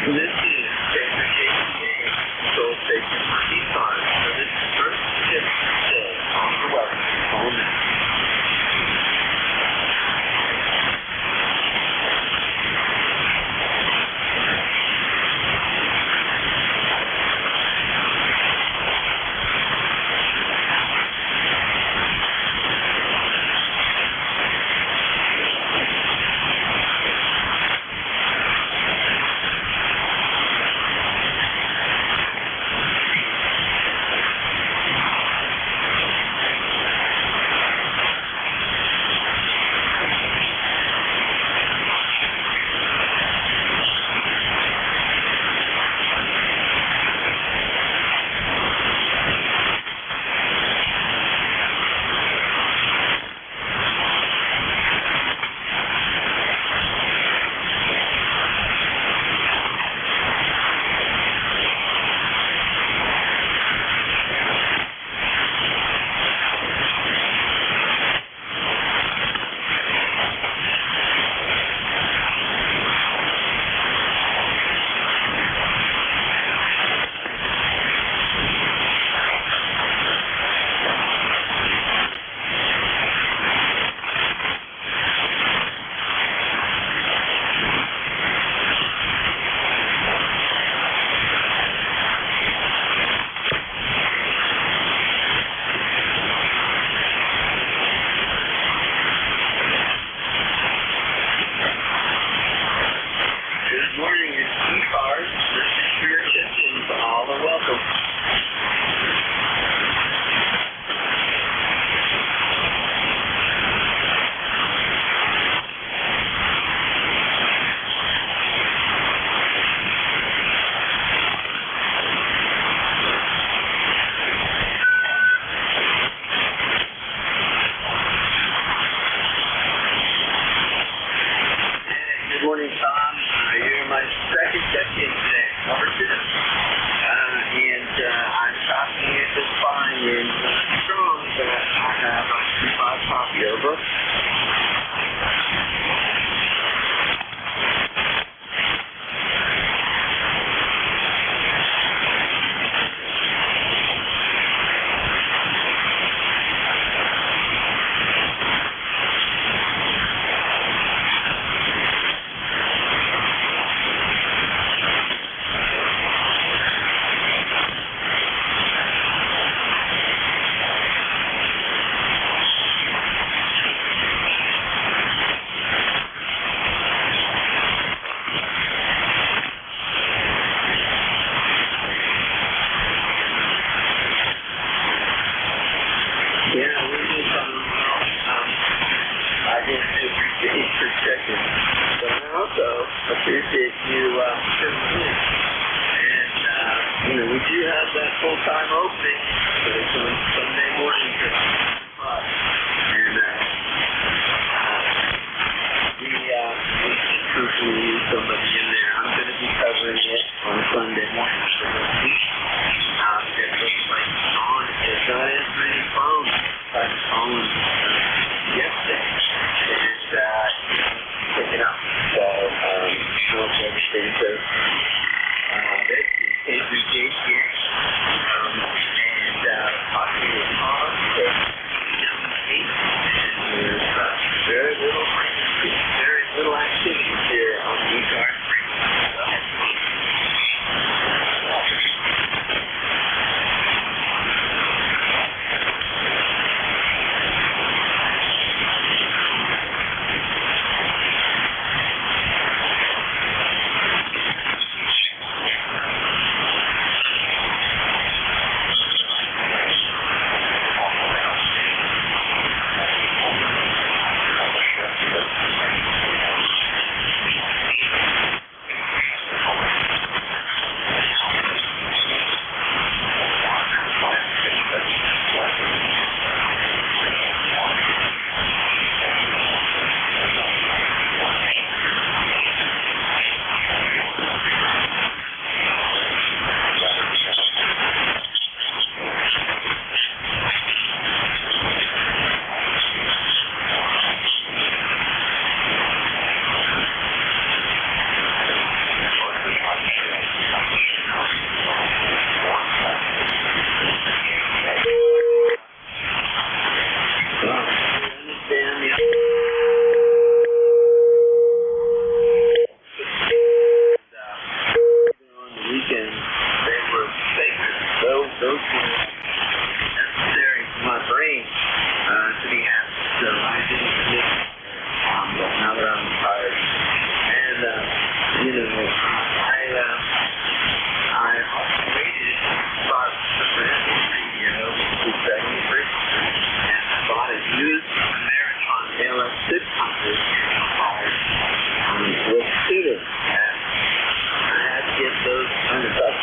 This is Baker JCA control station for ECARS. So this is first shift today on the weather. Call now. Good morning, it's ECARS. This is for your kitchens. All are welcome. Good morning, Tom. You're my second check-in today, number 2. I'm talking it just fine in strong that I have a 3-5 copy over. Yeah, we did I just appreciate you for checking. But I also appreciate you tuning in. And, we do have that full-time opening. So it's on Sunday morning at 5. And we could use somebody in there. I'm going to be covering it on Sunday morning for the week. It looks like it's not answering his phone. I tried to call him yesterday. And picking up. So, hope everything's good. This is JCA. And talking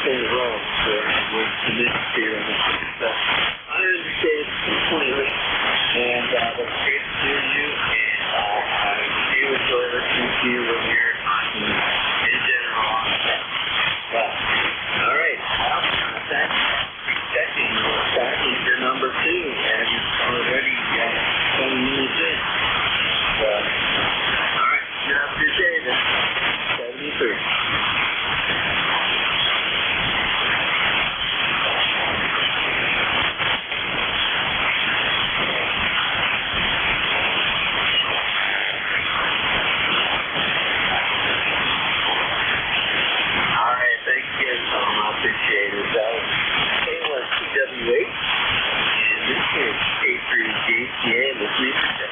things wrong, so we're committed to it. I understand completely, and that's great to do you, and I do enjoy listening to you when you're talking in general on that. Well, all right, well, thanks for checking. That is your number 2, and it's already 20 minutes in. So, all right, you have a good day then. 73. Appreciate it. K1 CW8, and this is K3JCA listening to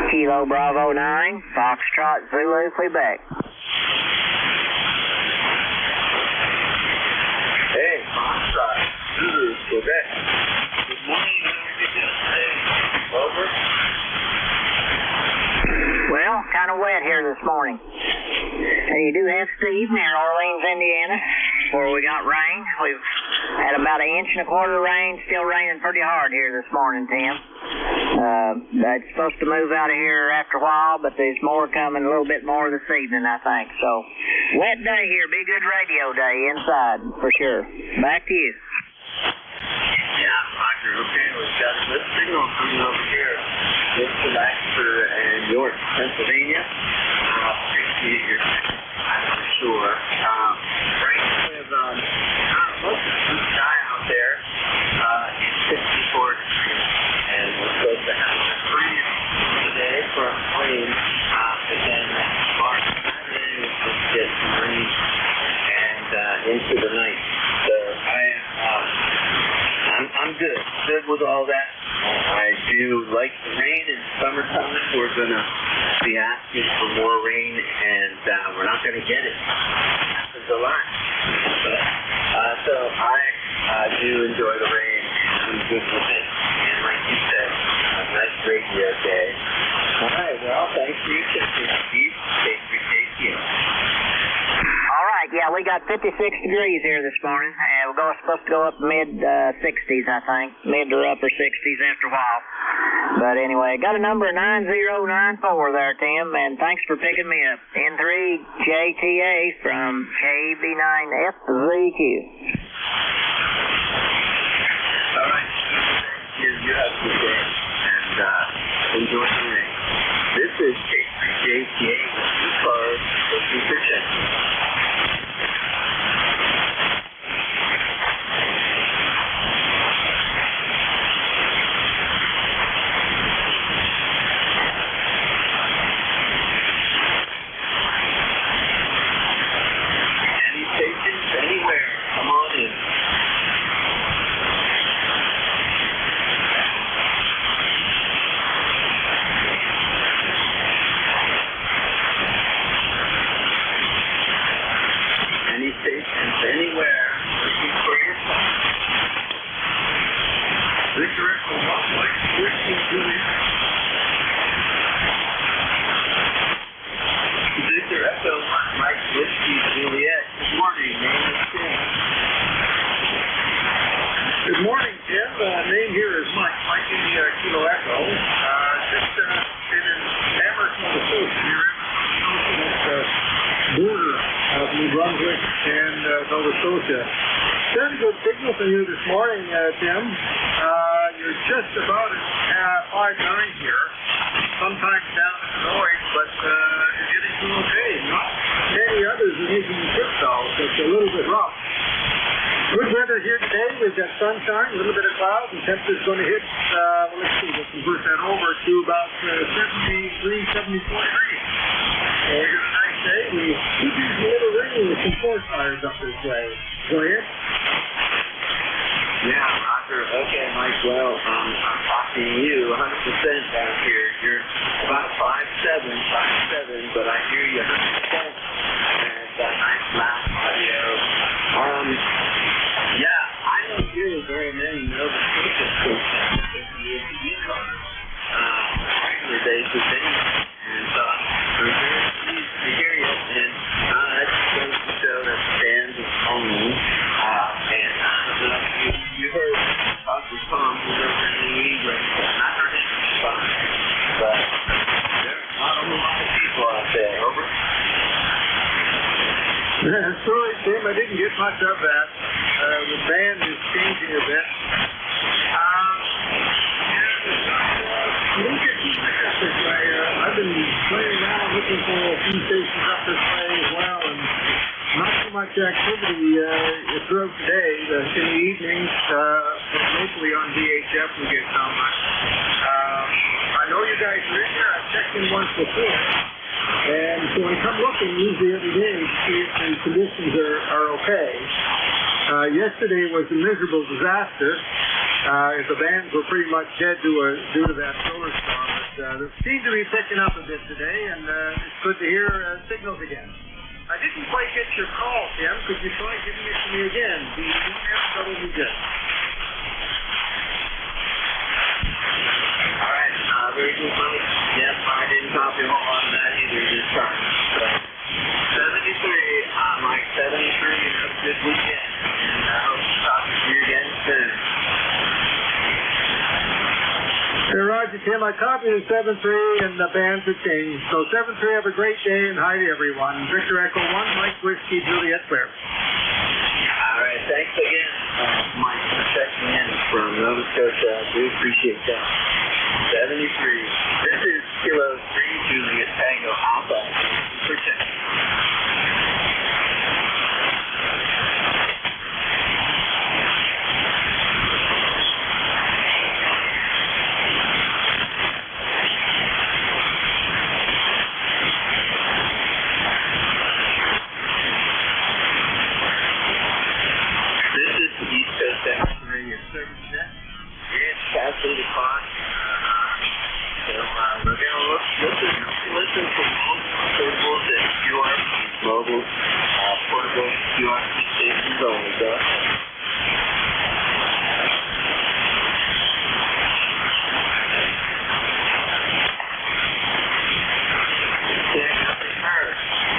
Kilo Bravo 9, Foxtrot Zulu, Quebec. Hey, Foxtrot Zulu, Quebec. Good morning. How are you doing today? Over? Well, kind of wet here this morning. And you do have Steve near Orleans, Indiana, where we got rain. We've had about 1.25 inches rain, still raining pretty hard here this morning, Tim. It's supposed to move out of here after a while, but there's more coming, a little bit more this evening, I think. So, wet day here, be good radio day inside, for sure. Back to you. Yeah, Roger, okay, we've got a good signal coming over here. It's to Baxter and York, Pennsylvania. Appreciate your I'm not sure. Right now we have most of the blue sky out there. It's 54 degrees, and we're supposed to have a breeze today for a rain. But then tomorrow Saturday we're supposed to get some rain and into the night. So I'm good with all that. I do like the rain in summertime. We're going to be asking for more rain, and we're not going to get it. It happens a lot. So I do enjoy the rain, and I'm good with it. And like you said, a nice radio day. All right, well, thanks for your checking, Steve. All right, yeah, we got 56 degrees here this morning, and we're supposed to go up mid-60s, I think, mid or upper 60s after a while. But anyway, got a number 9094 there, Tim, and thanks for picking me up. N3JTA from KB9FZQ. All right, you have a good day, and enjoy the rain. This is K3JTA with ECARS, looking for checking. Victor Echo 1, Mike Whiskey Juliet. Victor Echo 1, Mike Whiskey Juliet. Good morning, name is Tim. Good morning, Tim. Name here is Mike. Mike in the Kilo Echo. Just been in Amherst, Nova Scotia. You're in Nova Scotia. Border of New Brunswick and Nova Scotia. Very good signal for you this morning, Tim. You're just about at 5'9" here. Sometimes down in the noise, but you're getting through okay. Not many others are making the trip though, so it's a little bit rough. Good weather here today. We've got sunshine, a little bit of clouds, and temperature's going to hit, let's see, let's convert that over to about 73, 74 degrees. So we got a nice day. We could use a little rain with some forest fires up this way. Go ahead. Yeah, Roger. Okay, Mike. Well, I'm talking to you 100% down here. You're about 5'7", but I hear you 100%. And nice loud audio. Yeah, I don't hear very many Nova Scotia stations with the ECARS on a regular basis anyway. And so I'm very pleased to hear you. And that just goes to show that the band is home. And you heard Dr. Tom, who's over in the E-Ring. I heard him respond. But there's not a whole lot of people out there. Over. Sorry, Tim, I didn't get much of that. The band is changing a bit. I've been playing around looking for a few stations up this way as well, and not too much activity throughout the day. In the evenings, locally on VHF we get so much. I know you guys are in there. I've checked in once before. And so I come looking usually every day to see if the conditions are okay. Yesterday was a miserable disaster. The bands were pretty much dead due to that solar storm. But they seem to be picking up a bit today, and it's good to hear signals again. I didn't quite get your call, Tim. Could you try giving it to me again? The email will be good. All right. Very good, Mike. Yep, I didn't copy a whole lot of that either this time. So, 73, Mike, 73, have a good weekend. And I hope to talk to you again soon. Hey, Roger, Tim, I copied the 7-3 and the bands have changed. So 7-3, have a great day and hi to everyone. Victor Echo 1, Mike Whiskey, Juliet Clear. All right, thanks again, Mike, for checking in from Nova Scotia. I do appreciate that. 73. This is Kilo 3, Juliet Tango Alpha. Protect. This is the East Coast X Radio Service Net. It's past 8 o'clock. So we're going to listen for portables and QRC mobile portable QRC stations only. Go ahead.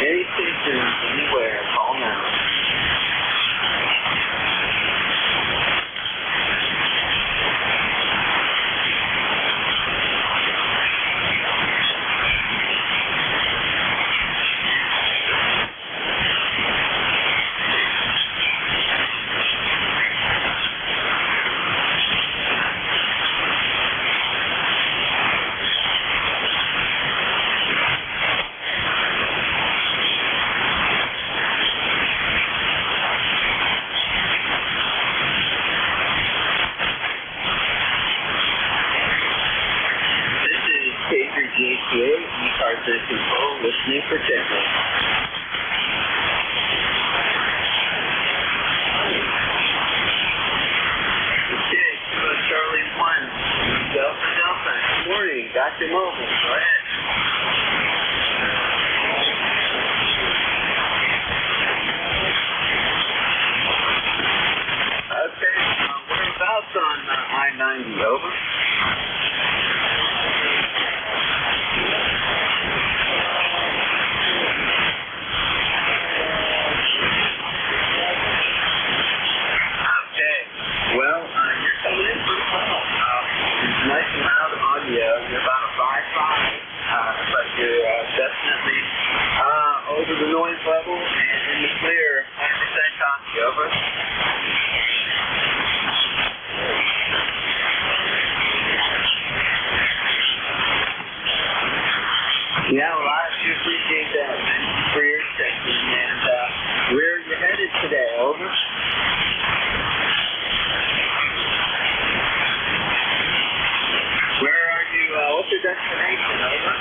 Any stations, anywhere, call now. ECARS is control, listening for Texas. Okay, Charlie 1, Delta. Good morning, Dr. Mobile, go ahead. Okay, whereabouts on I-90 90, over. Okay, well, you're coming in pretty well. It's nice and loud audio. You're about a 5.5, but you're definitely over the noise level and in the clear, 100% copy, over. Yeah, well, I do appreciate that. Thank you for your checking. And where are you headed today, over? Where are you, what's your destination, over?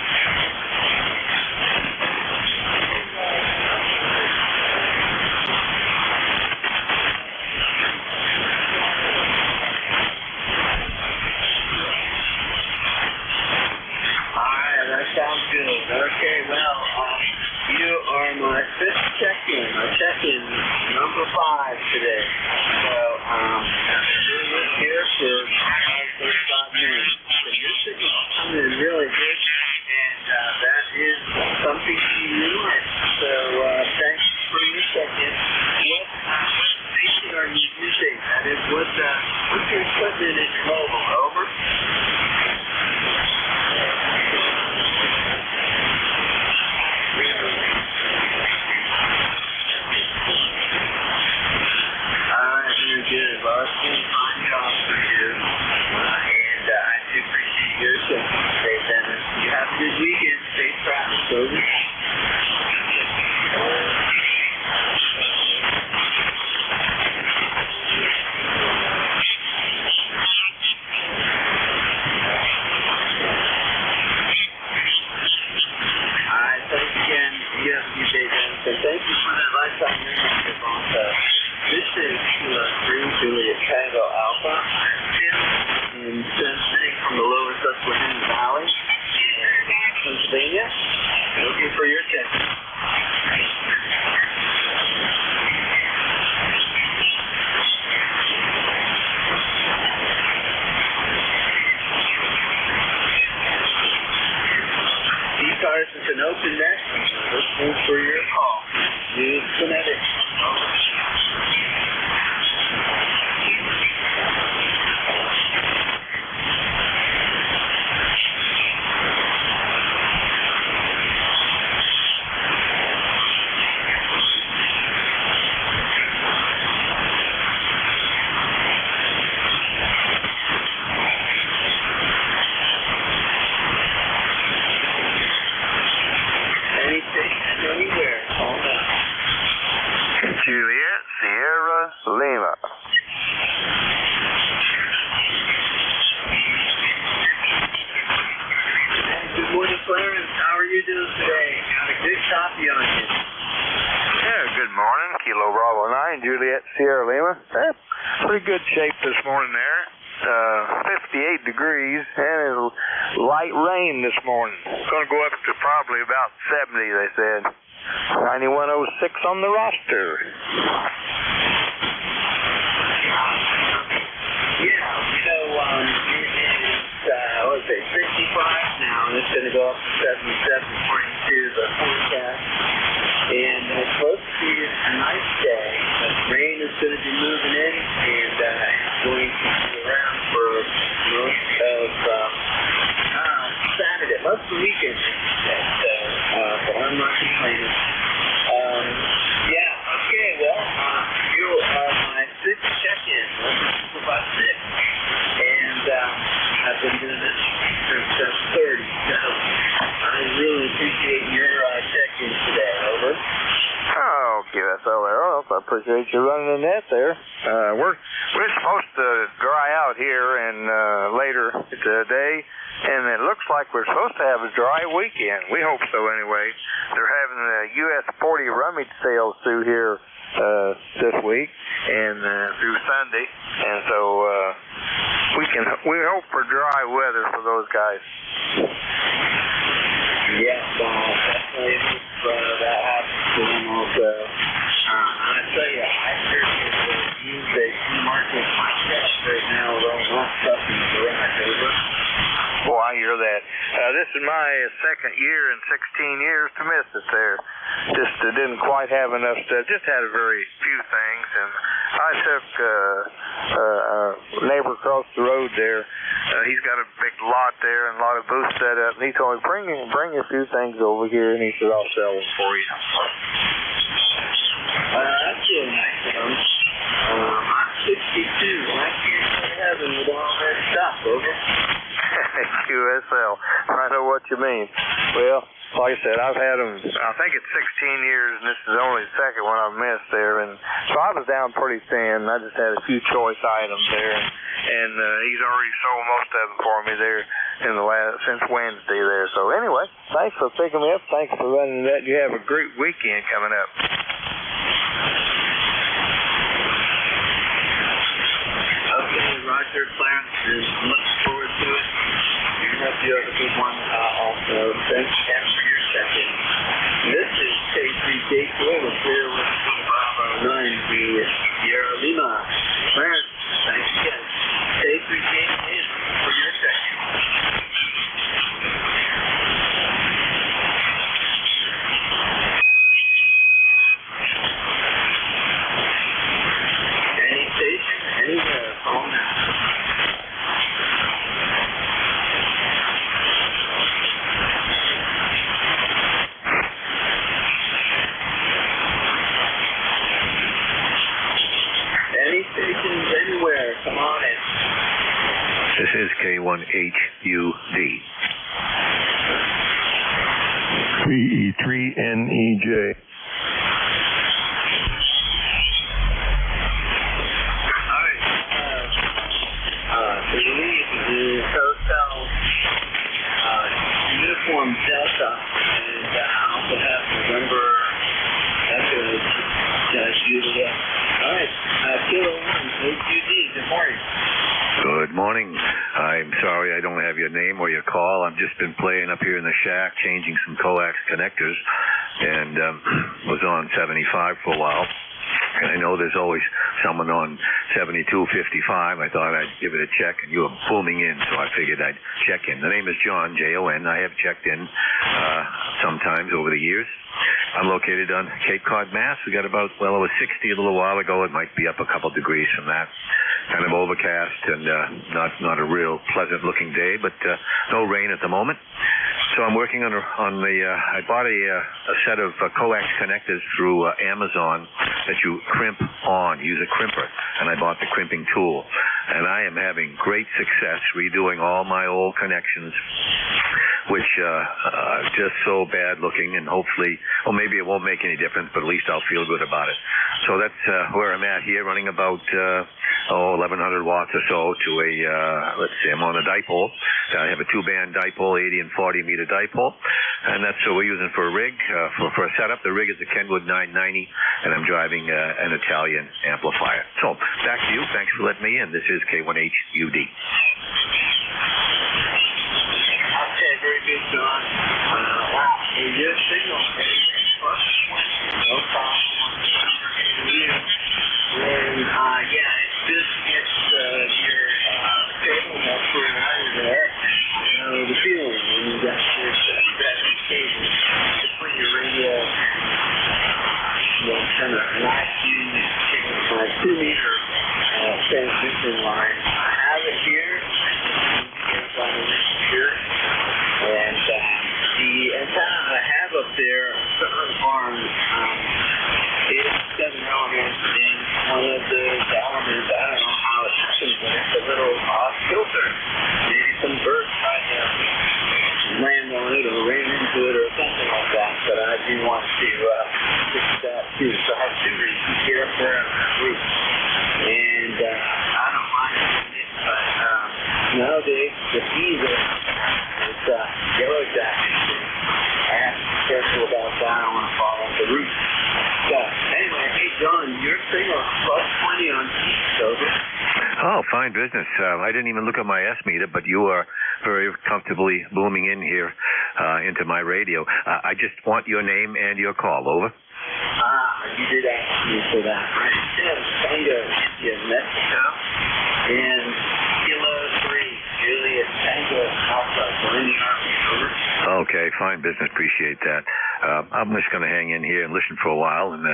Sounds good. Okay, well, you are my 5th check-in. My check-in number 5 today. So, we're here for 35 minutes. The music is coming in really good, and that is something to utilize. So, thanks for your check-in. What station are you using? That is, what's your equipment in your mobile? Over? Good. Well, it's been a fine job for you, and I do appreciate your attention today, Dennis. You have a good weekend. Safe travels, over. Alright, thanks again. You have a good day, Dennis, and thank you for that lifetime membership also. This is Juliet Tango Alpha, and transmitting from the lower Susquehanna Valley in Pennsylvania. Looking for your attention. ECARS is an open net. Listening for your call. Use Kinetic. Anywhere. Call now. Juliet Sierra Lima. Good morning, Clarence. How are you doing today? Got a good copy on you. Yeah, good morning. Kilo Bravo 9, Juliet Sierra Lima. Pretty good shape this morning there. 58 degrees and it's light rain this morning. It's going to go up to probably about 70, they said. 9106 on the roster. Yeah, what is it, 65 now, and it's going to go up to 77 according to the forecast. And it's supposed to be a nice day. The rain is going to be moving in, and it's going to be around for most of Saturday, most of the weekend, so I'm not complaining. Yeah, okay, well, you are my 6th check-in. This is about 6. And I've been doing this since 7:30, so I really appreciate your check-in today, over. Oh, QSL there. Well, I appreciate you running the net there. We're supposed to dry out here and later today, and it looks like we're supposed to have a dry weekend. We hope so anyway. They're having the US 40 rummage sales through here this week and through Sunday, and so we hope for dry weather for those guys. Yes, definitely hope that happens to them also. I tell you, I certainly use a in the market right now with all that stuff in the garage, over. Well, I hear that. This is my second year in 16 years to miss it there. Just didn't quite have enough stuff. Just had a very few things, and I took a neighbor across the road there. He's got a big lot there and a lot of booths set up, and he told me, bring a few things over here, and he said, I'll sell them for you. That's really nice of him. I'm 62. I can't go to heaven with all that stuff, over. QSL. I know what you mean. Well, like I said, I've had them, I think it's 16 years, and this is only the second one I've missed there. And so I was down pretty thin. I just had a few choice items there. And he's already sold most of them for me there since Wednesday there. So anyway, thanks for picking me up. Thanks for running that. You have a great weekend coming up. Okay, Roger, Clarence, I'm looking forward to it. You hope you have a good one also. Thanks again for your check-in. This is K3K2 with 0509, the Sierra Lima. Clarence, thanks again. K3K2 for your check-in. Any station, anywhere, call now. Any stations, anywhere, come on in. This is K1HUD. PE3NEJ. The hotel uniform Delta, and I also have November. That's a Julia. All right, Kilo 1, HUD. Good morning. Good morning. I'm sorry I don't have your name or your call. I've just been playing up here in the shack, changing some coax connectors, and was on 75 for a while. And I know there's always someone on 7255. I thought I'd give it a check, and you were booming in, so I figured I'd check in. The name is John, Jon. I have checked in sometimes over the years. I'm located on Cape Cod, Mass. We got about, it was 60 a little while ago. It might be up a couple degrees from that. Kind of overcast and not a real pleasant-looking day, but no rain at the moment. So I'm working on I bought a set of coax connectors through Amazon that you crimp on, use a crimper, and I bought the crimping tool. And I am having great success redoing all my old connections, which are just so bad looking, and hopefully, maybe it won't make any difference, but at least I'll feel good about it. So that's where I'm at here, running about 1100 watts or so to a, let's see, I'm on a dipole. I have a 2-band dipole, 80 and 40 meter dipole, and that's what we're using for a rig, for a setup. The rig is a Kenwood 990, and I'm driving an Italian amplifier. So back to you. Thanks for letting me in. This is K1HUD. Okay, very good, John. Wow, your signal is plus 20. No problem. And, it's just your cable that's for there. The feeling when you got your cable between your radio, kind of nice unit, 2-meter transmission line. I have it here. It's on the here. And the antenna I have up there, certain farms, is 7 elements, and one of the elements, I don't know how it happens, but it's a little filter. Maybe some bird tried to land on it or ran into it or something like that, but I do want to fix that too. So I have 2 reasons here up there on that roof. And I don't mind it, but nowadays the diesel is yellow jacket. I have to be careful about that. I don't want to fall off the roof. So anyway, hey John, your signal is plus 20 on East, over. Oh, fine business. I didn't even look at my S-meter, but you are very comfortably booming in here into my radio. I just want your name and your call, over. You did ask me for that. I said, Philadelphia, Mexico. And Kilo 3, Juliet Tango Alpha, Berlin Army, over. Okay, fine business. Appreciate that. I'm just going to hang in here and listen for a while and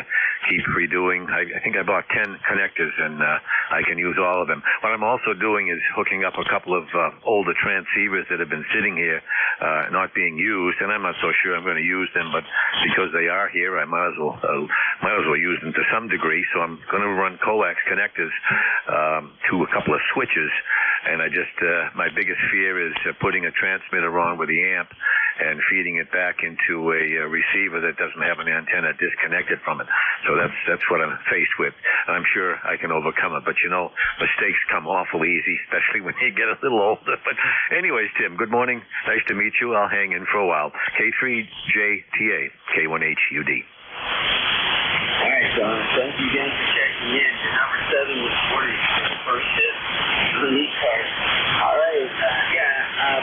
keep redoing. I think I bought 10 connectors, and I can use all of them. What I'm also doing is hooking up a couple of older transceivers that have been sitting here, not being used, and I'm not so sure I'm going to use them, but because they are here, I might as well use them to some degree. So I'm going to run coax connectors to a couple of switches, and my biggest fear is putting a transmitter on with the amp and feeding it back into a receiver that doesn't have an antenna disconnected from it. So that's what I'm faced with. I'm sure I can overcome it, but mistakes come awful easy, especially when you get a little older. But anyways, Tim, good morning. Nice to meet you. I'll hang in for a while. K3JTA, K1HUD. All right, Don. Thank you again for checking in. Number 7 was 40, first hit on the ECARS. All right.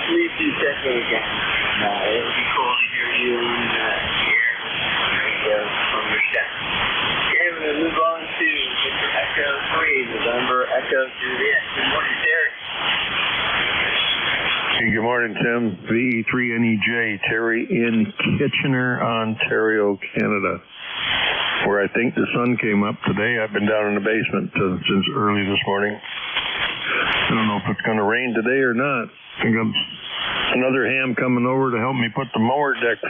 Please do check in again. It would be cool to hear you on here from your set. Okay, we're going to move on to Mr. Echo 3, November Echo Juliet. Good morning, Terry. Hey, good morning, Tim. VE3NEJ, Terry in Kitchener, Ontario, Canada, where I think the sun came up today. I've been down in the basement since early this morning. I don't know if it's going to rain today or not. I think another ham coming over to help me put the mower deck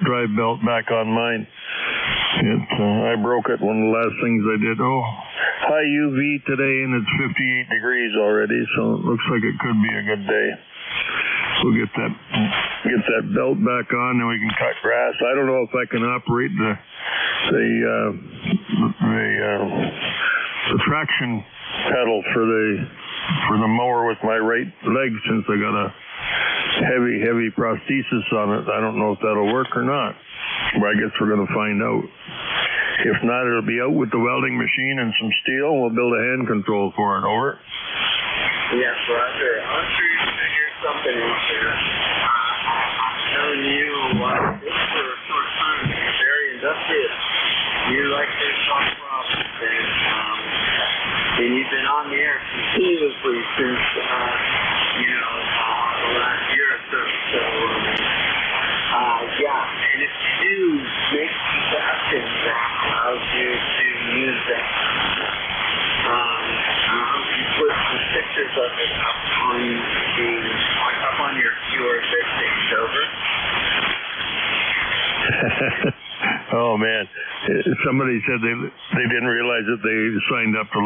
drive belt back on mine. I broke it, one of the last things I did. Oh, high UV today, and it's 58 degrees already, so it looks like it could be a good day. We'll get that belt back on, and we can cut grass. I don't know if I can operate the traction pedal for the mower with my right leg, since I got a heavy prosthesis on it. I don't know if that'll work or not, but I guess we're going to find out. If not, it'll be out with the welding machine and some steel. We'll build a hand control for it. Over. Yes, Roger. I'm sure you figure something out there. I'm telling you what, this for a short time, you're very industrious. You like to solve problems, and you've been on the air continuously since, the last year or so. So, and if you do make suggestions that allows you to use that, you put some pictures of it up on your fixings, over. Oh man, somebody said they didn't realize that they signed up to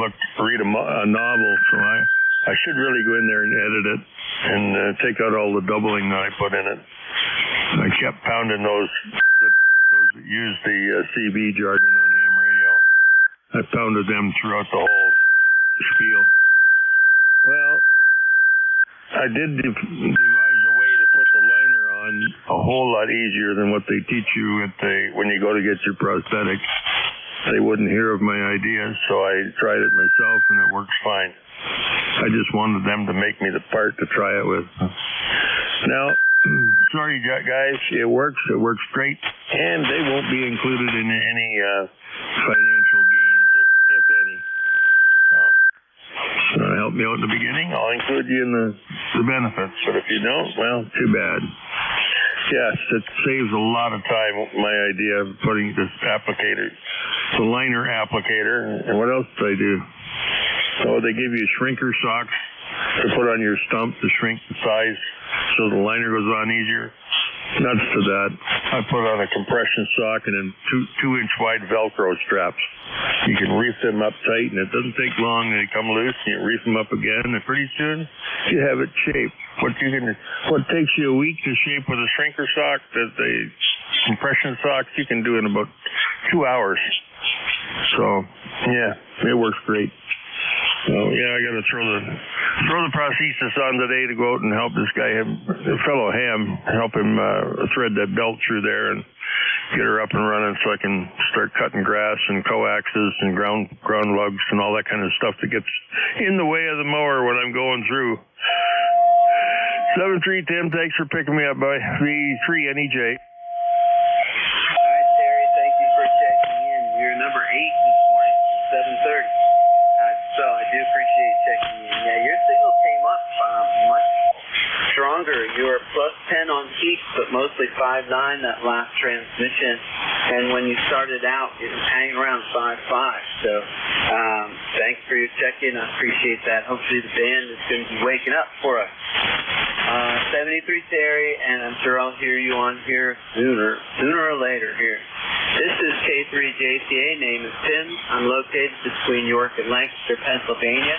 read a novel, so I should really go in there and edit it and take out all the doubling that I put in it. I kept pounding those that use the CB jargon on ham radio. I pounded them throughout the whole spiel. Well, I did devise a way to put the liner on a whole lot easier than what they teach you when you go to get your prosthetic. They wouldn't hear of my ideas, so I tried it myself, and it works fine. I just wanted them to make me the part to try it with. Now, sorry guys, it works great, and they won't be included in any financial gains, if any. Help me out in the beginning, I'll include you in the benefits, but if you don't, well, too bad. Yes, it saves a lot of time, my idea of putting this applicator, the liner applicator, and what else did I do? So they give you shrinker socks to put on your stump to shrink the size so the liner goes on easier. Nuts to that. I put on a compression sock and then two inch wide Velcro straps. You can reef them up tight, and it doesn't take long. They come loose, and you reef them up again, and pretty soon you have it shaped. What takes you a week to shape with a shrinker sock, the compression socks, you can do in about 2 hours. So yeah, it works great. So yeah, I got to throw the prosthesis on today to go out and help this guy, a fellow ham, help him thread that belt through there and get her up and running, so I can start cutting grass and coaxes and ground lugs and all that kind of stuff that gets in the way of the mower when I'm going through. 73 Tim, thanks for picking me up, boy. V3NEJ. All right, Terry, thank you for checking in. You're number 8 this morning, 7:30. So stronger. You were +10 on heat, but mostly 5.9 that last transmission. And when you started out, it was hanging around 5.5. So thanks for your check-in. I appreciate that. Hopefully the band is going to be waking up for us. 73 Terry, and I'm sure I'll hear you on here sooner or later here. This is K3JCA. Name is Tim. I'm located between York and Lancaster, Pennsylvania.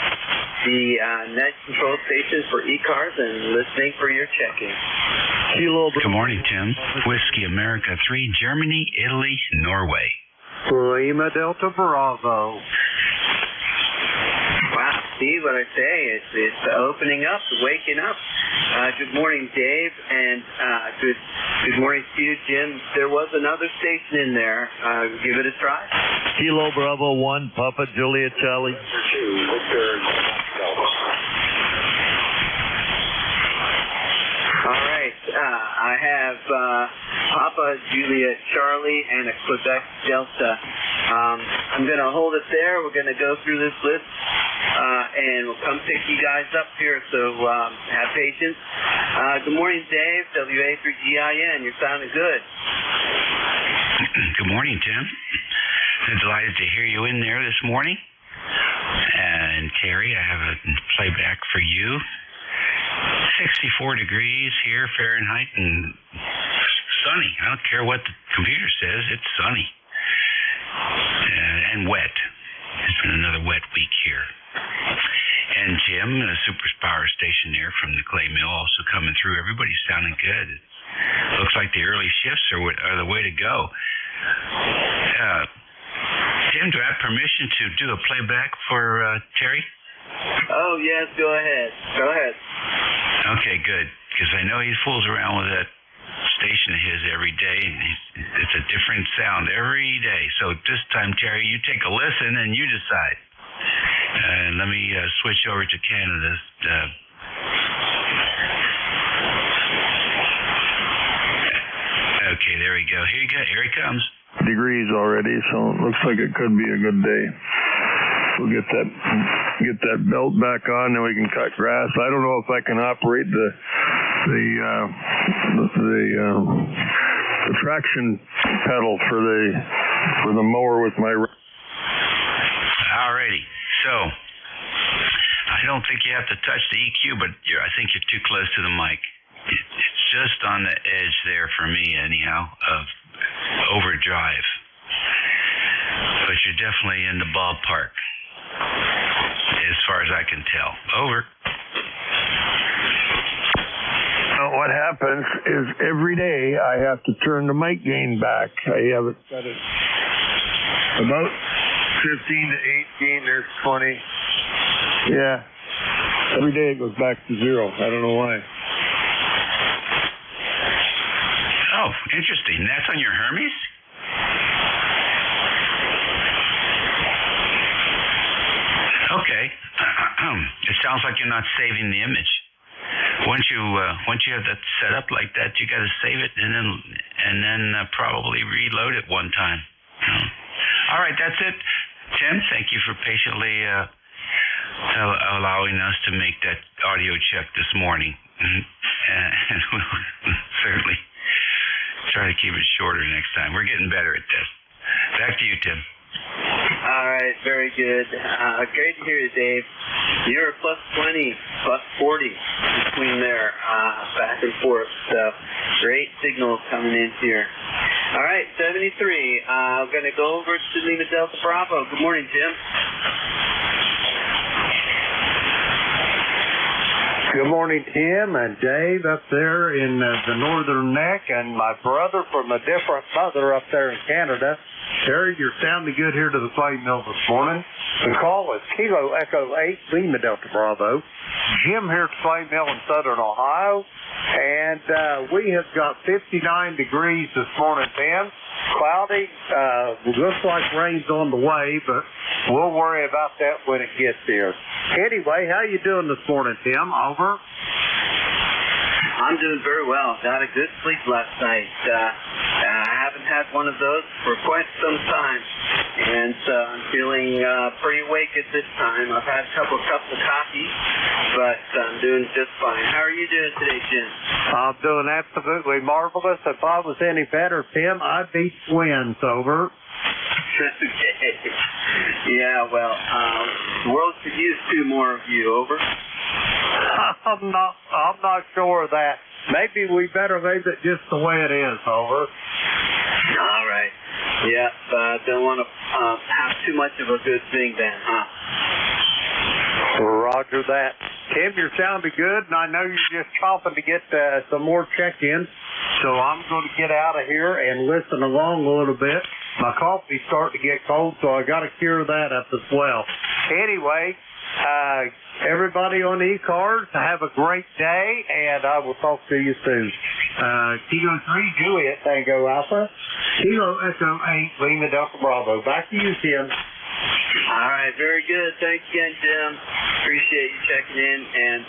The net control station for ECARS, and listening for your check-in. Good morning, Tim. Whiskey America 3, Germany, Italy, Norway. Lima Delta Bravo. Wow, see what I say? It's opening up, waking up. Good morning, Dave, and good morning to you, Jim. There was another station in there. Give it a try. Kilo Bravo 1, Papa Juliet Charlie. All right, I have Papa Juliet Charlie and a Quebec Delta. I'm going to hold it there. We're going to go through this list, and we'll come pick you guys up here, so have patience. Good morning, Dave, WA3GIN. You're sounding good. Good morning, Tim. I'm delighted to hear you in there this morning. And Terry, I have a playback for you. 64 degrees here, Fahrenheit, and sunny. I don't care what the computer says. It's sunny. And wet. It's been another wet week here. And Jim, the Super Power Station there from the Clay Mill, also coming through. Everybody's sounding good. It looks like the early shifts are the way to go. Tim, do I have permission to do a playback for Terry? Oh, yes, go ahead. Go ahead. Okay, good. Because I know he fools around with that station of his every day. It's a different sound every day. So this time, Terry, you take a listen and you decide. And let me switch over to Canada. Okay, there we go. Here he comes. Degrees already, so it looks like it could be a good day. We'll get that belt back on, then we can cut grass. I don't know if I can operate the traction pedal for the mower with my. Alrighty, so I don't think you have to touch the EQ, but I think you're too close to the mic. It's just on the edge there for me, anyhow, of overdrive. But you're definitely in the ballpark, as far as I can tell. Over. What happens is every day I have to turn the mic gain back. I have it set at about 15 to 18. There's 20. Yeah. Every day it goes back to 0. I don't know why. Oh, interesting. That's on your Hermes? Okay. It sounds like you're not saving the image. Once you have that set up like that, you got to save it and then probably reload it one time. All right, that's it. Tim, thank you for patiently allowing us to make that audio check this morning. And we'll certainly try to keep it shorter next time. We're getting better at this. Back to you, Tim. All right, very good. Great to hear you, Dave. You're +20, +40 between there, back and forth. So great signals coming in here. All right, 73. I'm going to go over to Lima Delta Bravo. Good morning, Jim. Good morning, Tim and Dave up there in the Northern Neck, and my brother from a different mother up there in Canada. Terry, you're sounding good here to the Clay Mill this morning. The call is Kilo Echo 8, Lima Delta Bravo. Jim here at the Clay Mill in Southern Ohio, and we have got 59 degrees this morning, Tim. Cloudy, looks like rain's on the way, but we'll worry about that when it gets here. Anyway, how you doing this morning, Tim? Over. I'm doing very well. Got a good sleep last night. I haven't had one of those for quite some time. and so I'm feeling pretty awake at this time. I've had a couple cups of coffee, but I'm doing just fine. How are you doing today, Jim? I'm doing absolutely marvelous. If I was any better, Tim, I'd be twins, over. Yeah, well, the world could use 2 more of you, over. I'm not sure of that. Maybe we better leave it just the way it is, over. All right. Yeah, don't want to have too much of a good thing then, huh? Roger that. Tim, you're sounding good, and I know you're just chomping to get some more check-ins, so I'm going to get out of here and listen along a little bit. My coffee's starting to get cold, so I got to cure that up as well. Anyway, everybody on ECARS, have a great day, and I will talk to you soon. Kilo 3, Juliet, Tango Alpha. Kilo Echo 8, Lima Delta Bravo. Back to you, Tim. All right, very good. Thanks again, Jim. Appreciate you checking in, and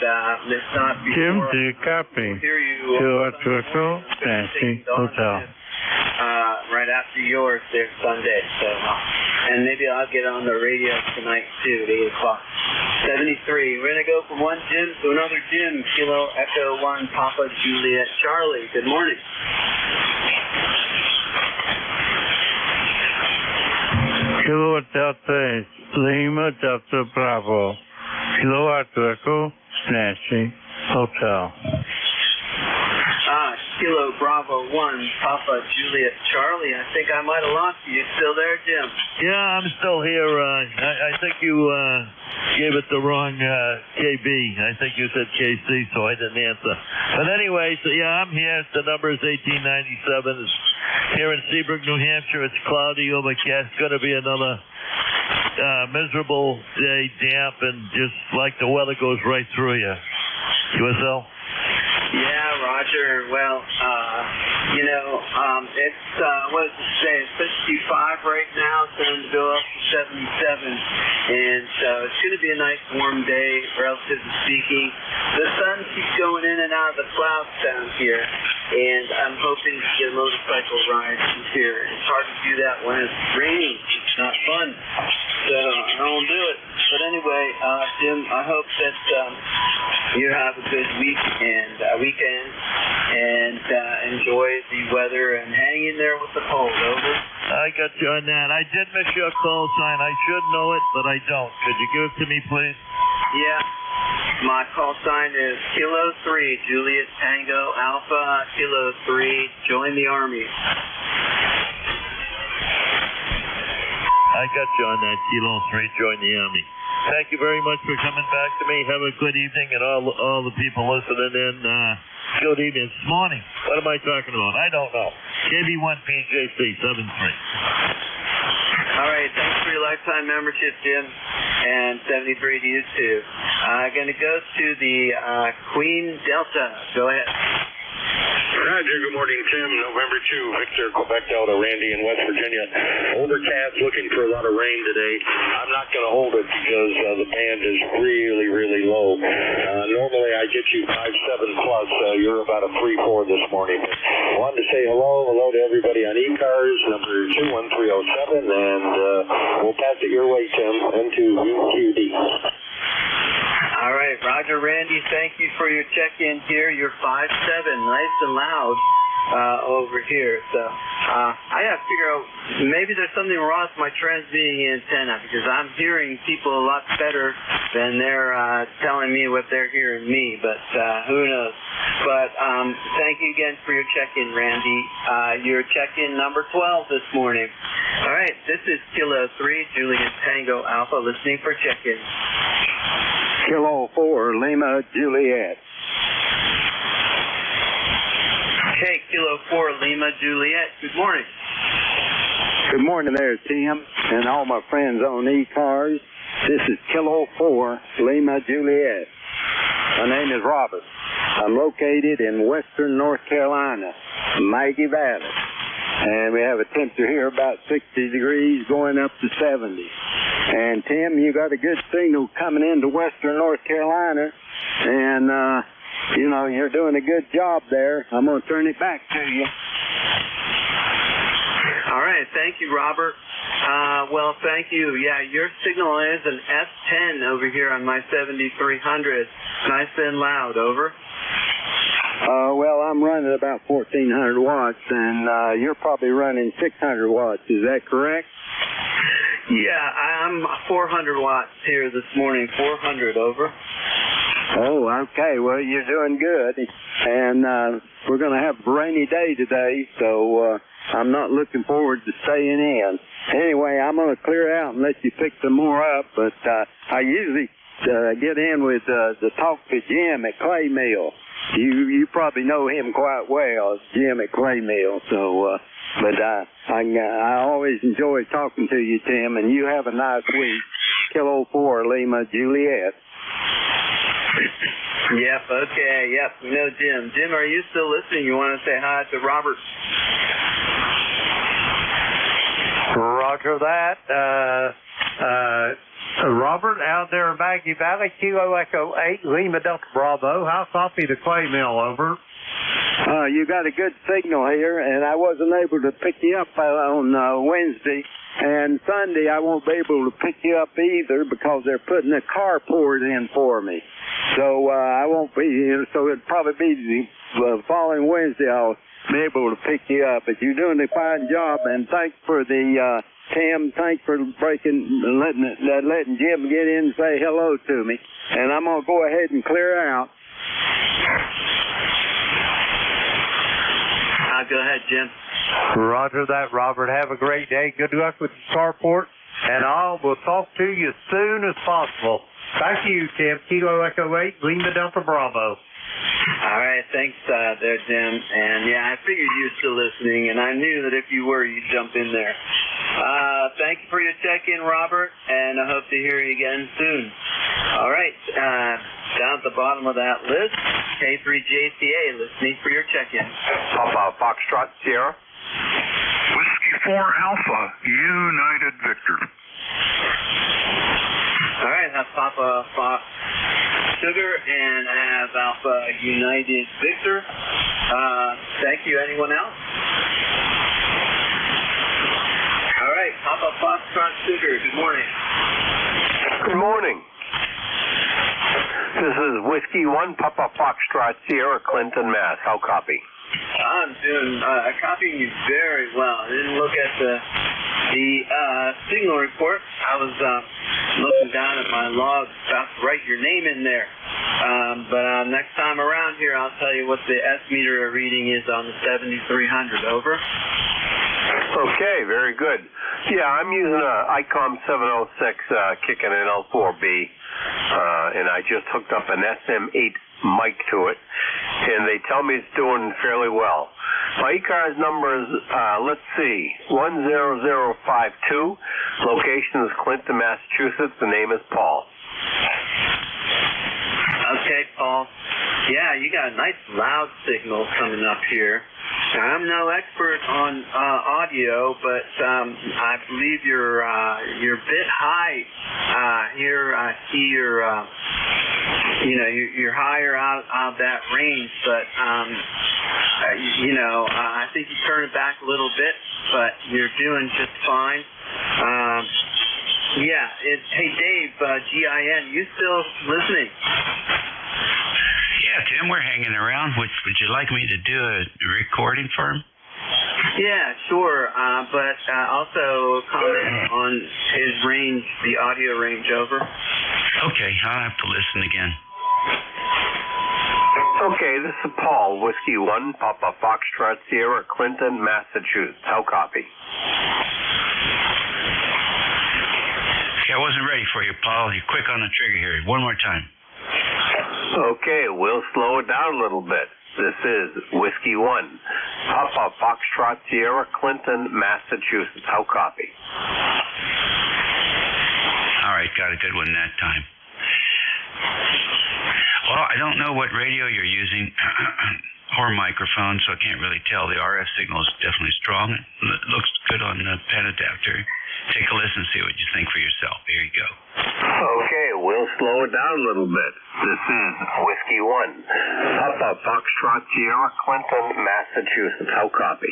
let's not be Jim, do you copy? Hear you. Echo, Nancy, Hotel. Right after yours there Sunday. So, and maybe I'll get on the radio tonight too at 8 o'clock. 73. We're gonna go from one Jim to another Jim. Kilo Echo 1 Papa Juliet Charlie. Good morning. Kilo Delta Lima Delta Bravo. Kilo Echo, Nancy, Hotel. Kilo Bravo 1 Papa Juliet Charlie. I think I might have lost you. You still there, Jim? Yeah, I'm still here. I think you gave it the wrong KB. I think you said KC, so I didn't answer. But anyway, so yeah, I'm here. The number is 1897. It's here in Seabrook, New Hampshire. It's cloudy, overcast. It's going to be another miserable day, damp, and just like the weather goes right through you. USL? Yeah, Roger. Well, it's, what does it say? It's 55 right now. It's going to go up to 77. And so it's going to be a nice warm day, relatively speaking. The sun keeps going in and out of the clouds down here. And I'm hoping to get a motorcycle ride here. It's hard to do that when it's raining. It's not fun. So I won't do it. But anyway, Jim, I hope that you have a good week and weekend and enjoy the weather and hang in there with the cold. Over. I got you on that. I did miss your call sign. I should know it, but I don't. Could you give it to me, please? Yeah. My call sign is Kilo 3, Juliet Tango Alpha, Kilo 3, join the Army. I got you on that, Kilo 3, join the Army. Thank you very much for coming back to me. Have a good evening, and all the people listening in, good evening. It's morning. What am I talking about? I don't know. KB1PJC 73. All right, thanks for your lifetime membership, Jim, and 73 to you too. Going to go to the Queen Delta. Go ahead. Roger, good morning, Tim. November 2, Victor, Quebec Delta, Randy in West Virginia. Overcast, looking for a lot of rain today. I'm not going to hold it because the band is really, really low. Normally I get you 5.7 plus. You're about a 3.4 this morning. But I wanted to say hello to everybody on ECARS, number 21307, and we'll pass it your way, Tim, into UQD. All right, Roger, Randy, thank you for your check-in here. You're 5'7", nice and loud over here. So I got to figure out, maybe there's something wrong with my transmitting antenna because I'm hearing people a lot better than they're telling me what they're hearing me, but who knows. But thank you again for your check-in, Randy. Your check-in number 12 this morning. All right, this is Kilo 3, Juliet Tango Alpha, listening for check-in. Kilo 4, Lima Juliet. Okay, Kilo 4, Lima Juliet. Good morning. Good morning there, Tim, and all my friends on ECARS. This is Kilo 4, Lima Juliet. My name is Robert. I'm located in western North Carolina, Maggie Valley. And we have a temperature here about 60 degrees going up to 70. And Tim, you got a good signal coming into western North Carolina. And, you're doing a good job there. I'm going to turn it back to you. All right. right. Thank you, Robert. Well, thank you. Yeah, your signal is an S10 over here on my 7300. Nice and loud. Over. Well, I'm running about 1,400 watts, and you're probably running 600 watts. Is that correct? Yeah, I'm 400 watts here this morning. 400. Over. Oh, okay. Well, you're doing good. And we're going to have a rainy day today, so I'm not looking forward to staying in. Anyway, I'm going to clear out and let you pick some more up, but I usually get in with the Talk to Jim at Clay Mill. You probably know him quite well, Jim at Clay Mill. So, but I always enjoy talking to you, Tim, and you have a nice week. Kilo 4 Lima Juliet. Yep, okay, yep. No, Jim. Jim, are you still listening? You want to say hi to Robert? Roger that. Robert, out there in Maggie Valley, Kilo Echo 8, Lima Delta Bravo. How's copy to Clay Mill? Over. You got a good signal here, and I wasn't able to pick you up on Wednesday. And Sunday, I won't be able to pick you up either because they're putting a carport in for me. So I won't be here. So it'll probably be the following Wednesday I'll be able to pick you up. But you're doing a fine job, and thanks for the Tim. Thanks for letting Jim get in and say hello to me. And I'm gonna go ahead and clear out. Go ahead, Jim. Roger that, Robert. Have a great day. Good luck with the carport, and I will talk to you as soon as possible. Thank you, Tim. Kilo Echo 8, Lima Delta Bravo. All right, thanks there, Jim. And yeah, I figured you were still listening, and I knew that if you were, you'd jump in there. Thank you for your check-in, Robert, and I hope to hear you again soon. All right, down at the bottom of that list, K3JCA, listening for your check-in. Papa Foxtrot Sierra. Whiskey 4 Alpha, United Victor. All right, have Papa Fox Sugar and have Alpha United Victor. Thank you. Anyone else? All right, Papa Foxtrot Sugar, good morning. Good morning. This is Whiskey 1 Papa Foxtrot Sierra, Clinton, Mass. How copy? I'm doing copying you very well. I didn't look at the signal report. I was looking down at my log, about to write your name in there. But next time around here, I'll tell you what the S meter reading is on the 7300. Over. Okay, very good. Yeah, I'm using a ICOM 706 kicking an L4B, and I just hooked up an SM8 mic to it, and they tell me it's doing fairly well. My ECARS number is, let's see, 10052. Location is Clinton, Massachusetts. The name is Paul. Okay, Paul. Yeah, you got a nice loud signal coming up here. I'm no expert on audio, but I believe you're a bit high here. I see you're higher out of that range, but I think you turn it back a little bit, but you're doing just fine. Hey Dave, GIN, you still listening? Yeah, Tim, we're hanging around. Would you like me to do a recording for him? Yeah, sure. But also comment on his range, the audio range. Over. Okay, I'll have to listen again. Okay, this is Paul, Whiskey 1, Papa Foxtrot Sierra, Clinton, Massachusetts. How copy? Okay, I wasn't ready for you, Paul. You're quick on the trigger here. One more time. Okay, we'll slow it down a little bit. This is Whiskey 1, Papa Foxtrot Sierra, Clinton, Massachusetts. How copy? All right, got a good one that time. Well, I don't know what radio you're using or microphone, so I can't really tell. The RF signal is definitely strong. It looks good on the pen adapter. Take a listen and see what you think for yourself. Here you go. Okay, we'll slow it down a little bit. This is Whiskey 1, Papa Foxtrot Sierra, Clinton, Massachusetts. How copy?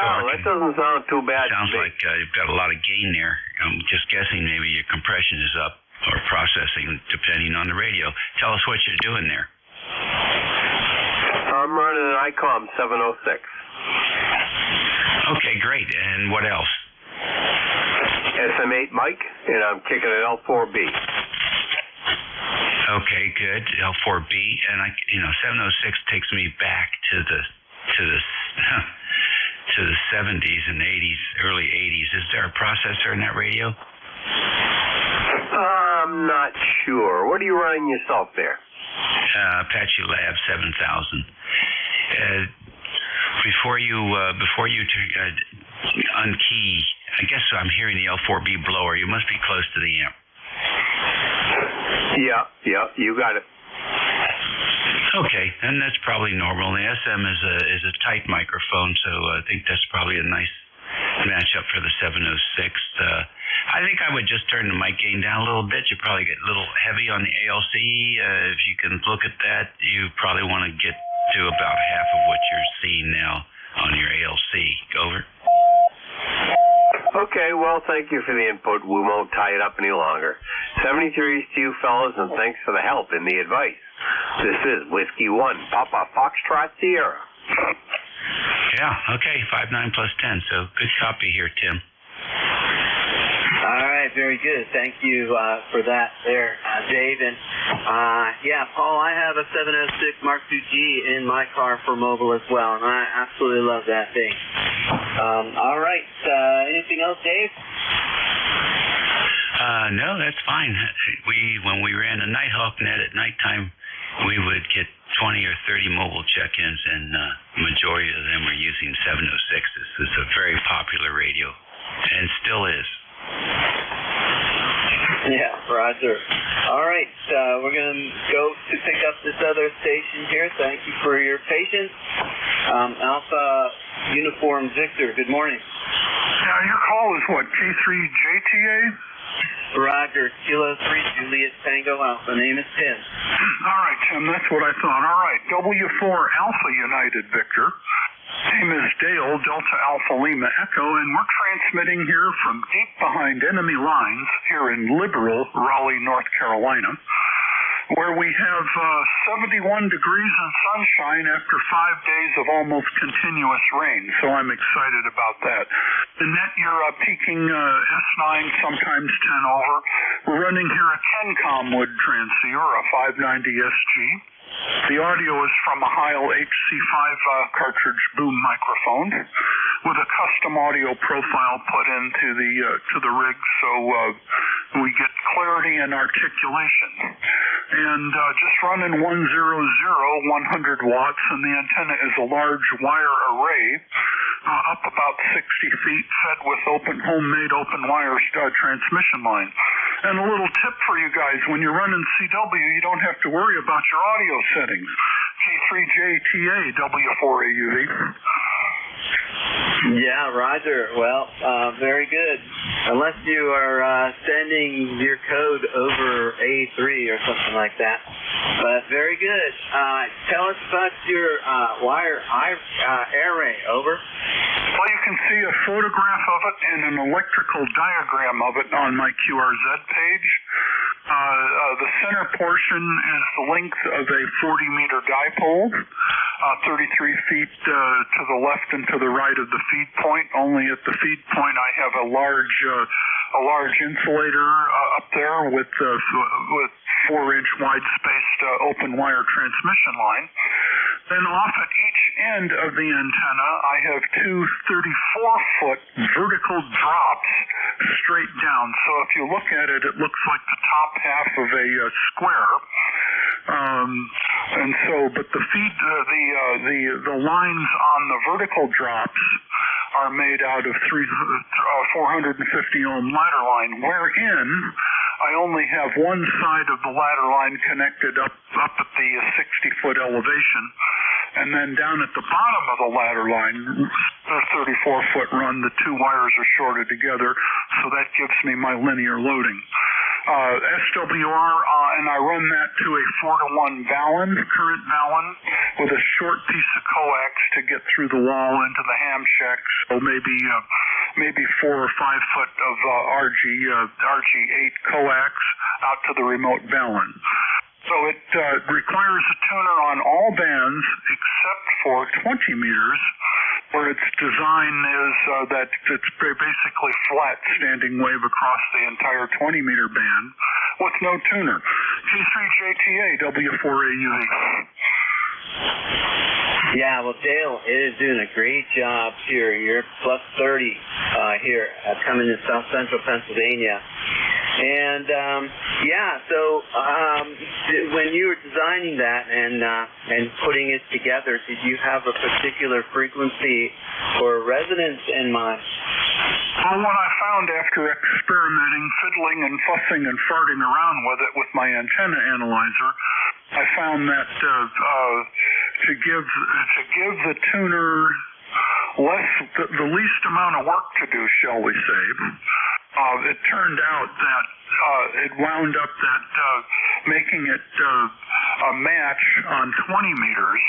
that doesn't sound too bad. Sounds like you've got a lot of gain there. I'm just guessing maybe your compression is up or processing, depending on the radio. Tell us what you're doing there. I'm running an ICOM 706. Okay, great. And what else? SM8 mic, and I'm kicking an L4B. Okay, good. L4B, and 706 takes me back to the 70s and 80s, early 80s. Is there a processor in that radio? I'm not sure. What are you running yourself there? Apache Lab 7000. Before you unkey, I guess I'm hearing the L4B blower. You must be close to the amp. Yeah, you got it. Okay, and that's probably normal. The SM is a tight microphone, so I think that's probably a nice matchup for the 706. I think I would just turn the mic gain down a little bit. You probably get a little heavy on the ALC. If you can look at that, you probably want to get to about half of what you're seeing now on your ALC. Over. Okay, well, thank you for the input. We won't tie it up any longer. 73s to you fellas, and thanks for the help and the advice. This is Whiskey 1, Papa Foxtrot Sierra. Yeah, okay, 5-9 plus 10, so good copy here, Tim. All right, very good. Thank you for that there, Dave. And Paul, I have a 706 Mark IIG in my car for mobile as well, and I absolutely love that thing. All right, anything else, Dave? No, that's fine. When we ran the Nighthawk net at nighttime, we would get 20 or 30 mobile check-ins, and the majority of them were using 706s. It's a very popular radio, and still is. Yeah, Roger. All right, we're going to go to pick up this other station here. Thank you for your patience. Alpha Uniform Victor, good morning. Now, your call is what, K3JTA? Roger, Kilo 3, Juliet Tango Alpha. Name is Tim. All right, Tim, that's what I thought. All right, W4 Alpha United Victor. Name is Dale, Delta Alpha Lima Echo, and we're transmitting here from deep behind enemy lines here in liberal Raleigh, North Carolina, where we have 71 degrees and sunshine after 5 days of almost continuous rain, so I'm excited about that. The net, you're peaking S9, sometimes 10 over. We're running here a Kencom wood transceiver, a 590 SG. The audio is from a Heil HC5 cartridge boom microphone with a custom audio profile put into the rig, so we get clarity and articulation. And just running 100, 100 watts, and the antenna is a large wire array up about 60 feet, fed with homemade open wire transmission line. And a little tip for you guys, when you're running CW, you don't have to worry about your audio settings. K3JTA, W4AUV. Yeah, Roger. Well, very good. Unless you are sending your code over A3 or something like that. But very good. Tell us about your wire array. Over. Well, you can see a photograph of it and an electrical diagram of it on my QRZ page. The center portion is the length of a 40-meter dipole, 33 feet to the left and to the right of the feed point. Only at the feed point I have a large insulator up there with 4-inch wide-spaced open wire transmission line. Then off at each end of the antenna, I have two 34-foot vertical drops straight down. So if you look at it, it looks like the top half of a square. But the feed, the lines on the vertical drops are made out of 450 ohm ladder line, wherein I only have one side of the ladder line connected up at the 60-foot elevation, and then down at the bottom of the ladder line, the 34-foot run, the two wires are shorted together, so that gives me my linear loading. SWR and I run that to a 4-to-1 current Vallon, with a short piece of coax to get through the wall into the ham shack. So maybe 4 or 5 foot of RG8 coax out to the remote Vallon. So it requires a tuner on all bands except for 20 meters, where its design is that it's basically flat standing wave across the entire 20-meter band with no tuner. K3JTA W4AUV. Yeah, well, Dale, it is doing a great job here. You're plus 30 here coming to South Central Pennsylvania. And, so when you were designing that and putting it together, did you have a particular frequency or resonance in mind? Well, what I found after experimenting, fiddling and fussing and farting around with it with my antenna analyzer, I found that to give the tuner the least amount of work to do, shall we say, it turned out that it wound up that making it a match on 20 meters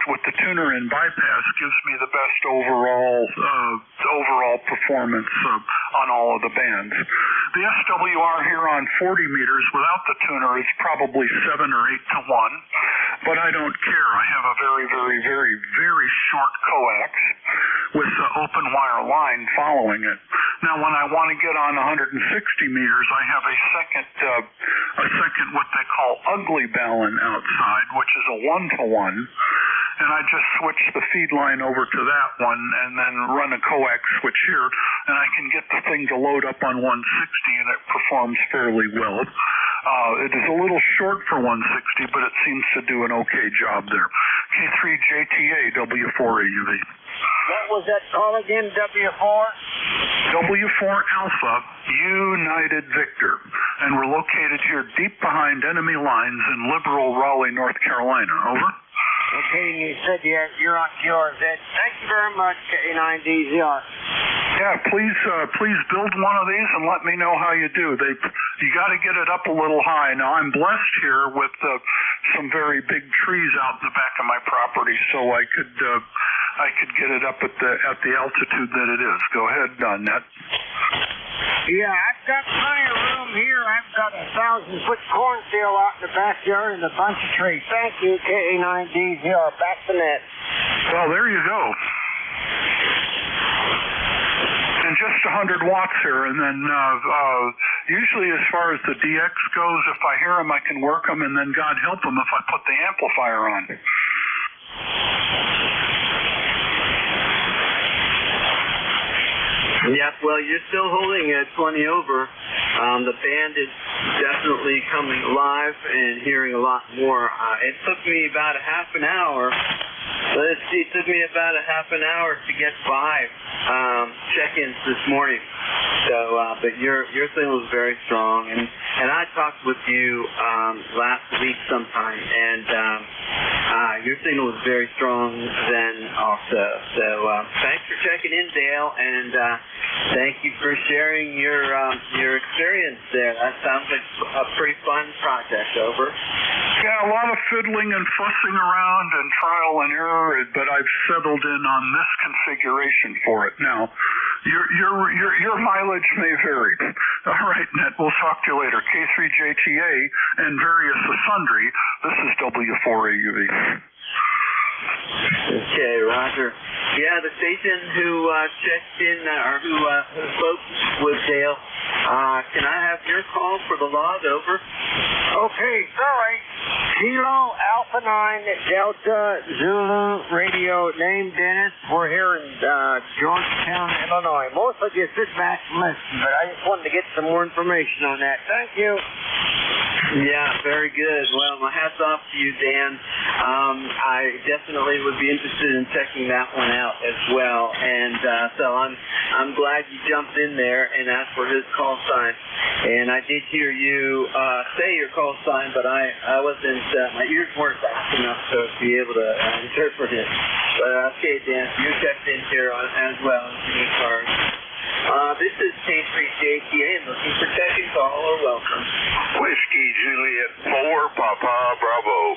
with the tuner and bypass gives me the best overall performance on all of the bands. The SWR here on 40 meters without the tuner is probably 7 or 8 to 1, but I don't care. I have a very, very, very, very short coax with the open wire line following it. Now, when I want to get on 160 meters, I have a second what they call ugly Ballon outside, which is a 1-to-1, and I just switch the feed line over to that one and then run a coax switch here, and I can get the thing to load up on 160, and it performs fairly well. It is a little short for 160, but it seems to do an okay job there. K3JTA W4AUV. What was that call again, W4? W4 Alpha, United Victor. And we're located here deep behind enemy lines in liberal Raleigh, North Carolina. Over. Okay, you said you're on QRZ. Thank you very much, K9DZR. Yeah, please build one of these and let me know how you do. You got to get it up a little high. Now, I'm blessed here with some very big trees out in the back of my property, so I could get it up at the altitude that it is. Go ahead, Net. Yeah, I've got plenty of room here. I've got a 1,000-foot cornfield out in the backyard and a bunch of trees. Thank you, K9DZR. Back to net. Well, there you go. And just 100 watts here, and then usually as far as the DX goes, if I hear them, I can work them, and then God help them if I put the amplifier on. Yeah, well, you're still holding at 20 over. The band is definitely coming alive and hearing a lot more. It took me about a half an hour. Let's see, it took me about a half an hour to get 5 check-ins this morning. So, but your signal was very strong, and I talked with you last week sometime, and your signal was very strong then also. So, thanks for checking in, Dale, and thank you for sharing your experience there. That sounds like a pretty fun project. Over. Yeah, a lot of fiddling and fussing around and trial and error, but I've settled in on this configuration for it now. Your mileage may vary. All right, Net, we'll talk to you later. K3JTA and various sundry. This is W4AUV. Okay, Roger. Yeah, the station who checked in, or who spoke with Dale, can I have your call for the log? Over. Okay, sorry. Kilo Alpha 9 Delta Zulu Radio, name Dennis. We're here in Georgetown, Illinois. Mostly just sit back and listen, but I just wanted to get some more information on that. Thank you. Yeah, very good. Well, my hat's off to you, Dan. I definitely would be interested in checking that one out as well. And so I'm glad you jumped in there and asked for his call sign. And I did hear you say your call sign, but I wasn't, my ears weren't fast enough to be able to interpret it. But okay, Dan, you checked in here as well in ECARS. This is K3JTA and looking for second call or welcome. Whiskey Juliet 4, Papa Bravo.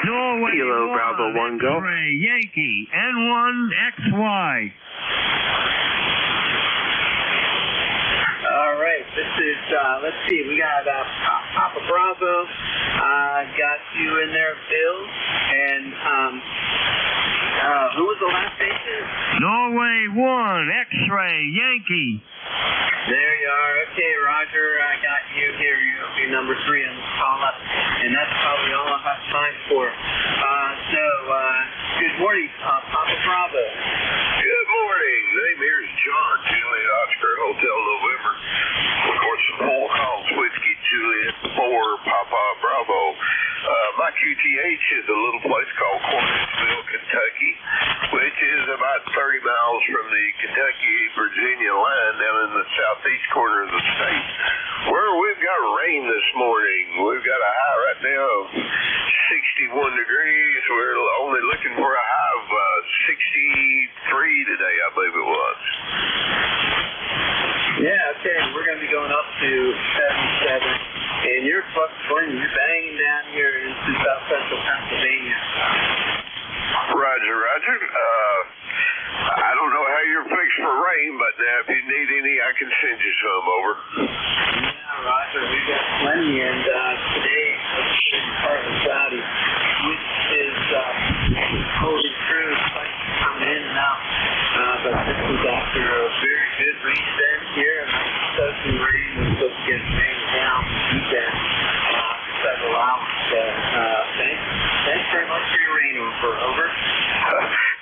Norway Kilo Bravo 1 go. X-ray Yankee N1XY. All right, this is, let's see, we got Papa Bravo, got you in there, Bill, and who was the last station? Norway 1 X-ray Yankee. There you are. Okay, Roger, I got you here. You'll be number 3 on the call up, and that's probably all I have time for. Good morning, Papa Bravo. Good morning. Name here is John, Juliet Oscar, Hotel November. Of course, the whole call's Whiskey Juliet 4, Papa Bravo. My QTH is a little place called Cornetsville, Kentucky, which is about 30 miles from the Kentucky-Virginia line down in the southeast corner of the state, where we've got rain this morning. We've got a high right now of 61 degrees. We're only looking for a high of 63 today, I believe it was. Yeah, okay, we're going to be going up to 77, and you're banging down here into south central Pennsylvania. Roger, Roger. I don't know how you're fixed for rain, but if you need any, I can send you some over. Yeah, Roger, we got plenty, and today it's partly cloudy, which is holding true. It's like coming in and out, but this is after a very good rain event here, and supposed to rain. We're supposed to get rain down this weekend, several hours. Thanks very much for your rain over.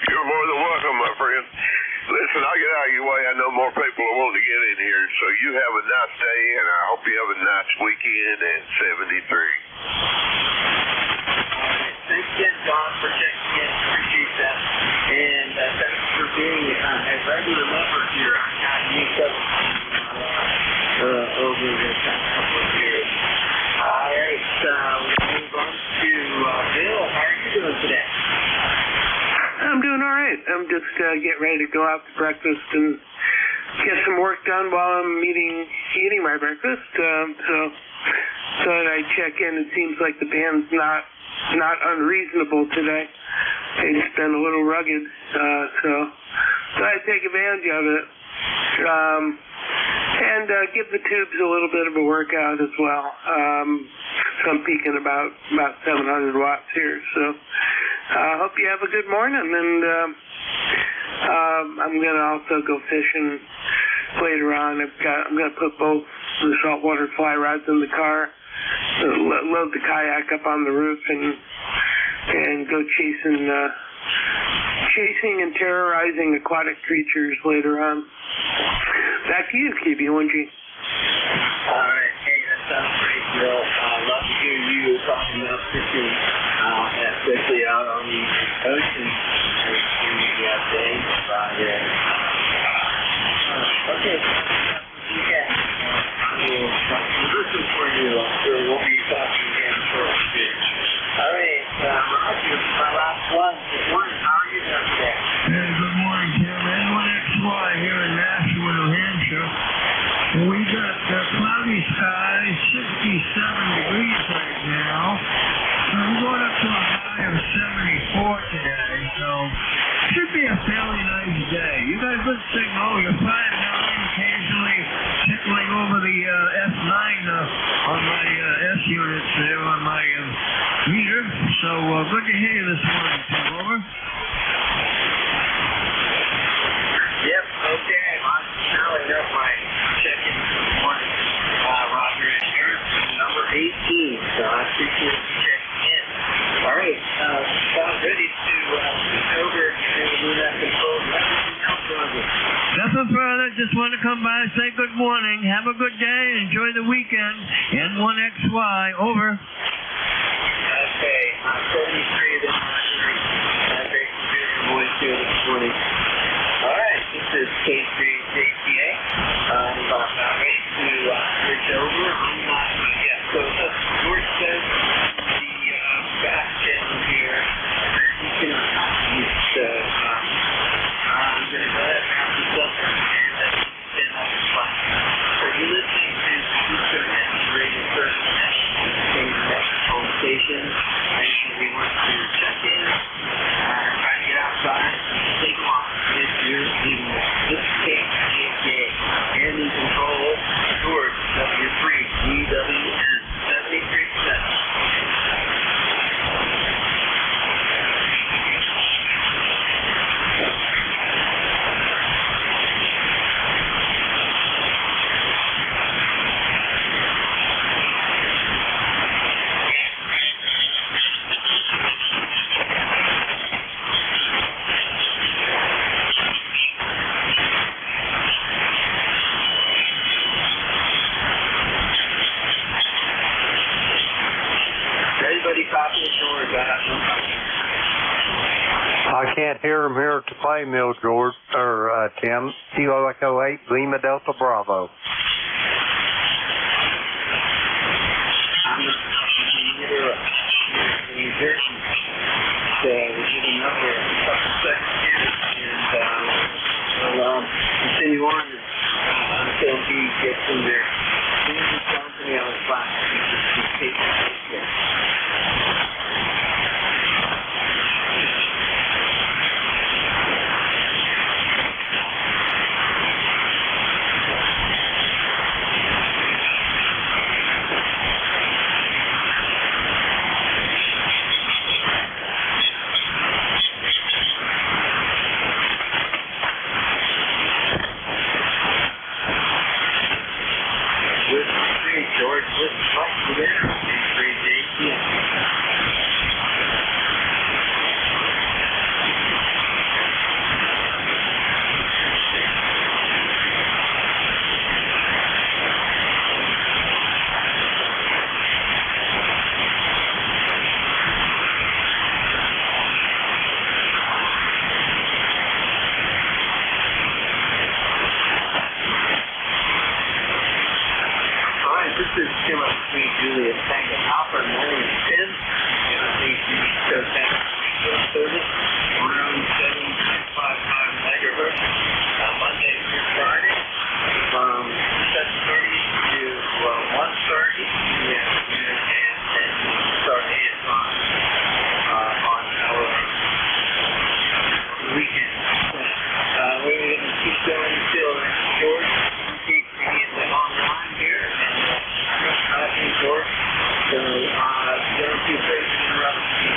You're more than welcome, my friend. Listen, I'll get out of your way. I know more people are wanting to get in here, so you have a nice day, and I hope you have a nice weekend at 73. All right. Thanks again, John, for checking in. Appreciate that. And thanks for being a regular member here on News over the past couple of years. All right. We'll move on to Bill. How are you doing today? I'm doing all right. I'm just getting ready to go out to breakfast and get some work done while I'm eating my breakfast. So I'd check in. It seems like the band's not unreasonable today. They've just been a little rugged. So I take advantage of it. And give the tubes a little bit of a workout as well. So I'm peaking about 700 watts here. So I hope you have a good morning, and I'm going to also go fishing later on. I'm going to put both the saltwater fly rods in the car, load the kayak up on the roof, and go chasing and terrorizing aquatic creatures later on. Back to you, KB1G. All right, hey, that sounds great, Bill. Love to hear you talking about fishing, especially out on the ocean. Okay. We'll listen for you. We'll be talking again shortly. All right, Roger, my last one. Good morning. How are you doing today? Hey, good morning, Tim. N1XY here in Nashua, New Hampshire. And we got cloudy skies, 67 degrees right now. I'm going up to a high of 74 today, so should be a fairly nice day. You guys look signal. You're 5-9, occasionally tickling over the S9 on my S units there on my meter. So good to hear you this morning, Tim. Over. Yep, okay. I'm tallying up my check-in this morning. Roger, and yours is number 18, so I appreciate you checking in. All right, about ready to switch over and do that control. Everything else, Roger. Nothing further. Just want to come by and say good morning. Have a good day. Enjoy the weekend. N1XY, over. Okay, 73 of them. Great to hear your voice here this morning. All right, this is K3JTA. I'm about ready to switch over. I'm not yet. So George says the back channel here. You can use I'm going to go ahead and have this up and everybody copy of George? I have no copy. I can't hear him here at the play mill, George, or Tim. Kilo Echo 8, Lima Delta Bravo. I'm not either a musician. So we did another couple seconds here, and we'll continue on until he gets in there. As soon as he's done to me on his class, he's taking it. George, let's talk together. This is Tim up between Julius Tango Alpha and William Tim. I think you goes down to service around 7.55 megahertz Monday through Friday from 7:30 to 1:30 in the afternoon, and then start 8 o'clock on our weekend. We're going to keep going until George keeps me online here. George. So, don't be afraid to interrupt me.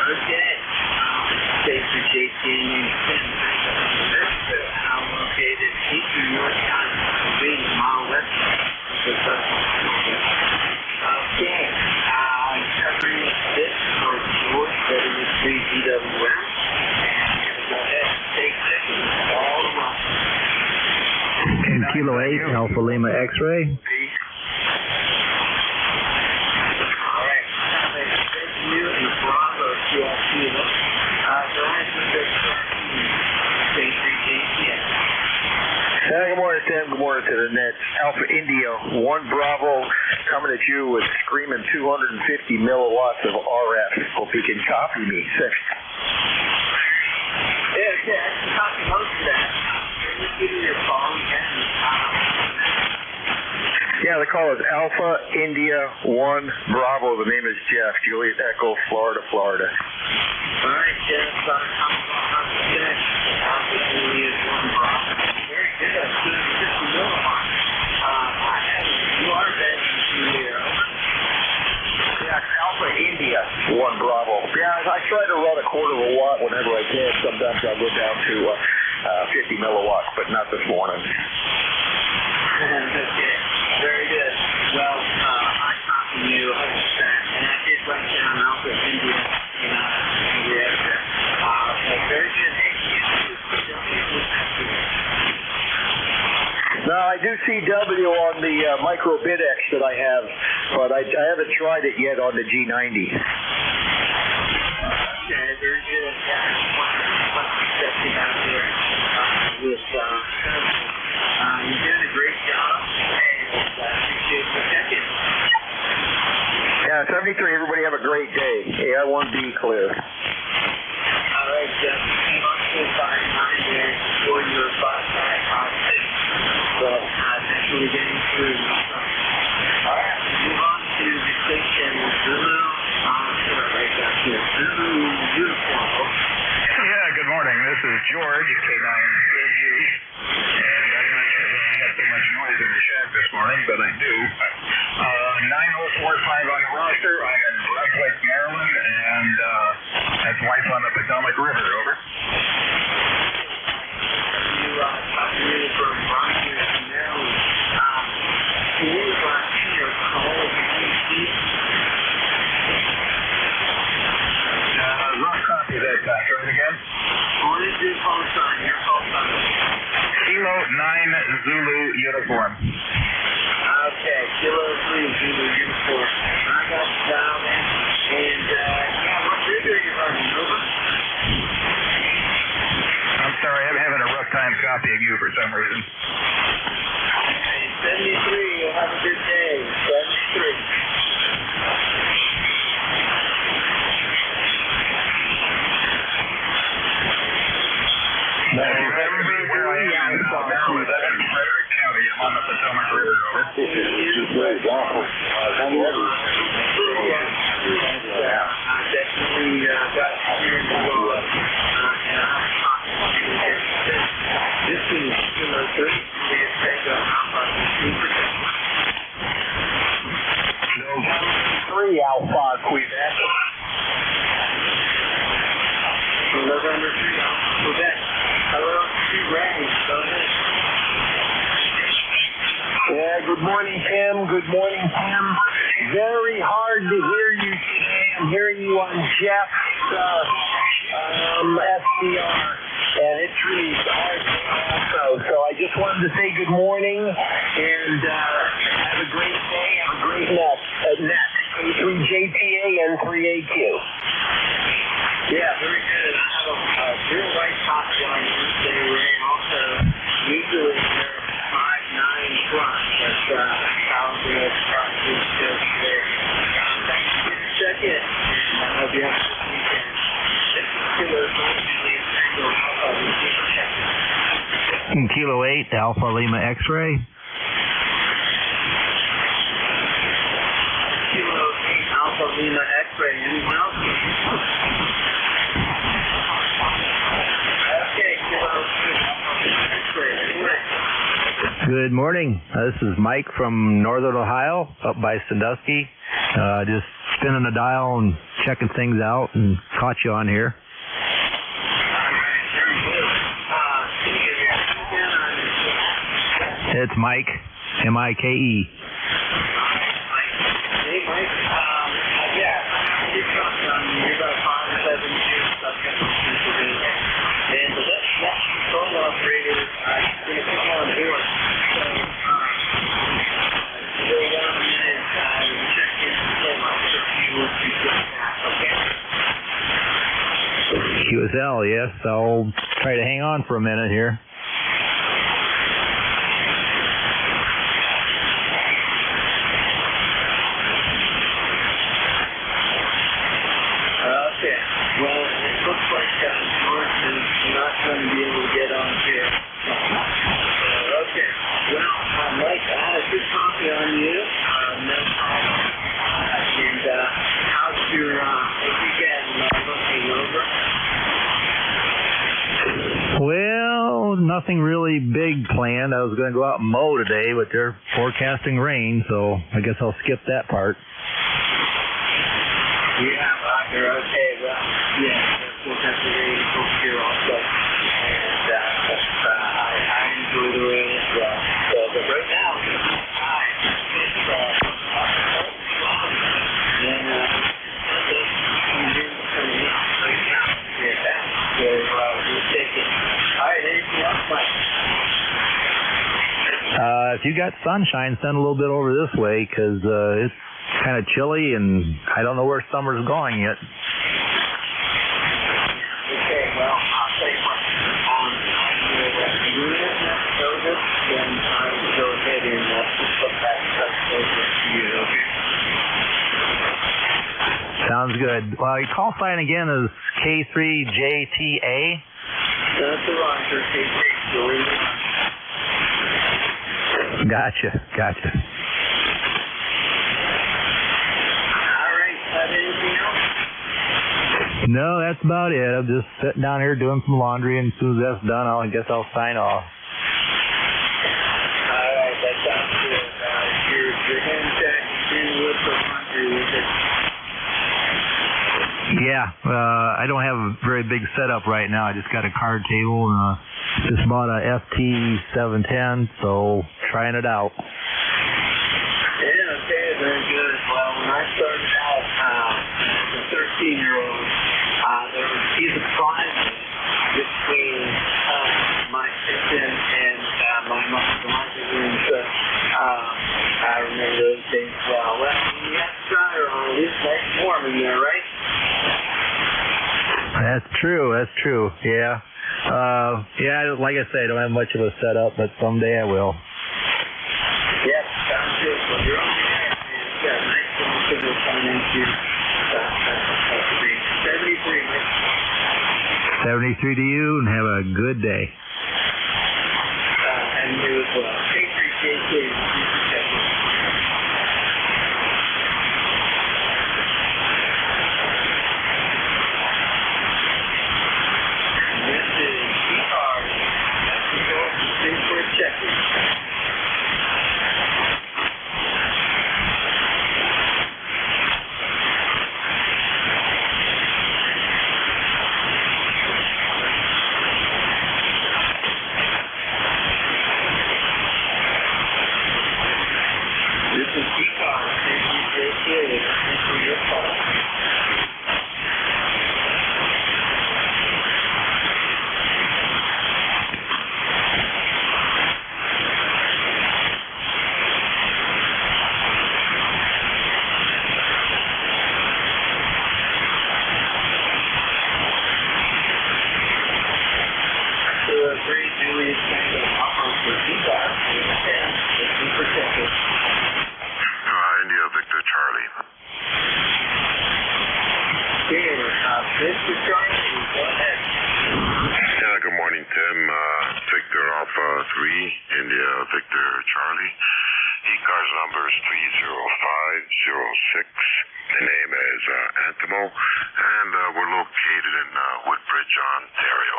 Okay. Stay for JCN 10. I'm located 18 North County, 80 mile west. Okay. Covering this for George, W3 GWM. And go ahead and take seconds all the way. Kilo 8, Alpha Lima X-ray. All right. Thank you and Bravo QLC. Good morning, Tim. Good morning to the net. Alpha India 1 Bravo coming at you with screaming 250 milliwatts of RF. Hope you can copy me. Yeah, I can copy most of that. Give me your phone and yeah, the call is Alpha India 1 Bravo. The name is Jeff, Juliet Echo, Florida. All right, Jeff. Alpha India 1 Bravo. Very good. 250 milliwatts. You are betting here. Yeah, Alpha India 1 Bravo. Yeah, I try to run a quarter of a watt whenever I can. Sometimes I'll go down to 50 milliwatts, but not this morning. Okay, very good. Well, I copy you 100%, and I did write down Alpha India in the answer. Very good. Hey, no, I do see W on the micro BidX that I have, but I haven't tried it yet on the G90. Okay, very good. Let's accept you out there with you're doing a great job, and appreciate you checking. Yeah, 73, everybody have a great day. AI1B clear. All right, Jeff. Came up to 5-9 there for your 5-9-5-6. So, definitely getting through. All right, move on to the station Zulu. Right down here. Zulu Uniform. Yeah, good morning. This is George, K9. And I'm not sure that I got so much noise in the shack this morning, but I do. 9045 on the roster. I'm in Brunswick, Maryland, and that's life on the Potomac River. Over. You talked to me from Brunswick, Maryland. dialed in. And, yeah, what rig are you running, over? I'm sorry, I'm having a rough time copying you for some reason. Okay, 73, you'll have a good day. 73. Now, if you ever be where I am now, Maryland, I'm in Frederick County. I'm on the Potomac River, over. Definitely got experience as well. This is Kilo 3. We expect Alpha 3 Alpha Quebec. November 3 Alpha Quebec. Hello, 2 range. Go ahead. Yeah, good morning, Tim. Good morning, Tim. Very hard to hear you today. I'm hearing you on Jeff's SDR, and it's really hard also. So I just wanted to say good morning, and have a great day. Have a great net. A3JTA and 3AQ. Yeah, very good. I have a real white top on Wednesday rain. Also, usually they're 5-9 plus, but I'll do it probably still today. Thanks for getting a check in. I hope you have a good weekend. This is Kilo 3 Tango Alpha. Kilo 8 Alpha Lima X-ray. Kilo 8 Alpha Lima X-ray. Anyone else? Good morning. This is Mike from Northern Ohio, up by Sandusky. Just spinning the dial and checking things out, and caught you on here. It's Mike, M-I-K-E. Hey, Mike. Yeah, you're about 5 or 7 years subject to Pennsylvania. And the next control operator is going to come on board. So, still 1 minute, check in for my interview with you back, okay? QSL, yes. I'll try to hang on for a minute here. Okay. Well, it looks like George is not going to be able to get on here. Okay. Well, Mike, I had a good copy on you. No problem. And how's your weekend looking, over? Well, nothing really big planned. I was going to go out and mow today, but they're forecasting rain, so I guess I'll skip that part. Yeah, you're okay. Well, yeah, we'll have to rain here also. And I enjoy the rain as well. So, but right now, it's and coming out right now. So, we'll take it. All right, anything else, Mike? If you got sunshine, send a little bit over this way, because it's kind of chilly, and I don't know where summer's going yet. Okay, well, I'll tell you what. Then I will go ahead and put that stuff over to you, okay? Sounds good. Well, your call sign again is K3JTA. That's the Roger, K3. Gotcha. Anything else? No, that's about it. I'm just sitting down here doing some laundry, and as soon as that's done, I guess I'll sign off. All right, that sounds good. Your hand check in with the laundry, is it? Yeah, I don't have a very big setup right now. I just got a card table and just bought a FT710, so trying it out. Yeah, okay, very good. Well, when I started out as a 13-year-old, there was either pride between my kitchen and my mom's laundry room. So I remember those days well. Well, when you have to try her on, at least true. That's true. Yeah. Yeah, like I say, I don't have much of a setup, but someday I will. Yes, sounds good. Well, you're on the air. You've got a nice little signal coming into 73, Mike. 73 to you, and have a good day. And you as well. Take care, JK. This is ECARS. That's the source of Sinclair checking. This is ECARS. Thank you, JK. Thanks for your call. Julius Tango Papa for ECARS. Let's be protected. India Victor Charlie. Here, Mr. Charlie, go ahead. Yeah, good morning, Tim. Victor Alpha 3, India Victor Charlie. ECARS number is 30506. The name is Antimo, and we're located in Woodbridge, Ontario.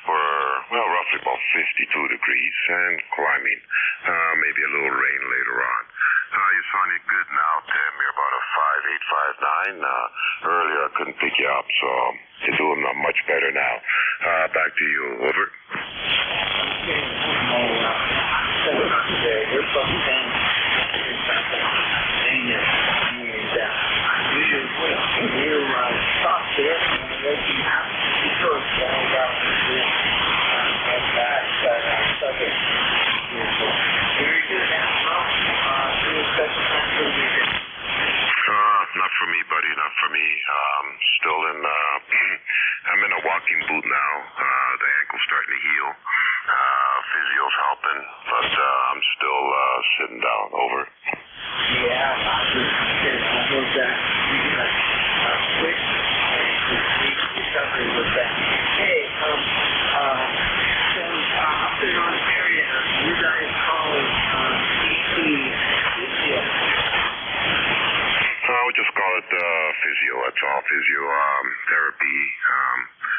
We're roughly about 52 degrees and climbing. Maybe a little rain later on. You're sounding good now, Tim. You're about a 5.859. Earlier I couldn't pick you up, so you're doing much better now. Back to you. Over. We're from Pennsylvania, and we're stopped there, and we have to first about this back, very good. Not for me, buddy. Not for me. Still in. I'm in a walking boot now. The ankle's starting to heal. Physio's helping, but I'm still sitting down. Over. Yeah, I was that. Quick recovery with that. Hey, up there in Ontario, you guys call it physio. We just call it physio. That's all. Physio therapy.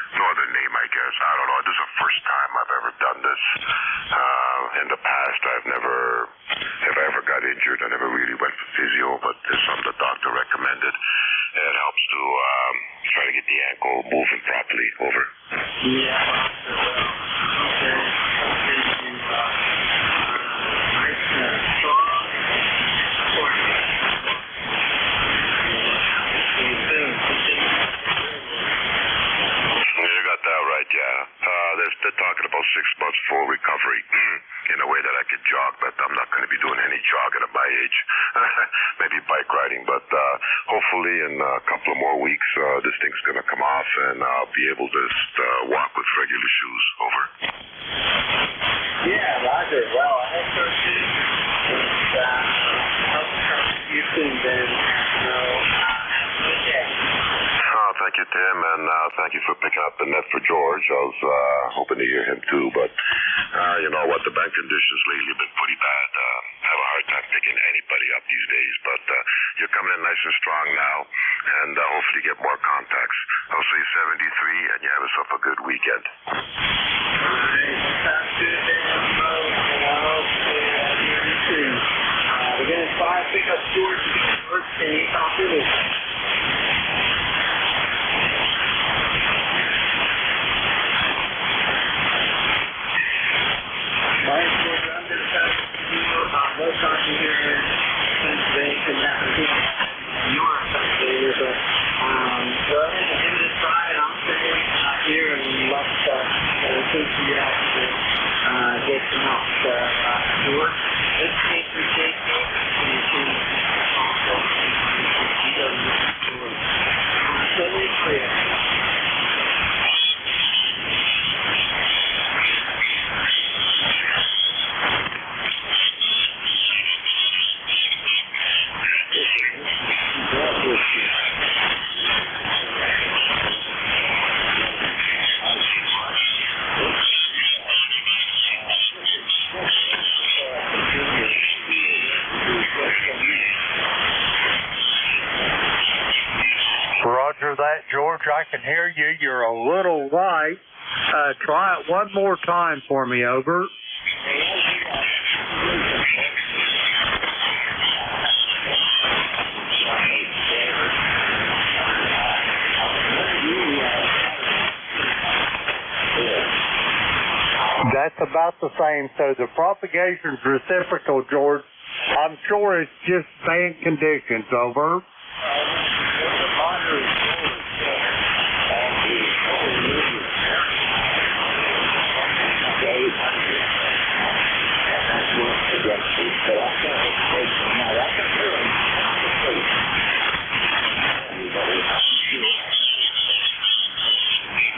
No other name, I guess. I don't know. This is the first time I've ever done this. In the past, if I ever got injured, I never really went for physio, but it's something the doctor recommended. It helps to try to get the ankle moving properly. Over. They're talking about 6 months full recovery in a way that I could jog, but I'm not going to be doing any jogging at my age. Maybe bike riding, but hopefully in a couple of more weeks, this thing's going to come off and I'll be able to just walk with regular shoes. Over. Yeah, Roger. Well, I hope so too. Hope you soon, Ben. Have a good day. Thank you, Tim, and thank you for picking up the net for George. I was hoping to hear him too, but you know what? The bank conditions lately have been pretty bad. I have a hard time picking anybody up these days, but you're coming in nice and strong now, and hopefully get more contacts. I'll say 73, and you have yourself a good weekend. All right. Sounds good, Ben. We're going to try to pick up George first, and he's off to this. No talking here in Pennsylvania, York, Pennsylvania. So, well, at the end of this ride, I'm staying here and let's see you out to get some help. George, let's take your take. George, I can hear you. You're a little light. Try it one more time for me, over. That's about the same. So the propagation's reciprocal, George. I'm sure it's just band conditions, over.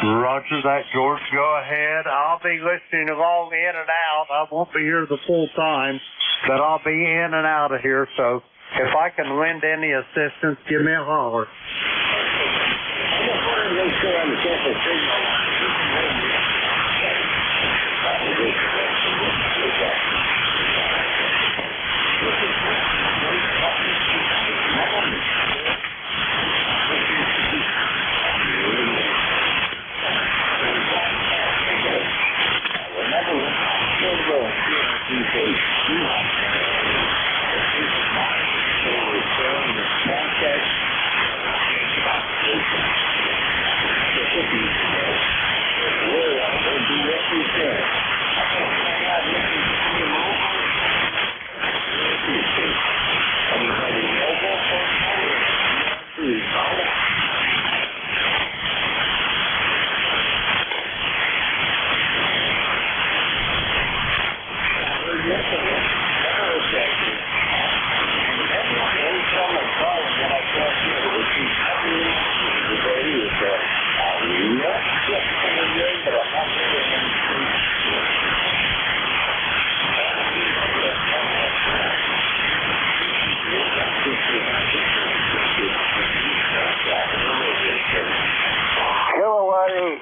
Roger that, George. Go ahead. I'll be listening along in and out. I won't be here the full time, but I'll be in and out of here. So if I can lend any assistance, give me a holler.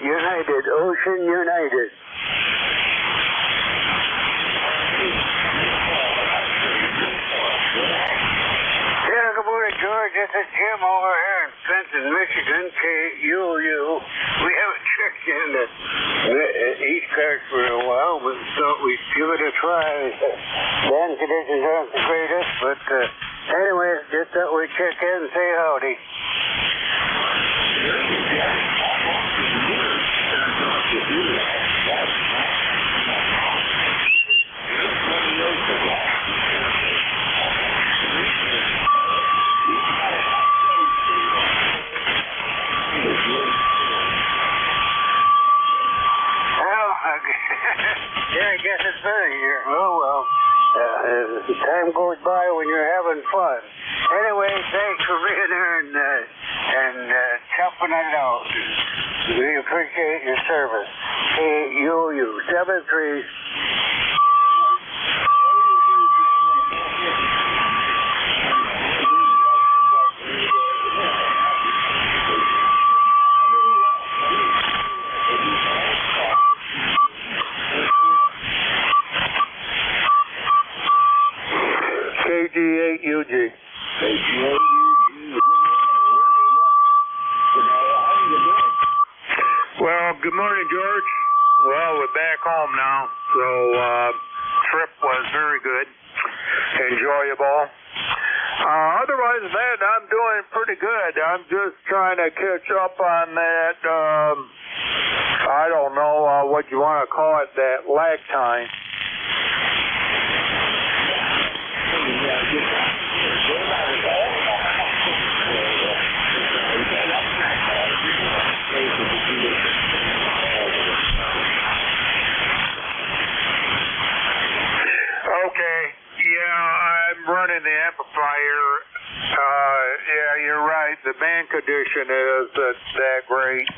United, Ocean United. Yeah, good morning, George. This is Jim over here in Fenton, Michigan, KUU. We haven't checked in the ECARS for a while, but thought we'd give it a try. Band conditions aren't the greatest, but anyway, just thought we'd check in and say howdy. Yeah, I guess it's better here. Oh, well. The time goes by when you're having fun. Anyway, thanks for being there and toughing it out. We appreciate your service. KUU 73. KG8UG. Well, good morning, George. Well, we're back home now, so trip was very good, enjoyable. Otherwise than that, I'm doing pretty good. I'm just trying to catch up on that, I don't know what you want to call it, that lag time. Okay, yeah, I'm running the amplifier. Yeah, you're right. The band condition is that great.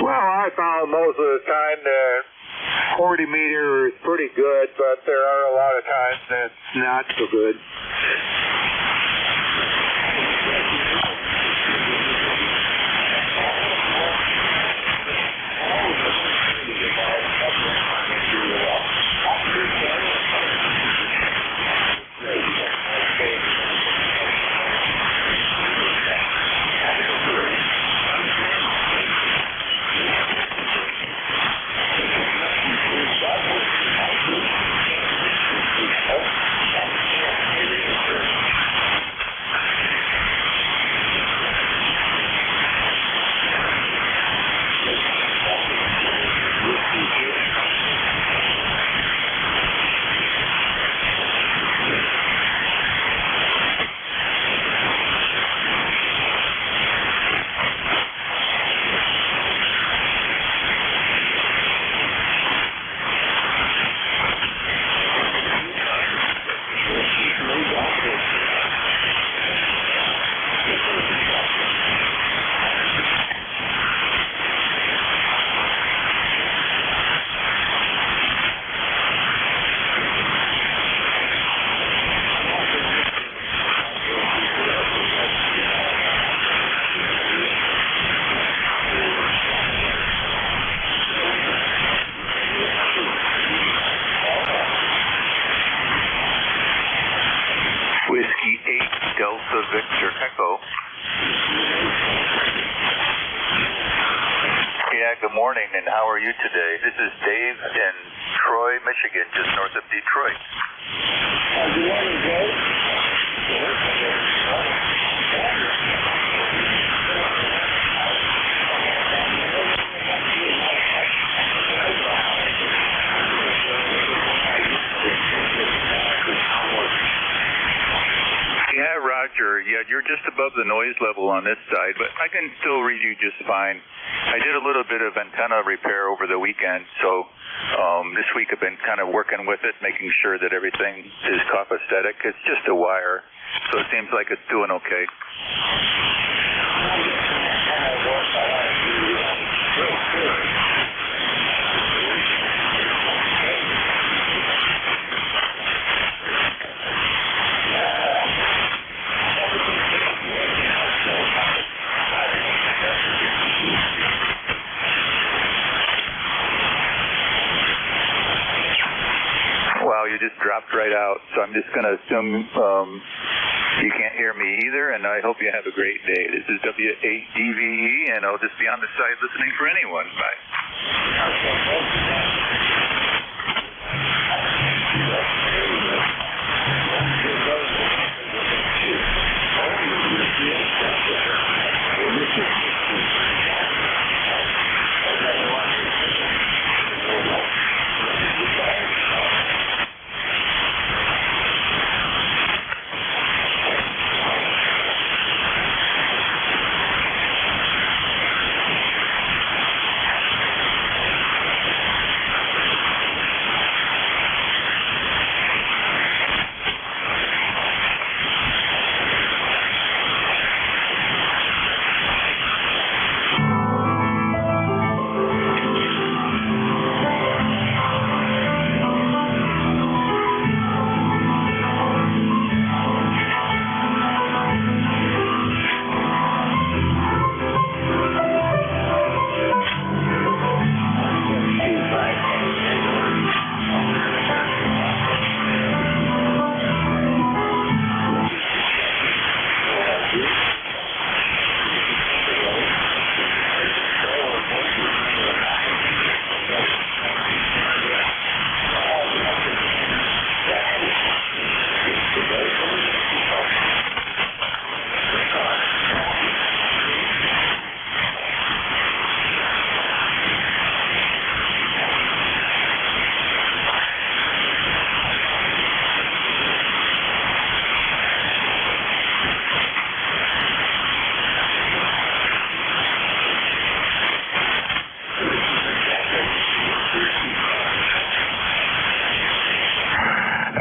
Well, I found most of the time that 40 meter is pretty good, but there are a lot of times that's not so good. morning, and how are you today? This is Dave in Troy, Michigan, just north of Detroit. Good morning, Dave. Yeah, Roger. Yeah, you're just above the noise level on this side, but I can still read you just fine. I did a little bit of antenna repair over the weekend, so this week I've been kind of working with it, making sure that everything is copacetic. It's just a wire, so it seems like it's doing okay. Wow, you just dropped right out, so I'm just going to assume you can't hear me either, and I hope you have a great day. This is W8DVE, and I'll just be on the side listening for anyone. Bye.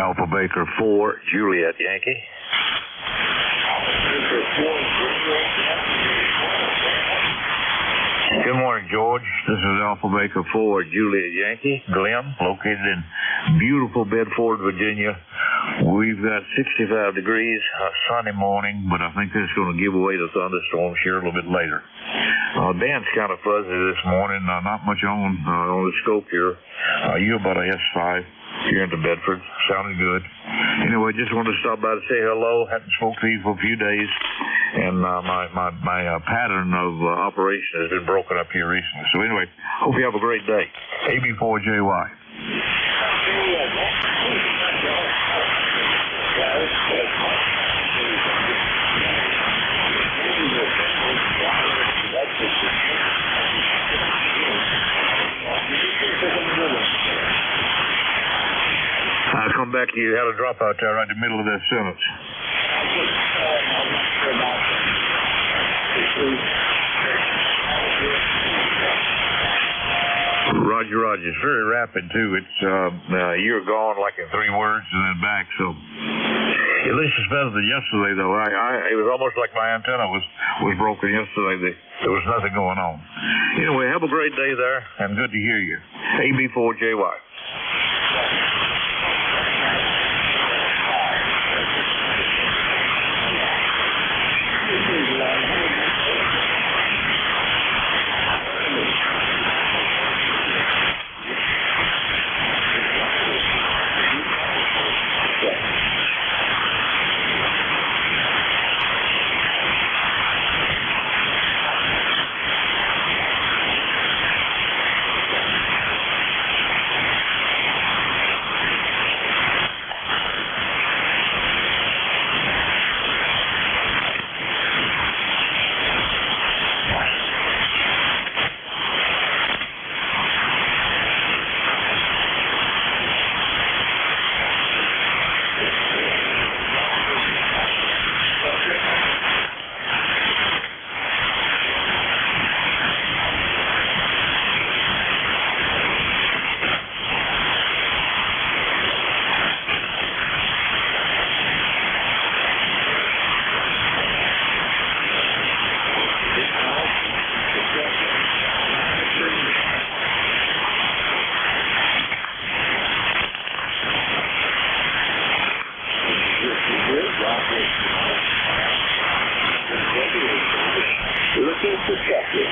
Alpha Baker 4, Juliet Yankee. Good morning, George. This is Alpha Baker 4, Juliet Yankee, Glen, located in beautiful Bedford, Virginia. We've got 65 degrees, a sunny morning, but I think that's going to give away the thunderstorms here a little bit later. Dan's kind of fuzzy this morning, not much on the scope here. You about a S5 here into Bedford, sounding good. Anyway, just wanted to stop by to say hello. Hadn't spoke to you for a few days, and my pattern of operation has been broken up here recently. So anyway, hope you have a great day. AB4JY. I'll come back to you. Had a dropout there right in the middle of that sentence. Roger, Roger. It's very rapid, too. It's you're gone like in 3 words and then back, so at least it's better than yesterday, though. It was almost like my antenna was broken yesterday. There was nothing going on. Anyway, have a great day there, and good to hear you. AB4JY. Looking for check-in.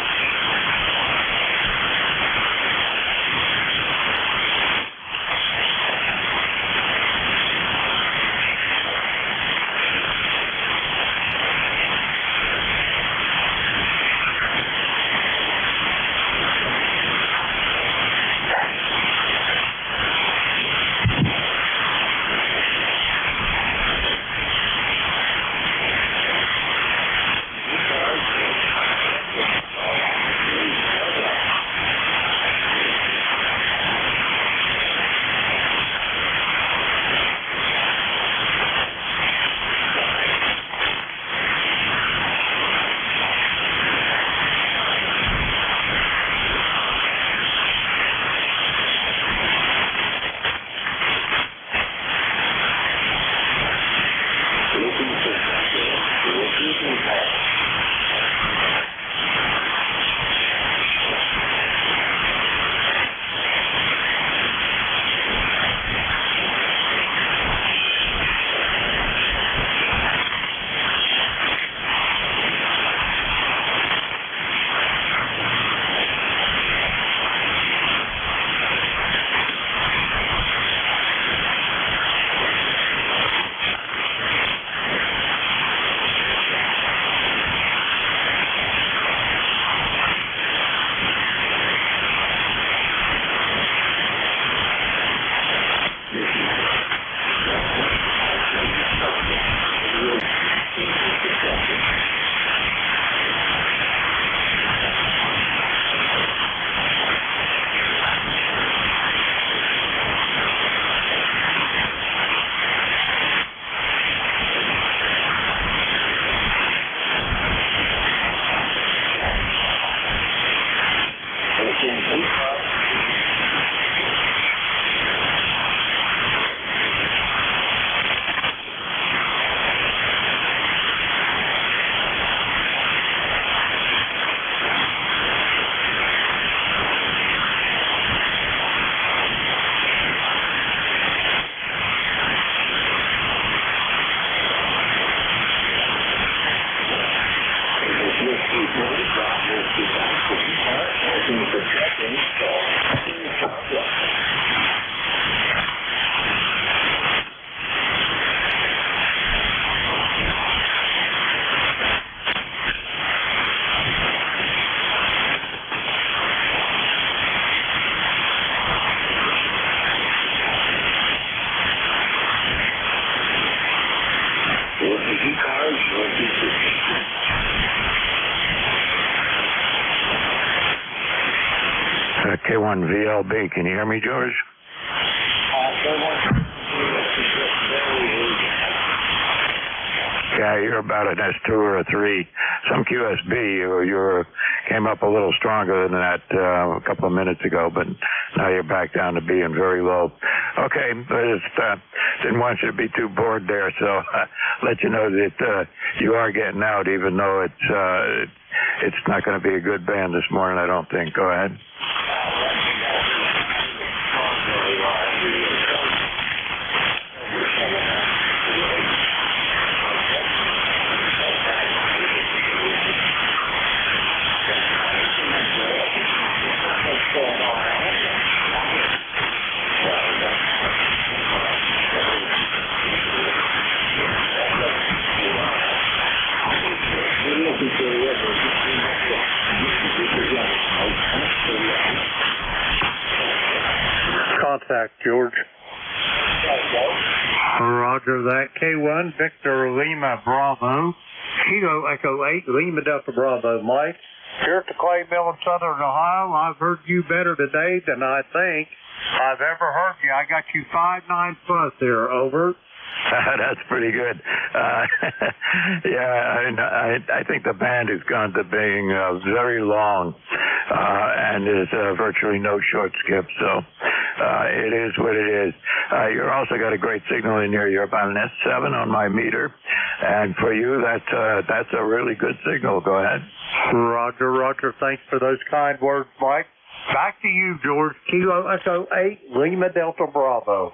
K1 VLB, can you hear me, George? Yeah, you're about an S2 or a 3. Some QSB, you came up a little stronger than that a couple of minutes ago, but now you're back down to being very low. Okay, I just didn't want you to be too bored there, so let you know that you are getting out, even though it's not going to be a good band this morning, I don't think. Go ahead. Contact, George. Roger that. K1, Victor Lima Bravo. Kilo Echo 8, Lima Delta Bravo, Mike. Here at the Clay Mill in Southern Ohio, I've heard you better today than I think I've ever heard you. I got you 5.9 plus here, over. That's pretty good. Yeah, I think the band has gone to being very long, and there's virtually no short skip, so it is what it is. You're also got a great signal in here. You're about an S7 on my meter, and for you, that's a really good signal. Go ahead. Roger, Roger. Thanks for those kind words, Mike. Back to you, George. Kilo Echo 8, Lima Delta Bravo.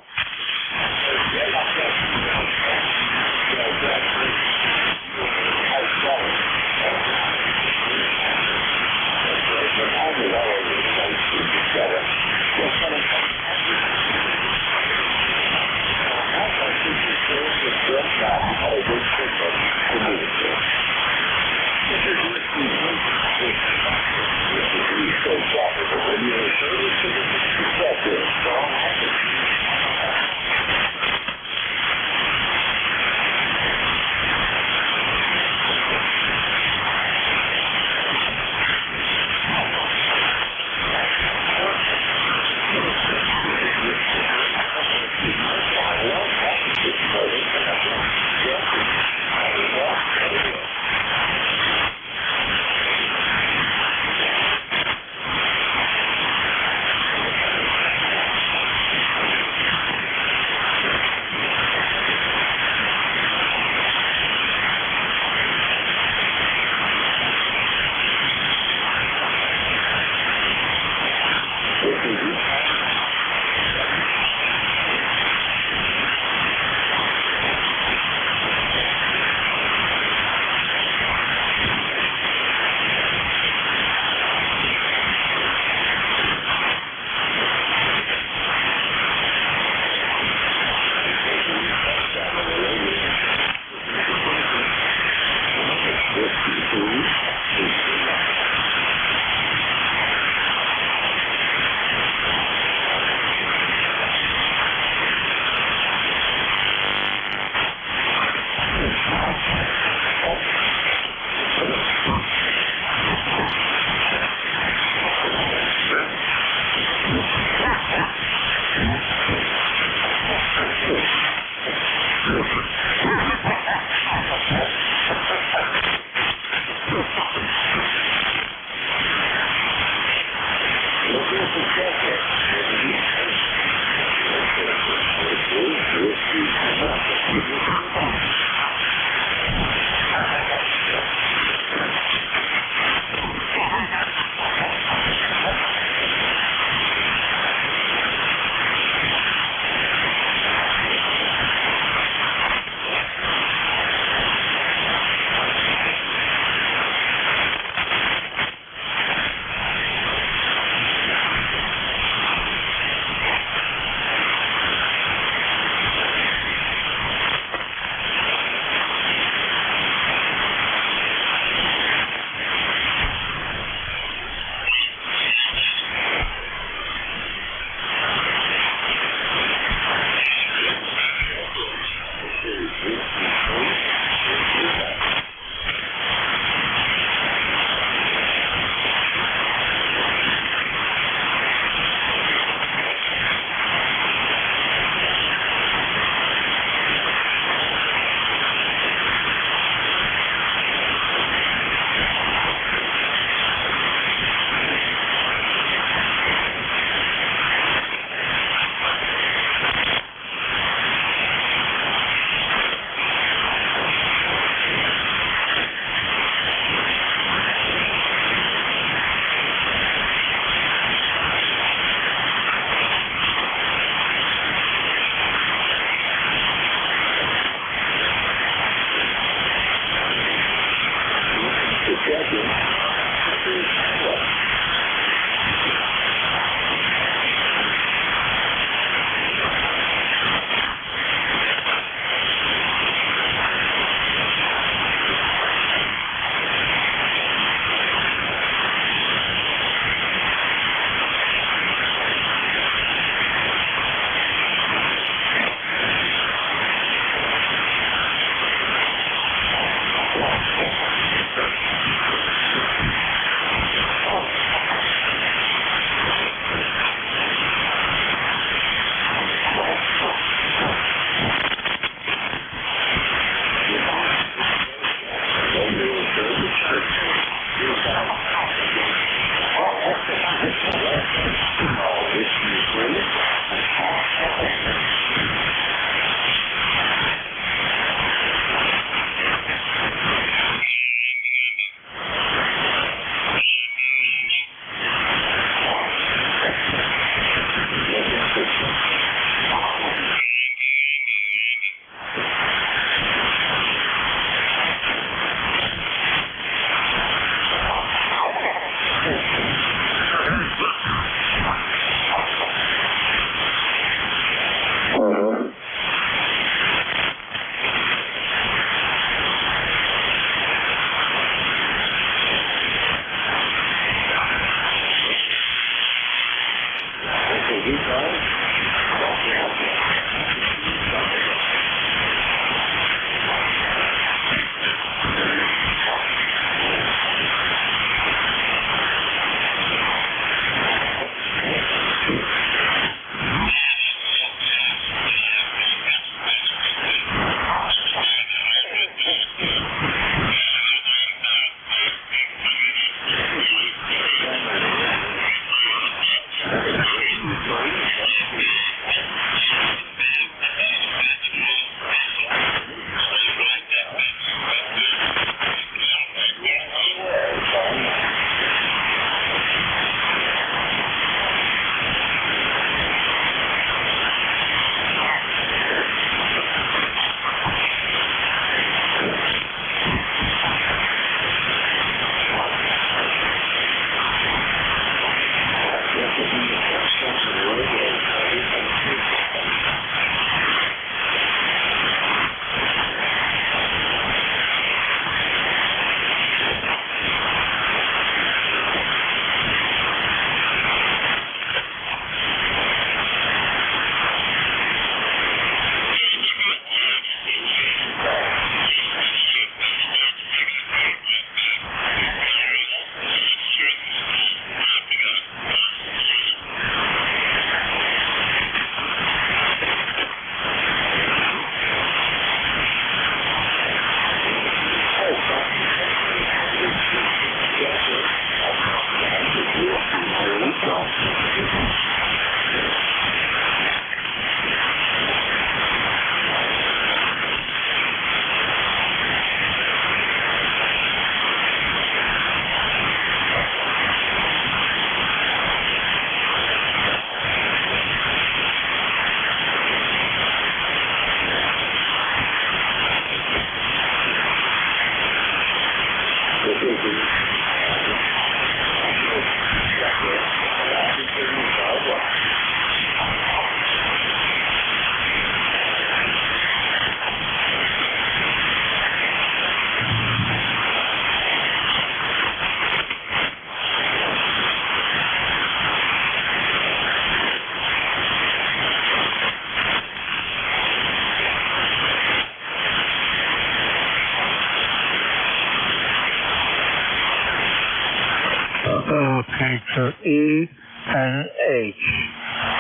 Okay, so E and H.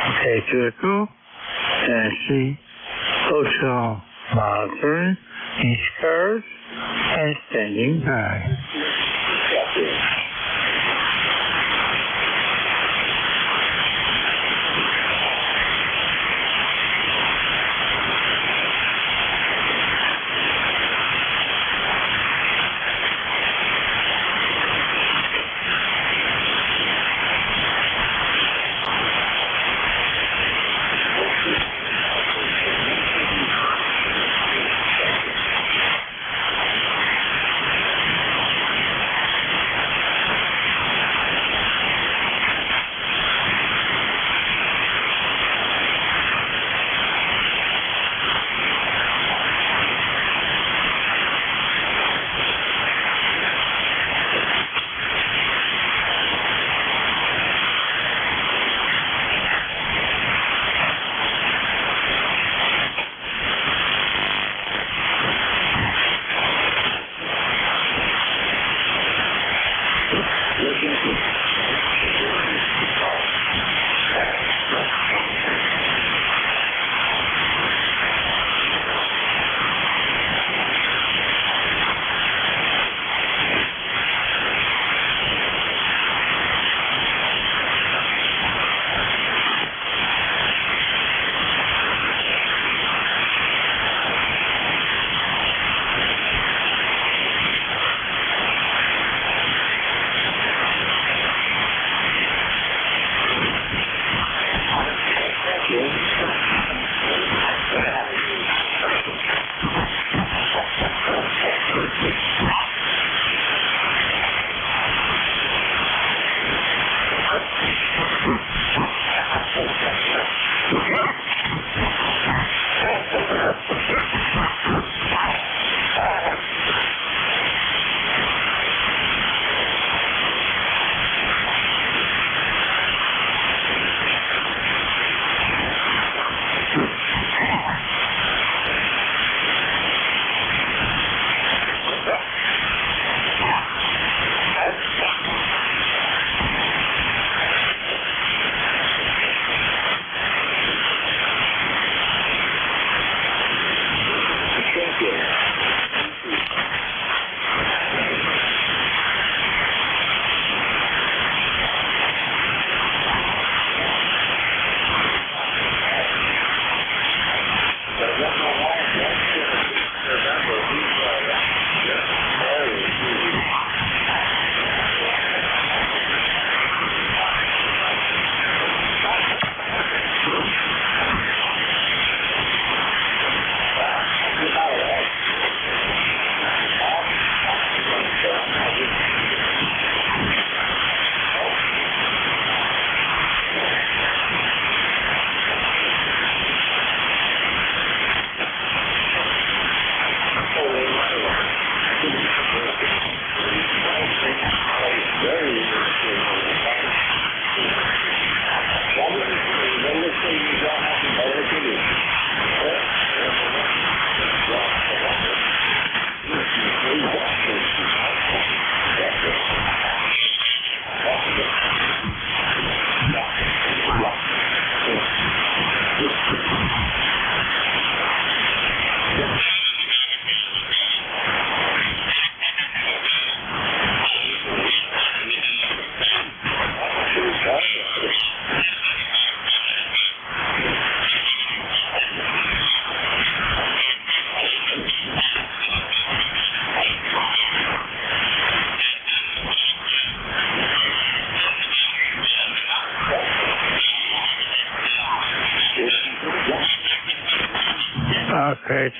Okay, vehicle and C. Hotel monitoring, ECARS, and standing by. Okay,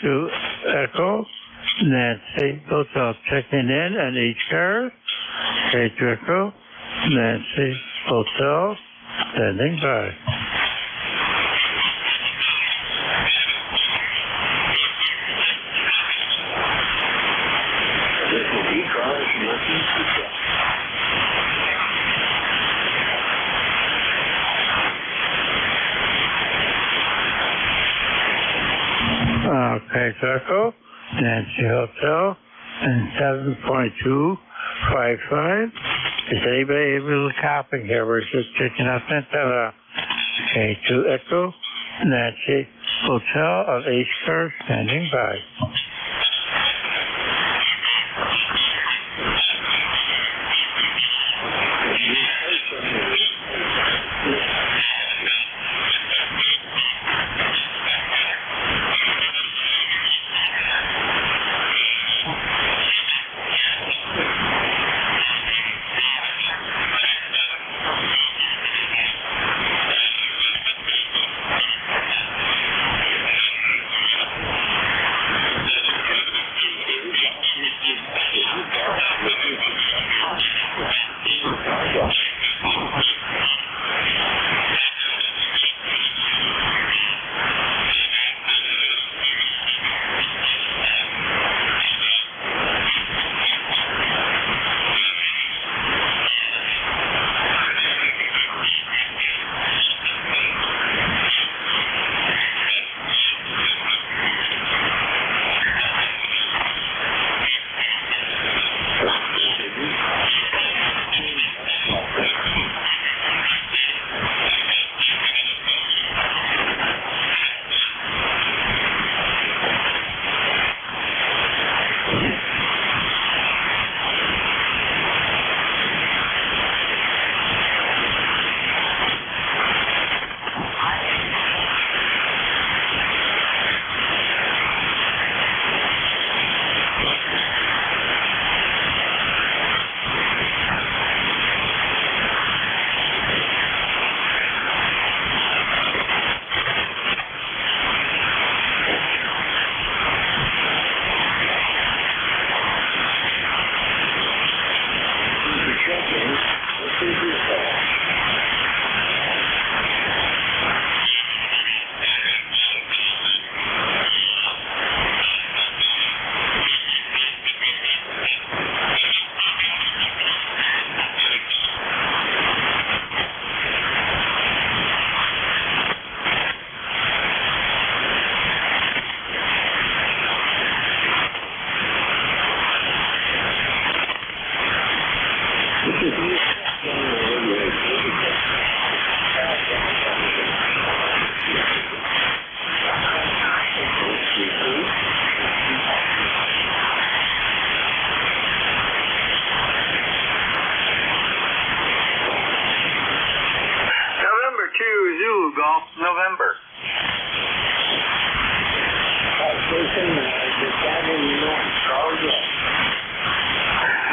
to Echo, Nancy Hotel checking in and ECARS. Okay, to Echo, Nancy Hotel standing by. Okay, Echo, Nancy Hotel, and 7.255. Is anybody able to copy here? We're just checking out antenna. Okay, to Echo, Nancy Hotel on ECARS standing by. November 2, Zulu Golf, November.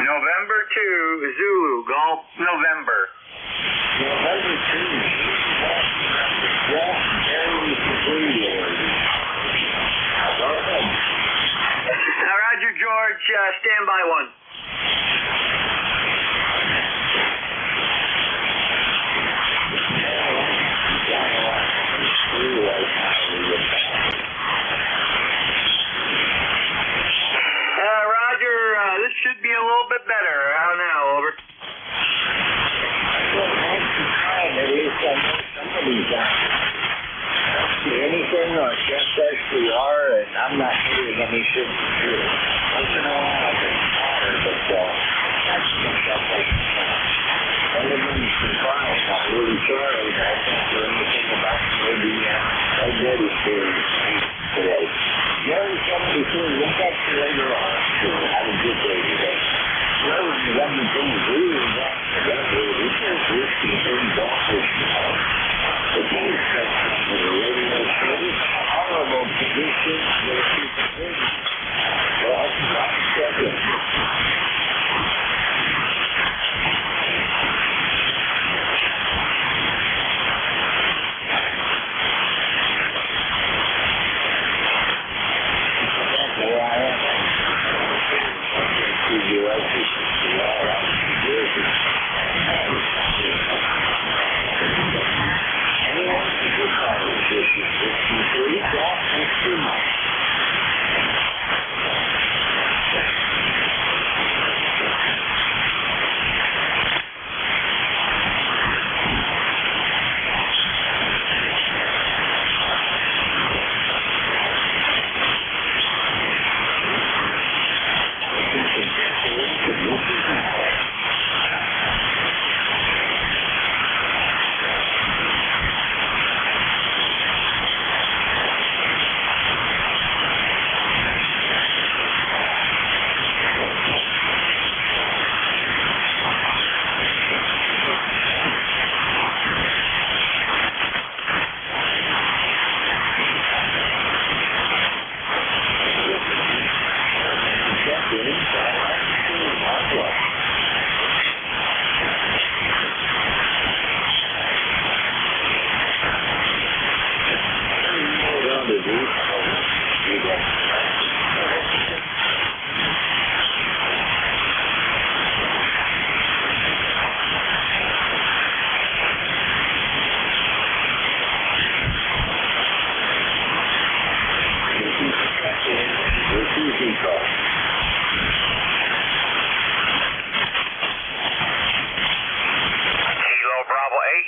November 2, Zulu Golf, November. November 2. Roger, George. Stand by one. Roger, this should be a little bit better. How now? Over. Anything or just SDR, and I'm not hearing any signal. Once in a while I get water, but that's everything's surprised. I'm really sorry. I can't do anything about maybe my daddy's here today. Jerry 73, we'll catch you later on. Sure, have a good day today. Well, November 2, really got together. We just wish you things off this now. The police section of the radio shows horrible conditions where people live. Well, I'm checking.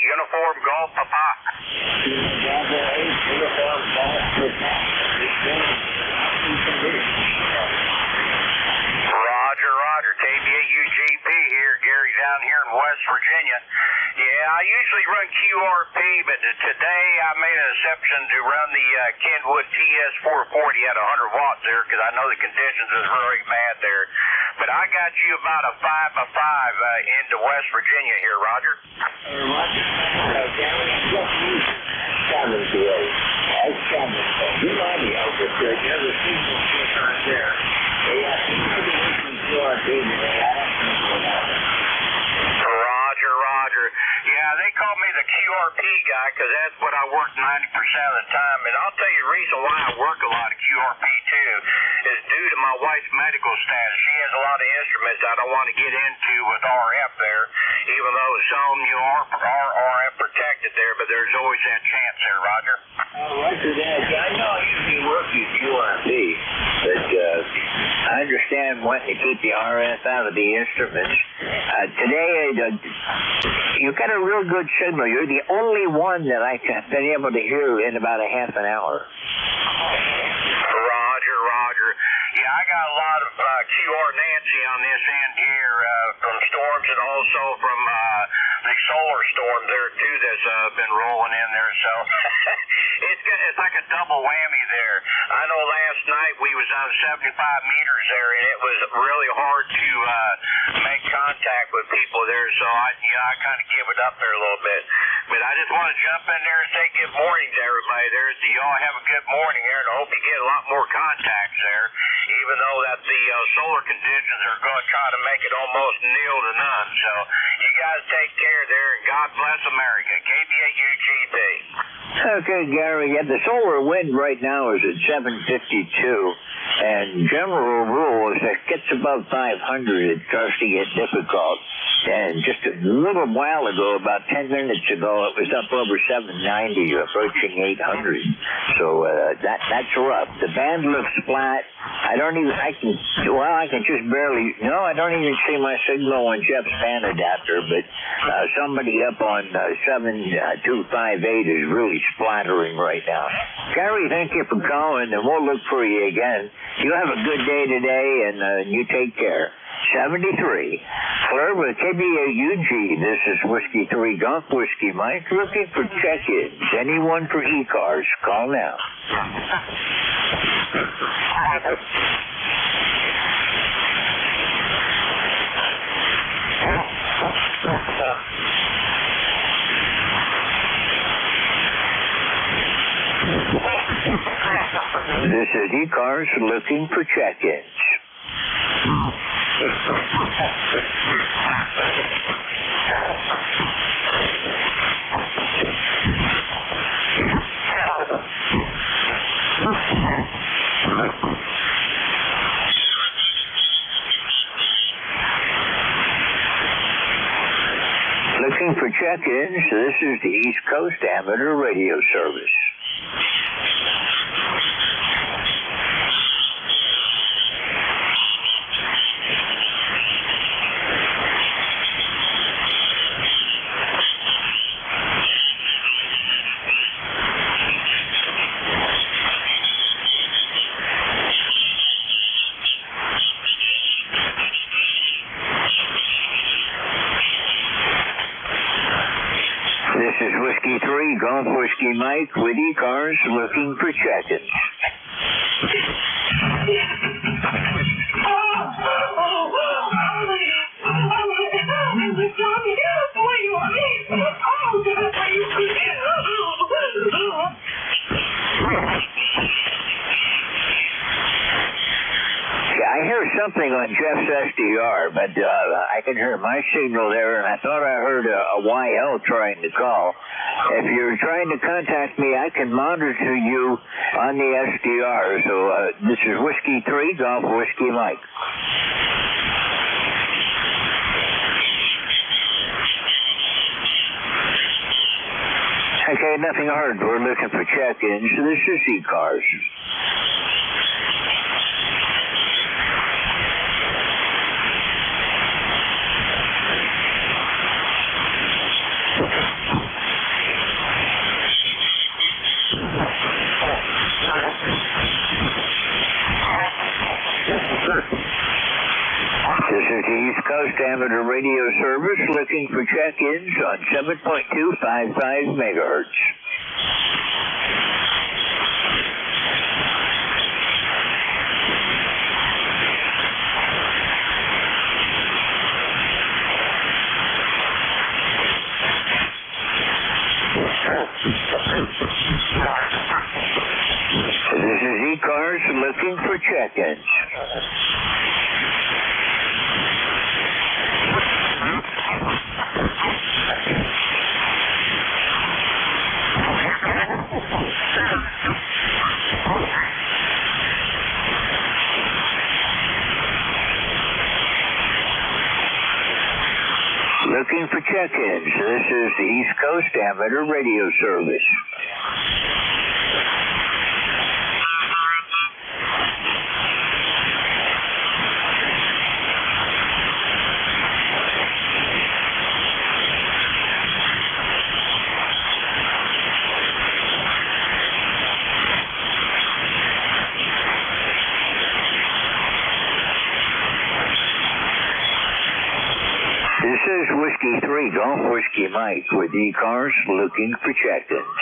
Uniform Golf Papa. Roger. KB8UGP here. Gary down here in West Virginia. Yeah, I usually run QRP, but today I made an exception to run the Kenwood TS440 at 100 watts there because I know the conditions is very bad there. But I got you about a 5x5 into West Virginia here, Roger. Roger. Yeah, they call me the QRP guy because that's what I work 90% of the time. And I'll tell you the reason why I work a lot of QRP too is due to my wife's medical status. She has a lot of instruments I don't want to get into with RF there. even though some you aren't protected there, but there's always that chance there, Roger. Roger that. I know I usually work with QRP, but I understand wanting to keep the RF out of the instruments. Today, you've got a real good signal. You're the only one that I've been able to hear in about a half an hour. Roger. Yeah, I got a lot of QR Nancy on this end here from storms and also from the solar storm there too that's been rolling in there. So it's like a double whammy there. I know last night we was on 75 meters there, and it was really hard to make contact with people there. So I kind of give it up there a little bit. But I just want to jump in there and say good morning to everybody there. So y'all have a good morning there, and I hope you get a lot more contacts there, even though that the solar conditions are going to try to make it almost nil to none. So you guys take care there, and God bless America. KBAUGB. Okay, Gary. Yeah, the solar wind right now is at 752, and general rule is that it gets above 500, it starts to get difficult. And just a little while ago, about 10 minutes ago, it was up over 790, approaching 800. So that's rough. The band looks flat. I don't even see my signal on Jeff's band adapter, but somebody up on 7258 is really splattering right now. Gary, thank you for calling, and we'll look for you again. You have a good day today, and you take care. 73. Claire with KBAUG. This is Whiskey 3 Golf Whiskey Mike looking for check-ins. Anyone for ECARS? Call now. This is ECARS looking for check-ins. Looking for check-ins, this is the East Coast Amateur Radio Service. This is Whiskey 3 Golf Whiskey Mike with ECARS looking for check-ins. I hear something on Jeff's SDR, but I can hear my signal there, and I thought I heard a YL trying to call. If you're trying to contact me, I can monitor you on the SDR. So this is Whiskey 3 Golf Whiskey Mike. Okay, nothing heard. We're looking for check-ins. This is ECARS. This is the East Coast Amateur Radio Service looking for check-ins on 7.255 megahertz. This is ECARS looking for check-ins. looking for check-ins. This is the East Coast Amateur Radio Service. This is Whiskey 3, Golf Whiskey Mike with ECARS looking for check-ins.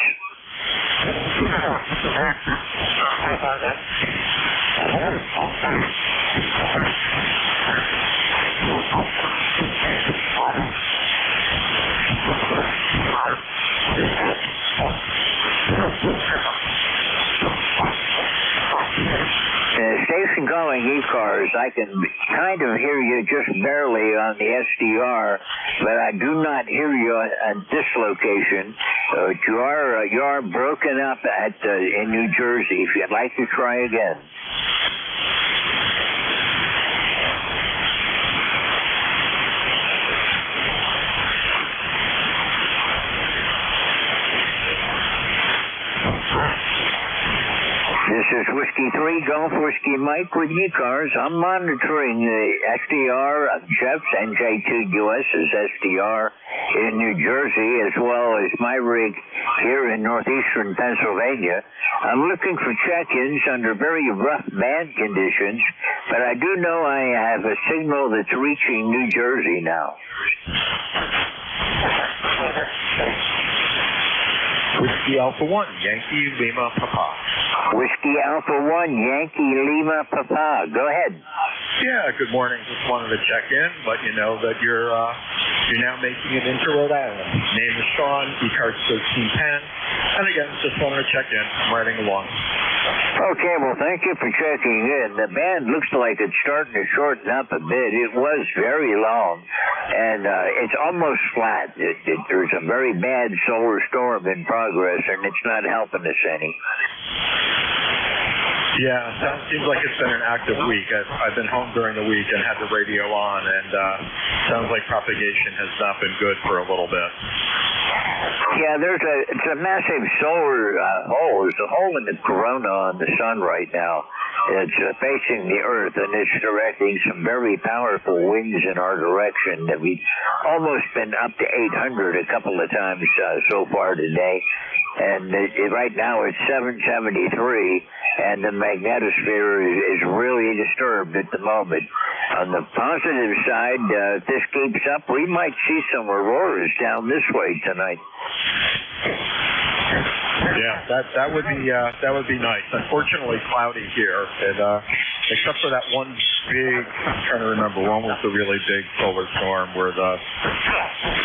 Station calling ECARS, I can kind of hear you just barely on the SDR, but I do not hear you at this location. You are broken up in New Jersey. If you'd like to try again. This is Whiskey 3, Golf Whiskey Mike with ECARS. I'm monitoring the SDR of Jeff's NJ2US's SDR in New Jersey, as well as my rig here in northeastern Pennsylvania. I'm looking for check-ins under very rough band conditions, but I do know I have a signal that's reaching New Jersey now. Whiskey Alpha 1, Yankee Lima Papa. Whiskey Alpha 1, Yankee Lima Papa. Go ahead. Yeah, good morning. Just wanted to check in, let you know that you're now making it into Rhode Island. Name is Sean, ECARS 1310. And again, just wanted to check in. I'm riding along. Okay, well, thank you for checking in. The band looks like it's starting to shorten up a bit. It was very long, and it's almost flat. There's a very bad solar storm in progress, and it's not helping us any. Yeah, seems like it's been an active week. I've been home during the week and had the radio on, and sounds like propagation has not been good for a little bit. Yeah, it's a massive solar hole. There's a hole in the corona on the sun right now. It's facing the Earth, and it's directing some very powerful winds in our direction. We've almost been up to 800 a couple of times so far today. And right now it's 773, and the magnetosphere is really disturbed at the moment. On the positive side, if this keeps up, we might see some auroras down this way tonight. Yeah, that would be nice. Unfortunately, cloudy here, and except for that one big, I'm trying to remember, one was the really big solar storm where the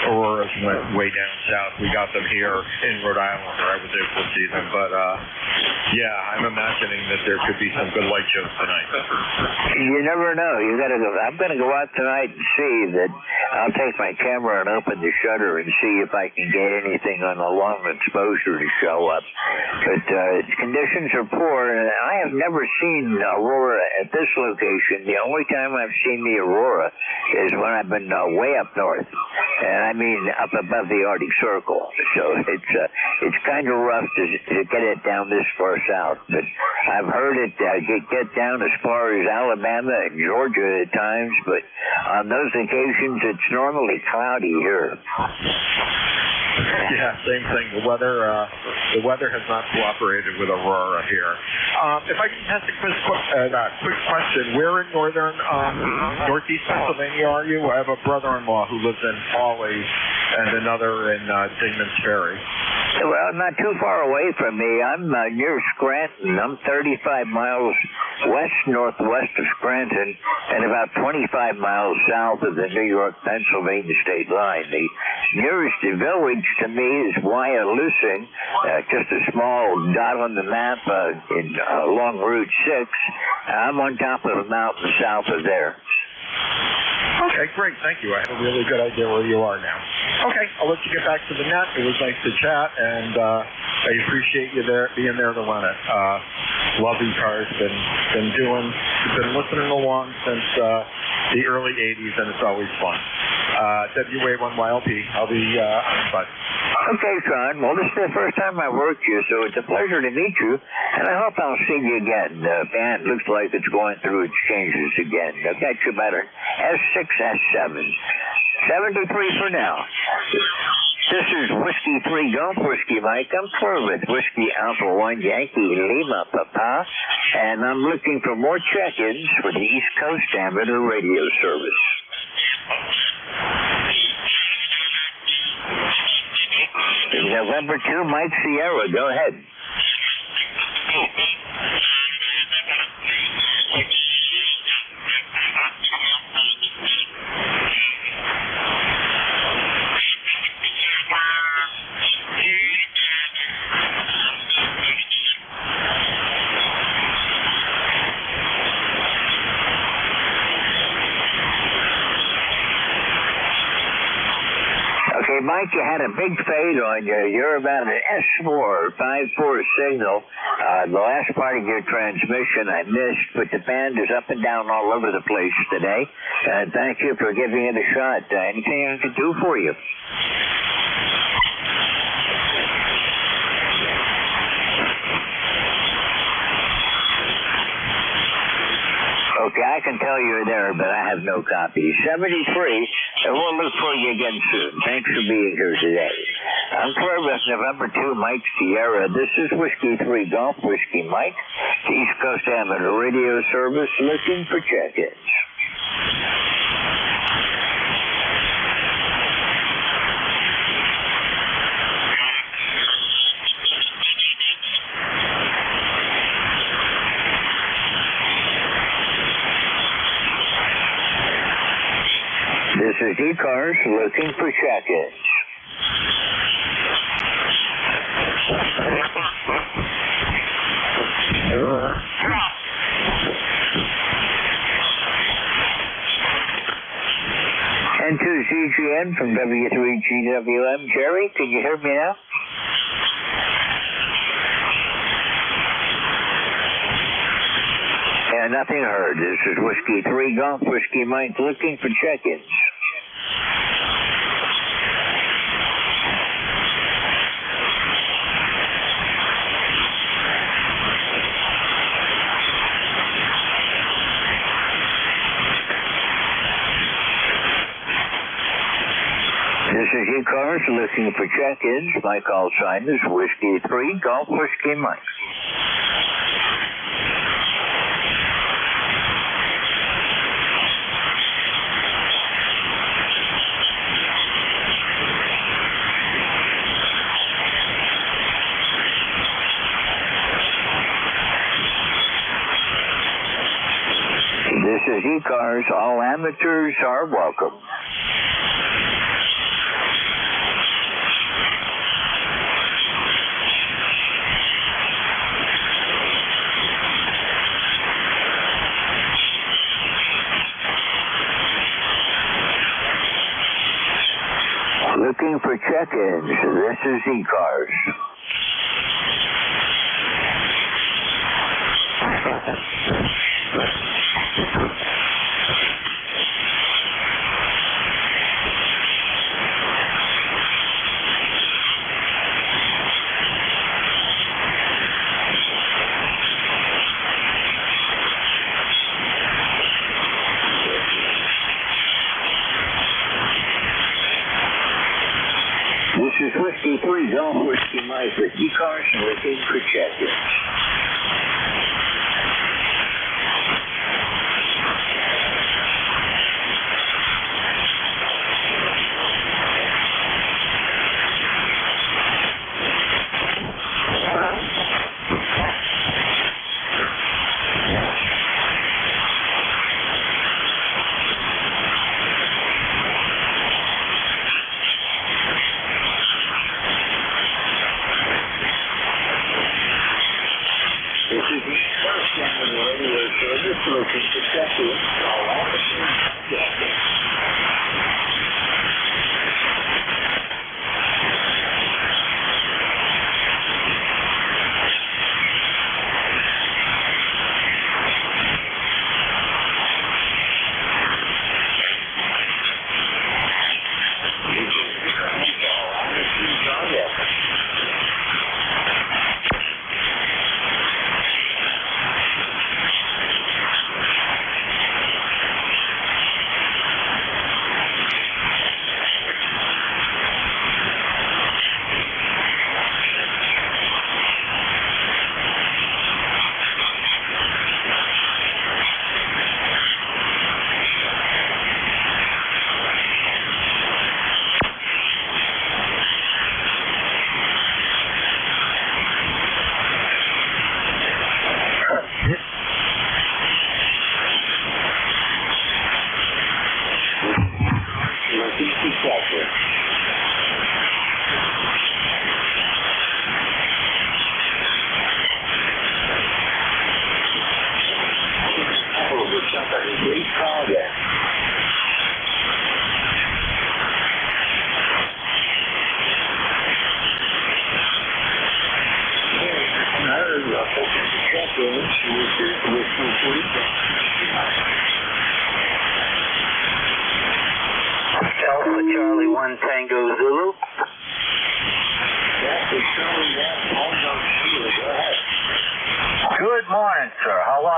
auroras went way down south. We got them here in Rhode Island, where I was able to see them. But yeah, I'm imagining that there could be some good light shows tonight. You never know. I'm gonna go out tonight and see that. I'll take my camera and open the shutter and see if I can get anything on a long exposure to show up. But conditions are poor, and I have never seen aurora at this location. The only time I've seen the aurora is when I've been way up north, and I mean up above the Arctic Circle. So it's kind of rough to get it down this far south. But I've heard it get down as far as Alabama and Georgia at times. But on those occasions, it's normally cloudy here. Yeah, same thing. The weather has not cooperated with aurora here. If I can ask a quick question, where in northeast Pennsylvania are you? I have a brother-in-law who lives in Hawley and another in Dingman's Ferry. Well, not too far away from me. I'm near Scranton. I'm 35 miles west-northwest of Scranton and about 25 miles south of the New York-Pennsylvania state line. The nearest village to me is Wyalusing, just a small dot on the map along Route 6. I'm on top of a mountain south of there. Okay, great. Thank you. I have a really good idea where you are now. Okay, I'll let you get back to the net. It was nice to chat, and I appreciate you being there to run it. Love ECARS. Been listening along since the early 80s, and it's always fun. WA1YLP. I'll be on the bus. Okay, Sean. Well, this is the first time I worked you, so it's a pleasure to meet you, and I hope I'll see you again. The band looks like it's going through its changes again. I've got you about an S6, S7. 73 for now. This is Whiskey 3 Golf Whiskey Mike. I'm clear with Whiskey Alpha 1 Yankee Lima Papa, and I'm looking for more check-ins for the East Coast Amateur Radio Service. November 2, Mike Sierra, go ahead. Okay, Mike, you had a big fade on you. You're about an S4, 5-4 signal. The last part of your transmission I missed, but the band is up and down all over the place today. Thank you for giving it a shot. Anything I can do for you? Okay, I can tell you're there, but I have no copy. 73, and we'll look for you again soon. Thanks for being here today. I'm clear with November 2, Mike Sierra. This is Whiskey 3 Golf Whiskey Mike, the East Coast Amateur Radio Service, looking for check-ins. This is ECARS looking for check-ins. And to ZGN from W3GWM. Jerry, can you hear me now? Yeah, nothing heard. This is Whiskey 3 Golf Whiskey Mike looking for check-ins. This is ECARS looking for check-ins. My call sign is Whiskey 3 Golf Whiskey Mike. This is ECARS. All amateurs are welcome. Looking for check-ins. This is ECARS. This is Whiskey 3 Golf Whiskey Mike with ECARS looking for check-ins. This is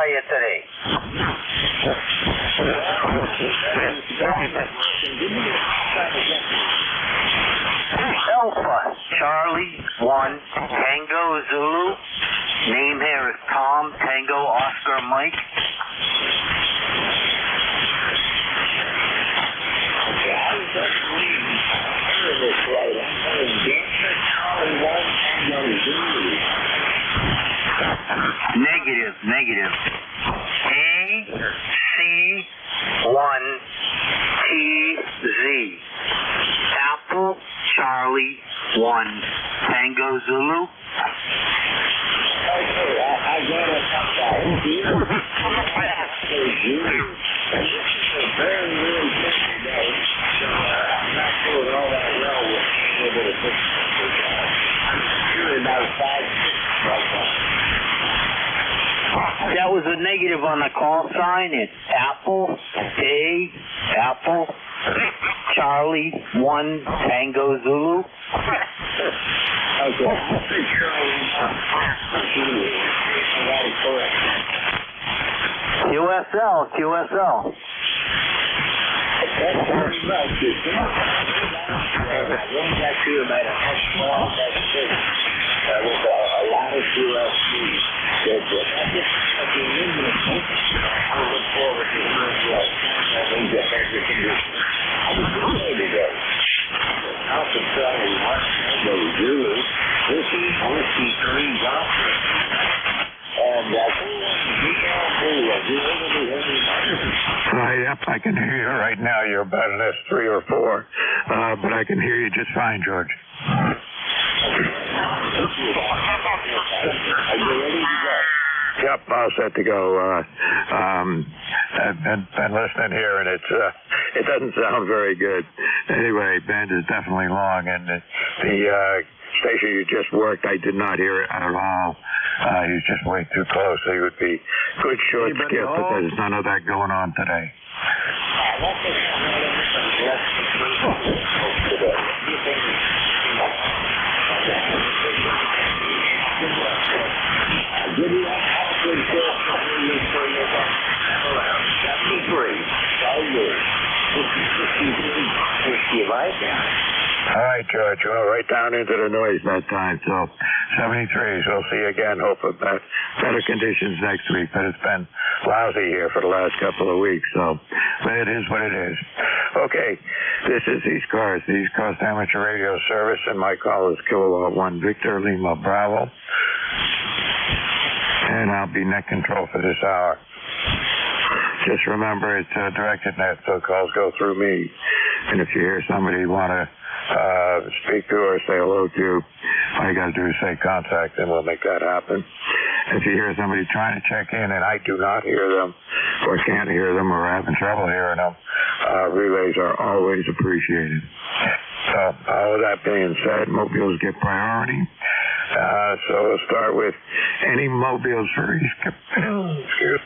you today? Alpha Charlie 1 Tango Zulu. Name here is Tom Tango Oscar Mike. Negative. AC1TZ. Apple Charlie 1 Tango Zulu. I got it. This is a very, very busy day, so I'm not doing all that well with being able to fix it. I'm doing about 5, 6 right now. That was a negative on the call sign. It's Apple Charlie 1 Tango Zulu. Okay. QSL. That's very much. Going back to about a small message with a lot of QSCs. I look forward to hearing you. I think that everything is. I was ready to go. Alpha Charlie 1 Tango Zulu. This is Whiskey 3 Doctor. And yep, I can hear you right now. You're about an S3 or 4, but I can hear you just fine, George. Yep, all set to go. I've been listening here, and it doesn't sound very good. Anyway, band is definitely long, and the station you just worked, I did not hear it at all. He's just way too close. So he would be good short skip, but there's none of that going on today. All right, George, we're right down into the noise that time. So 73s, we'll see you again. Hope for better conditions next week. But it's been lousy here for the last couple of weeks. So, but it is what it is. Okay, this is ECARS, the East Coast Amateur Radio Service, and my call is Kilowatt 1 Victor Lima Bravo. And I'll be net control for this hour. Just remember, it's directed net, so calls go through me. And if you hear somebody you want to speak to or say hello to, all you got to do is say contact, and we'll make that happen. If you hear somebody trying to check in and I do not hear them or can't hear them or having trouble hearing them, relays are always appreciated. So all of that being said, mobiles get priority. So we'll start with any mobiles for excuse.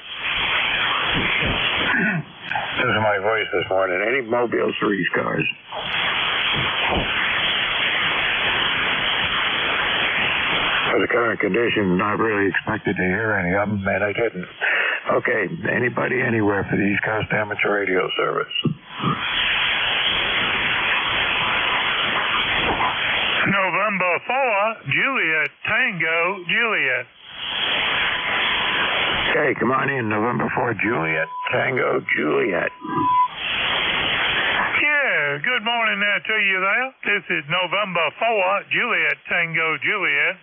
This is my voice this morning. Any mobiles for ECARS? For the current conditions, not really expected to hear any of them, and I didn't. Okay, anybody anywhere for the East Coast Amateur Radio Service? November 4, Juliet, Tango, Juliet. Okay, come on in. November 4, Juliet, Tango, Juliet. Yeah, good morning there to you there. This is November 4, Juliet, Tango, Juliet.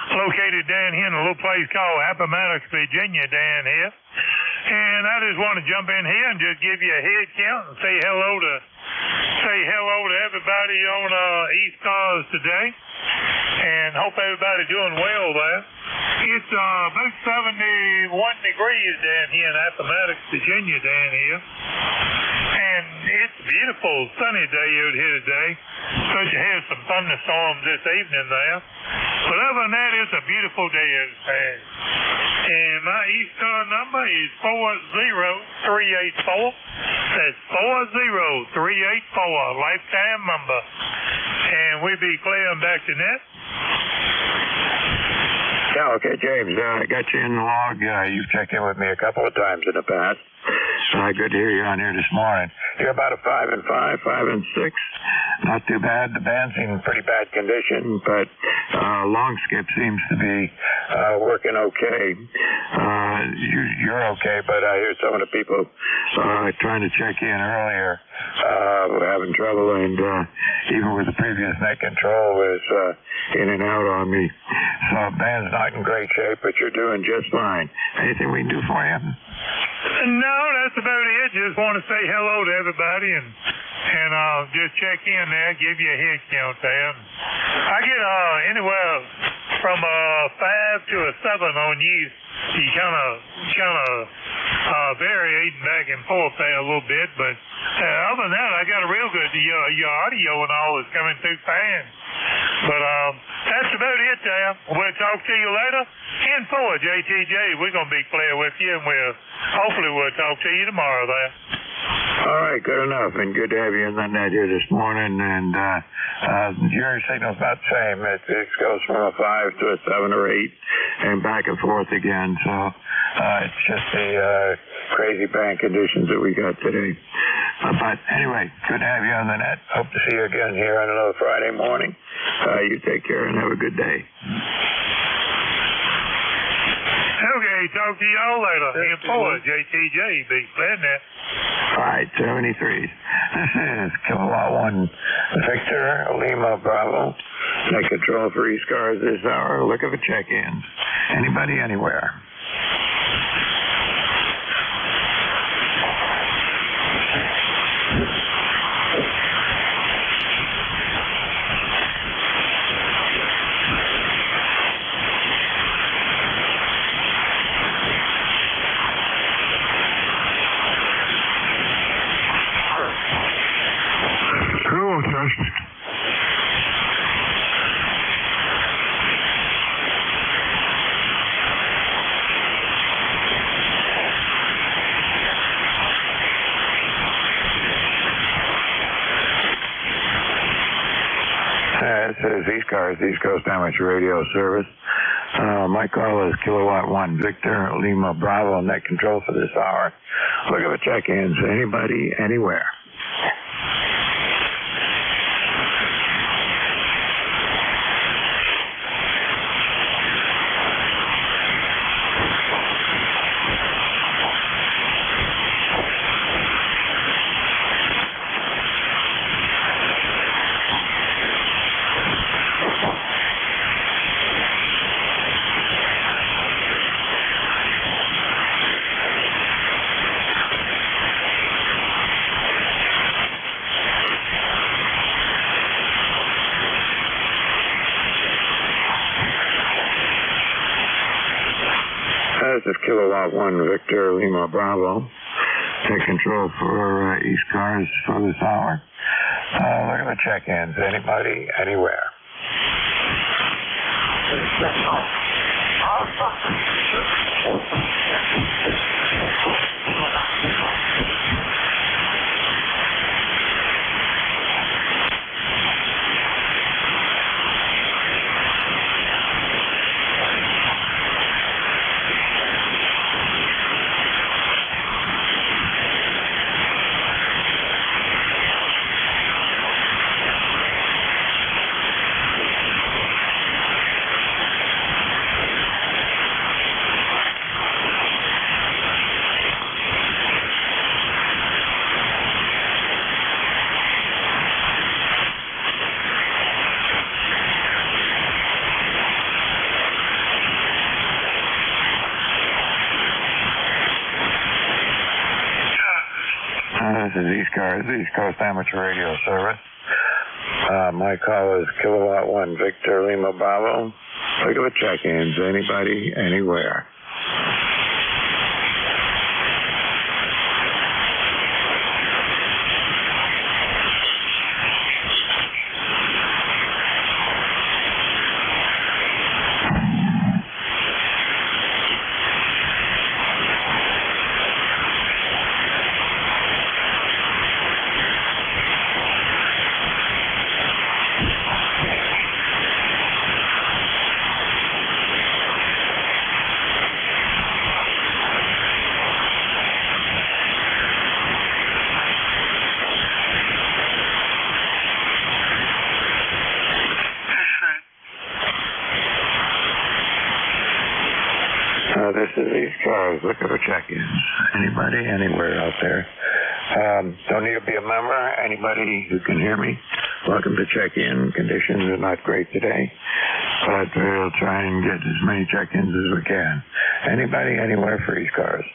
Located down here in a little place called Appomattox, Virginia, down here. And I just want to jump in here and just give you a head count and say hello to everybody on ECARS today. And hope everybody's doing well there. It's about 71 degrees down here in Appomattox, Virginia, down here. And it's a beautiful sunny day out here today. Supposed to have some thunderstorms this evening there. But other than that, it's a beautiful day outside. And my ECARS number is 40384. That's 40384, lifetime number. And we be clearing back to net. Yeah, okay, James. I got you in the log. You've checked in with me a couple of times in the past. Good to hear you on here this morning. You're about a 5 and 5, 5 and 6. Not too bad. The band's in pretty bad condition, but long skip seems to be working okay. You're okay, but I hear some of the people trying to check in earlier were having trouble, and even with the previous net control was in and out on me. So band's not in great shape, but you're doing just fine. Anything we can do for you? No, that's about it. Just want to say hello to everybody and just check in there, give you a head count there. I get anywhere from a 5 to a 7 on you. You kind of varying back and forth there a little bit, but other than that, I got a real good your audio and all is coming through fine. But that's about it there. We'll talk to you later. 10-4, JTJ. We're gonna be clear with you, and hopefully we'll talk to you tomorrow there. All right, good enough, and good to have you in the net here this morning. And your signal's about the same. It goes from a 5 to a 7 or 8, and back and forth again. So it's just the crazy band conditions that we got today. But anyway, good to have you on the net. Hope to see you again here on another Friday morning. You take care and have a good day. Okay, talk to y'all later. 10-4, JTJ. Be glad that. All right, 73s. This is Kilowatt 1 Victor Lima Bravo. Net control for ECARS this hour. Looking for check-ins. Anybody, anywhere. This is ECARS, East Coast Amateur Radio Service. My call is Kilowatt 1 Victor Lima Bravo, net control for this hour. Looking for check-ins. Anybody, anywhere. This is Kilowatt 1 Victor Lima Bravo. Take control for ECARS for this hour. Look at the check-ins. Anybody, anywhere. This is ECARS, East Coast Amateur Radio Service. My call is Kilowatt 1 Victor Lima Bravo. Look at the check-ins. Anybody, anywhere. ECARS, looking for check-ins. Anybody, anywhere out there? Don't need to be a member. Anybody who can hear me, welcome to check-in. Conditions are not great today, but we'll try and get as many check-ins as we can. Anybody, anywhere for ECARS?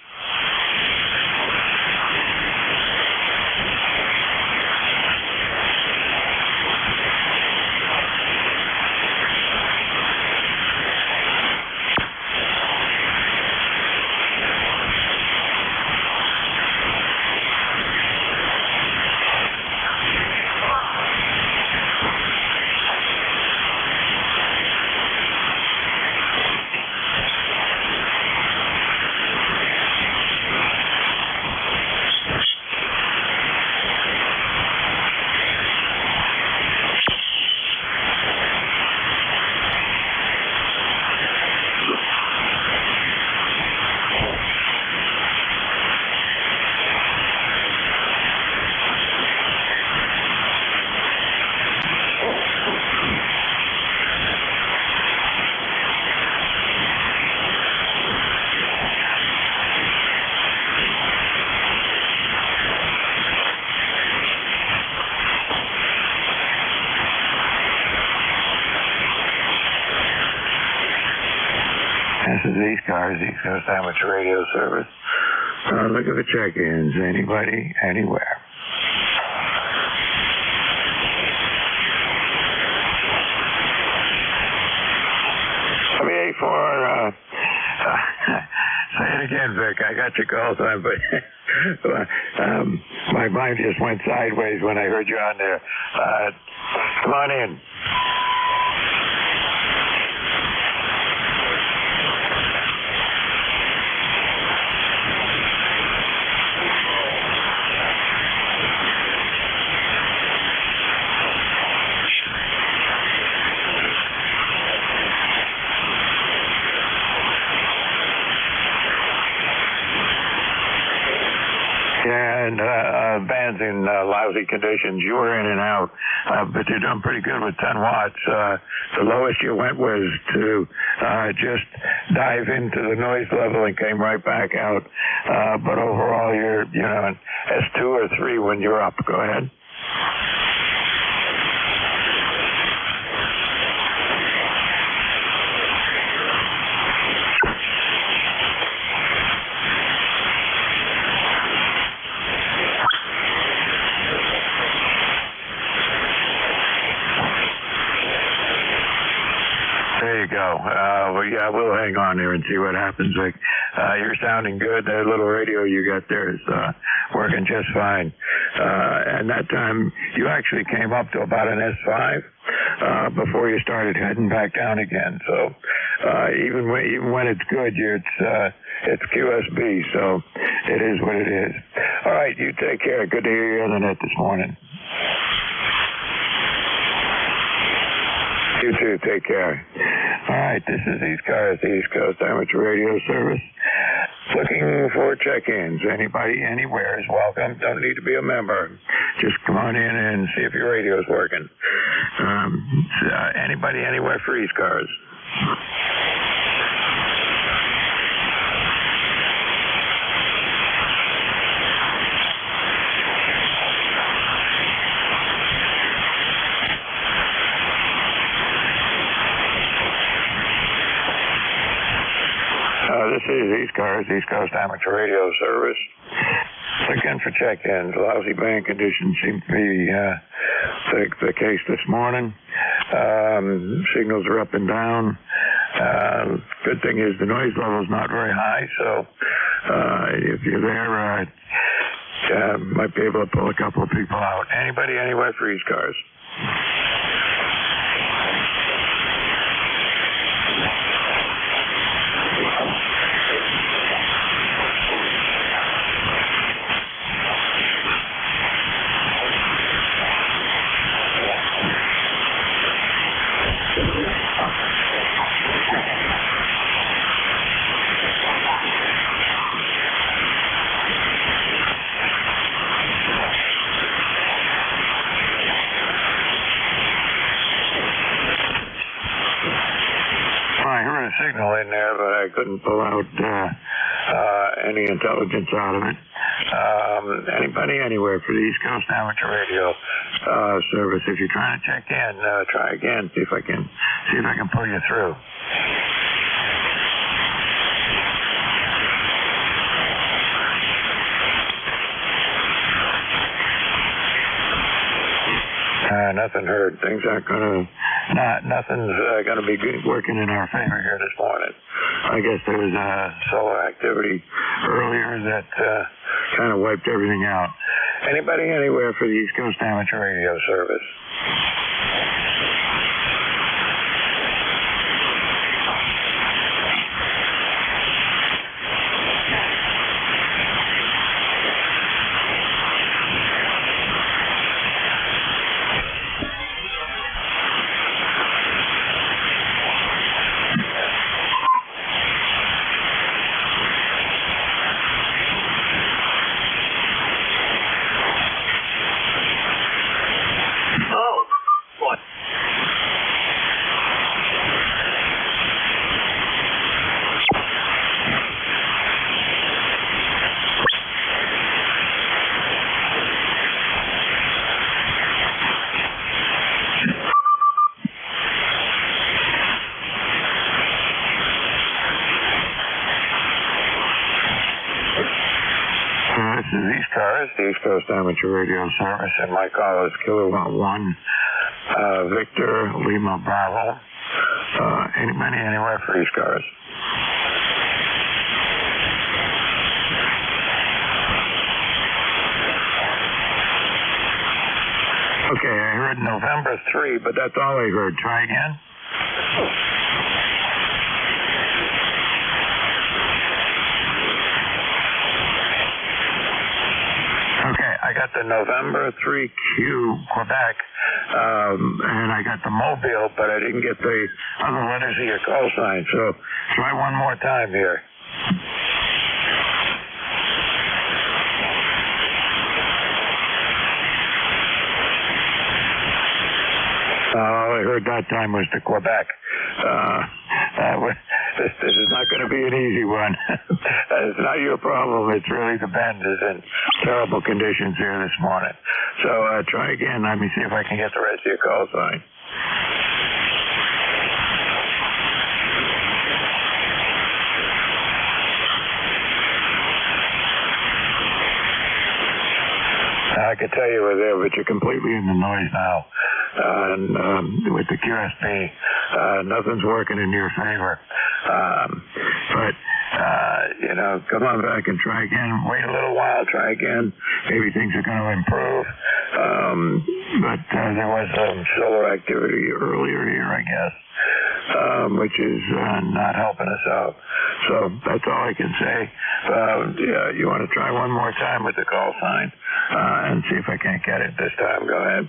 This is ECARS, East Coast Amateur Radio Service. Looking for check-ins. Anybody, anywhere. For say it again, Vic. I got your call time, but my mind just went sideways when I heard you on there. Come on in. And band's in lousy conditions. You were in and out, but you're doing pretty good with 10 watts. The lowest you went was to just dive into the noise level and came right back out. But overall, you're in S2 or 3 when you're up. Go ahead. There you go. We'll hang on there and see what happens. You're sounding good. That little radio you got there is working just fine. And that time you actually came up to about an S5 before you started heading back down again. So even when it's good, it's QSB. So it is what it is. All right, you take care. Good to hear you on the net this morning. You too. Take care. All right. This is ECARS, the East Coast Amateur Radio Service. Looking for check-ins. Anybody, anywhere is welcome. Don't need to be a member. Just come on in and see if your radio is working. Anybody, anywhere for ECARS. This is ECARS, East Coast Amateur Radio Service. Again for check-ins. Lousy band conditions seem to be the case this morning. Signals are up and down. Good thing is the noise level is not very high, so if you're there, might be able to pull a couple of people out. Anybody, anywhere for ECARS. signal in there, but I couldn't pull out any intelligence out of it. Anybody anywhere for the East Coast Amateur Radio service? If you're trying to check in, try again. See if I can pull you through. Nothing heard. Things aren't nothing's gonna be working in our favor here this morning. I guess there was solar activity earlier that kind of wiped everything out. Anybody anywhere for the East Coast Amateur Radio service? This is ECARS, the East Coast Amateur Radio Service, and my call is Kilowatt 1, Victor Lima Bravo. Anybody anywhere for ECARS? Okay, I heard November 3, but that's all I heard. Try again. Okay, I got the November 3Q Quebec, and I got the Mobile, but I didn't get the other letters of your call sign, so try one more time here. All I heard that time was the Quebec. This is not going to be an easy one. It's not your problem. It's really the bend is in terrible conditions here this morning. So try again. Let me see if I can get the rest of your call sign. I could tell you were there, but you're completely in the noise now. And with the QSP, nothing's working in your favor. But come on back and try again. Wait a little while, try again. Maybe things are going to improve. But there was some solar activity earlier here, I guess, which is not helping us out. So that's all I can say. You want to try one more time with the call sign and see if I can't get it this time. Go ahead.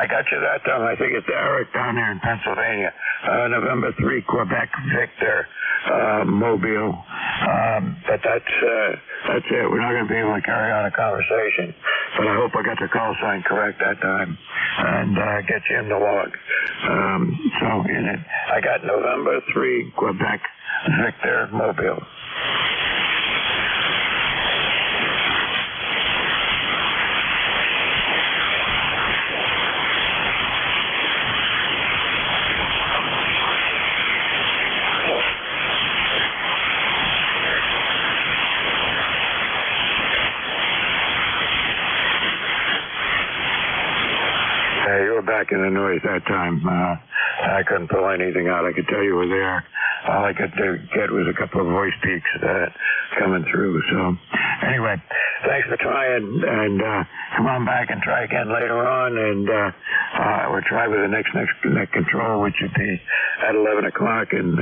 I got you that time. I think it's Eric down there in Pennsylvania. November 3, Quebec, Victor, Mobile. But that's it. We're not going to be able to carry on a conversation. But I hope I got the call sign correct that time and get you in the log. I got November 3, Quebec, Victor, Mobile. Back in the noise that time. I couldn't pull anything out. I could tell you were there. All I could get was a couple of voice peaks coming through. So anyway, thanks for trying, and come on back and try again later on, and we'll try with the next net control, which would be at 11 o'clock, and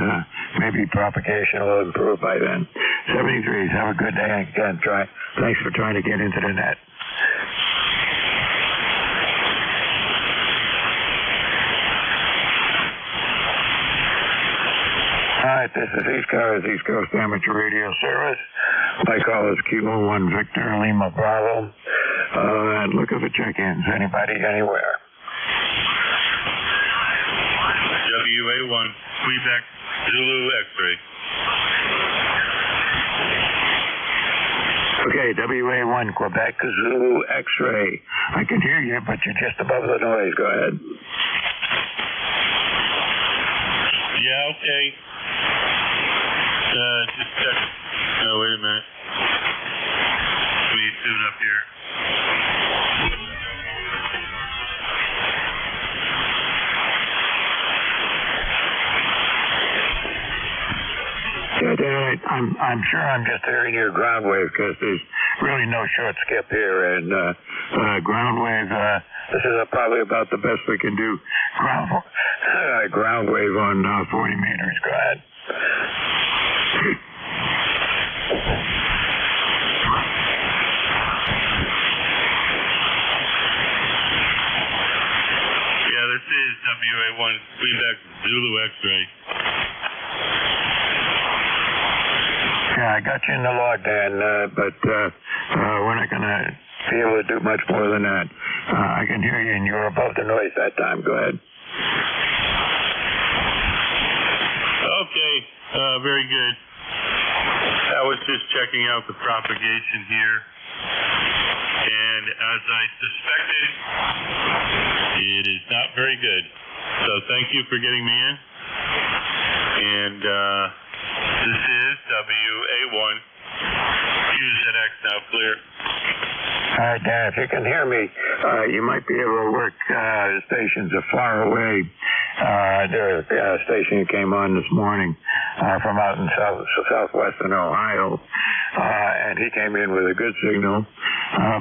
maybe propagation will improve by then. 73s, have a good day, and again, thanks for trying to get into the net. this is ECARS, East Coast Amateur Radio Service. My call is Kilo 1 Victor Lima Bravo. And looking for check-ins. Anybody, anywhere? WA1, Quebec, Zulu X-ray. Okay, WA1, Quebec, Zulu X-ray. I can hear you, but you're just above the noise. Go ahead. Yeah, okay. Just check. Oh, wait a minute. Let me tune up here. Yeah, Dan, I'm sure I'm just hearing your ground wave because there's really no short skip here. And ground wave, this is probably about the best we can do. Ground wave on 40 meters. Go ahead. Yeah, this is WA1, Quebec, Zulu X-ray. Yeah, I got you in the log, Dan, but we're not going to be able to do much more than that. I can hear you, and you were above the noise that time. Go ahead. Okay, very good. I was just checking out the propagation here, and as I suspected, it is not very good. So thank you for getting me in, and this is WA1, QZX now clear. All right, Dan, if you can hear me, you might be able to work stations are far away. There's a station that came on this morning from out in southwestern Ohio, and he came in with a good signal,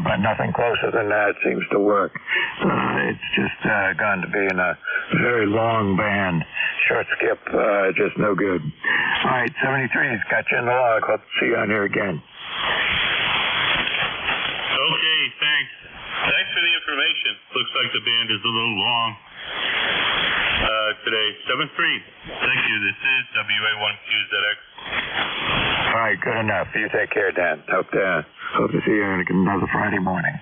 but nothing closer than that seems to work. It's just gone to being a very long band. Short skip, just no good. All right, 73's got you in the log. Hope to see you on here again. Okay, thanks. Thanks for the information. Looks like the band is a little long today. 73. Thank you. This is WA1QZX. All right, good enough. You take care, Dan. Hope to see you on another Friday morning.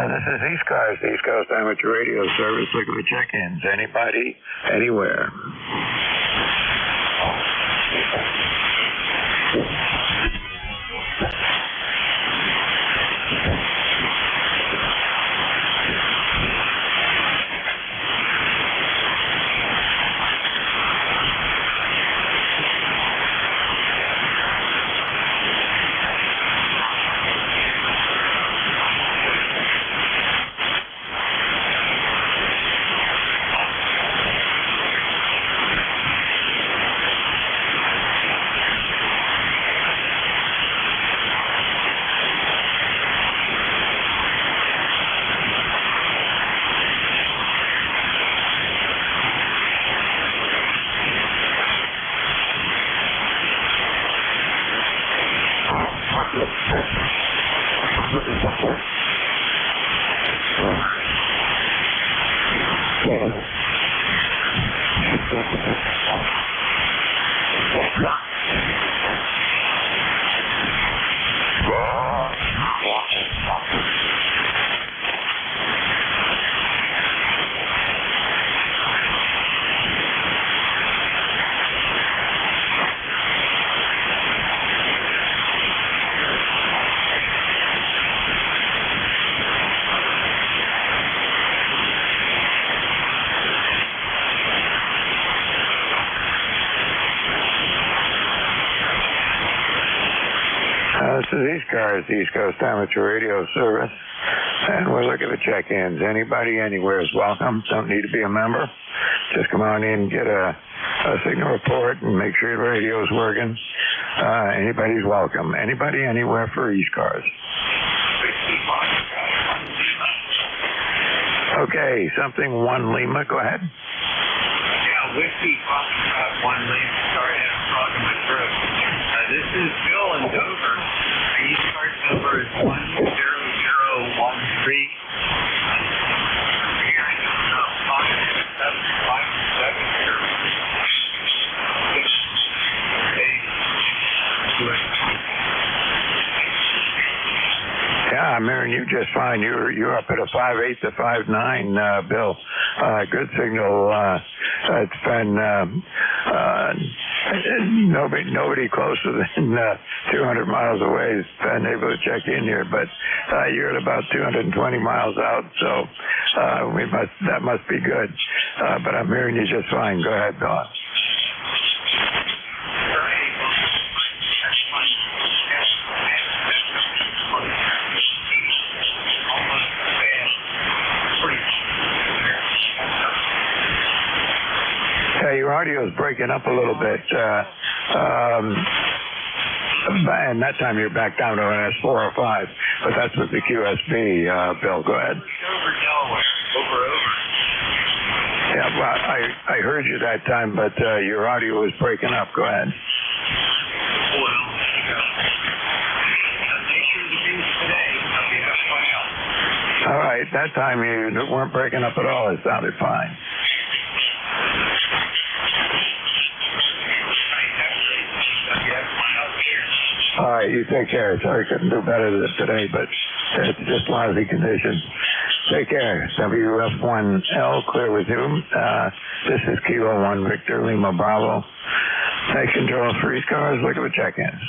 This is ECARS, the East Coast Amateur Radio Service. Looking for check-ins. Anybody, anywhere. This is ECARS, the East Coast Amateur Radio Service, and we're looking for check-ins. Anybody, anywhere is welcome. Don't need to be a member. Just come on in, get a signal report, and make sure the radio is working. Anybody's welcome. Anybody, anywhere for ECARS. Okay, something 1 Lima. Go ahead. Yeah, Whiskey 1 Lima. Sorry, I had a frog in my throat. This is Bill in Dover. My ECARS number is 10013. I'm hearing you just fine. You're up at a 5.8 to 5.9, Bill. Good signal. It's been nobody closer than 200 miles away has been able to check in here, but you're at about 220 miles out, so that must be good. But I'm hearing you just fine. Go ahead, Bill. Your audio is breaking up a little bit. And that time you're back down to an S4 or 5, but that's with the QSB, Bill. Go ahead. Over Delaware. Over. Yeah, well, I heard you that time, but your audio was breaking up. Go ahead. Well, make sure the news today. I'll be up well. All right, that time you weren't breaking up at all. It sounded fine. All right, you take care. Sorry, couldn't do better today, but it's just lousy conditions. Take care. WF1L, clear with you. This is Kilo 1 Victor Lima Bravo. Take control for ECARS. Look at the check-ins.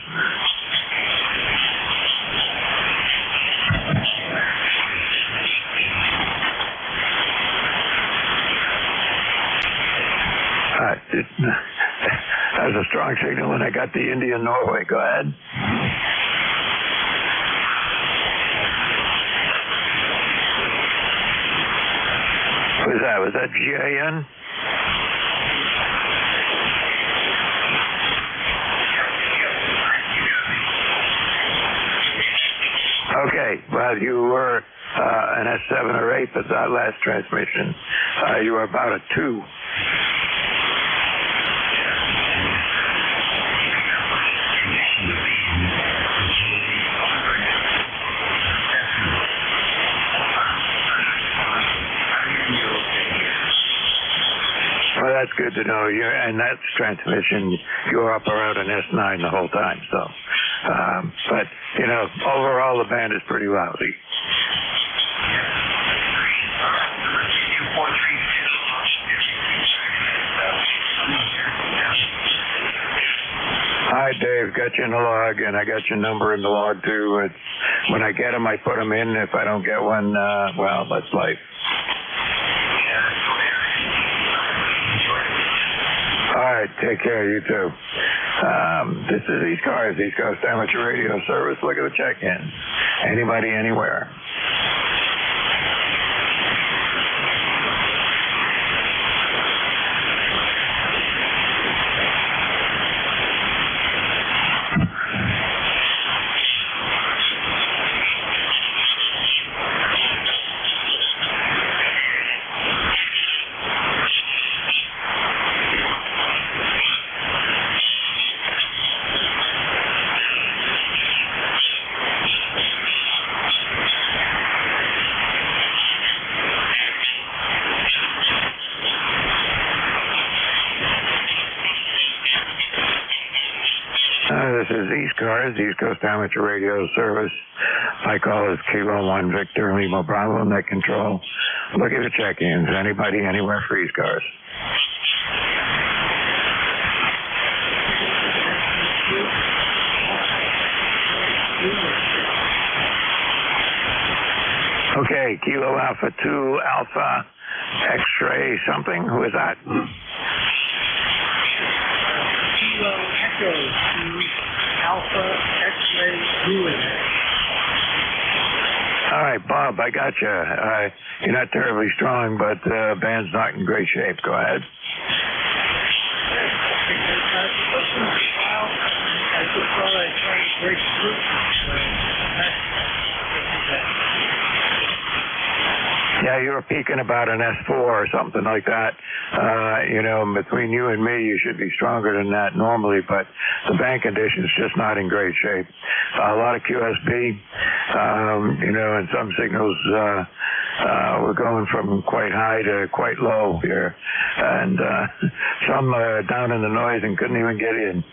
That was a strong signal when I got the India Norway. Go ahead. Who's that? Was that GAN? Okay, well, you were an S7 or 8, but that last transmission, you were about a 2. Well, that's good to know. And that's transmission. You're up around an S9 the whole time. So, but overall the band is pretty lousy. Hi, Dave. Got you in the log, and I got your number in the log too. When I get them, I put them in. If I don't get one, well, that's life. All right, take care. You too. This is ECARS, East Coast Amateur Radio Service. Look at the check-ins. Anybody, anywhere. This is ECARS, East Coast Amateur Radio Service. My call is Kilo 1 Victor Lima Bravo, net control. Look at the check-ins. Anybody, anywhere for ECARS. Okay, Kilo Alpha 2 Alpha X-ray something. Who is that? Kilo Echo 2 Alpha X-ray Blue. All right, Bob, I got you. You're not terribly strong, but band's not in great shape. Go ahead. I just thought I'd try to break through. Yeah, you were peaking about an S4 or something like that. Between you and me, you should be stronger than that normally, but the band condition's just not in great shape. A lot of QSB, and some signals we're going from quite high to quite low here, and some down in the noise and couldn't even get in.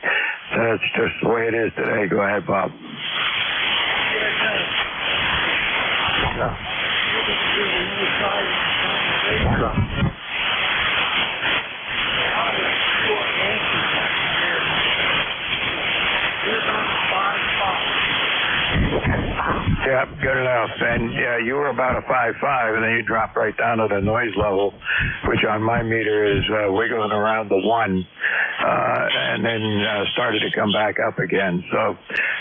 That's just the way it is today. Go ahead, Bob. Yep, good enough. And yeah, you were about a 5.5, and then you dropped right down to the noise level, which on my meter is wiggling around the 1, and then started to come back up again. So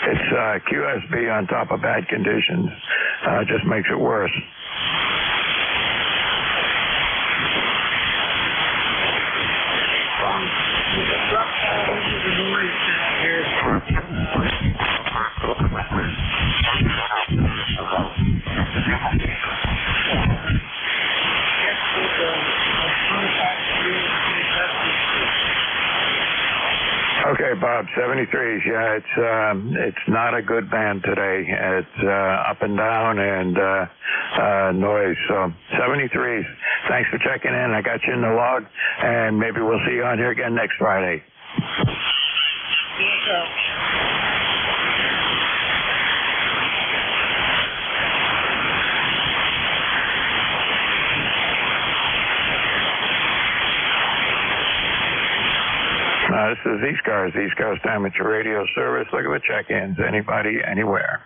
it's QSB on top of bad conditions. Just makes it worse. Okay, Bob, 73s. Yeah, it's not a good band today. It's up and down and noise. So 73s. Thanks for checking in. I got you in the log, and maybe we'll see you on here again next Friday. This is ECARS, East Coast Amateur Radio Service. Look at the check-ins. Anybody, anywhere.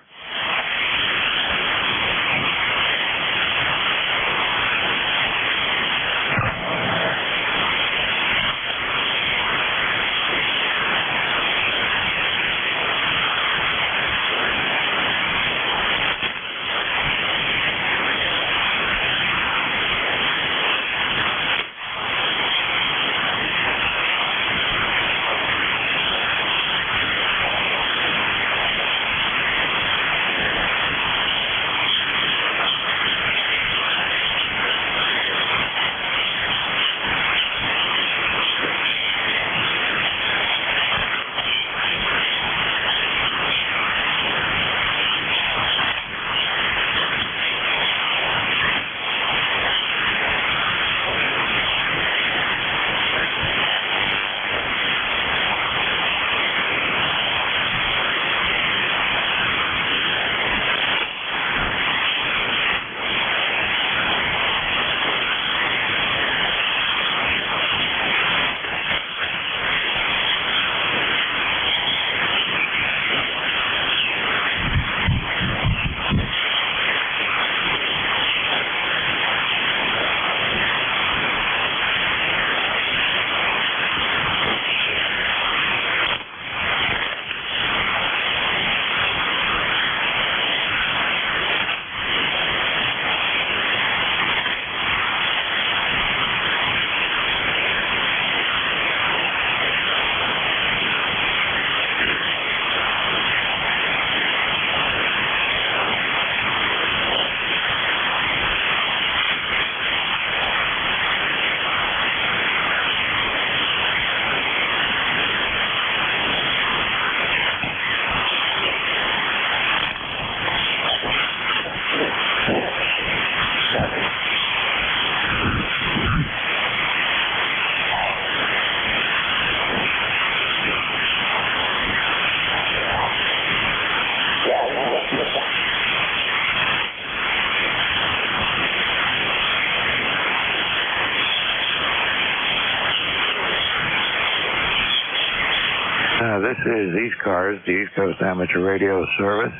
This is ECARS, the East Coast Amateur Radio Service.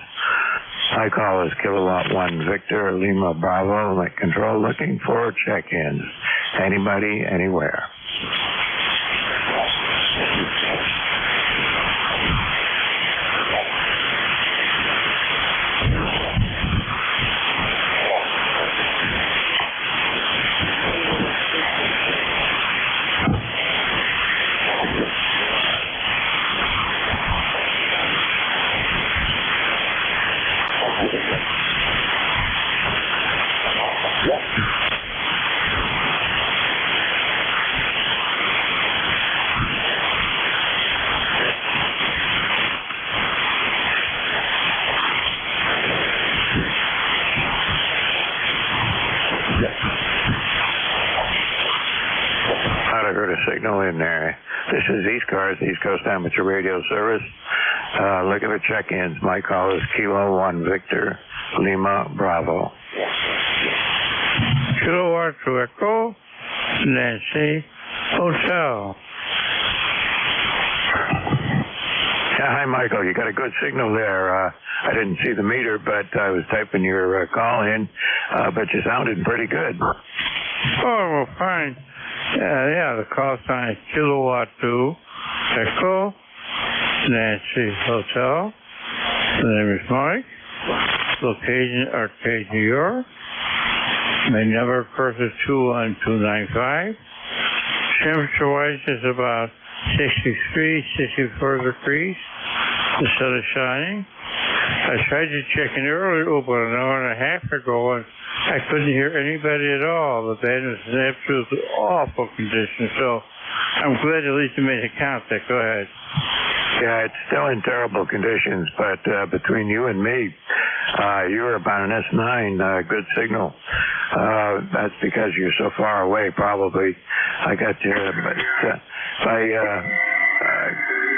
My call is Kilowatt 1 Victor Lima Bravo, control looking for check-ins. Anybody, anywhere. I heard a signal in there. This is ECARS, East Coast Amateur Radio Service. Look at the check-ins. My call is Kilo 1 Victor Lima Bravo. Kilowatt to Echo, Nancy Hotel. Yeah, hi, Michael. You got a good signal there. I didn't see the meter, but I was typing your call in, but you sounded pretty good. Oh, well, fine. Yeah, the call sign is Kilowatt 2 Echo, Nancy Hotel. The name is Mike. Location, Arcade, New York. My number, of course, is 21295. Temperature-wise is about 63, 64 degrees. The sun is shining. I tried to check in earlier, about an hour and a half ago, and I couldn't hear anybody at all. The band was in absolutely awful condition, so I'm glad at least you made a contact. Go ahead. Yeah, it's still in terrible conditions, but between you and me, you were about an S9, good signal. That's because you're so far away, probably. I got you, but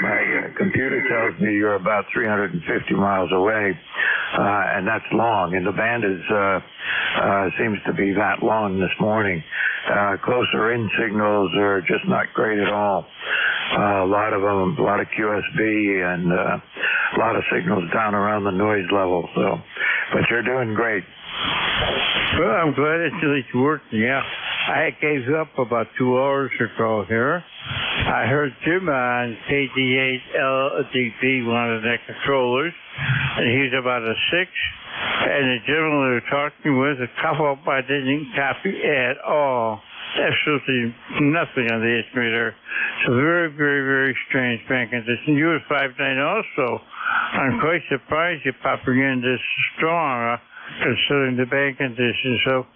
my computer tells me you're about 350 miles away, and that's long. And the band is seems to be that long this morning. Closer in signals are just not great at all. A lot of them, a lot of QSB, and a lot of signals down around the noise level. So, but you're doing great. Well, I'm glad it's at least working. Yeah, I gave up about 2 hours ago here. I heard Jim on KD8LDP, one of the controllers, and he's about a 6. And the gentleman we were talking with, a couple of I didn't copy at all. Absolutely nothing on the estimator. So very, very, very strange band condition. You were 5.9 also. I'm quite surprised you're popping in this strong, considering the band condition. So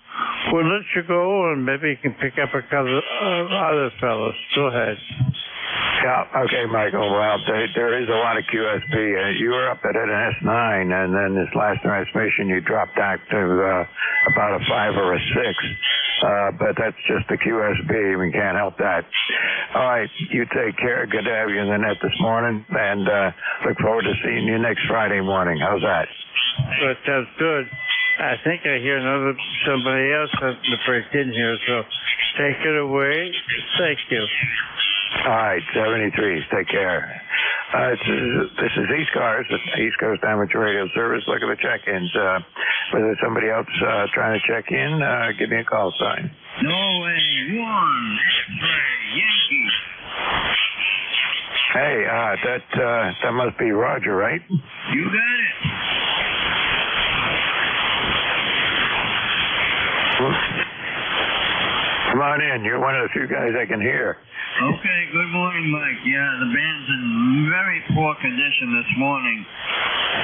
we'll let you go, and maybe you can pick up a couple of other fellows. Go ahead. Yeah, okay, Michael. Well, there is a lot of QSB. You were up at an S9, and then this last transmission you dropped back to about a 5 or a 6. But that's just the QSB. We can't help that. All right, you take care. Good to have you in the net this morning, and look forward to seeing you next Friday morning. How's that? That sounds good. I think I hear somebody else has to break in here, so take it away. Thank you. All right, 73s. Take care. This is ECARS, East Coast Amateur Radio Service. Look at the check-ins. Whether somebody else trying to check in, give me a call sign. Norway 1, X-ray, Yankee. Hey, that must be Roger, right? You got it. Come on in. You're one of the few guys I can hear. Okay, good morning, Mike. Yeah, the band's in very poor condition this morning.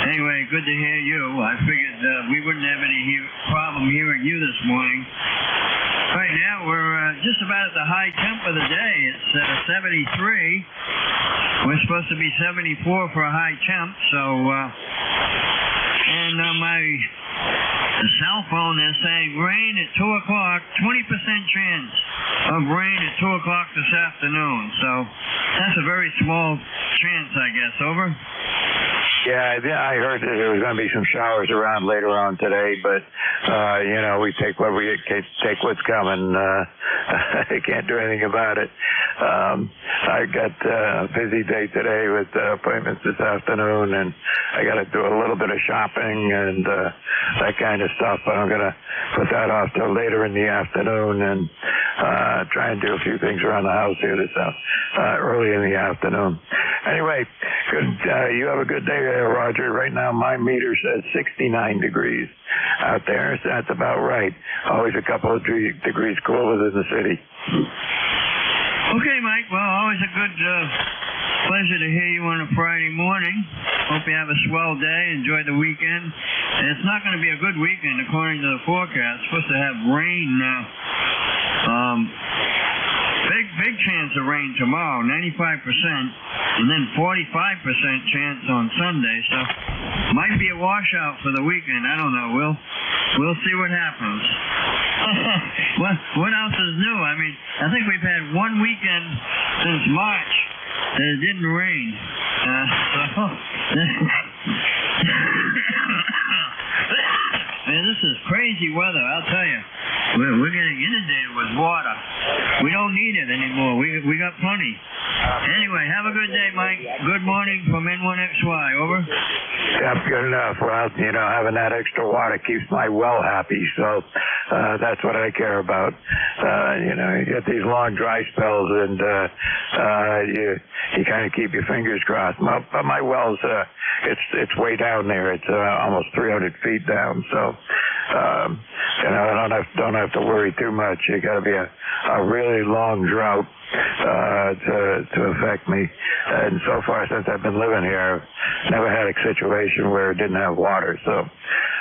Anyway, good to hear you. I figured we wouldn't have any problem hearing you this morning. Right now, we're just about at the high temp of the day. It's 73. We're supposed to be 74 for a high temp, so, and my cell phone is saying rain at 2 o'clock, 20% chance of rain at 2 o'clock this afternoon. So that's a very small chance, I guess. Over? Yeah, I heard that there was going to be some showers around later on today, but we take what's coming. I can't do anything about it. I got a busy day today with appointments this afternoon, and I got to do a little bit of shopping and that kind of stuff. But I'm going to put that off till later in the afternoon and try and do a few things around the house here early in the afternoon. Anyway, good. You have a good day there, Roger. Right now, my meter says 69 degrees out there, so that's about right. Always a couple of degrees cooler than the city. Okay, Mike. Well, always a good pleasure to hear you on a Friday morning. Hope you have a swell day. Enjoy the weekend. And it's not going to be a good weekend according to the forecast. It's supposed to have rain. Big chance of rain tomorrow, 95%, and then 45% chance on Sunday. So might be a washout for the weekend. I don't know. We'll see what happens. What else is new? I mean, I think we've had one weekend since March that it didn't rain. crazy weather, I'll tell you. We're getting inundated with water. We don't need it anymore. We got plenty. Anyway, have a good day, Mike. Good morning from N1XY. Over. Yep, good enough. Well, having that extra water keeps my well happy, so that's what I care about. You get these long dry spells, and you kind of keep your fingers crossed. But my well's it's way down there. It's almost 300 feet down, so I don't have to worry too much. You got to be a really long drought to affect me. And so far, since I've been living here, I've never had a situation where it didn't have water. So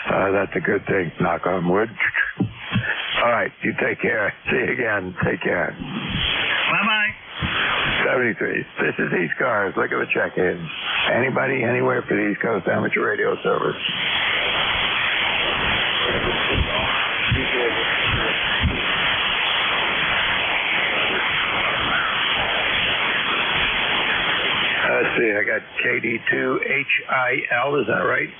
that's a good thing. Knock on wood. All right, you take care. See you again. Take care. Bye-bye. 73. This is ECARS. Look at the check-ins. Anybody, anywhere for the East Coast Amateur Radio Service. Let's see, I got KD2HIL, is that right?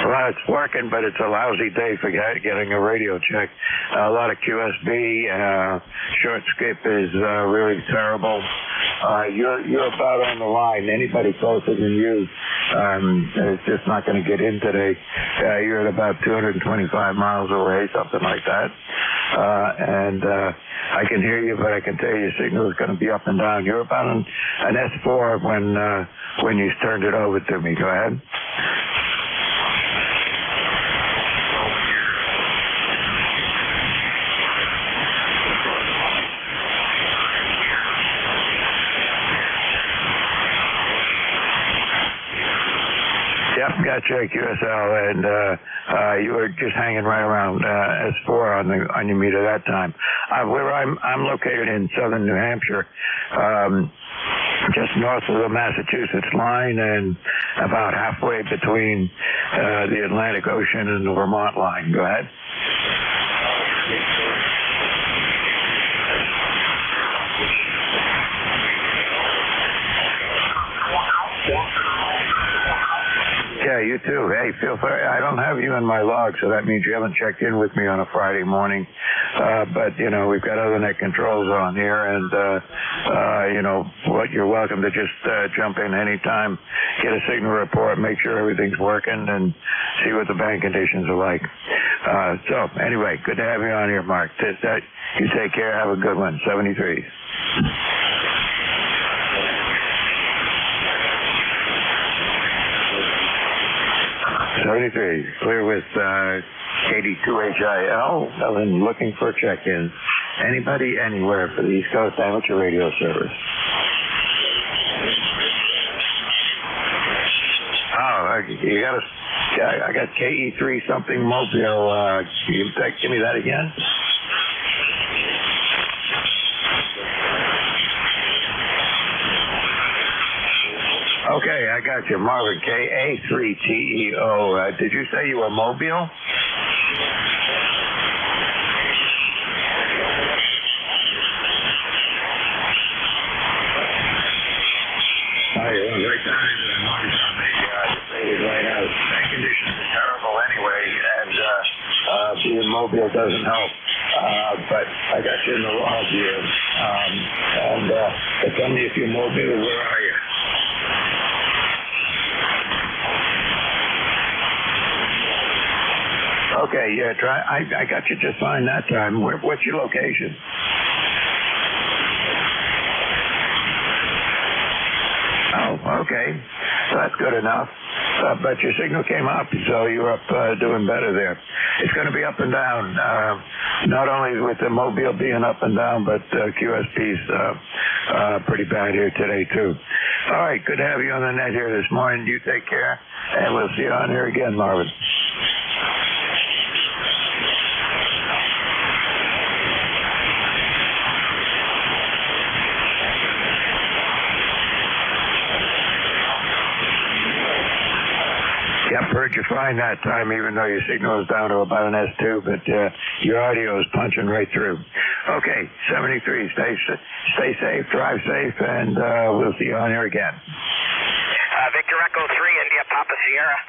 Well, it's working, but it's a lousy day for getting a radio check. A lot of QSB, short skip is really terrible. You're about on the line. Anybody closer than you is just not going to get in today. You're at about 225 miles away, something like that. And I can hear you, but I can tell you your signal is going to be up and down. You're about an S4 when you turned it over to me. Go ahead. Got you, QSL, and you were just hanging right around S4 on your meter that time. Where I'm located in southern New Hampshire, just north of the Massachusetts line, and about halfway between the Atlantic Ocean and the Vermont line. Go ahead. Yeah, you too. Hey, feel free. I don't have you in my log, so that means you haven't checked in with me on a Friday morning. But, we've got other net controls on here, and, you're welcome to just jump in anytime, get a signal report, make sure everything's working, and see what the band conditions are like. So, anyway, good to have you on here, Mark. You take care. Have a good one. 73. 73, clear with KD2HIL. Nothing looking for check-ins. Anybody, anywhere for the East Coast Amateur Radio Service. Oh, you got I got KE3 something Mobile. Give me that again. Okay, I got you. Marvin, KA3TEO. Did you say you were Mobile? Right time, the noise on the faded right out. Bank conditions are terrible anyway, and being Mobile doesn't help. But I got you in the log here. Tell me if you're Mobile, where are you? Okay, yeah, I got you just fine that time. What's your location? Oh, okay. So that's good enough. But your signal came up, so you're up doing better there. It's going to be up and down, not only with the Mobile being up and down, but QSB's pretty bad here today, too. All right, good to have you on the net here this morning. You take care, and we'll see you on here again, Marvin. Yep, heard you fine that time, even though your signal is down to about an S2, but your audio is punching right through. Okay, 73. Stay safe, drive safe, and we'll see you on here again. Victor Echo 3, India Papa Sierra.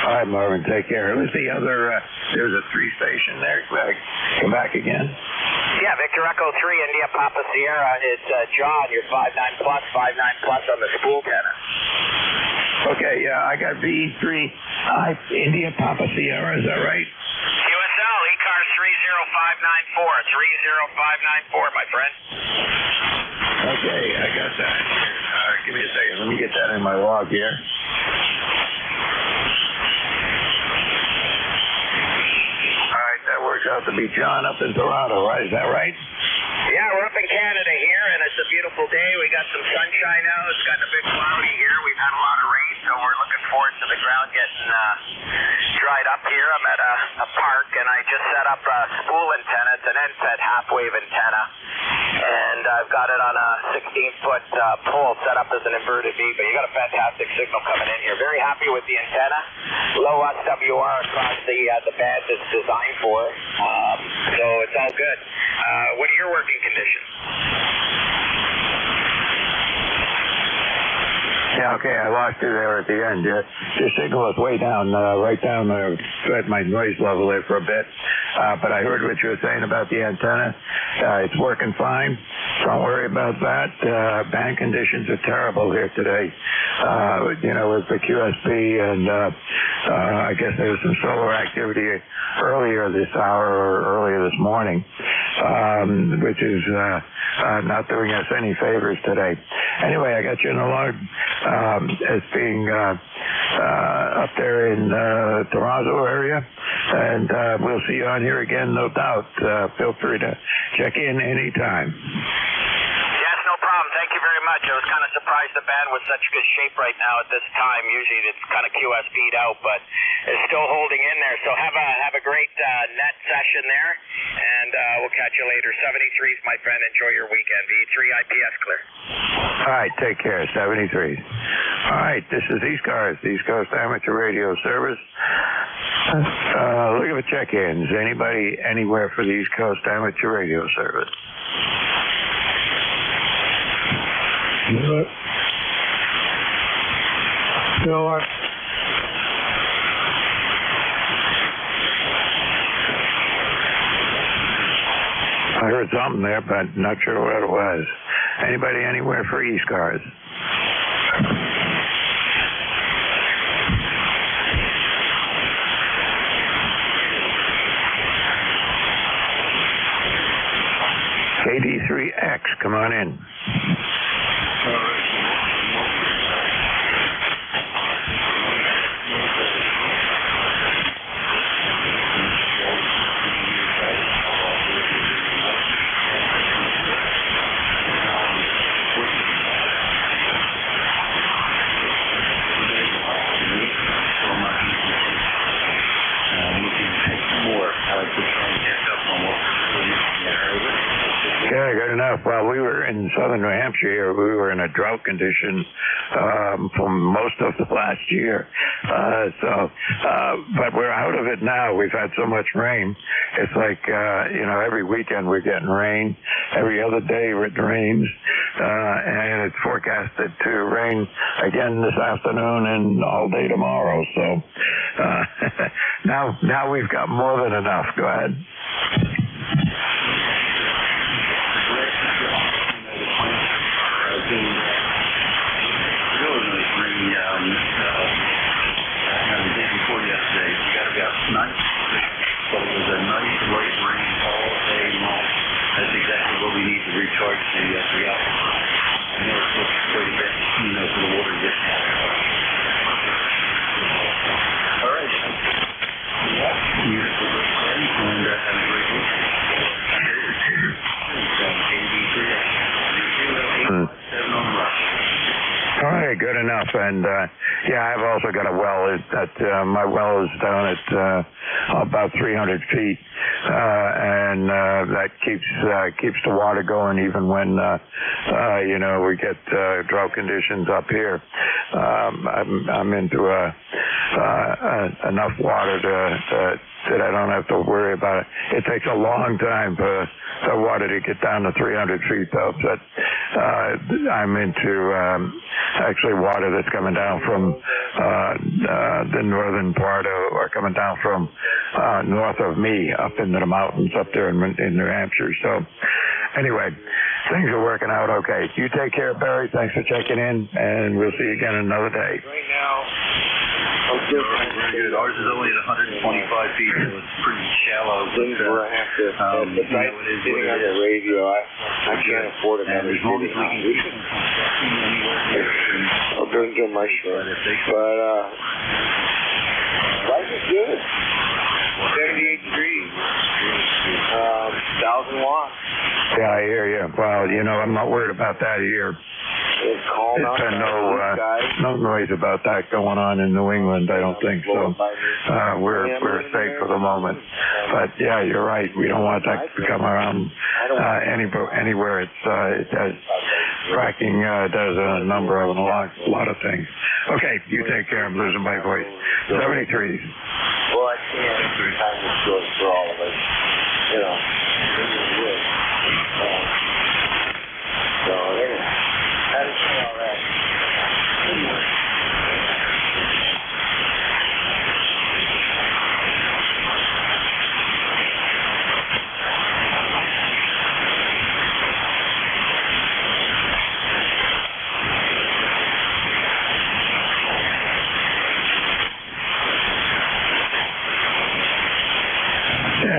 All right, Marvin, take care. Who's the other? There's a 3-station there. Come back again. Yeah, Victor Echo 3, India Papa Sierra. It's John, your 59 plus on the spool tennis. Okay, yeah, I got V3, India Papa Sierra, is that right? QSL, ECARS 30594, 30594, my friend. Okay, I got that. Give me a second. Let me get that in my log here. All right, that works out to be John up in Toronto, right? Is that right? Yeah, we're up in Canada here, and it's a beautiful day. We got some sunshine out. It's gotten a bit cloudy here. We've had a lot of rain, so we're looking forward to the ground getting dried up here. I'm at a park, and I just set up a spool antenna. It's an end-fed half-wave antenna, and I've got it on a 16-foot pole set up as an inverted V, but you got a fantastic signal coming in here. Very happy with the antenna. Low SWR across the band it's designed for, so it's all good. What are your working conditions? Yeah, okay, I lost you there at the end. Your signal is way down, right down at my noise level there for a bit. But I heard what you were saying about the antenna. It's working fine. Don't worry about that. Band conditions are terrible here today. With the QSB, and I guess there was some solar activity earlier this hour or earlier this morning, which is not doing us any favors today. Anyway, I got you in the log as being up there in Toronto area, and we'll see you on here again, no doubt. Feel free to check in anytime. Yes, no problem. Thank you very much. I was kind of surprised the band was such good shape right now at this time. Usually it's kind of QSB'd out, but it's still holding in there. So have a great net session there, and we'll catch you later. 73s, my friend. Enjoy your weekend. V3 IPS clear. All right, take care. 73. All right, this is ECARS, the East Coast Amateur Radio Service. Look at the check-ins. Anybody anywhere for the East Coast Amateur Radio Service? I heard something there, but not sure what it was. Anybody anywhere for ECARS? KD3X, come on in. Yeah, good enough. Well, we were in southern New Hampshire here. We were in a drought condition for most of the last year. But we're out of it now. We've had so much rain. It's like, every weekend we're getting rain. Every other day it rains. And it's forecasted to rain again this afternoon and all day tomorrow. So now we've got more than enough. Go ahead. All right, good enough. And I've also got a well. My well is down at about 300 feet, and that keeps the water going even when we get drought conditions up here. I'm into a enough water that I don't have to worry about it. It takes a long time for the water to get down to 300 feet, though. But I'm into actually water that's coming down from the northern part or coming down from north of me up into the mountains up there in New Hampshire. So anyway, things are working out okay. You take care, Barry. Thanks for checking in, and we'll see you again another day. Right now, very good. Ours is only at 125 feet, so it's pretty shallow. Things where I have to, besides sitting on the radio, I can't afford another city. I'll drink in my share. But, life is good. 78 degrees. 1,000 watts. Yeah, I hear you. Well, I'm not worried about that here. It's calm There's been no noise about that going on in New England, I don't think so. We're safe for the moment. But yeah, you're right. We don't want that to come around anywhere. It does. Fracking does a number of a lot of things. Okay, you take care. I'm losing my voice. 73. Well, I can't. Time is short for all of us. This is good. So, anyway, how did you say all that?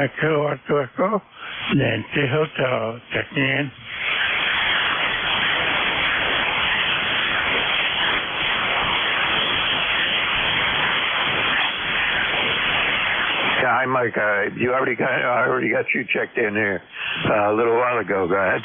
Echo, Nancy Hotel, checking in. Yeah, hi, Mike. I already got you checked in here a little while ago. Go ahead.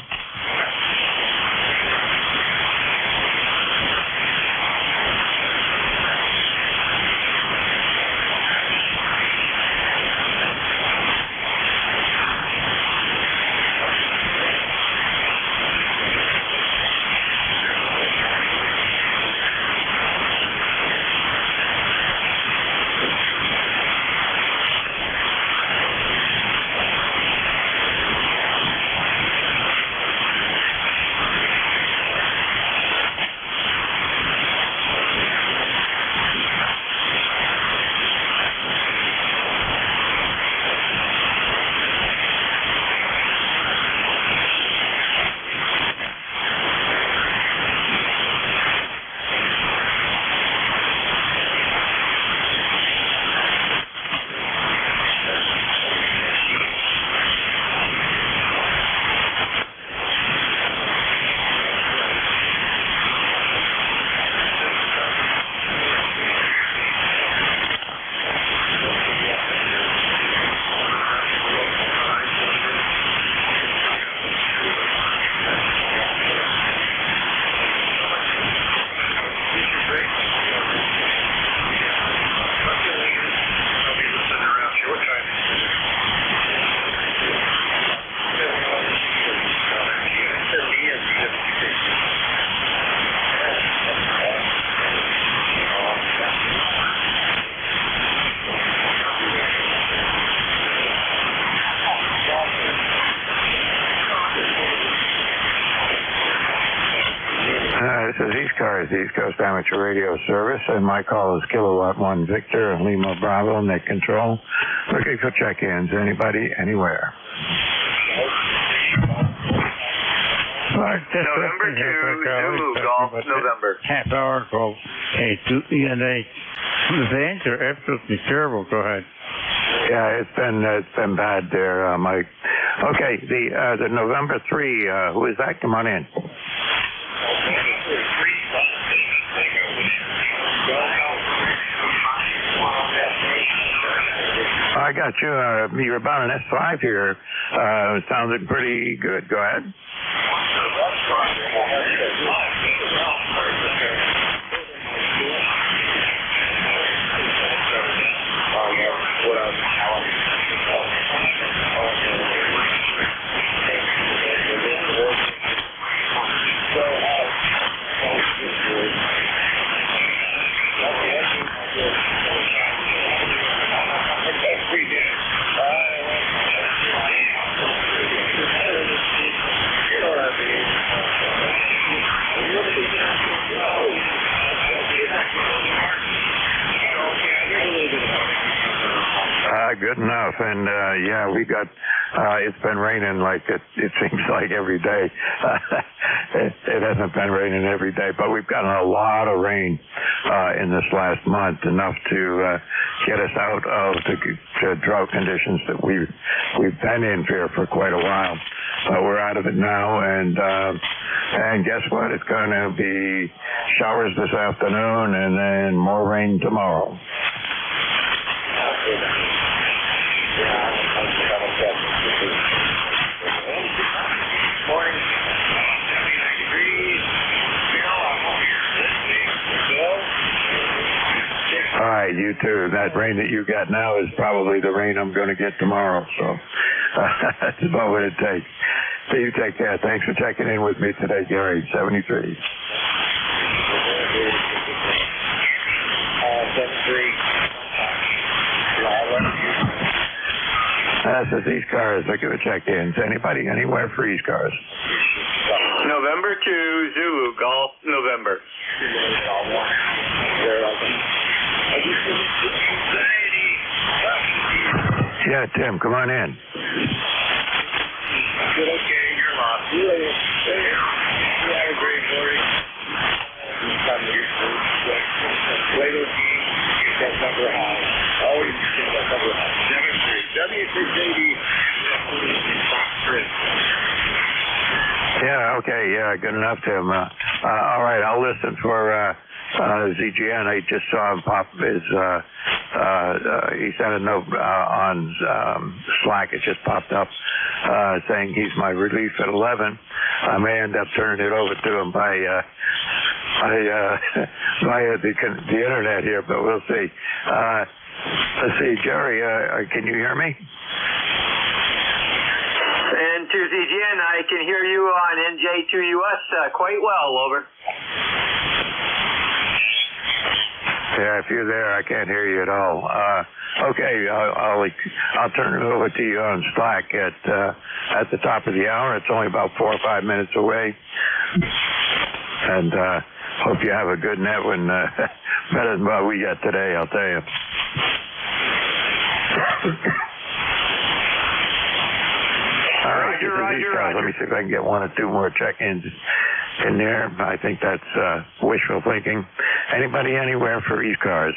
This is ECARS, the East Coast Amateur Radio Service, and my call is Kilowatt 1 Victor, Lima Bravo, Net Control. Looking for check-ins. Anybody, anywhere. November 2, Zulu, Golf, November. Half hour ago. Hey, the vans are absolutely terrible. Go ahead. Yeah, it's been bad there, Mike. Okay, the November 3, who is that? Come on in. I got you. You're about an S5 here. Sounded pretty good. Go ahead. and yeah, we got. It's been raining like it seems like every day. It hasn't been raining every day, but we've gotten a lot of rain in this last month, enough to get us out of the drought conditions that we've been in here for quite a while. We're out of it now, and guess what? It's going to be showers this afternoon, and then more rain tomorrow. All right, you too. That rain that you got now is probably the rain I'm going to get tomorrow, so that's about what it takes. So you take care. Thanks for checking in with me today, Gary. 73. This is ECARS. Looking to check in. Anybody anywhere for ECARS? November 2, Zulu, Golf, November. Yeah, Tim, come on in. Good, okay, you're lost. You have a great morning. Play those games, get that number high. Always get that number high. 7-3. W680. Yeah, okay, yeah, good enough, Tim. All right, I'll listen for ZGN. I just saw him pop his, he sent a note on Slack. It just popped up saying he's my relief at 11. I may end up turning it over to him via the internet here, but we'll see. Let's see, Jerry, can you hear me? And to ZGN, I can hear you on NJ2US quite well, over. Yeah, if you're there, I can't hear you at all. Okay, I'll turn it over to you on Slack at the top of the hour. It's only about 4 or 5 minutes away, and hope you have a good net one, better than what we got today, I'll tell you. All right, Roger. Let me see if I can get 1 or 2 more check-ins in there. I think that's wishful thinking. Anybody anywhere for ECARS?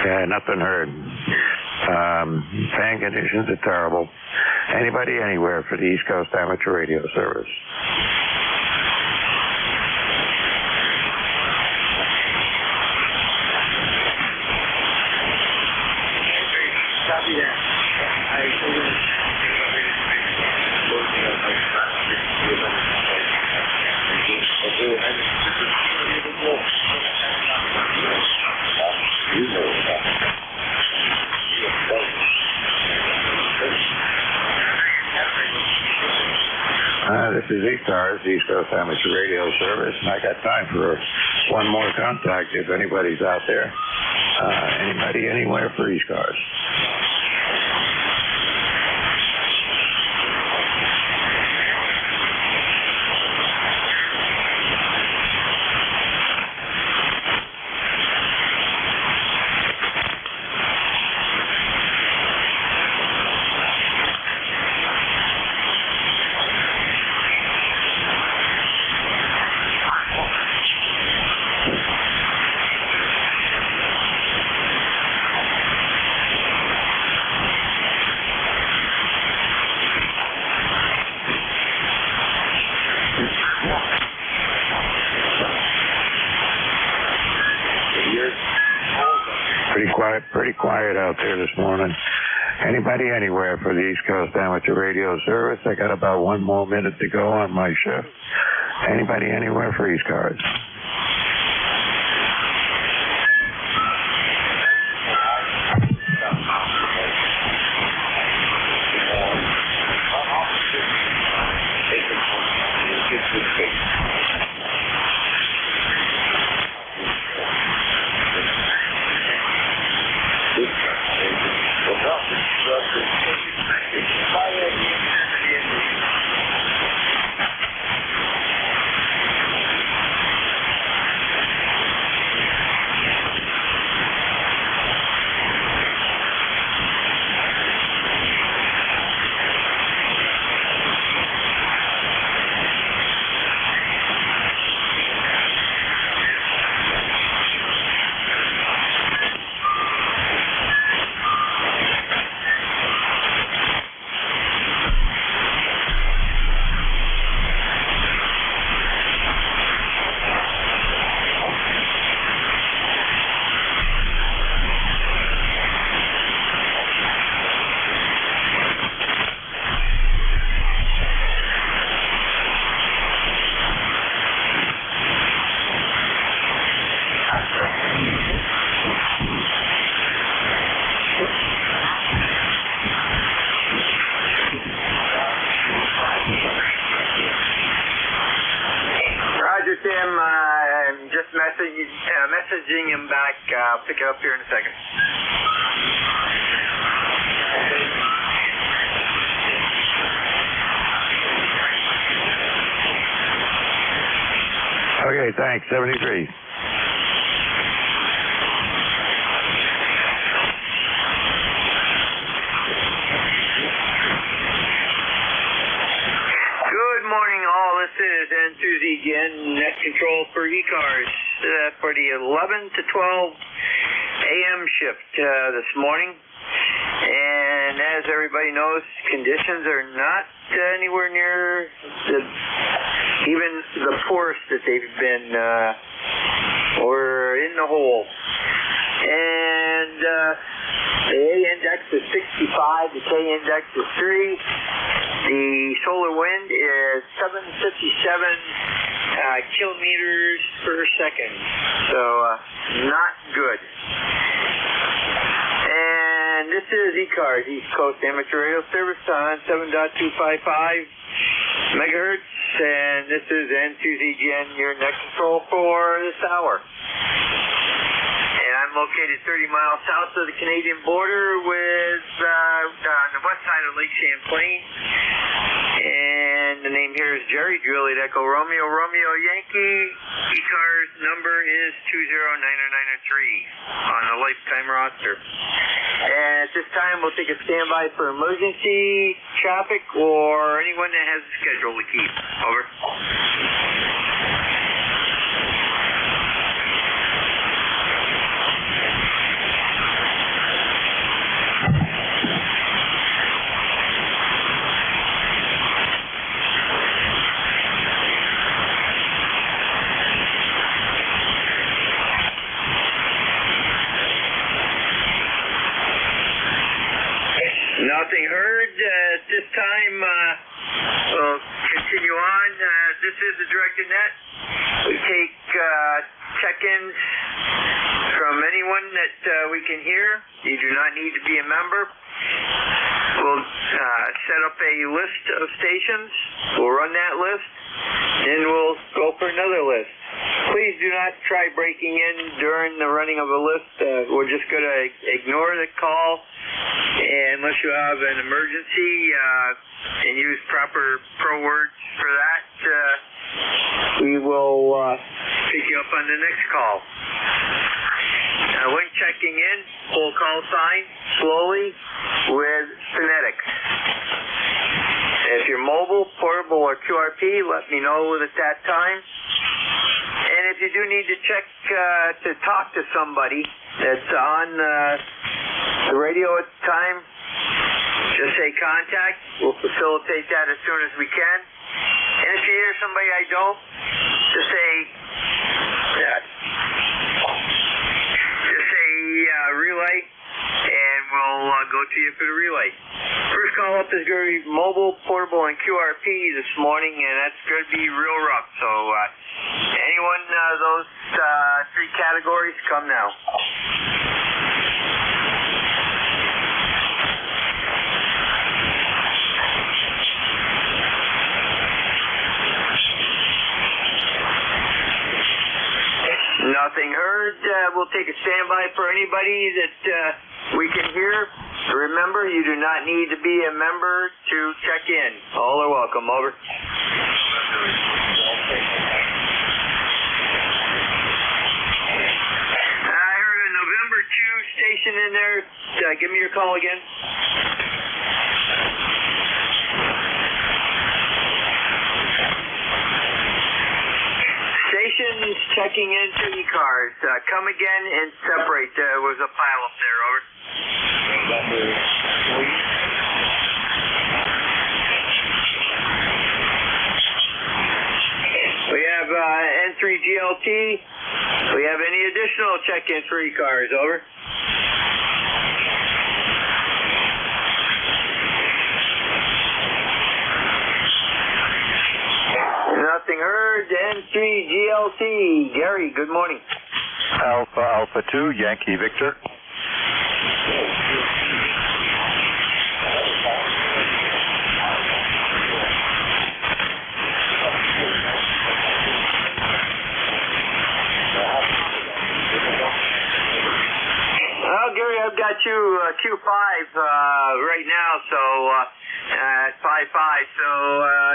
Yeah, nothing heard. Fan conditions are terrible. Anybody anywhere for the East Coast Amateur Radio Service? Copy that. This is ECARS, East Coast Amateur Radio Service, and I got time for 1 more contact if anybody's out there. Anybody anywhere for ECARS? Pretty quiet out there this morning. Anybody anywhere for the East Coast Amateur Radio Service? I got about 1 more minute to go on my shift. Anybody anywhere for ECARS? Virginia, I'm back. I'll pick it up here in a second. Okay, thanks. 73. Good morning, all. This is N2ZGN, net control for ECARS for the 11 to 12 a.m. shift this morning. And as everybody knows, conditions are not anywhere near even the poorest that they've been. We're in the hole. And the A index is 65, the K index is 3. The solar wind is 757 kilometers per second. So not good. And this is ECARS, East Coast Amateur Radio Service on 7.255 megahertz. And this is N2ZGN, your net control for this hour. And I'm located 30 miles south of the Canadian border with on the west side of Lake Champlain. And the name here is Jerry, Juliet Echo Romeo, Romeo Yankee. ECARS number is 20993 on the lifetime roster. And at this time, we'll take a standby for emergency traffic or anyone that has a schedule to keep. Over. Nothing heard. At this time, we'll continue on. This is the directed net. We take check-ins from anyone that we can hear. You do not need to be a member. We'll set up a list of stations. We'll run that list. Then we'll go for another list. Please do not try breaking in during the running of a list. We're just going to ignore the call unless you have an emergency and use proper pro words for that. We will pick you up on the next call. When checking in, pull call sign slowly with phonetics. If you're mobile, portable, or QRP, let me know at that time. And if you do need to check to talk to somebody that's on the radio at the time, just say contact. We'll facilitate that as soon as we can. And if you hear somebody I don't, just say relay, and we'll go to you for the relay. First call up is going to be mobile, portable, and QRP this morning, and that's going to be real rough. So anyone those three categories, come now. Nothing heard. We'll take a standby for anybody that we can hear. Remember, you do not need to be a member to check in. All are welcome. Over. I heard a November 2 station in there. Give me your call again. Stations checking into ECARS. Come again and separate. There was a pile up there. Over. We have N3GLT. We have any additional check-ins for ECARS. Over. Nothing heard. N3GLT. Gary, good morning. Alpha 2, Yankee Victor. I've got you Q5 right now, so at 5.5, so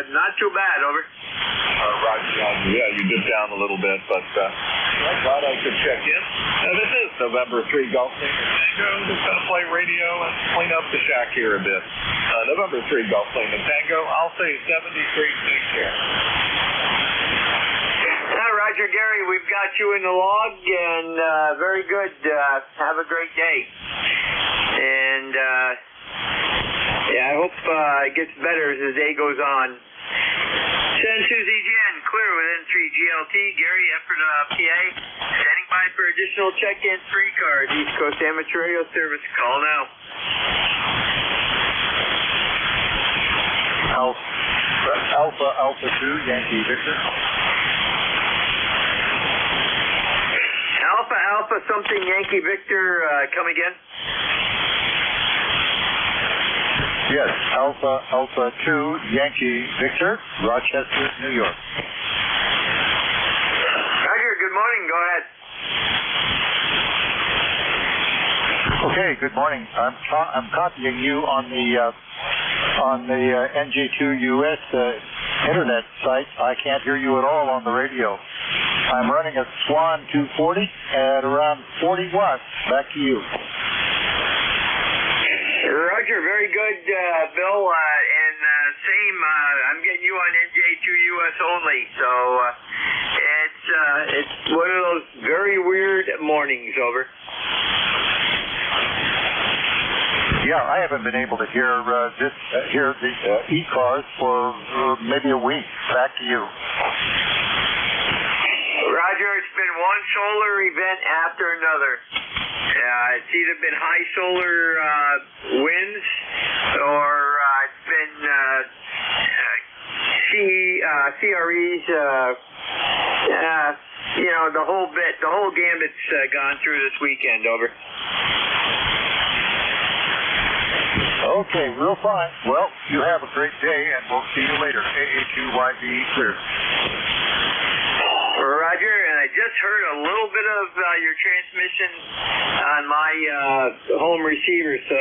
not too bad, over. Roger. Yeah, you dipped down a little bit, but I thought I could check in. This is November 3 Golf Tango. Just going to play radio and clean up the shack here a bit. November 3 Golf Tango. I'll say 73. Take care. Roger, Gary, we've got you in the log, and very good. Have a great day. And, I hope it gets better as the day goes on. San Susie Jen, clear with N3 GLT. Gary, effort PA. Standing by for additional check-ins for ECARS. East Coast Amateur Radio Service. Call now. Alpha 2, Yankee Victor. Alpha something Yankee Victor, come again? Yes, Alpha 2, Yankee Victor, Rochester, New York. Roger, good morning, go ahead. Okay, good morning. I'm copying you on the NG2US internet site. I can't hear you at all on the radio. I'm running a Swan 240 at around 40 watts. Back to you. Roger, very good, Bill. And same, I'm getting you on NJ2US only. So it's one of those very weird mornings, over. Yeah, I haven't been able to hear the ECARS for maybe a week. Back to you. Roger, it's been one solar event after another. It's either been high solar winds or it's been CREs. The whole gambit's gone through this weekend, over. Okay, real fine. Well, you have a great day, and we'll see you later. AA2YB clear. Roger, and I just heard a little bit of your transmission on my home receiver, so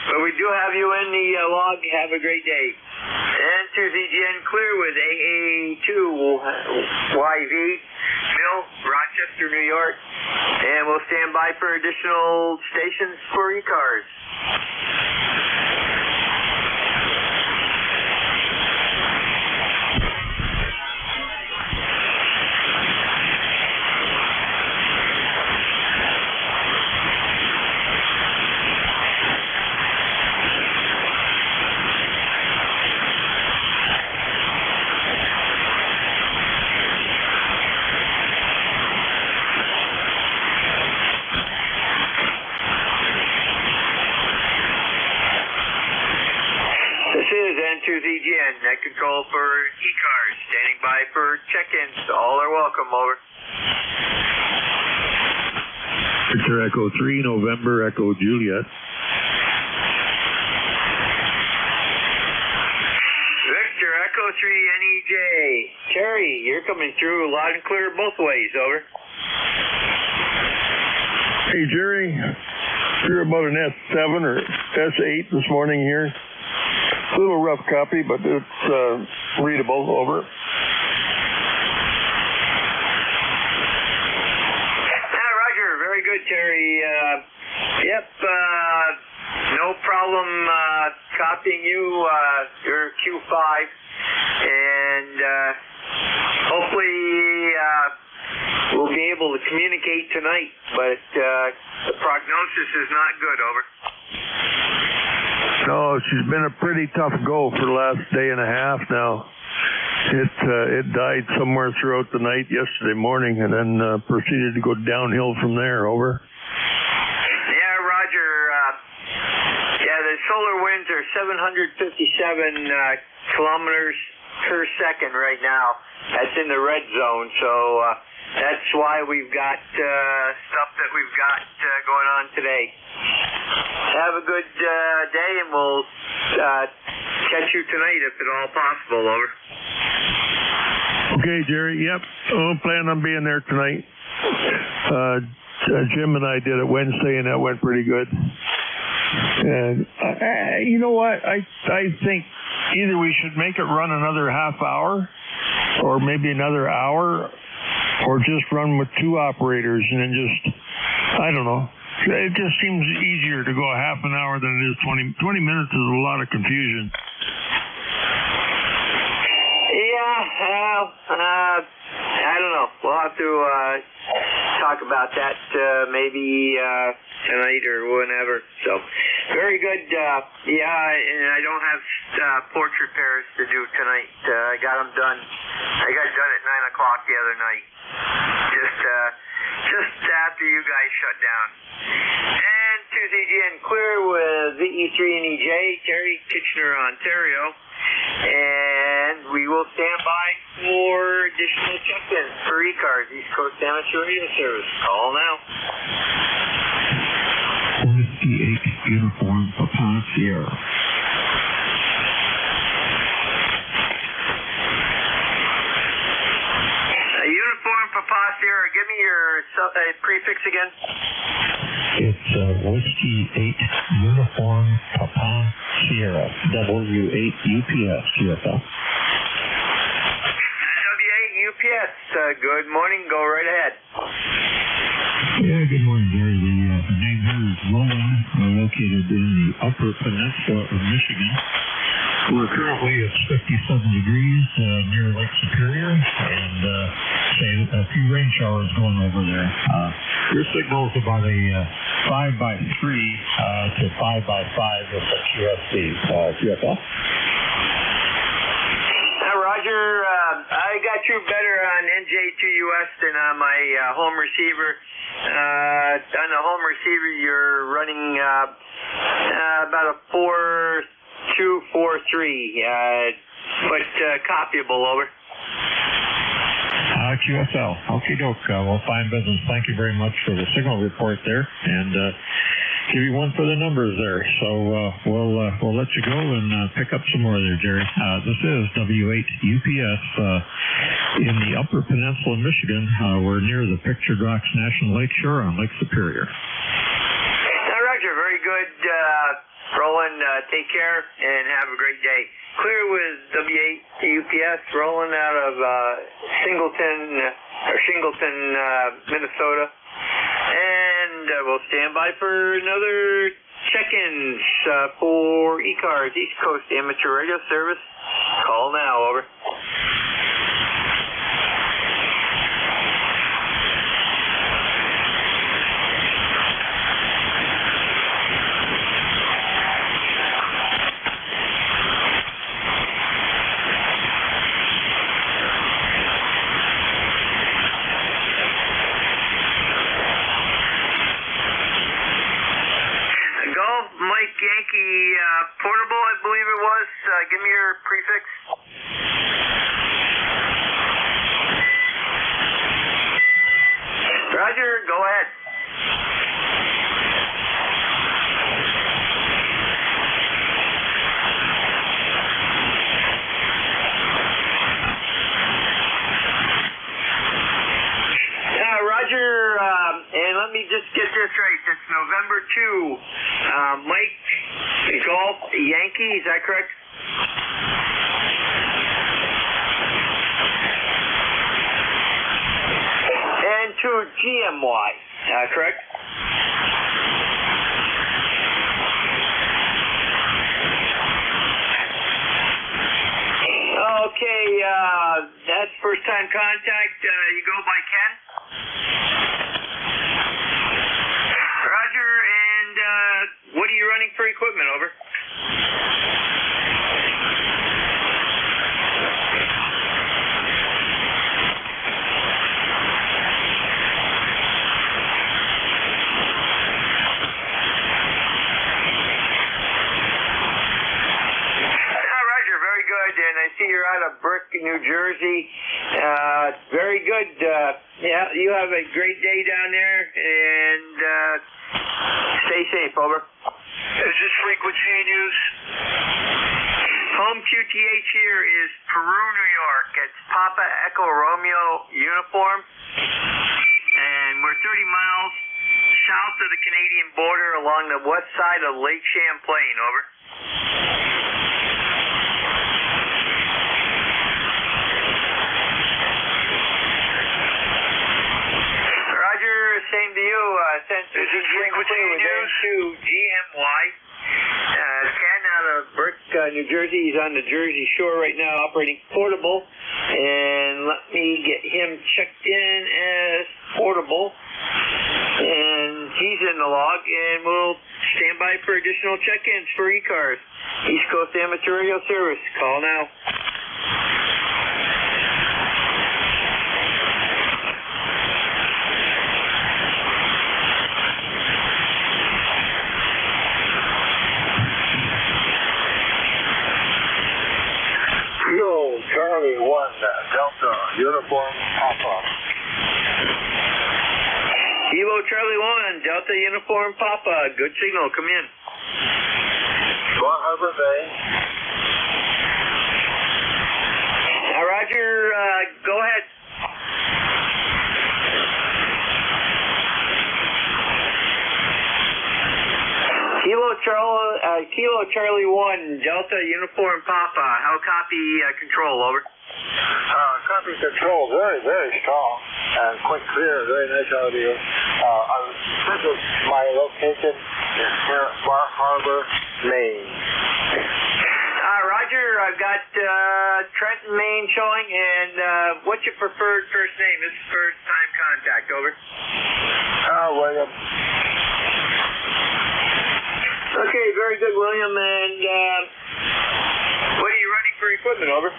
but we do have you in the log. Have a great day. And to ZGN clear with AA2YV, Bill, Rochester, New York, and we'll stand by for additional stations for ECARS. N2ZGN, net control for ECARS, standing by for check-ins. All are welcome, over. Victor Echo 3, November Echo Juliet. Victor Echo 3, NEJ. Terry, you're coming through loud and clear both ways, over. Hey, Jerry. You're about an S7 or S8 this morning here. A little rough copy, but it's readable, over. Roger, very good, Terry. Yep, no problem copying you, your Q5, and hopefully we'll be able to communicate tonight, but the prognosis is not good, over. No, she's been a pretty tough go for the last day and a half now. It died somewhere throughout the night yesterday morning and then proceeded to go downhill from there, over. Yeah, Roger. The solar winds are 757 kilometers per second right now. That's in the red zone, so that's why we've got stuff that we've got going on today. Have a good day, and we'll catch you tonight if at all possible, over. Okay, Jerry, yep. I plan on being there tonight. Jim and I did it Wednesday, and that went pretty good. And you know what? I think either we should make it run another half hour, or maybe another hour, or just run with 2 operators, and then just, I don't know. It just seems easier to go a half an hour than it is 20 minutes is a lot of confusion. Yeah, I don't know. We'll have to talk about that maybe tonight or whenever. So, very good. And I don't have porch repairs to do tonight. I got them done. I got it done at 9 o'clock the other night. Just after you guys shut down. And 2ZGN clear with VE3 and EJ, Terry, Kitchener, Ontario. And we will stand by for additional check-ins for ECARS, East Coast Amateur Radio Service. Call now. 48 Uniform Papa Sierra. Uniform Papa Sierra, give me your prefix again. It's Whiskey 8 Uniform Papa Sierra, W8 UPS, UFL. W8 UPS, good morning, go right ahead. Yeah, good morning, Gary. The name here is Roland, located in the Upper Peninsula of Michigan. We're currently at 57 degrees near Lake Superior, and a few rain showers going over there. Your signal is about a 5x3 to 5x5 with the QSC. QFL? Roger, I got you better on NJ2US than on my home receiver. On the home receiver, you're running about a 4.243, but copyable, over. QSL. Okie doke. Well, fine business. Thank you very much for the signal report there, and give you one for the numbers there. So we'll let you go and pick up some more there, Jerry. This is W8 UPS in the Upper Peninsula of Michigan. We're near the Pictured Rocks National Lake Shore on Lake Superior. Roger, very good. Roland, take care and have a great day. Clear with W8 UPS, rolling out of Shingleton, Minnesota. And we'll stand by for another check-ins for ECARS, East Coast Amateur Radio Service. Call now, over. Yankee Portable, I believe it was. Give me your prefix. Roger, go ahead. Roger, and let me just get this right. It's November 2. Mike Golf Yankee, is that correct? And to GMY, correct? Okay, that's first time contact. You go by Ken? Roger, and what are you running for equipment, over? Roger, very good, and I see you're out of Brick, New Jersey. Very good. Yeah, you have a great day down there, and stay safe, over. Is this frequency in use? Home QTH here is Peru, New York. It's Papa Echo Romeo Uniform, and we're 30 miles south of the Canadian border along the west side of Lake Champlain, over. Roger, same to you. Send to frequency news to GMY. Ken out of Brick, New Jersey. He's on the Jersey Shore right now, operating portable. And let me get him checked in as portable. And he's in the log, and we'll stand by for additional check-ins for ECARS. East Coast Amateur Radio Service. Call now. Charlie 1, Delta, Uniform Papa. Kilo Charlie 1, Delta Uniform Papa. Good signal, come in. Bar Harbor Bay. Now, Roger, go ahead. Kilo Charlie 1, Delta Uniform Papa. How copy control, over? Copy control, very, very strong and quite clear, very nice audio. This is my location is here at Bar Harbor, Maine. Roger, I've got Trenton, Maine showing, and what's your preferred first name? This is first time contact, over. William. Okay, very good, William, and what are you running for equipment, over?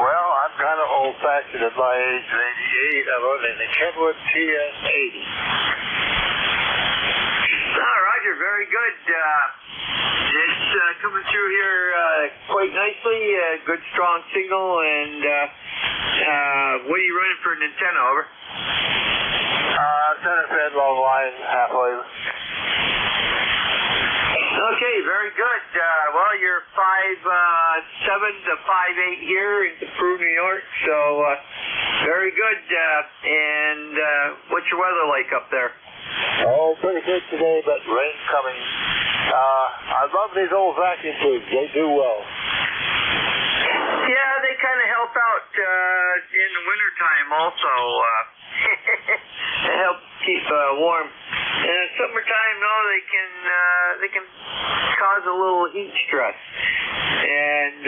Well, I'm kind of old-fashioned at my age, 88. I'm running the Kenwood TS80. Roger, very good. It's coming through here quite nicely. Good, strong signal. And what are you running for an antenna, over? Center fed long line, halfway. Okay, very good. Well, you're 5'7" to 5'8" here in Peru, New York. So very good. And what's your weather like up there? Oh, pretty good today, but rain's coming. I love these old vacuum tubes. They do well. Yeah, they kind of help out in the wintertime also. They help keep warm. And in summertime, no, they can cause a little heat stress. And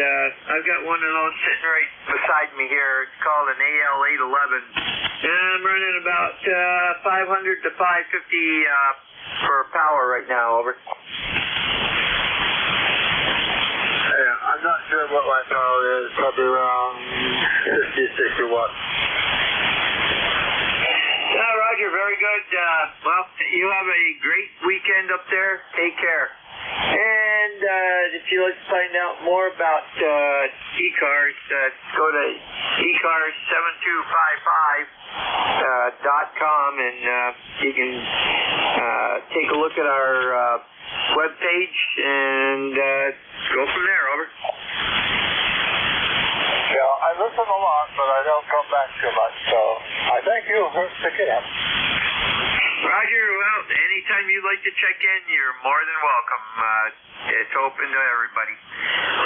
I've got one of those sitting right beside me here. It's called an AL811. And I'm running about 500 to 550 for power right now, over. Yeah, I'm not sure what my power is. Probably around 50, 60 watts. Roger, very good. Well, you have a great weekend up there. Take care. And if you'd like to find out more about ECARS, go to ECARS7255.com and you can take a look at our webpage and go from there, over. Yeah, I listen a lot, but I don't come back too much, so I thank you for picking up. Roger, well, anytime you'd like to check in, you're more than welcome. It's open to everybody.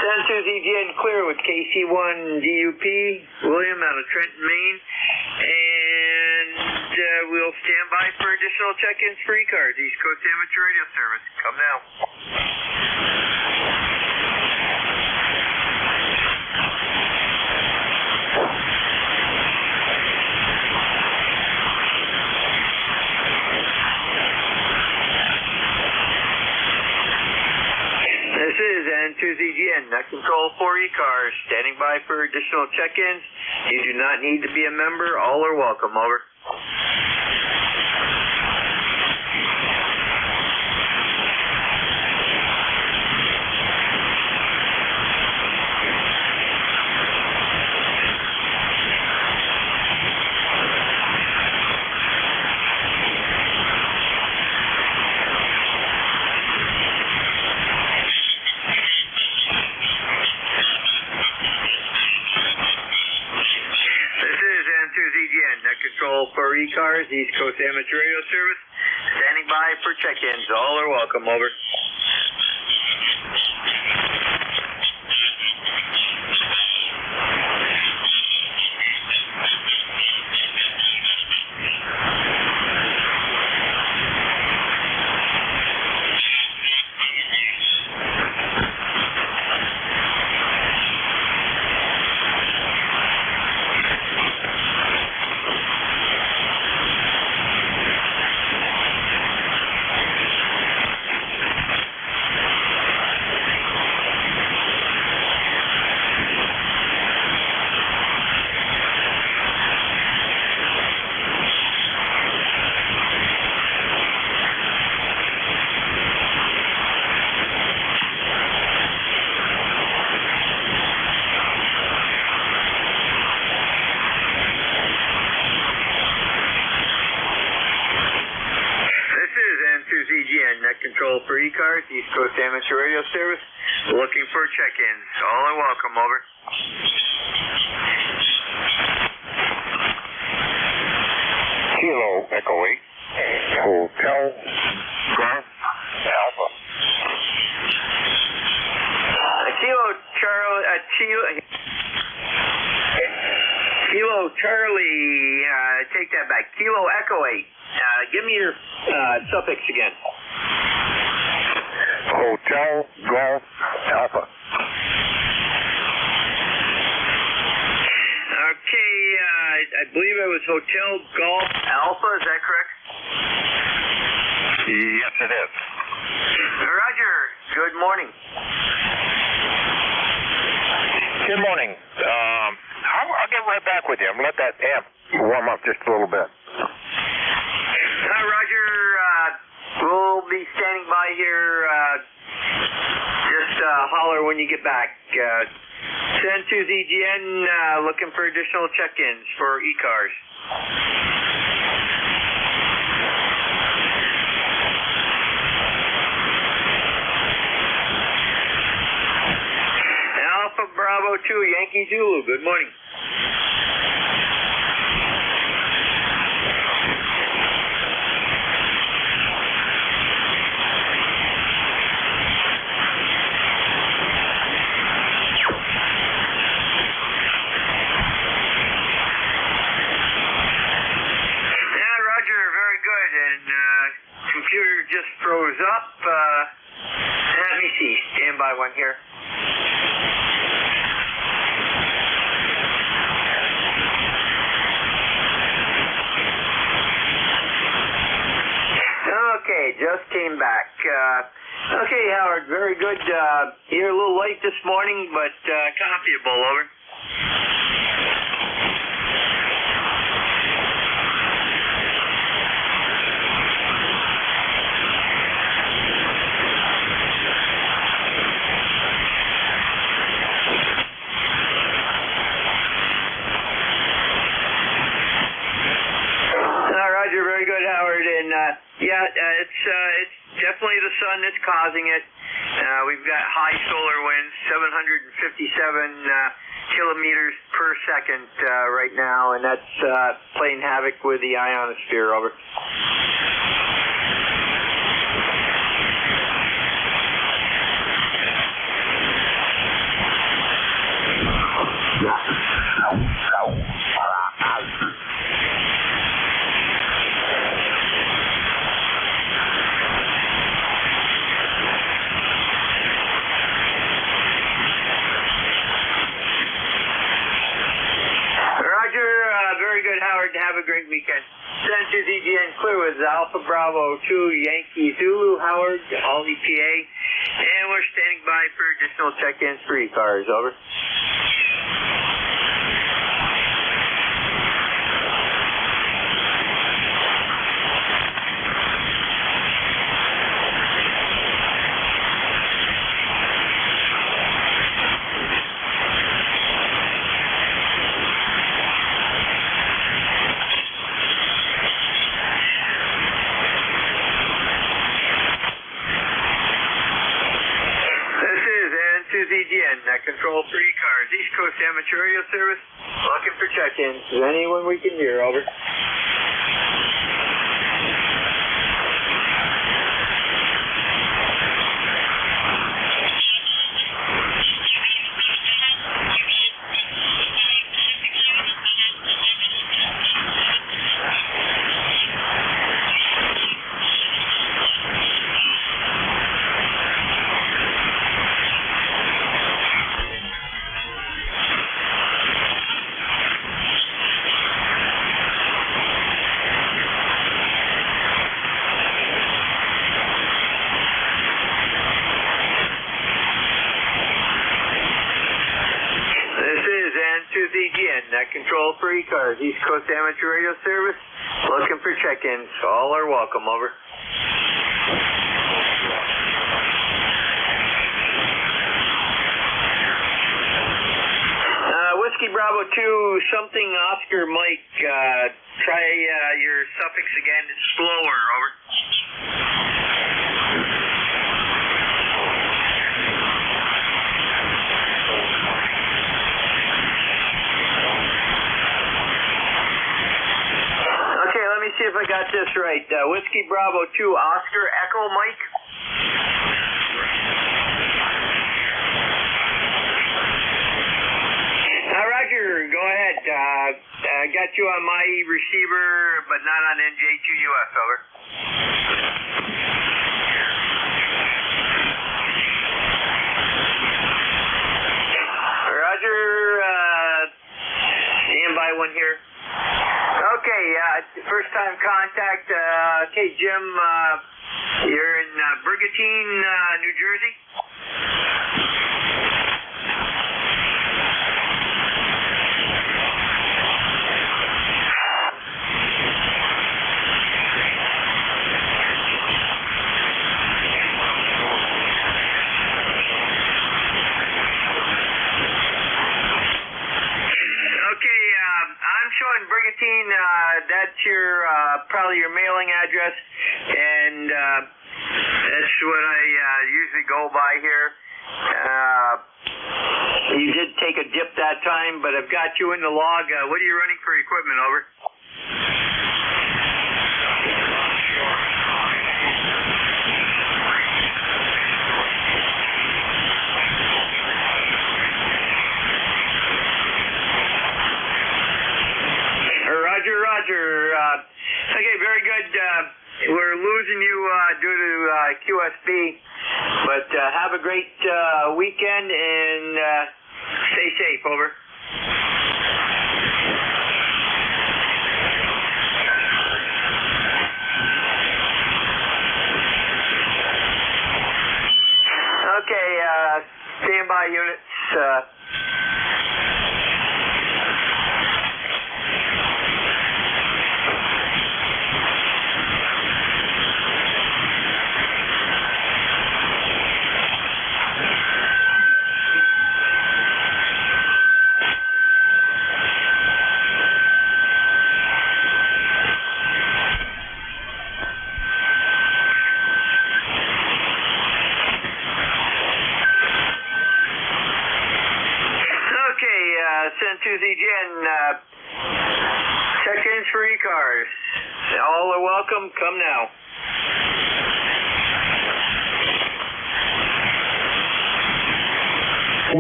San Susie clear with KC1DUP, William out of Trenton, Maine, and we'll stand by for additional check-ins for ECARS, East Coast Amateur Radio Service. Come now. This is N2ZGN, net control for ECARS, standing by for additional check-ins. You do not need to be a member. All are welcome, over. ECARS, East Coast Amateur Radio Service. Standing by for check-ins. All are welcome. Over. Net control for ECARS, East Coast Amateur Radio Service. Looking for check-ins. All are welcome. Over. Kilo Echo 8, Hotel Golf Alpha. Kilo Charlie, take that back. Kilo Echo 8. Give me your suffix again. Hotel Golf Alpha. Okay, I believe it was Hotel Golf Alpha, is that correct? Yes, it is. Roger, good morning. Good morning. I'll get right back with you. I'm going to let that amp warm up just a little bit. Roger, we'll be standing by here. Just holler when you get back. Send to ZGN, looking for additional check-ins for ECARS. Alpha Bravo 2, Yankee Zulu, good morning. Computer just froze up. Let me see. Stand by one here. Okay, just came back. Okay, Howard, very good. You're a little late this morning, but copyable. Over. Very good, Howard. And it's definitely the sun that's causing it. We've got high solar winds, 757 kilometers per second right now, and that's playing havoc with the ionosphere. Over. Very good, Howard. Have a great weekend. Send to ZGN Clear with Alpha Bravo 2 Yankee Zulu, Howard, all EPA. And we're standing by for additional check-ins for ECARS. Over. ZGN, net control for ECARS, East Coast Amateur Radio Service. Looking for check-ins. Is anyone we can hear? Over. ECARS, East Coast Amateur Radio Service. Looking for check-ins. All are welcome, over. Whiskey Bravo 2, something Oscar Mike. Try your suffix again. It's slower, over. Okay, let me see if I got this right. Whiskey Bravo 2, Oscar Echo Mike. Roger, go ahead. I got you on my receiver, but not on NJ2US, over. Roger, stand by one here. Okay, first time contact. Okay, Jim, you're in Brigantine, New Jersey? Showing Brigantine, that's your probably your mailing address, and that's what I usually go by here. You did take a dip that time, but I've got you in the log. What are you running for equipment, over? Roger. Okay, very good. We're losing you due to QSB, but have a great weekend and stay safe, over. Okay, stand by units. Tuesday, Jen. Check-ins for ECARS. All are welcome. Come now.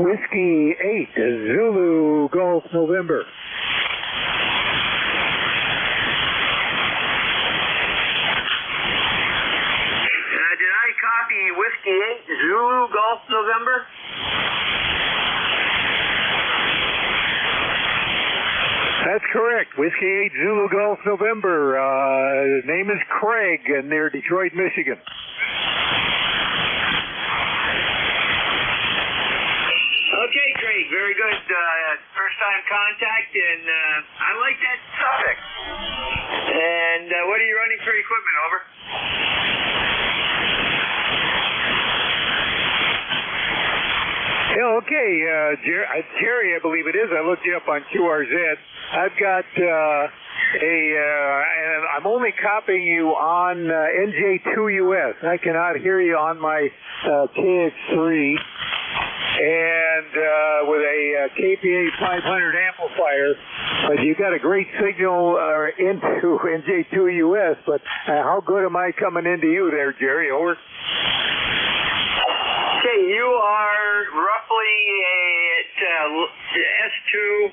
Whiskey 8, Zulu Golf November. Did I copy Whiskey 8, Zulu Golf November? That's correct. Whiskey 8 Zulu Golf November. Name is Craig, and they're Detroit, Michigan. Okay, Craig. Very good. First time contact, and I like that suffix. And what are you running for equipment, over? Yeah, okay, Jerry, I believe it is. I looked you up on QRZ. I've got and I'm only copying you on NJ2US. I cannot hear you on my KX3. And with a KPA 500 amplifier, but you got a great signal into NJ2US. But how good am I coming into you there, Jerry? Over. Okay, you are roughly at S2.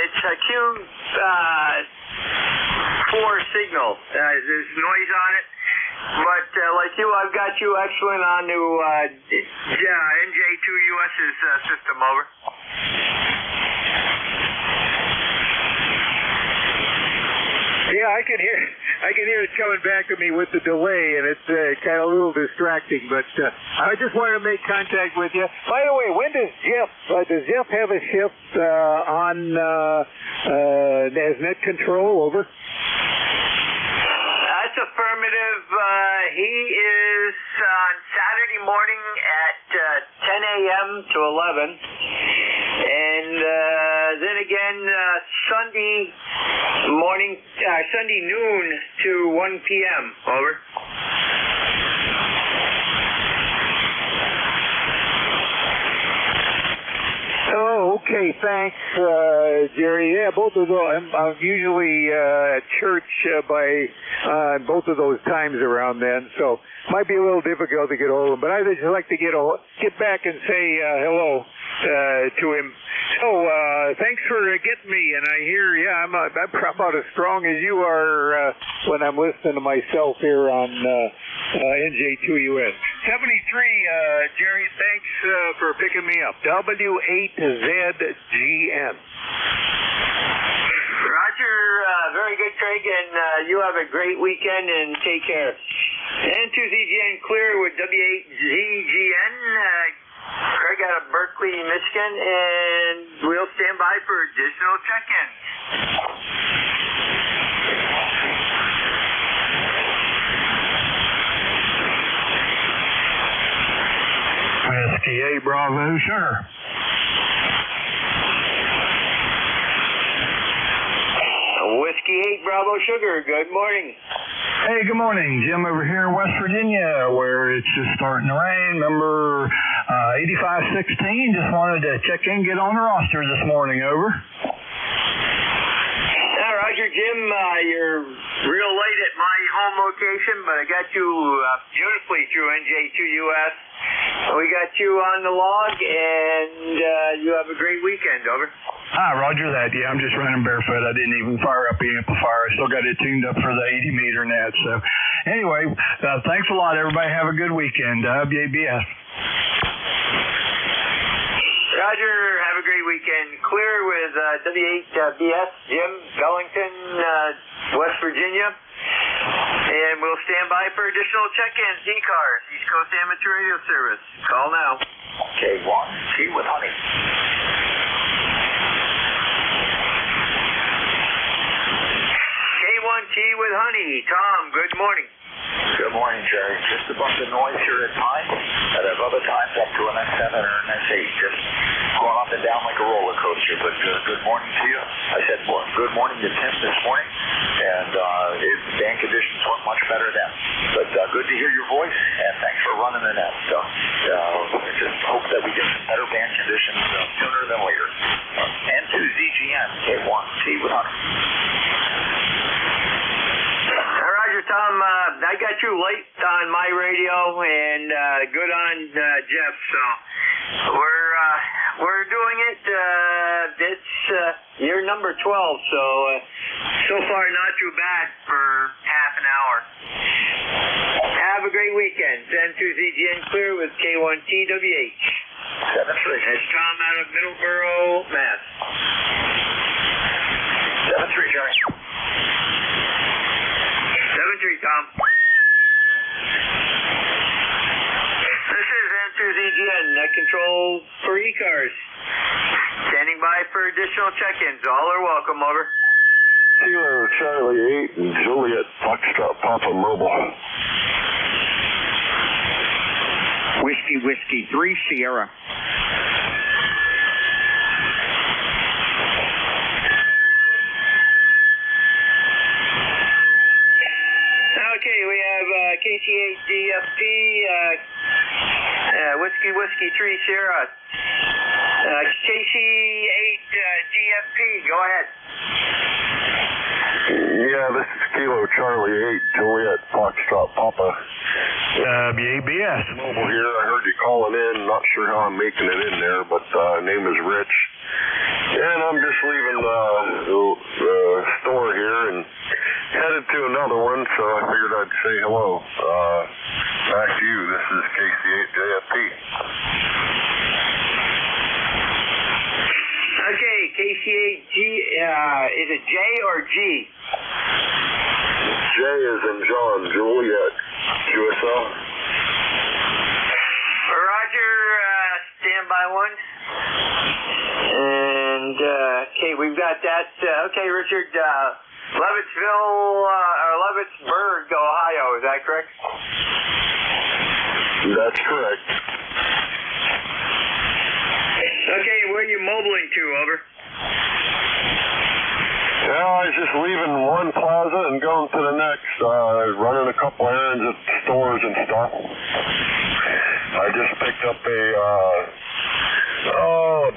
It's a Q4 signal. There's noise on it. But like you, I've got you excellent on to NJ2US's system, over. Yeah, I can hear it coming back to me with the delay, and it's kind of a little distracting. But I just wanted to make contact with you. By the way, when does Jeff have a shift on as net control? Over. That's affirmative. He is on Saturday morning at 10 a.m. to 11. And then again, Sunday morning, Sunday noon to 1 p.m. Over. Oh, okay. Thanks, Jerry. Yeah, both of those. I'm usually at church by both of those times around then, so might be a little difficult to get hold of him. But I'd just like to get back and say hello to him. So thanks for getting me. And I hear, I'm about as strong as you are when I'm listening to myself here on NJ2US. 73, Jerry. Thanks for picking me up. W8ZGN. Roger, very good, Craig, and you have a great weekend and take care. N2ZGN clear with W8ZGN. Craig out of Berkeley, Michigan, and we'll stand by for additional check-ins. Whiskey 8 Bravo Sugar. Whiskey 8 Bravo Sugar, good morning. Hey, good morning. Jim over here in West Virginia, where it's just starting to rain. Number 8516. Just wanted to check in, get on the roster this morning. Over. Roger, Jim, you're real late at my home location, but I got you beautifully through NJ2US. We got you on the log, and you have a great weekend. Over. Hi, Roger that. Yeah, I'm just running barefoot. I didn't even fire up the amplifier. I still got it tuned up for the 80-meter net. So anyway, thanks a lot, everybody. Have a good weekend. WABS. Roger, have a great weekend. Clear with W8BS, Jim, Bellington, West Virginia. And we'll stand by for additional check-ins. ECARS, East Coast Amateur Radio Service. Call now. K1T with honey. K1T with honey. Tom, good morning. Good morning, Jerry. Just a bunch of noise here at times, and at other times up to an S7 or an S8. Just going up and down like a roller coaster. But good morning to you. I said good morning to Tim this morning, and band conditions weren't much better then. But good to hear your voice, and thanks for running the net. So just hope that we get some better band conditions sooner than later. N2ZGN, K1T with honey. Roger, Tom, I got you late on my radio and good on Jeff, so we're doing it. It's you're number 12, so far not too bad for half an hour. Have a great weekend. N2ZGN clear with K1TWH. 7-3. That's Tom out of Middleborough, Mass. 7-3, Jerry. 7-3, Tom. This is N2ZGN, net control for ECARS. Standing by for additional check-ins. All are welcome, over. Kilo Charlie 8 and Juliet Foxtrot Papa Mobile. Whiskey 3 Sierra. Okay, we have KC8DFP, Whiskey 3 Sierra. KC8DFP, go ahead. Yeah, this is Kilo Charlie 8 Juliet Foxtrot Papa. WABS. Mobile here. I heard you calling in. Not sure how I'm making it in there, but name is Rich. And I'm just leaving the store here and headed to another one, so I figured I'd say hello. Back to you. This is KC8JFP. Okay, KC8G, is it J or G? J is in John, Juliet, QSL. Roger, standby one. And, okay, we've got that. Okay, Richard, Leavittsburg, Ohio, is that correct? That's correct. Okay, where are you mobiling to, over? Yeah, I was just leaving one plaza and going to the next, running a couple errands at stores and stuff. I just picked up a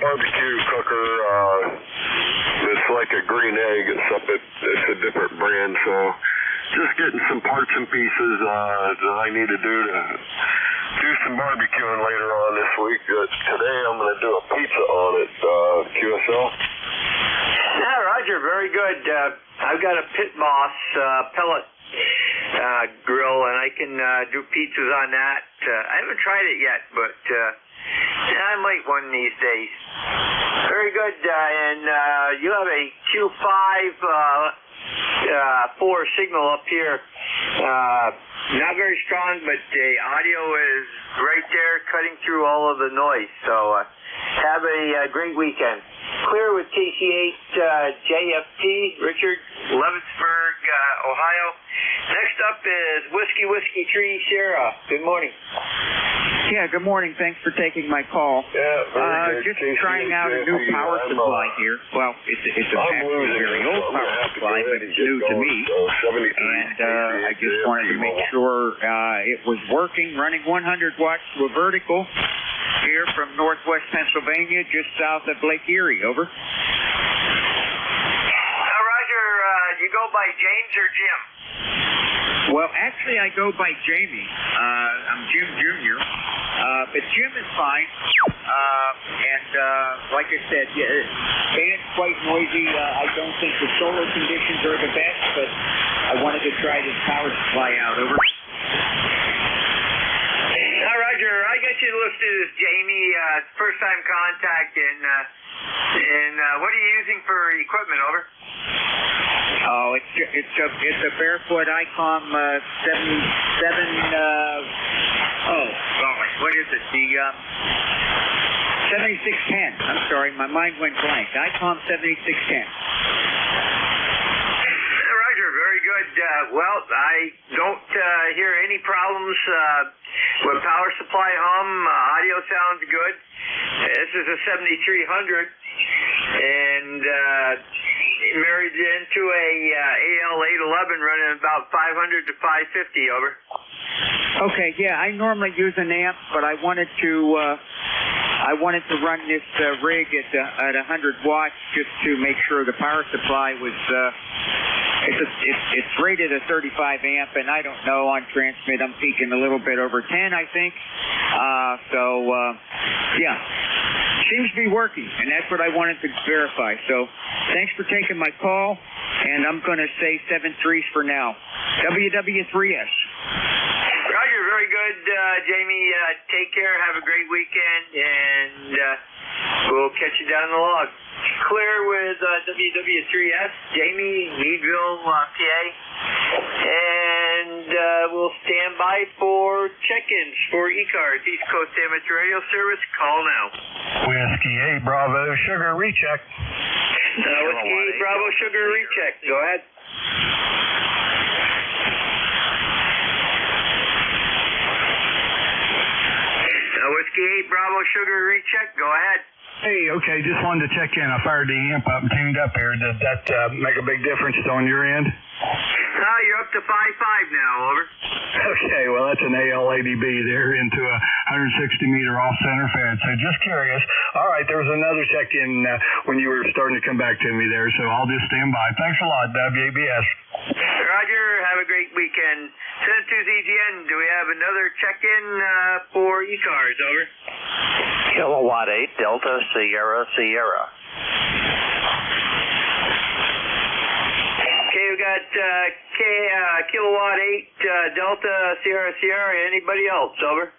barbecue cooker. It's like a green egg, except it's a different brand, so just getting some parts and pieces that I need to do some barbecuing later on this week. Today I'm going to do a pizza on it, QSL. Yeah, Roger, very good. I've got a Pit Boss pellet grill, and I can do pizzas on that. I haven't tried it yet, but I might one of these days. Very good. And you have a Q5 4 signal up here. Not very strong, but the audio is right there cutting through all of the noise. So have a great weekend. Clear with KC8 JFP, Richard, Leavittsburg, Ohio. Next up is Whiskey 3 Sierra. Good morning. Yeah, good morning. Thanks for taking my call. Yeah, just trying out a new power supply here. Well, it's a very old power supply, but it's new to me. And I just wanted to make sure it was working, running 100 watts to a vertical here from northwest Pennsylvania, just south of Lake Erie. Over. Roger, you go by James or Jim? Well, actually, I go by Jamie. I'm Jim Jr., but Jim is fine. And like I said, band's quite noisy. I don't think the solar conditions are the best, but I wanted to try this power supply out. Over. Roger, I got you listed as Jamie, first time contact, and what are you using for equipment, over? Oh, it's a Barefoot ICOM 77. What is it? The 7610. I'm sorry, my mind went blank. ICOM 7610. Roger, very good. Well, I don't hear any problems with power supply hum. Audio sounds good. This is a 7300, and married into a AL811 running about 500 to 550, over. Okay, yeah, I normally use an amp, but I wanted to run this rig at 100 watts just to make sure the power supply was. It's rated at 35 amp, and I don't know on transmit. I'm peaking a little bit over 10, I think. Yeah. Seems to be working, and that's what I wanted to verify. So thanks for taking my call, and I'm going to say 7-3s for now. WW3S. Roger, very good, Jamie. Take care. Have a great weekend, and we'll catch you down the log. Clear with WW3S, Jamie, Meadville, PA. And we'll stand by for check-ins for ECARS, East Coast Amateur Radio Service. Call now. Whiskey 8 Bravo Sugar recheck. Whiskey 8 Bravo Sugar recheck. Go ahead. Whiskey 8 Bravo Sugar recheck. Go ahead. Hey, okay, just wanted to check in. I fired the amp up and tuned up here. Did that make a big difference on your end? You're up to 5.5 now, over. Okay, well, that's an AL80B there into a 160-meter off-center fed. So just curious. All right, there was another check-in when you were starting to come back to me there, so I'll just stand by. Thanks a lot, WABS. Roger, have a great weekend. Send to ZGN. Do we have another check-in for ECARS, over? Kilowatt 8, Delta Sierra Sierra. Okay, we got Kilowatt 8, Delta Sierra Sierra. Anybody else, over?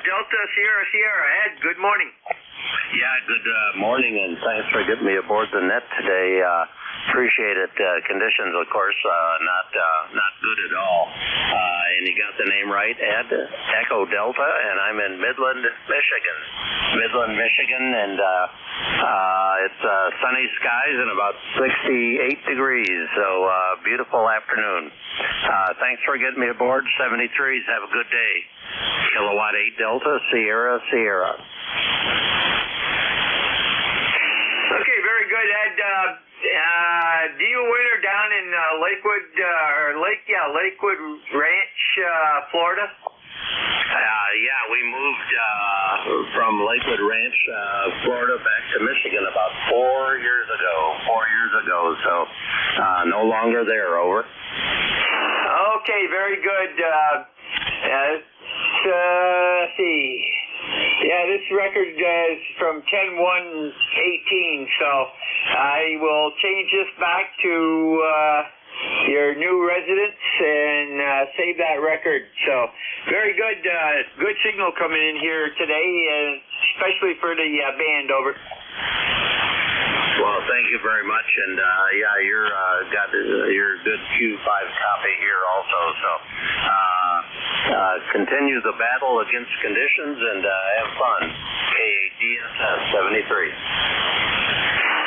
Delta Sierra Sierra. Ed, good morning. Yeah, good morning, and thanks for getting me aboard the net today. Appreciate it. Conditions, of course, not good at all. And you got the name right, Ed, Echo Delta, and I'm in Midland, Michigan. And it's sunny skies and about 68 degrees, so beautiful afternoon. Thanks for getting me aboard. 73s, have a good day. Kilowatt 8 Delta, Sierra Sierra. Okay, very good, Ed. Do you winter down in Lakewood Ranch, Florida? Yeah, we moved from Lakewood Ranch, Florida, back to Michigan about 4 years ago. So no longer there. Over. Okay, very good. Let's see. Yeah, this record is from 10/1/18, so I will change this back to your new residence and save that record. So very good, good signal coming in here today, especially for the band. Over. Well, thank you very much, and yeah, you're got your good Q5 copy here also. So continue the battle against conditions and have fun. KADSS 73.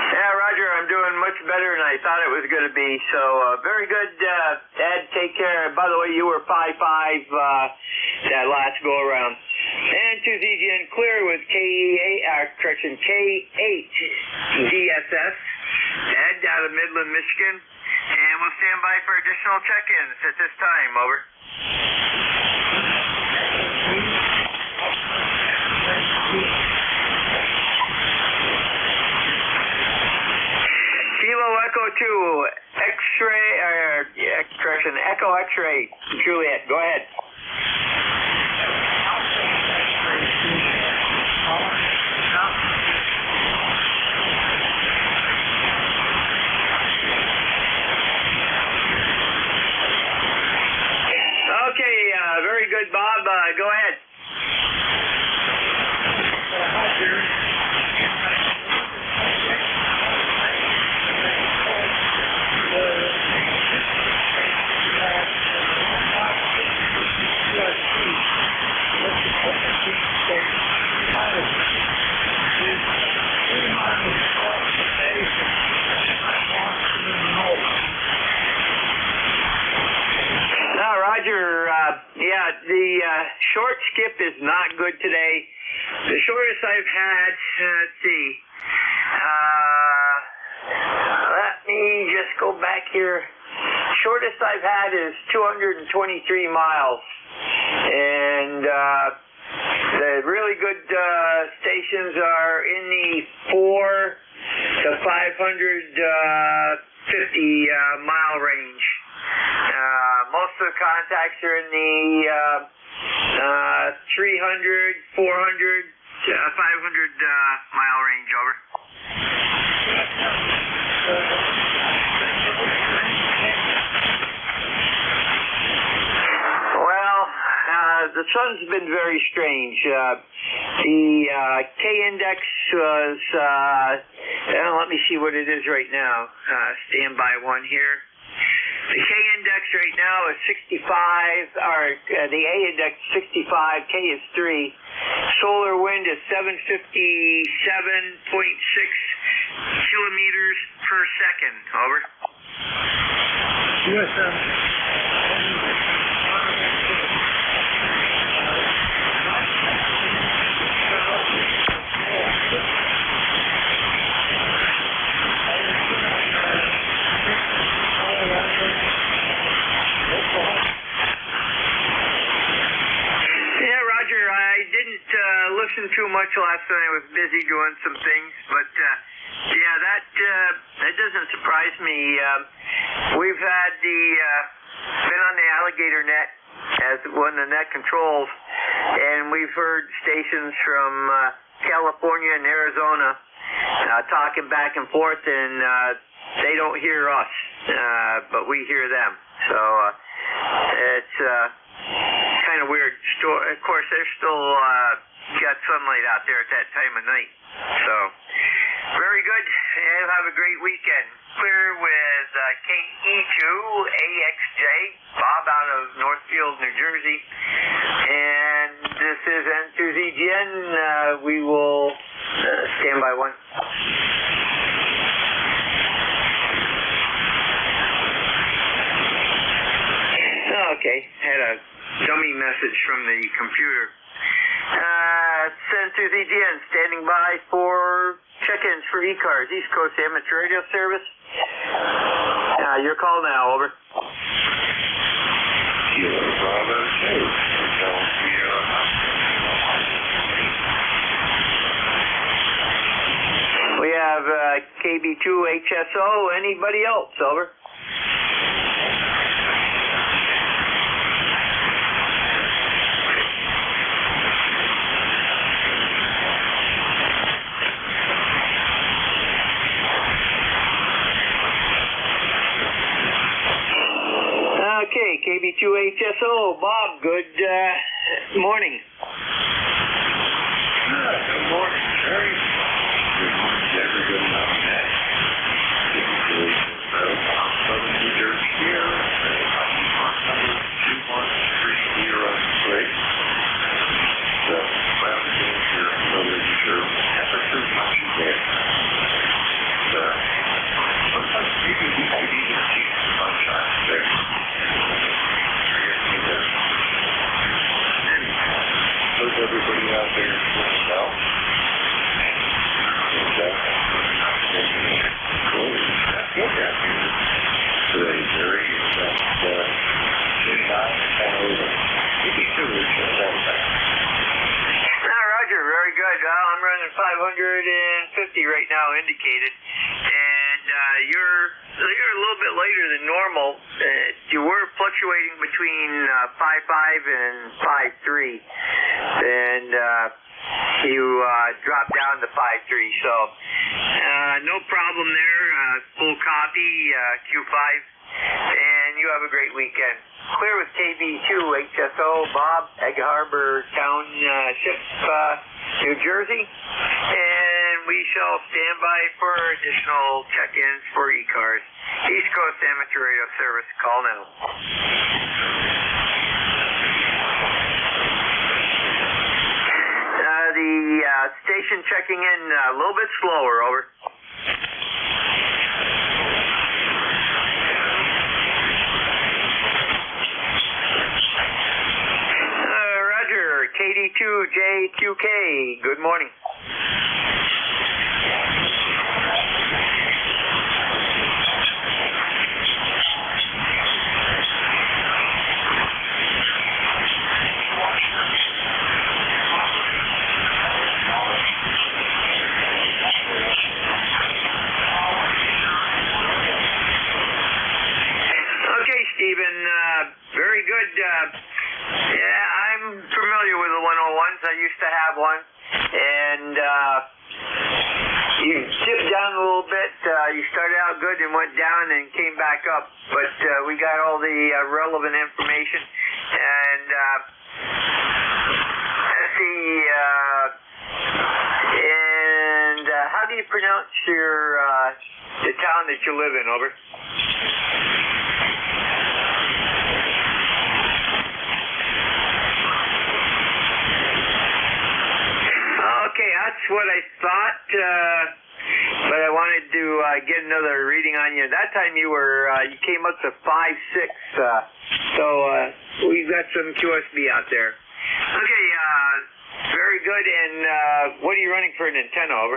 Yeah, Roger, I'm doing much better than I thought it was going to be. So very good, Ed. Take care. By the way, you were 5-5 that last go around. And 2ZGN clear with K8 DSS. Ed out of Midland, Michigan. And we'll stand by for additional check-ins at this time. Over. Kilo Echo 2, X-ray, Echo X-ray, Juliet, go ahead. Okay, very good, Bob. Go ahead. Now, Roger, yeah, the short skip is not good today. The shortest I've had, let's see, let me just go back here. Shortest I've had is 223 miles. And the really good stations are in the 4 to 550 mile range. Most of the contacts are in the 300, 400, 500 mile range. Over. Well, the sun's been very strange. The K-index was, let me see what it is right now. Standby one here. The K-index right now is 65, or the A-index 65, K is 3. Solar wind is 757.6 kilometers per second. Over. Yeah, Roger, I didn't listen too much last night. I was busy doing some things, but yeah, that doesn't surprise me. We've had been on the alligator net as one of the net controls, and we've heard stations from California and Arizona talking back and forth, and they don't hear us, but we hear them. So it's kind kind of weird. Of course, they're still got sunlight out there at that time of night. So, very good. And have a great weekend. Clear with KE2AXJ, Bob out of Northfield, New Jersey. And this is N2ZGN. We will stand by one. Okay, had a dummy message from the computer. Send to ZGN, standing by for check-ins for ECARS, East Coast Amateur Radio Service. Your call now, over. We have KB2HSO. Anybody else, over? Okay, KB2HSO, Bob, good morning. Good morning, Jerry. Good morning to everybody on that. Southern New Jersey here. Number 2130 The cloud is here in Southern New Jersey. Temperature not too bad. Sometimes maybe we might even see some sunshine today. Hope everybody out there is doing well. Today, Jerry, it's at 29:10. Roger, very good. I'm running 550 right now, indicated. And you're a little bit later than normal. You were fluctuating between 5.5 and 5.3. And you dropped down to 5.3. So no problem there. Full copy, Q5. And you have a great weekend. Clear with KB2HSO, Bob, Egg Harbor Township, New Jersey. And we shall stand by for additional check-ins for ECARS. East Coast Amateur Radio Service, call now. The station checking in a little bit slower, over. Roger, KD2JQK, good morning. Stephen, very good. Yeah, I'm familiar with the 101s. I used to have one. And you dipped down a little bit. You started out good and went down and came back up. But we got all the relevant information. And how do you pronounce your the town that you live in, over? Okay, that's what I thought, but I wanted to get another reading on you. That time you were you came up to 5.6, so we've got some QSB out there. Okay, very good. And what are you running for an antenna, over?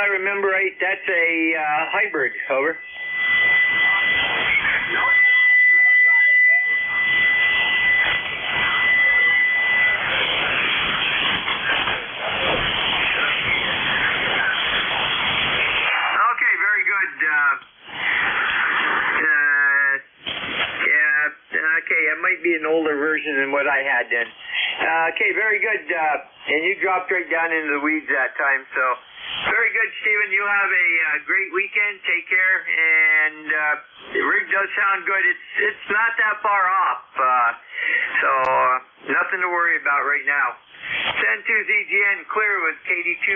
I remember right, that's a hybrid. Over. Okay, very good. Okay, it might be an older version than what I had then. Okay, very good. And you dropped right down into the weeds that time, so very good, Stephen. You have a great weekend. Take care. And the rig does sound good. It's not that far off, so nothing to worry about right now. Send to ZGN clear with KD2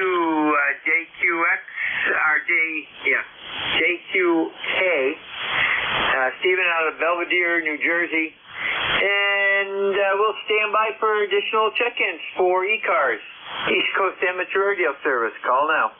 JQX or JQK. Stephen out of Belvedere, New Jersey. And we'll stand by for additional check-ins for ECARS, East Coast Amateur Radio Service. Call now.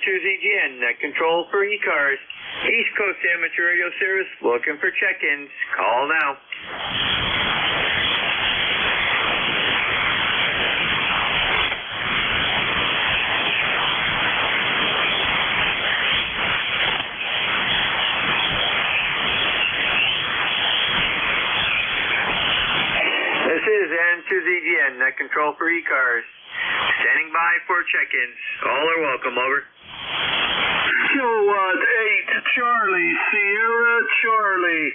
ZGN, control for ECARS, East Coast Amateur Radio Service, looking for check-ins. Call now. This is N2ZGN, control for ECARS. Standing by for check-ins. All are welcome, over. Kilowatt 8, Charlie, Sierra, Charlie.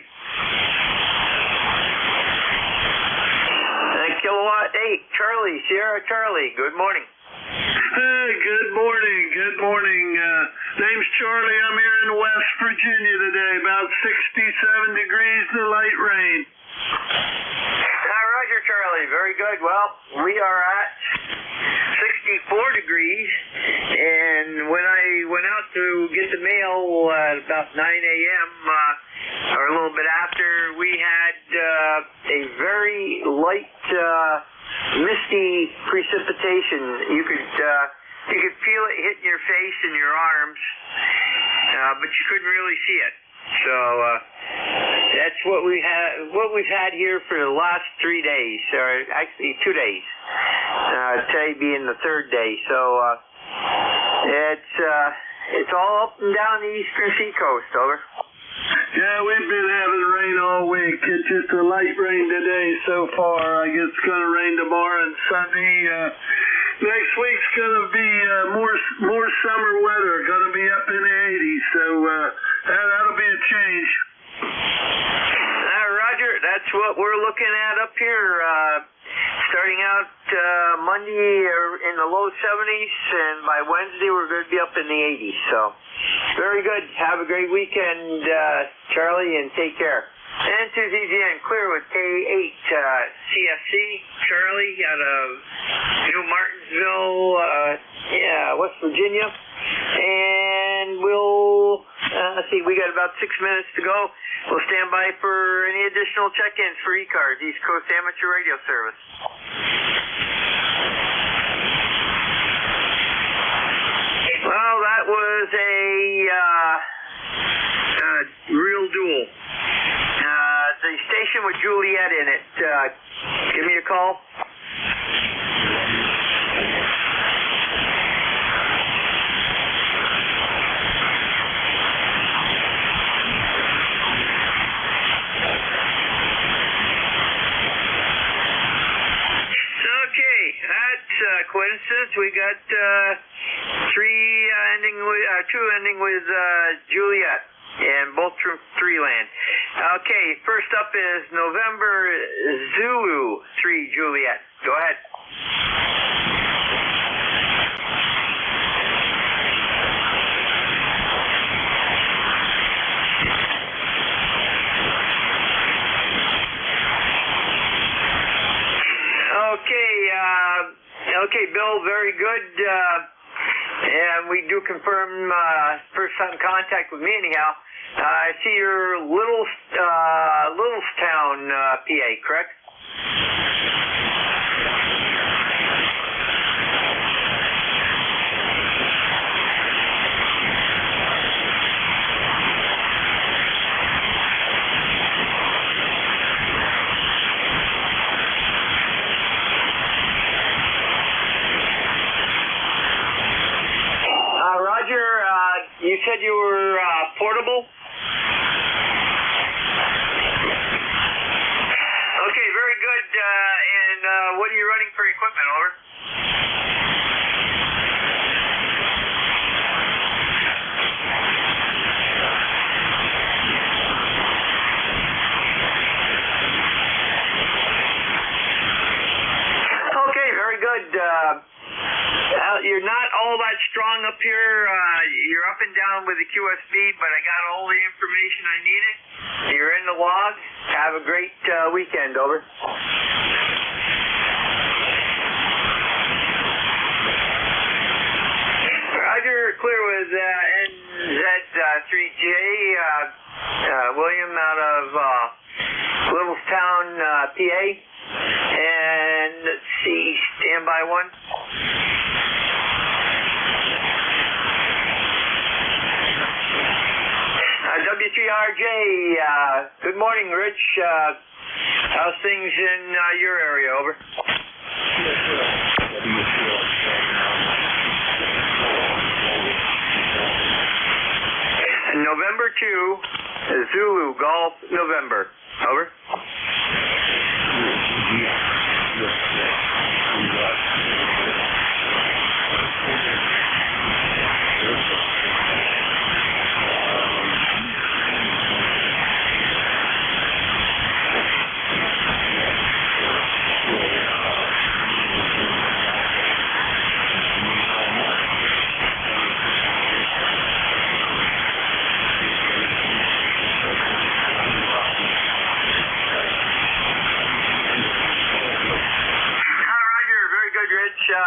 Kilowatt 8, Charlie, Sierra, Charlie. Good morning. Hey, good morning, good morning. Name's Charlie. I'm here in West Virginia today, about 67 degrees, the light rain. Roger, Charlie. Very good. Well, we are at 64 degrees, and when I went out to get the mail at about 9 a.m., or a little bit after, we had a very light, misty precipitation. You could feel it hitting your face and your arms, but you couldn't really see it. So that's what we've had here for the last 3 days, or actually 2 days. Today being the third day. So it's all up and down the eastern seacoast. Over. Yeah, we've been having rain all week. It's just a light rain today so far. I guess it's going to rain tomorrow and Sunday. Next week's going to be more summer weather. Going to be up in the 80s. So that'll be a change. Roger, that's what we're looking at up here. Starting out Monday in the low 70s, and by Wednesday we're going to be up in the 80s. So, very good. Have a great weekend, Charlie, and take care. And to ZGN, clear with K8 CFC, Charlie, out of New Martinsville, West Virginia. And we'll, let's see, we got about 6 minutes to go. We'll stand by for any additional check-ins for ECARS, East Coast Amateur Radio Service. Well, that was a real duel. The station with Juliet in it. Give me a call. Coincidence. We got two ending with Juliet, and both from Treeland. Okay, first up is November Zulu 3 Juliet. Go ahead. Okay, Bill, very good. And we do confirm first time contact with me anyhow. I see you're Littlestown, PA, correct? said you were portable? Okay, very good. And what are you running for equipment, over? Okay, very good. You're not all that strong up here. You're up and down with the QSB, but I got all the information I needed. You're in the log. Have a great weekend, over. Roger, clear with NZ3J. William out of Littlestown, PA. And let's see, standby one. W3RJ, good morning, Rich. How's things in your area, over? November 2, Zulu, Golf, November, over.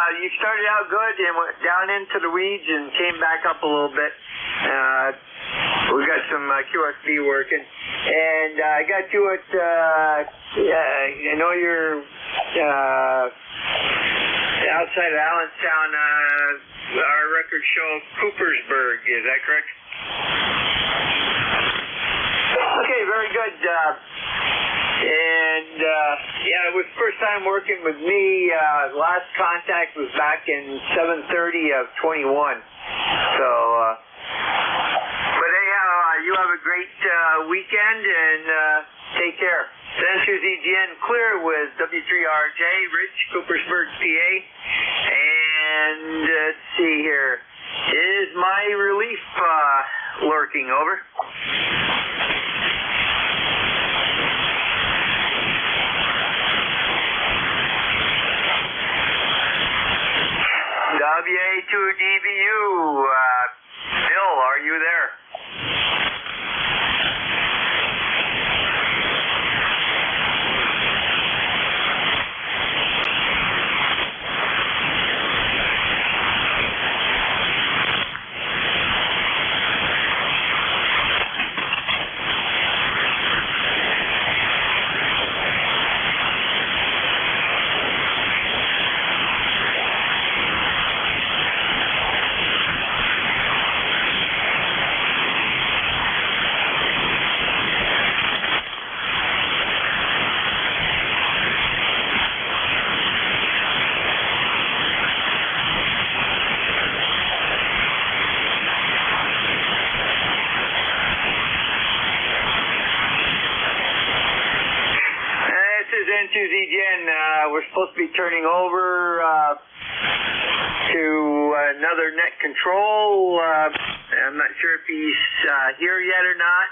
You started out good and went down into the weeds and came back up a little bit. We got some QSB working, and I got you at. I know you're outside of Allenstown. Our records show Coopersburg. Is that correct? Okay, very good. And yeah, it was first time working with me. Last contact was back in 7/30 of 21. So, but anyhow, you have a great weekend and take care. Sensors EGN clear with W3RJ, Rich, Coopersburg, PA. And let's see here. Is my relief lurking, over? WA2DBU, Bill, are you there? We're supposed to be turning over to another net control. I'm not sure if he's here yet or not.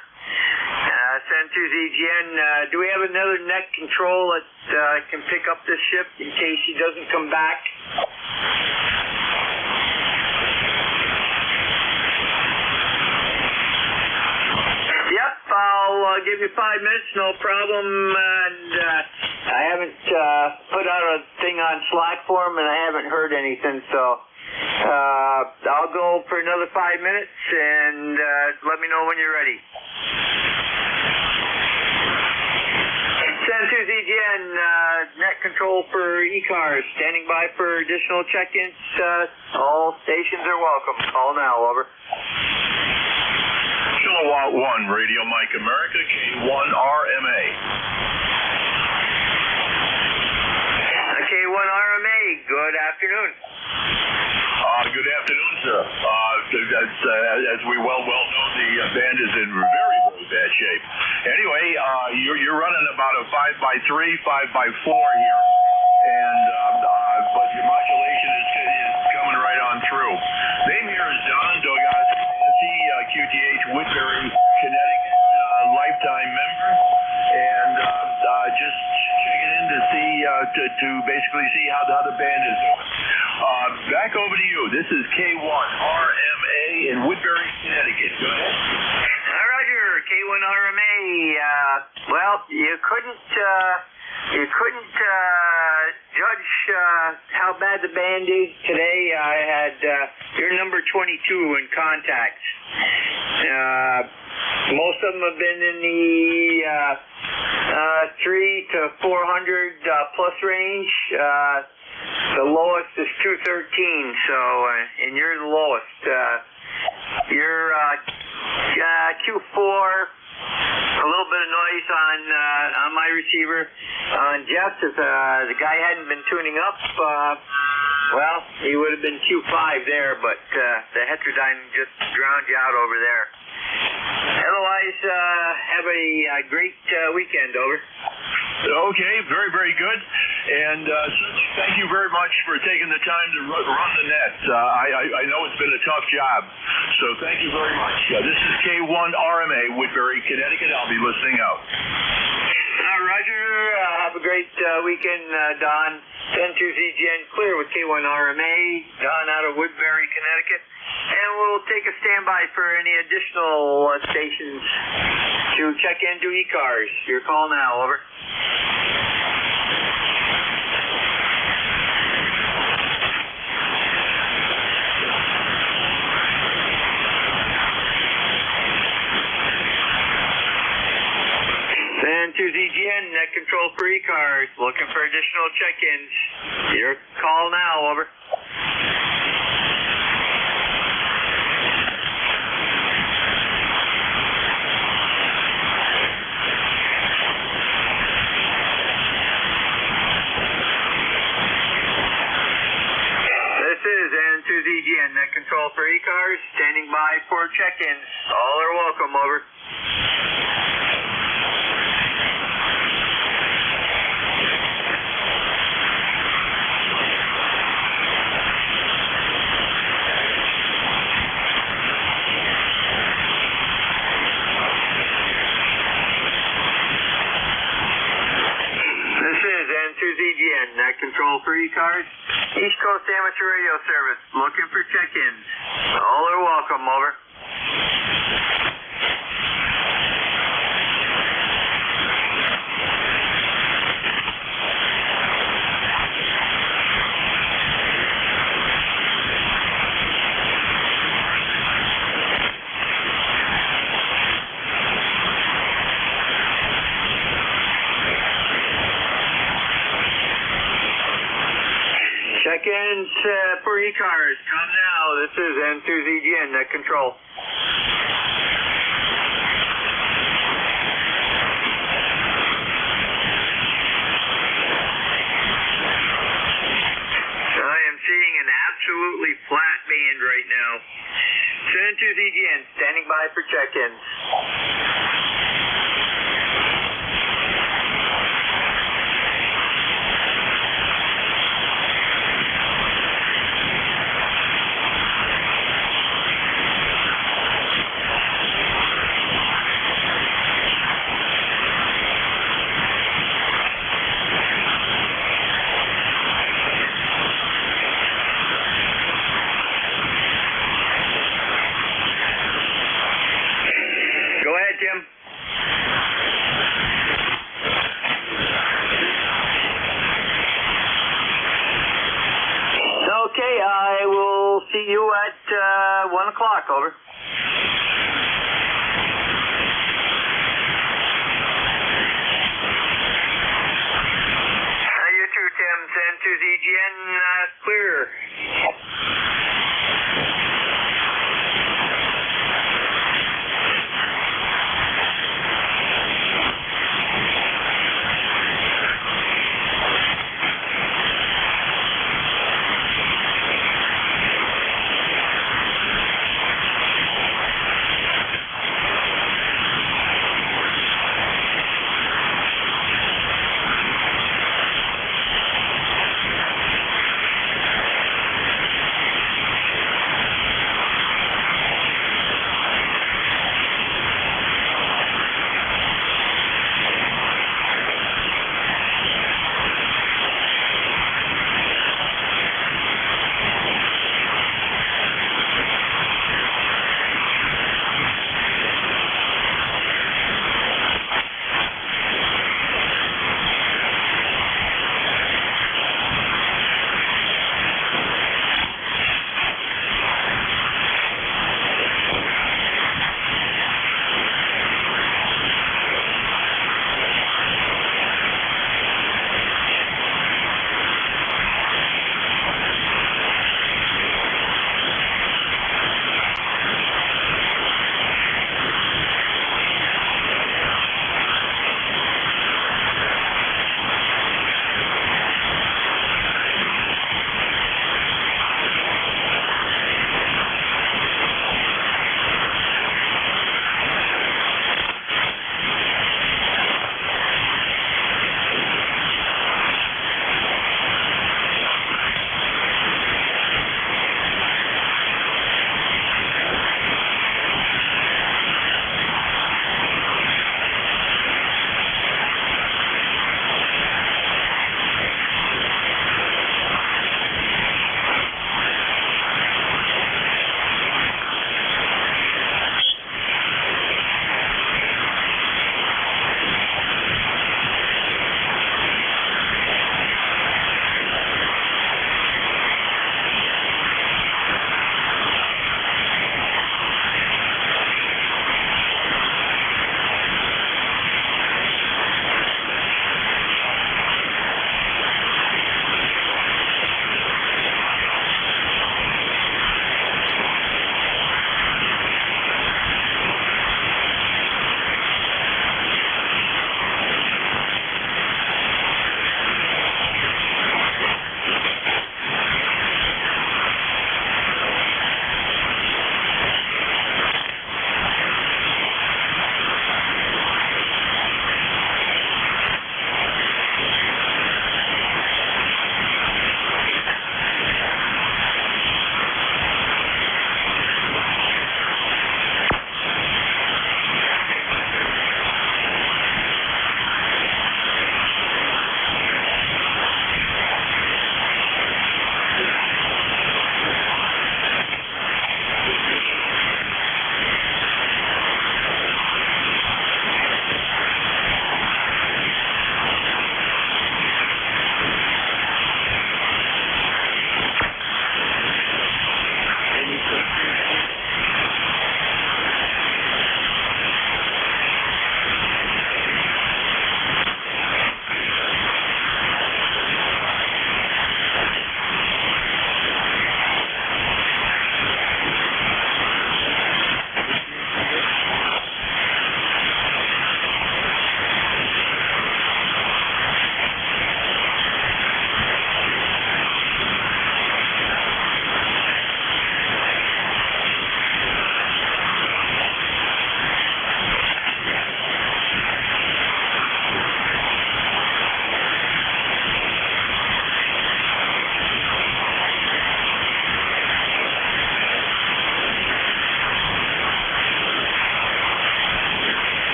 Centers EGN, do we have another net control that can pick up this ship in case he doesn't come back? Yep, I'll give you 5 minutes, no problem. And I haven't put out a thing on Slack for him, and I haven't heard anything, so I'll go for another 5 minutes, and let me know when you're ready. Sensors EGN, net control for ECARS, standing by for additional check-ins. All stations are welcome. Call now, over. Kilowatt 1, Radio Mike America, K1RMA. K1RMA, good afternoon. Good afternoon, sir. as we well know, the band is in very, very bad shape. Anyway, you're running about a 5x3, 5x4 here, and but your modulation is coming right on through. Name here is Don Dogas, QTH, Woodbury, Connecticut, lifetime member, and just checking in to see to basically see how the band is doing. Back over to you. This is K1RMA in Woodbury, Connecticut. Go ahead. Roger, K1RMA. Well, you couldn't judge how bad the band is today. I had your number 22 in contact. Most of them have been in the 3 to 400 plus range. The lowest is 213, so and you're the lowest. Your Q4, a little bit of noise on my receiver. On Jeff's, if the guy hadn't been tuning up, well, he would have been Q5 there, but the heterodyne just drowned you out over there. Otherwise, have a great weekend, over. Okay, very, very good. And thank you very much for taking the time to run the net. I know it's been a tough job, so thank you very much. This is K1RMA, Woodbury, Connecticut. I'll be listening out. Roger, have a great weekend, Don. 10-2ZGN clear with K1RMA, Don out of Woodbury, Connecticut. And we'll take a standby for any additional stations to check into ECARS. Your call now, over. To ZGN, net control for ECARS, looking for additional check-ins. Your call now, over. This is N2ZGN, net control for ECARS, standing by for check-ins. All are welcome, over. N2ZGN, net control for ECARS, East Coast Amateur Radio Service, looking for check-ins. All are welcome, over. Check-ins for ECARS, come now. This is N2ZGN, net control. I am seeing an absolutely flat band right now. N2ZGN, standing by for check-ins. Jim. Okay, I will see you at 1 o'clock, over. You too, Tim. Send to ZGN, clear.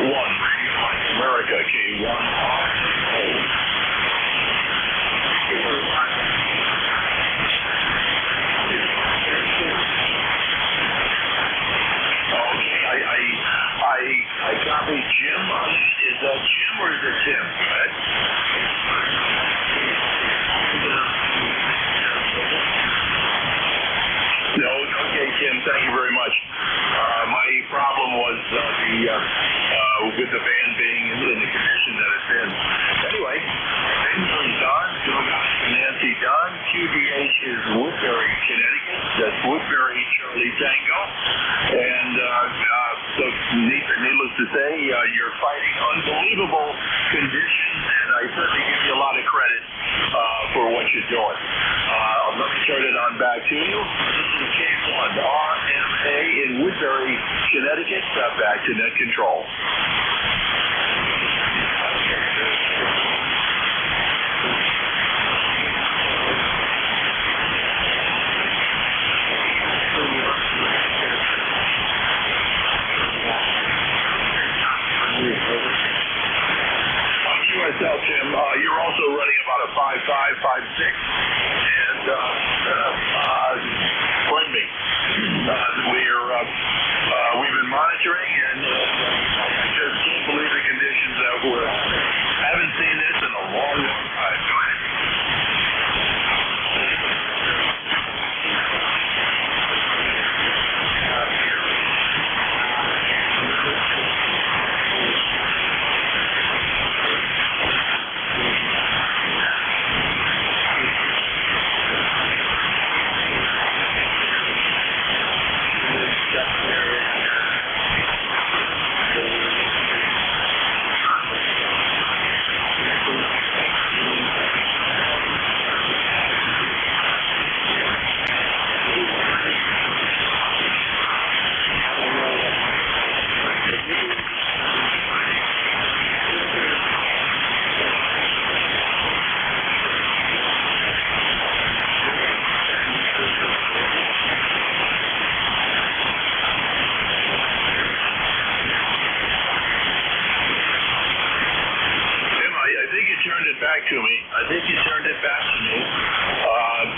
Radio America, K1RA. I copy Jim. Is that Jim or is it Tim? No, okay, Tim. Thank you very much. My problem was with the band being in the condition that it's in. Anyway, Benjamin Don, Nancy Don, QDH is Woodbury, Connecticut. That's Woodbury, Charlie Tango. And so needless to say, you're fighting unbelievable conditions, and I certainly give you a lot of credit for what you're doing. Let me turn it on back to you. This is K1 RMA in Woodbury, Connecticut. Back to net control. QSL, Tim, you're also running about a 5.5, 5.6, and pardon me, we've been monitoring, and I just can't believe the conditions that we're having. I haven't seen this in a long, long time. Go ahead.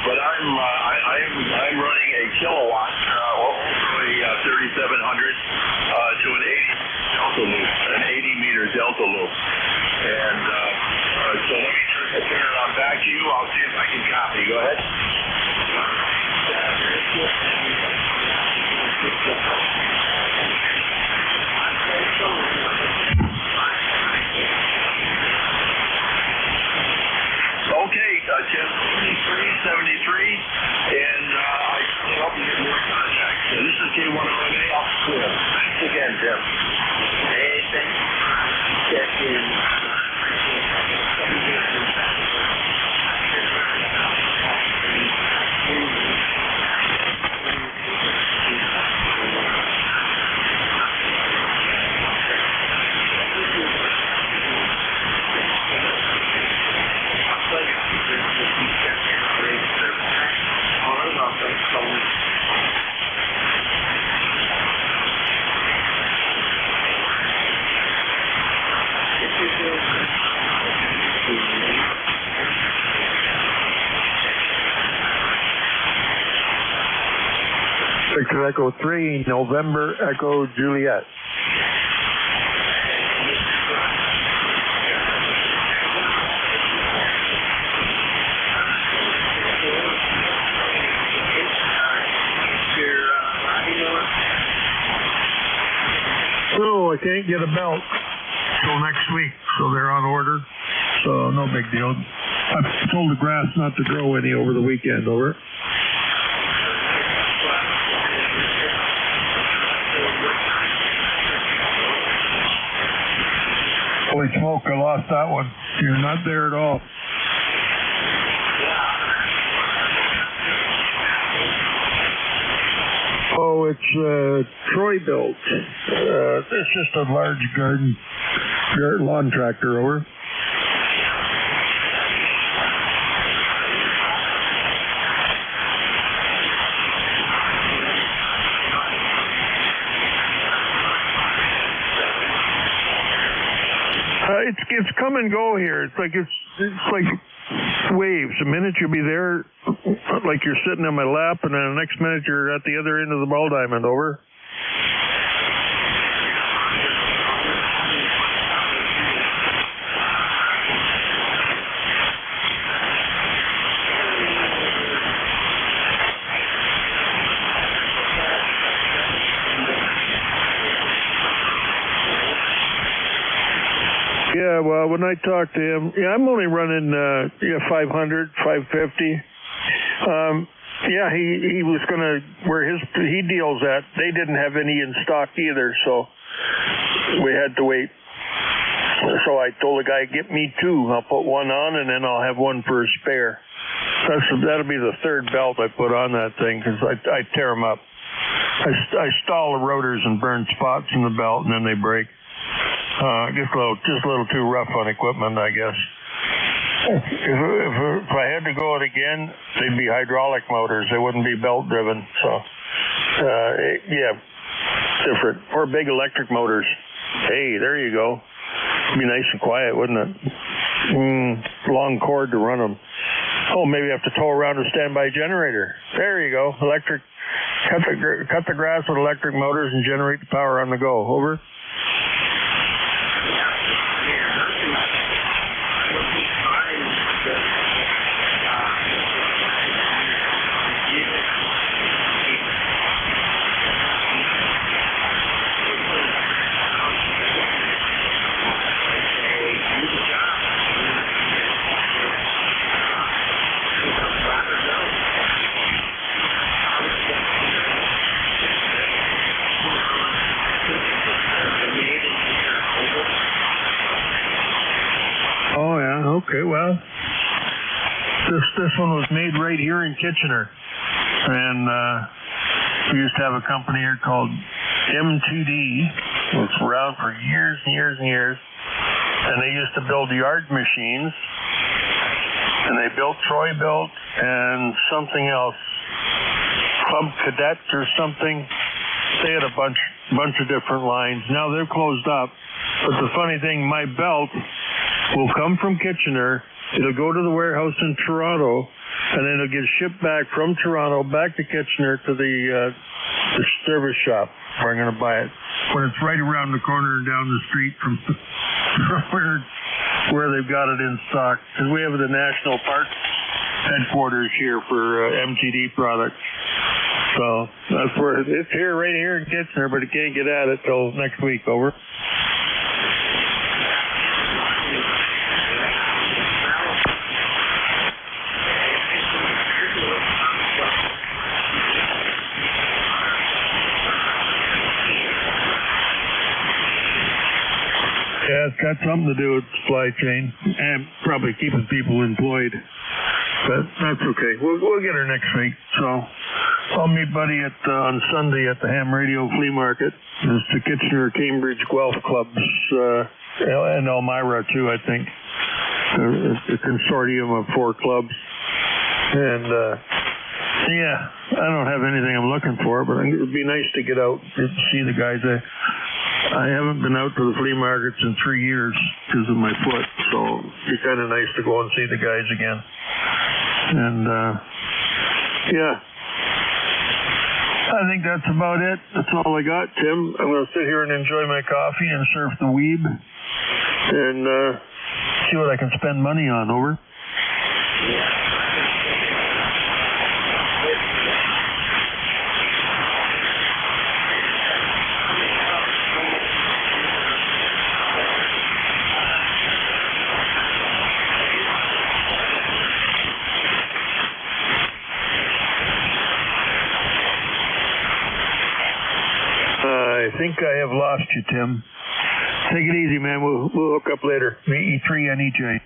But I'm running a kilowatt, also a 3700 to an 80 delta loop, an 80 meter delta loop, and so let me turn it on back to you. I'll see if I can copy. Go ahead. Okay, Tim, 73, and I certainly hope you get more contacts. So this is K1RA off the clear. Thanks again, Tim. Hey, thanks for checking. Victor Echo 3, November Echo Juliet. So I can't get a belt till next week, so they're on order. So no big deal. I've told the grass not to grow any over the weekend. Over. Holy smoke, I lost that one. You're not there at all. Oh, it's Troy built. It's just a large garden lawn tractor, over. it's come and go here. It's like waves. A minute you'll be there, like you're sitting on my lap, and then the next minute you're at the other end of the ball diamond. Over. Yeah, well, when I talked to him, I'm only running 500, 550. He was going to, where he deals at, they didn't have any in stock either, so we had to wait. So I told the guy, get me two. I'll put one on, and then I'll have one for a spare. That'll be the third belt I put on that thing, because I tear them up. I stall the rotors and burn spots in the belt, and then they break. Just a little too rough on equipment, I guess. If I had to go it again, they'd be hydraulic motors. They wouldn't be belt driven. So, different. Or big electric motors. Hey, there you go. It'd be nice and quiet, wouldn't it? Long cord to run them. Oh, maybe I have to tow around a standby generator. There you go. Electric. Cut the grass with electric motors and generate the power on the go. Over. Okay, well, this one was made right here in Kitchener, and we used to have a company here called MTD. It's around for years and years and years, and they used to build yard machines, and they built Troy-Bilt and something else, Club Cadet or something. They had a bunch of different lines. Now they're closed up, but the funny thing, my belt will come from Kitchener, it'll go to the warehouse in Toronto, and then it'll get shipped back from Toronto back to Kitchener to the service shop where I'm going to buy it. When it's right around the corner and down the street from where they've got it in stock. Because we have the National Park headquarters here for MTD products. So that's where it's here, right here in Kitchener, but it can't get at it till next week. Over. Yeah, it's got something to do with supply chain and probably keeping people employed. But that's okay. We'll get her next week. So I'll meet Buddy on Sunday at the Ham Radio Flea Market. It's the Kitchener Cambridge Guelph Clubs and Elmira too, I think. A consortium of 4 clubs. And I don't have anything I'm looking for, but it would be nice to get out and see the guys. I haven't been out to the flea markets in 3 years because of my foot, so it'd be kind of nice to go and see the guys again. And, I think that's about it. That's all I got, Tim. I'm going to sit here and enjoy my coffee and surf the weeb and see what I can spend money on. Over. I think I have lost you, Tim. Take it easy, man. We'll hook up later. E3 and EJ.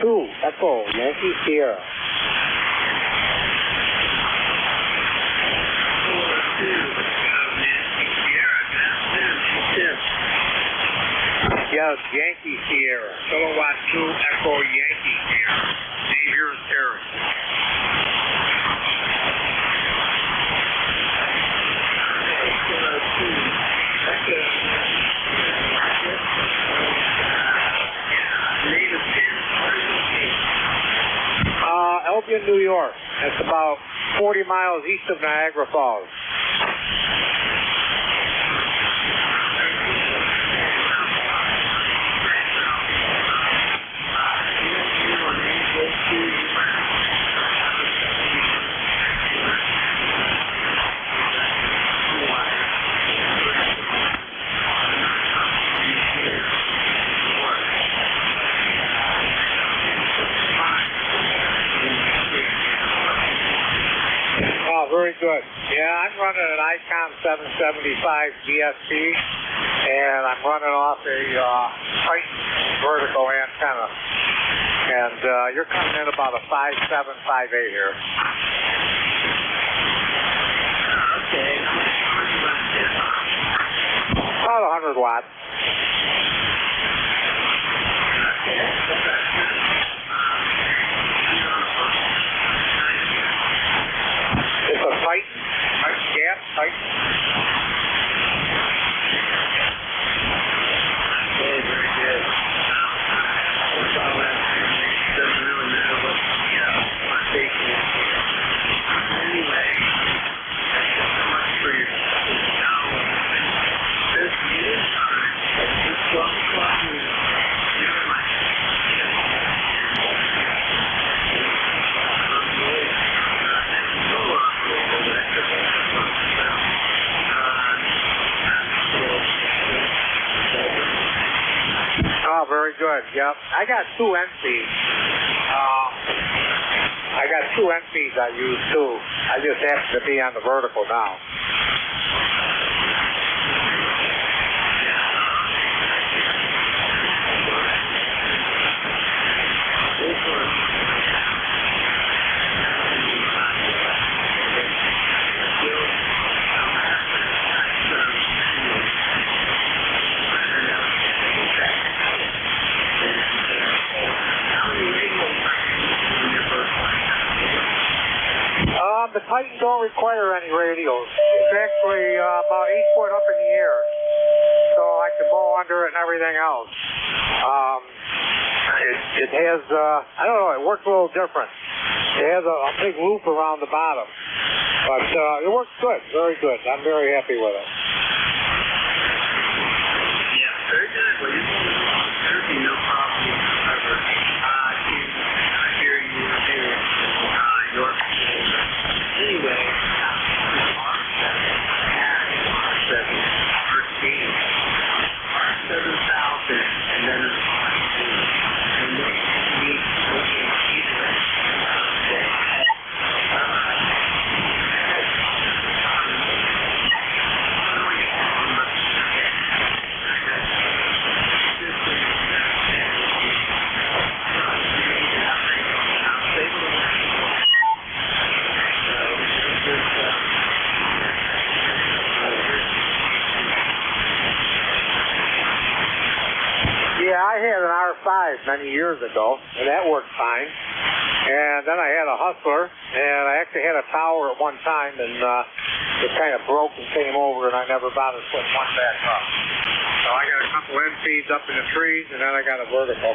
2, Echo, Yankee Sierra. Yes, Yankee Sierra. Kilowatt 2, Echo, Yankee Sierra. Dangerous territory. Albion, New York. That's about 40 miles east of Niagara Falls. Very good. Yeah, I'm running an ICOM 775 DSP, and I'm running off a Titan vertical antenna. And you're coming in about a 5758 here. Okay. About 100 watts. It's a Titan. Gas Titan. Okay, very good. Doesn't really matter what the station is here. Anyway, thank you so much for your now. This is time. It's 12 o'clock. Never mind. Oh, very good. Yep. I got 2 NPs. I got 2 NPs I use too. I just happen to be on the vertical now. The Titans don't require any radios. It's actually about 8 foot up in the air, so I can mow under it and everything else. It has, I don't know, it works a little different. It has a big loop around the bottom, but it works good, very good. I'm very happy with it. Yeah, very good. Well, you're going along. There's no problem whatsoever. I hear you too. Your anyway, R7000, and then it's R2. And then you need Yeah, I had an R5 many years ago, and that worked fine. And then I had a Hustler, and I actually had a tower at one time, and it kind of broke and came over, and I never bothered putting one back up. So I got a couple end feeds up in the trees, and then I got a vertical.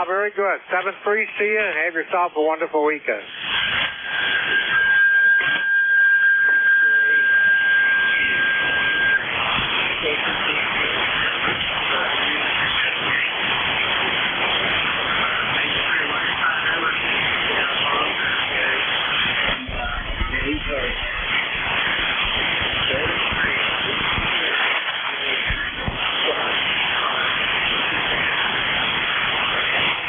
very good. 7-3, see you, and have yourself a wonderful weekend.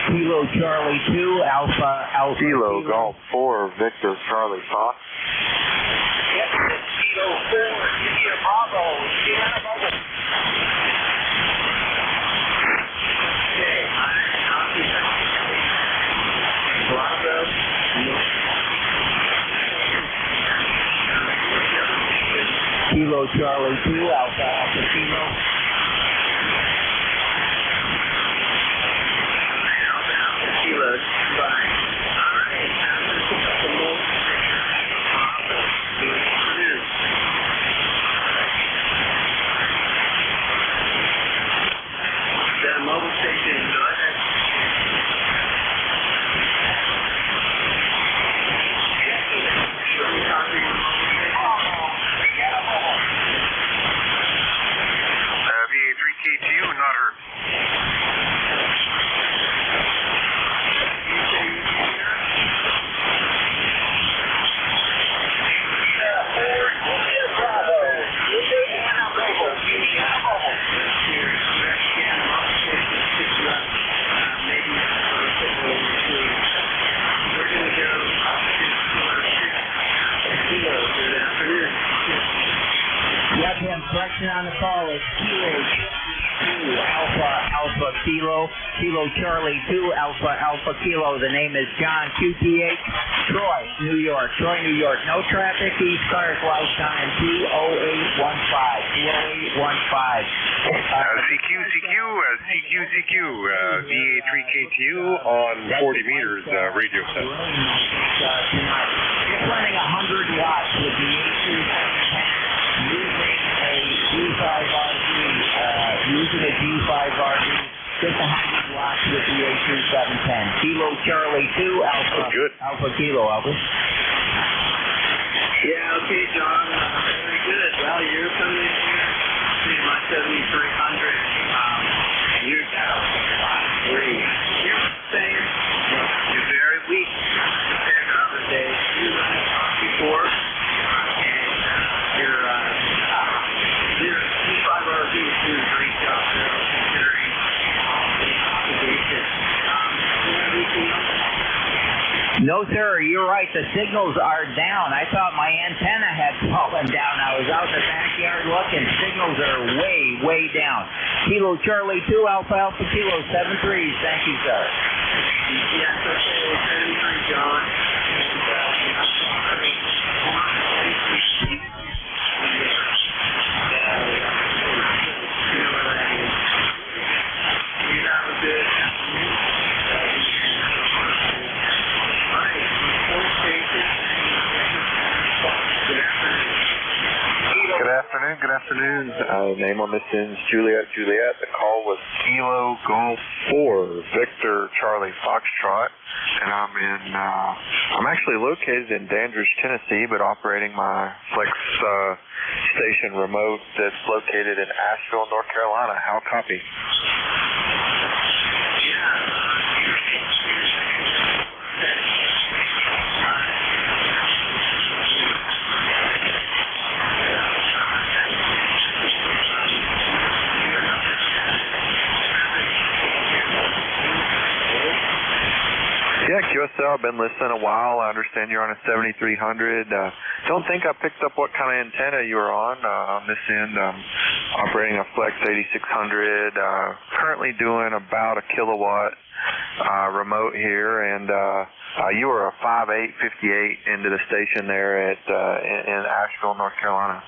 Kilo Charlie 2, Alpha Kilo Golf 4, Victor Charlie Fox. Yep, Kilo 4, India Bravo, Indiana Mobile. Kilo Charlie 2, Alpha Kilo. Kilos, fine. All right, now I'm going to pick up the low. The mobile station, go ahead. VA3KTU, not her. Correction on the call is Kilo 2 Alpha Kilo, Kilo Charlie 2 Alpha Kilo. The name is John QTH, Troy, New York. No traffic, ECARS life time 20815. CQ, VA3KTU on 40 meters radio set. You're running 100 watts with the using a G5RD, just 100 watts with the A2710. Kilo Charlie 2, Alpha Kilo, Alpha. Yeah, okay, John. Very good. Well, you're coming in here my 7300. You're down 5-3. You're saying you're very weak compared to other days. You running before, and your G5RD is doing a great job there, considering the obligation. No, sir, you're right. The signals are down. I thought my antenna had fallen down. I was out in the backyard looking. Signals are way down. Kilo Charlie 2, Alpha Kilo, 7-3. Thank you, sir. Yes, okay. 73, John. Good afternoon. Name on this is Juliet. The call was Kilo Golf 4, Victor Charlie Foxtrot, and I'm actually located in Dandridge, Tennessee, but operating my Flex station remote that's located in Asheville, North Carolina. How copy? Yeah, QSL, I've been listening a while. I understand you're on a 7300. Don't think I picked up what kind of antenna you were on this end. Operating a Flex 8600. Currently doing about a kilowatt remote here, and you were a 5858 into the station there at in Asheville, North Carolina.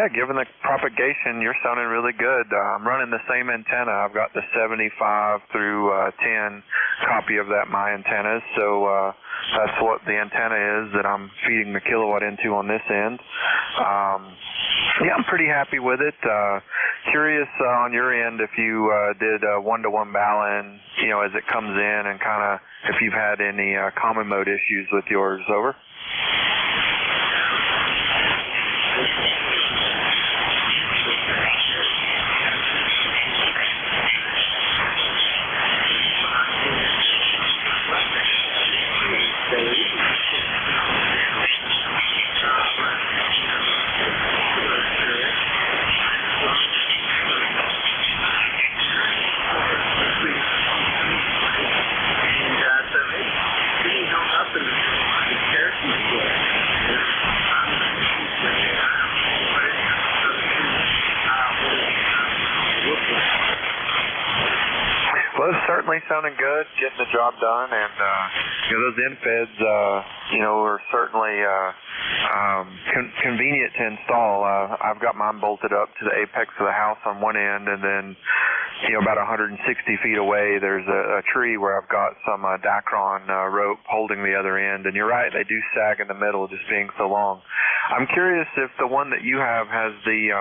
Yeah, given the propagation, you're sounding really good. I'm running the same antenna. I've got the 75 through 10 copy of that my antennas, so that's what the antenna is that I'm feeding the kilowatt into on this end. Yeah, I'm pretty happy with it. Curious on your end if you did one-to-one balance, as it comes in, and kind of if you've had any common mode issues with yours. Over. Well, it's certainly sounding good, getting the job done, and those infeds, are certainly convenient to install. I've got mine bolted up to the apex of the house on one end, and then about 160 feet away, there's a tree where I've got some Dacron rope holding the other end. And you're right, they do sag in the middle, just being so long. I'm curious if the one that you have has the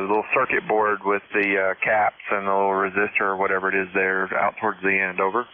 little circuit board with the caps and the little resistor or whatever it is there out towards the end. Over.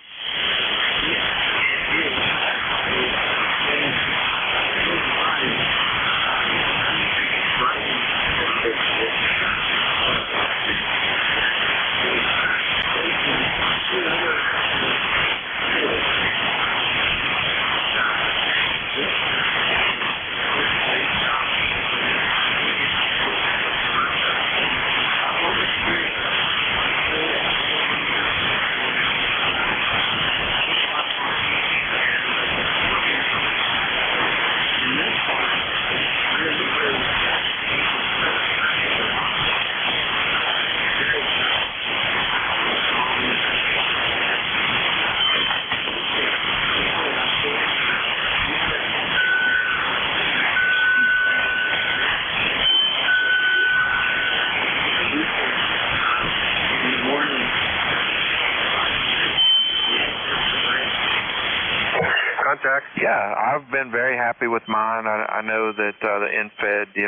Contact? Yeah, I've been very happy with mine. I know that the infed,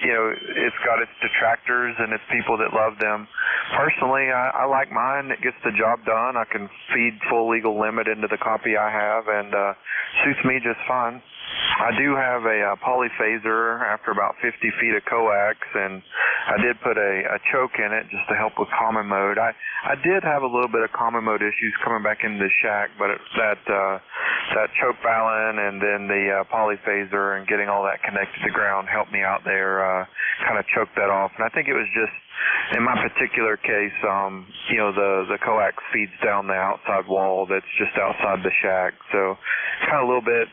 it's got its detractors and its people that love them. Personally, I like mine. It gets the job done. I can feed full legal limit into the copy I have, and suits me just fine. I do have a polyphaser after about 50 feet of coax, and I did put a choke in it just to help with common mode. I did have a little bit of common mode issues coming back into the shack, but that choke balun and then the polyphaser and getting all that connected to ground helped me out there, kind of choked that off. And I think it was just, in my particular case, the coax feeds down the outside wall that's just outside the shack. So kind of a little bit,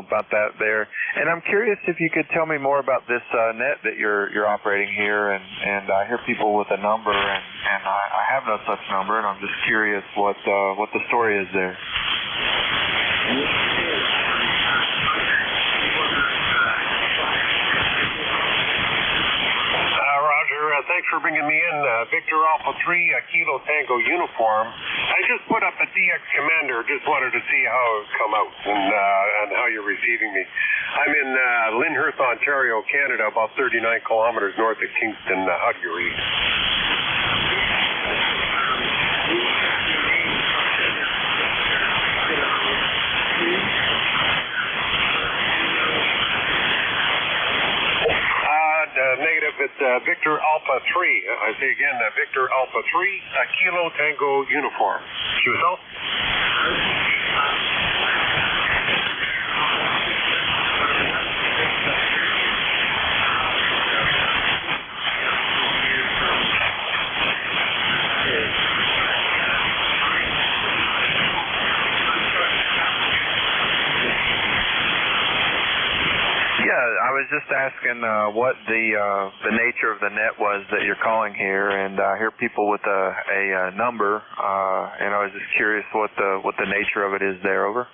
about that there. And I'm curious if you could tell me more about this net that you're operating here. And I hear people with a number, and I have no such number, and I'm just curious what the story is there. Roger, thanks for bringing me in. Victor Alpha 3, Kilo Tango uniform. I just put up a DX Commander. Just wanted to see how it would come out and how you're receiving me. I'm in Lyndhurst, Ontario, Canada, about 39 kilometers north of Kingston. How do you read? Negative, it's Victor Alpha 3. I say again, Victor Alpha 3, Kilo Tango uniform. Yourself? I was just asking what the nature of the net was that you're calling here, and I hear people with a number, and I was just curious what the nature of it is there. Over.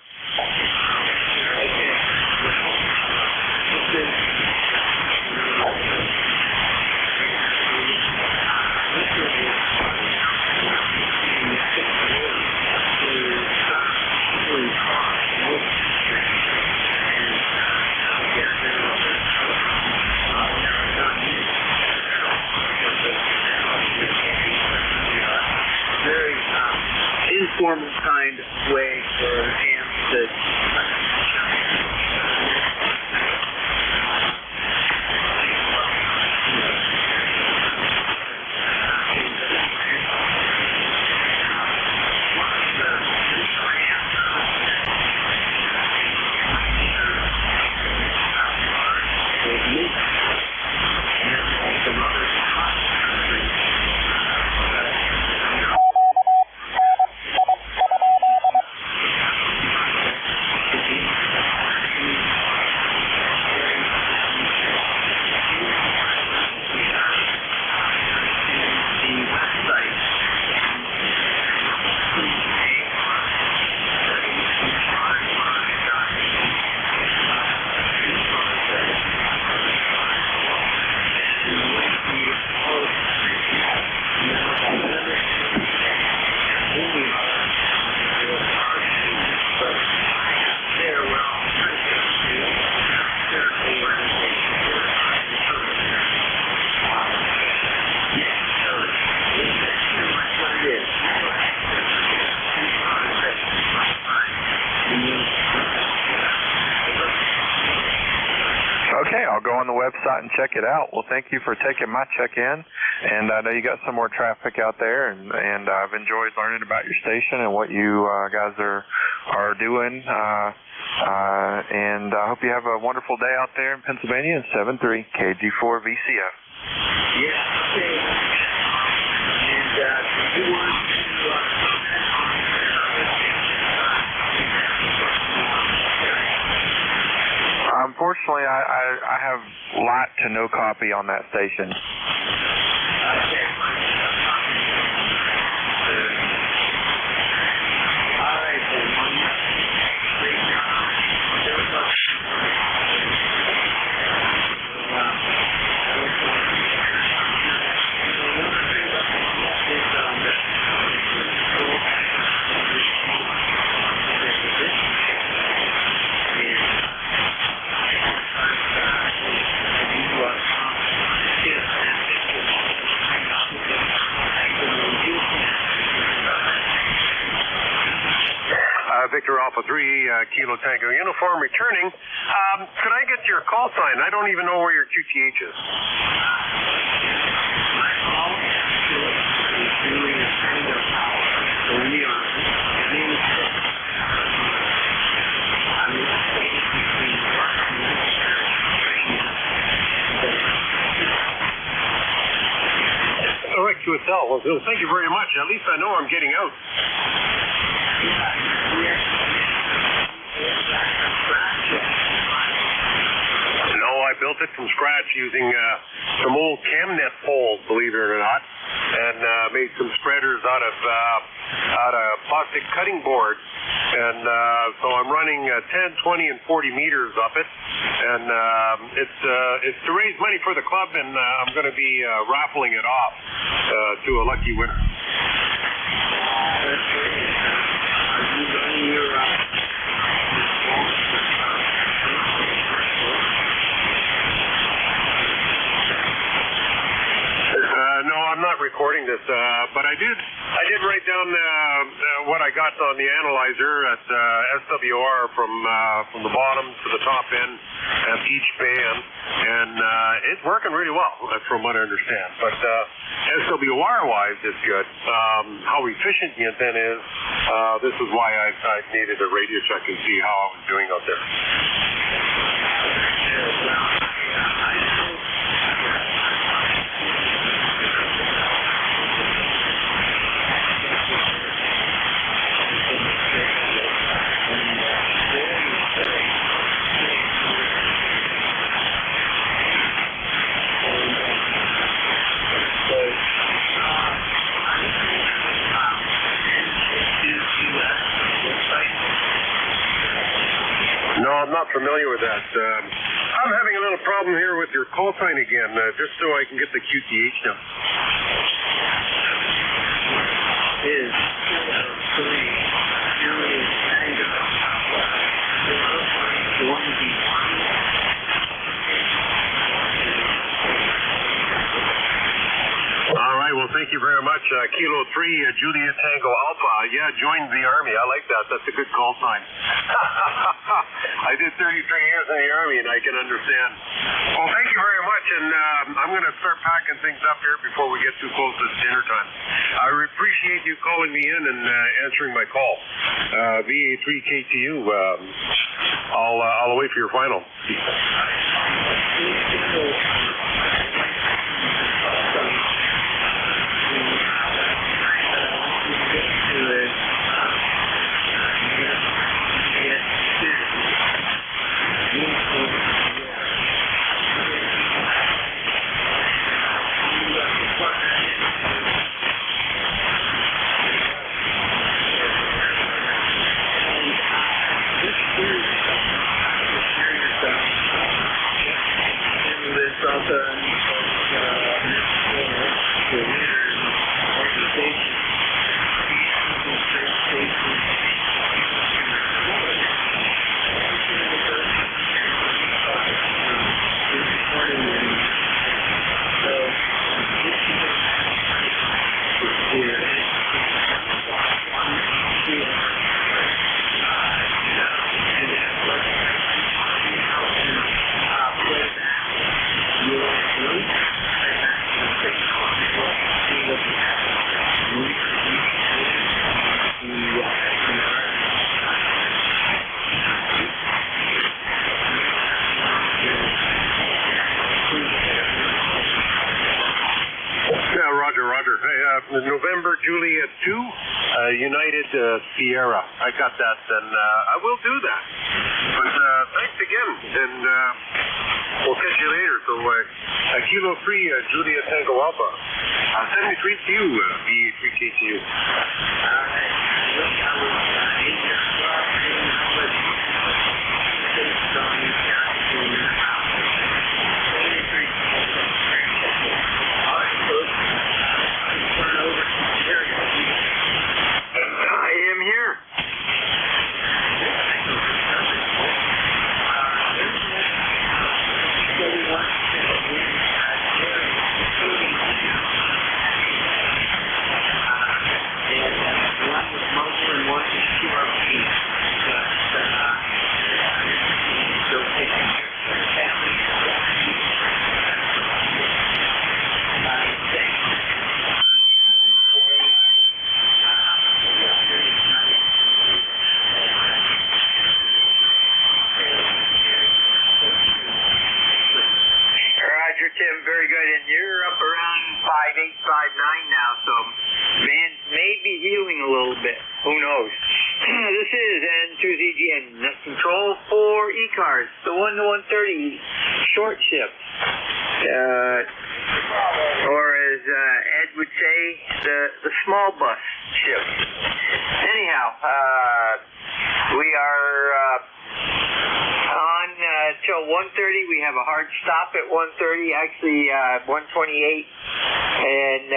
Okay, I'll go on the website and check it out. Well, thank you for taking my check-in, and I know you got some more traffic out there, and I've enjoyed learning about your station and what you guys are doing, and I hope you have a wonderful day out there in Pennsylvania in 7-3 KG4 VCF. Yeah, okay. And do you want to Unfortunately, I have lot to no copy on that station. Victor Alpha 3, Kilo Tango Uniform, returning. Could I get your call sign? I don't even know where your QTH is. All right, QSL. Well, thank you very much. At least I know I'm getting out. No, I built it from scratch using some old Camnet poles, believe it or not, and made some spreaders out of plastic cutting boards. And so I'm running 10, 20, and 40 meters up it, and it's to raise money for the club, and I'm going to be raffling it off to a lucky winner. No, I'm not recording this, but I did write down what I got on the analyzer at SWR from the bottom to the top end of each band, and it's working really well, from what I understand. But SWR-wise, it's good. How efficient the antenna is, this is why I needed a radio check and see how I was doing out there. No, I'm not familiar with that. I'm having a little problem here with your call sign again, just so I can get the QTH down. All right, well, thank you very much. Kilo 3, Juliet Tango Alpha. Yeah, joined the Army. I like that. That's a good call sign. I did 33 years in the Army, and I can understand. Well, thank you very much, and I'm going to start packing things up here before we get too close to dinner time. I appreciate you calling me in and answering my call. VA3KTU, I'll wait for your final. This also November Juliet 2, United Sierra. I got that, and I will do that. But thanks again, and we'll catch you later. So, Kilo 3, Juliet Tango Alpha. 73 to you, B3KTU. Tim, very good. And you're up around 5.8, 5.9 now, so man may be healing a little bit. Who knows? This is N2ZGN Net Control for ECARS, the 1 to 130 short shift. Or as Ed would say, the small bus shift. Anyhow, we are on till 1:30. We have a hard stop at 1:30, actually 1:28, and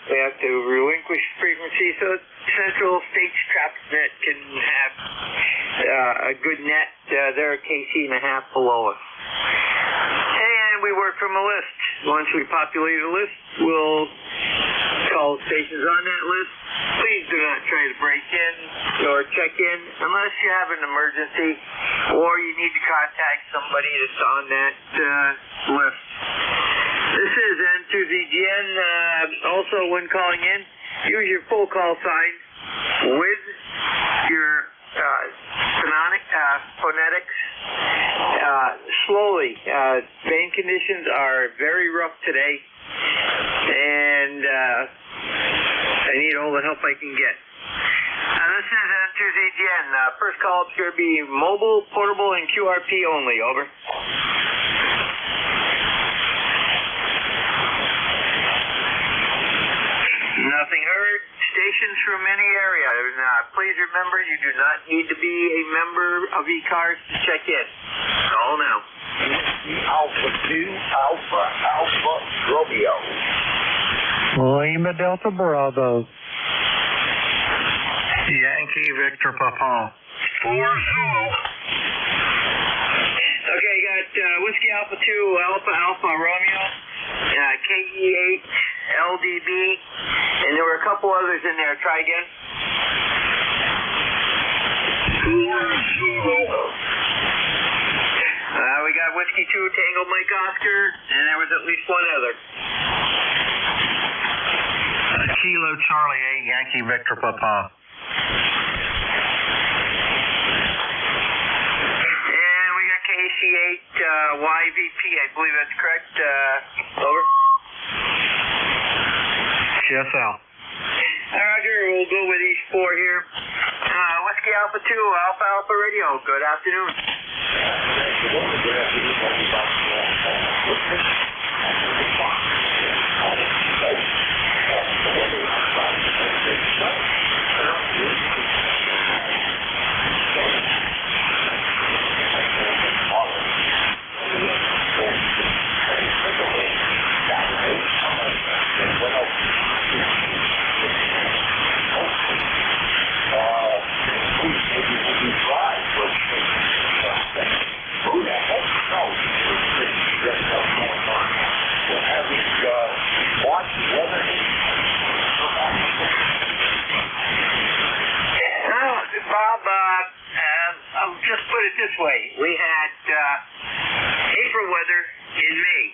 we have to relinquish frequency so Central States Traffic Net can have a good net. They're a KC and a half below us. And we work from a list. Once we populate a list, we'll call stations on that list. Please do not try to break in or check in unless you have an emergency or you need to contact somebody that's on that list. This is N2ZGN. Also, when calling in, use your full call sign with your phonetics. Slowly. Band conditions are very rough today, and I need all the help I can get. This is N2ZGN. First call up's going to be mobile, portable, and QRP only. Over. Nothing heard. Stations from any area. Please remember, you do not need to be a member of ECARS to check in. Call now. Alpha 2, Alpha Romeo. Lima Delta Bravo. Yankee Victor Papa. 4 Zulu. Okay, you got Whiskey Alpha 2, Alpha Romeo, KE8, LDB, and there were a couple others in there. Try again. 4 Zulu. We got Whiskey 2, Tango Mike Oscar, and there was at least one other. Kilo Charlie 8, Yankee Victor Papa. And we got KC8, YVP, I believe that's correct. Over. CSL. Roger, we'll go with these 4 here. Whiskey Alpha 2, Alpha Radio, good afternoon. Bob, I'll just put it this way. We had April weather in May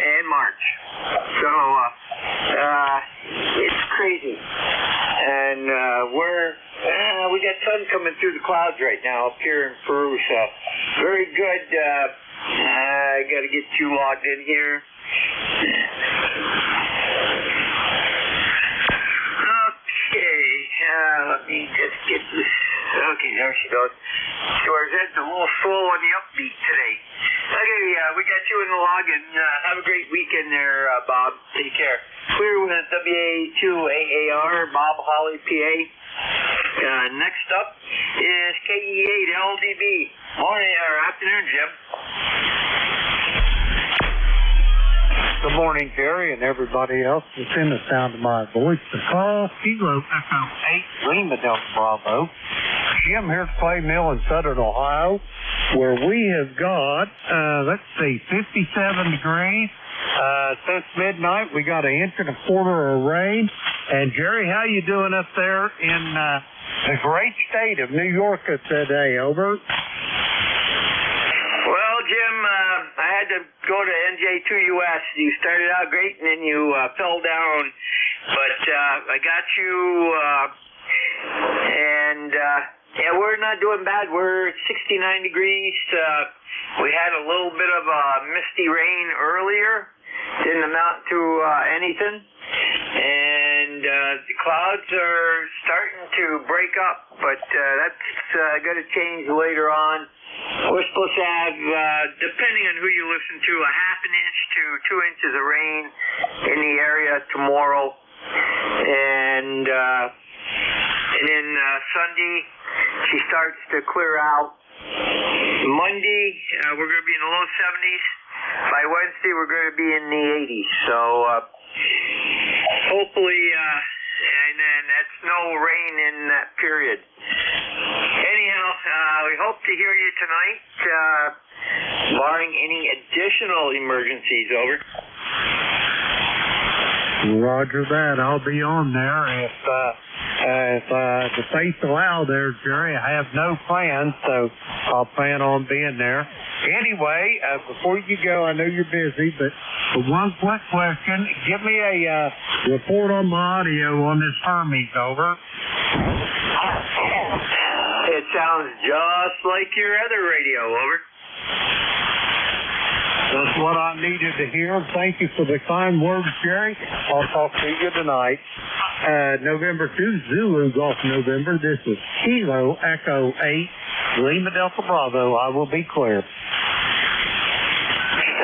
and March. So it's crazy. And we got sun coming through the clouds right now up here in Peru. So very good. I got to get you logged in here. let me just get this. Okay, there she goes. Shorehead's a little slow on the upbeat today. Okay, we got you in the log, and have a great weekend there, Bob. Take care. Clear with WA2AAR, Bob Holly, PA. Next up is KE8LDB. Morning or afternoon, Jim. Good morning, Jerry, and everybody else that's in the sound of my voice. The call, Kilo Echo 8, Lima Delta Bravo. Jim here at Clay Mill in Southern Ohio, where we have got, 57 degrees. Since midnight, we got 1.25 inches of rain. And Jerry, how you doing up there in the great state of New York today? Over. Well, Jim, I had to go to NJ2US. You started out great, and then you fell down. But I got you, and yeah, we're not doing bad. We're 69 degrees. We had a little bit of misty rain earlier. Didn't amount to anything. And the clouds are starting to break up, but that's going to change later on. We're supposed to have, depending on who you listen to, 1/2 inch to 2 inches of rain in the area tomorrow. And then Sunday, she starts to clear out. Monday, we're going to be in the low 70s. By Wednesday, we're going to be in the 80s. So hopefully, and then that's no rain in that period. Anyhow, we hope to hear you tonight, barring any additional emergencies. Over. Roger that. I'll be on there if the fates allow there, Jerry. I have no plans, so I'll plan on being there. Anyway, before you go, I know you're busy, but one quick question. Give me a report on my audio on this Hermes. Over. It sounds just like your other radio. Over. That's what I needed to hear. Thank you for the kind words, Jerry. I'll talk to you tonight. November 2, Zulu Golf November. This is Kilo Echo 8, Lima Delta Bravo. I will be clear.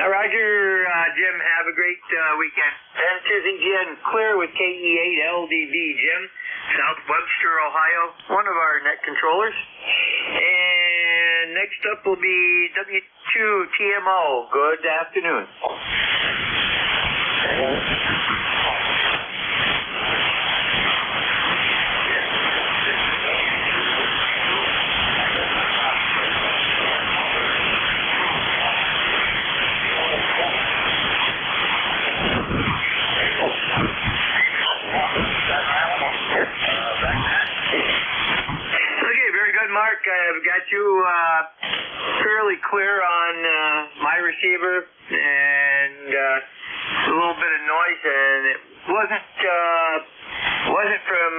Roger, Jim, have a great weekend. And Susie Jen, clear with KE8LDB, Jim, South Webster, Ohio, one of our net controllers. And next up will be W2TMO. Good afternoon. Mark, I've got you fairly clear on my receiver, and a little bit of noise, and it wasn't from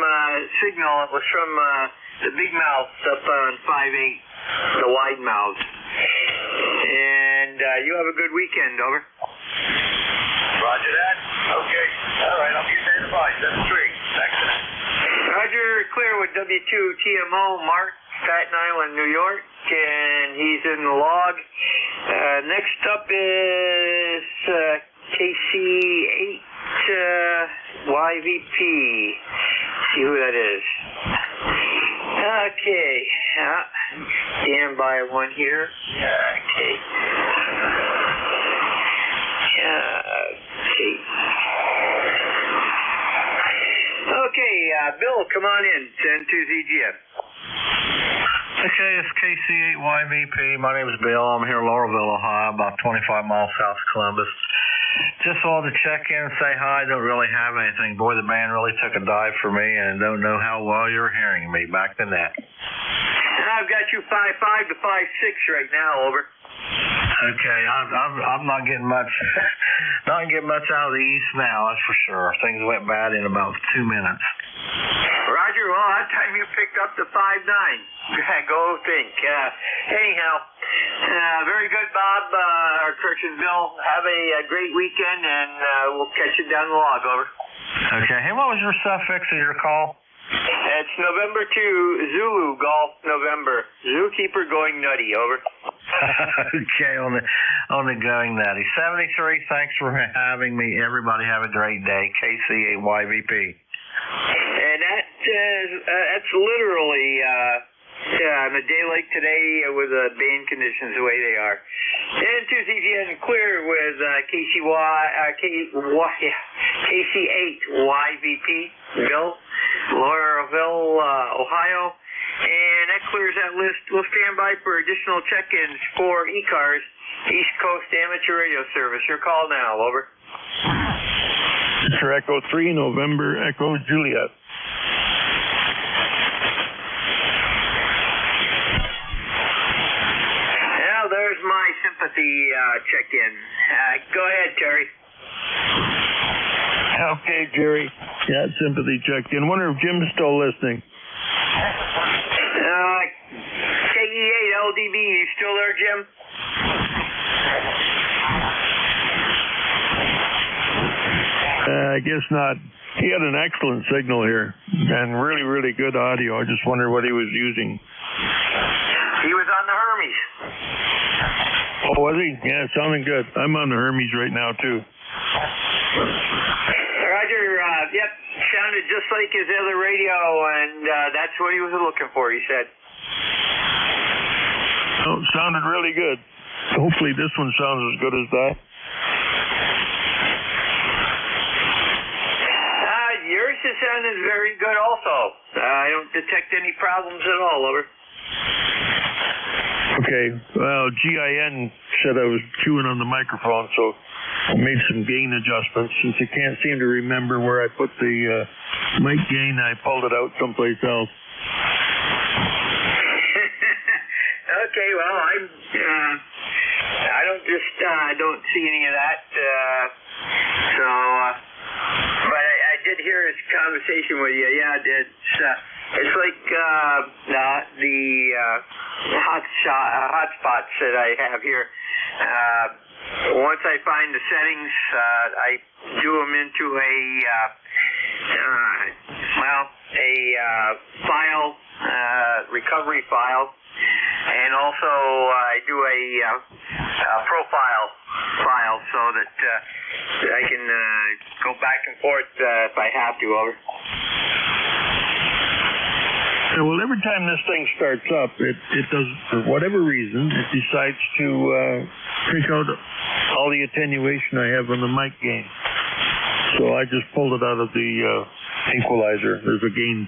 signal. It was from the big mouths up on 5.8, the wide mouths. And you have a good weekend. Over. Roger that. Okay. All right. I'll be standing by. 7-3. Thanks. Roger, clear with W2TMO, Mark. Staten Island, New York, and he's in the log. Next up is KC8YVP. See who that is. Okay. Stand by one here. Okay. Okay, Bill, come on in. Send to ZGM. Okay, it's KC8YVP. My name is Bill. I'm here in Laurelville, Ohio, about 25 miles south of Columbus. Just wanted to check in and say hi. Don't really have anything. Boy, the band really took a dive for me, and don't know how well you're hearing me. Back to net. I've got you 5.5 to 5.6 right now. Over. Okay, I'm not getting much, not getting much out of the east now. That's for sure. Things went bad in about 2 minutes. Roger, well, that time you picked up the 5.9. Go think. Anyhow, very good, Bob, or Kirk and Bill. Have a great weekend, and we'll catch you down the log. Over. Okay. Hey, what was your suffix of your call? It's November 2, Zulu Golf November. Zookeeper going nutty, over. Okay, on the going nutty. 73, thanks for having me. Everybody have a great day. KC8YVP. And that's literally on a day like today with band conditions the way they are. And Tuesday again, clear with KC8YVP, Bill, Laurelville, Ohio. And that clears that list. We'll stand by for additional check-ins for ECARS, East Coast Amateur Radio Service. Your call now, over. Mr. Echo 3, November, Echo Juliet. Now there's my sympathy check-in. Go ahead, Terry. Okay, Jerry. Yeah, sympathy check-in. Wonder if Jim's still listening. KE8LDB, you still there, Jim? I guess not. He had an excellent signal here and really, really good audio. I just wonder what he was using. He was on the Hermes. Oh, was he? Yeah, sounding good. I'm on the Hermes right now, too. Roger, yep, sounded just like his other radio, and that's what he was looking for, he said. Oh, it sounded really good. Hopefully this one sounds as good as that. Yours is sounding very good also. I don't detect any problems at all, over. Okay, well, GIN said I was chewing on the microphone, so I made some gain adjustments. Since I can't seem to remember where I put the mic gain, I pulled it out someplace else. Okay, well, I don't see any of that. But I did hear his conversation with you. Yeah, it's like the hotspots that I have here. Once I find the settings, I do them into a file, recovery file, and also I do a profile file so that I can go back and forth if I have to, over. Well, every time this thing starts up, it does, for whatever reason, it decides to take out all the attenuation I have on the mic gain. So I just pulled it out of the equalizer. There's a gain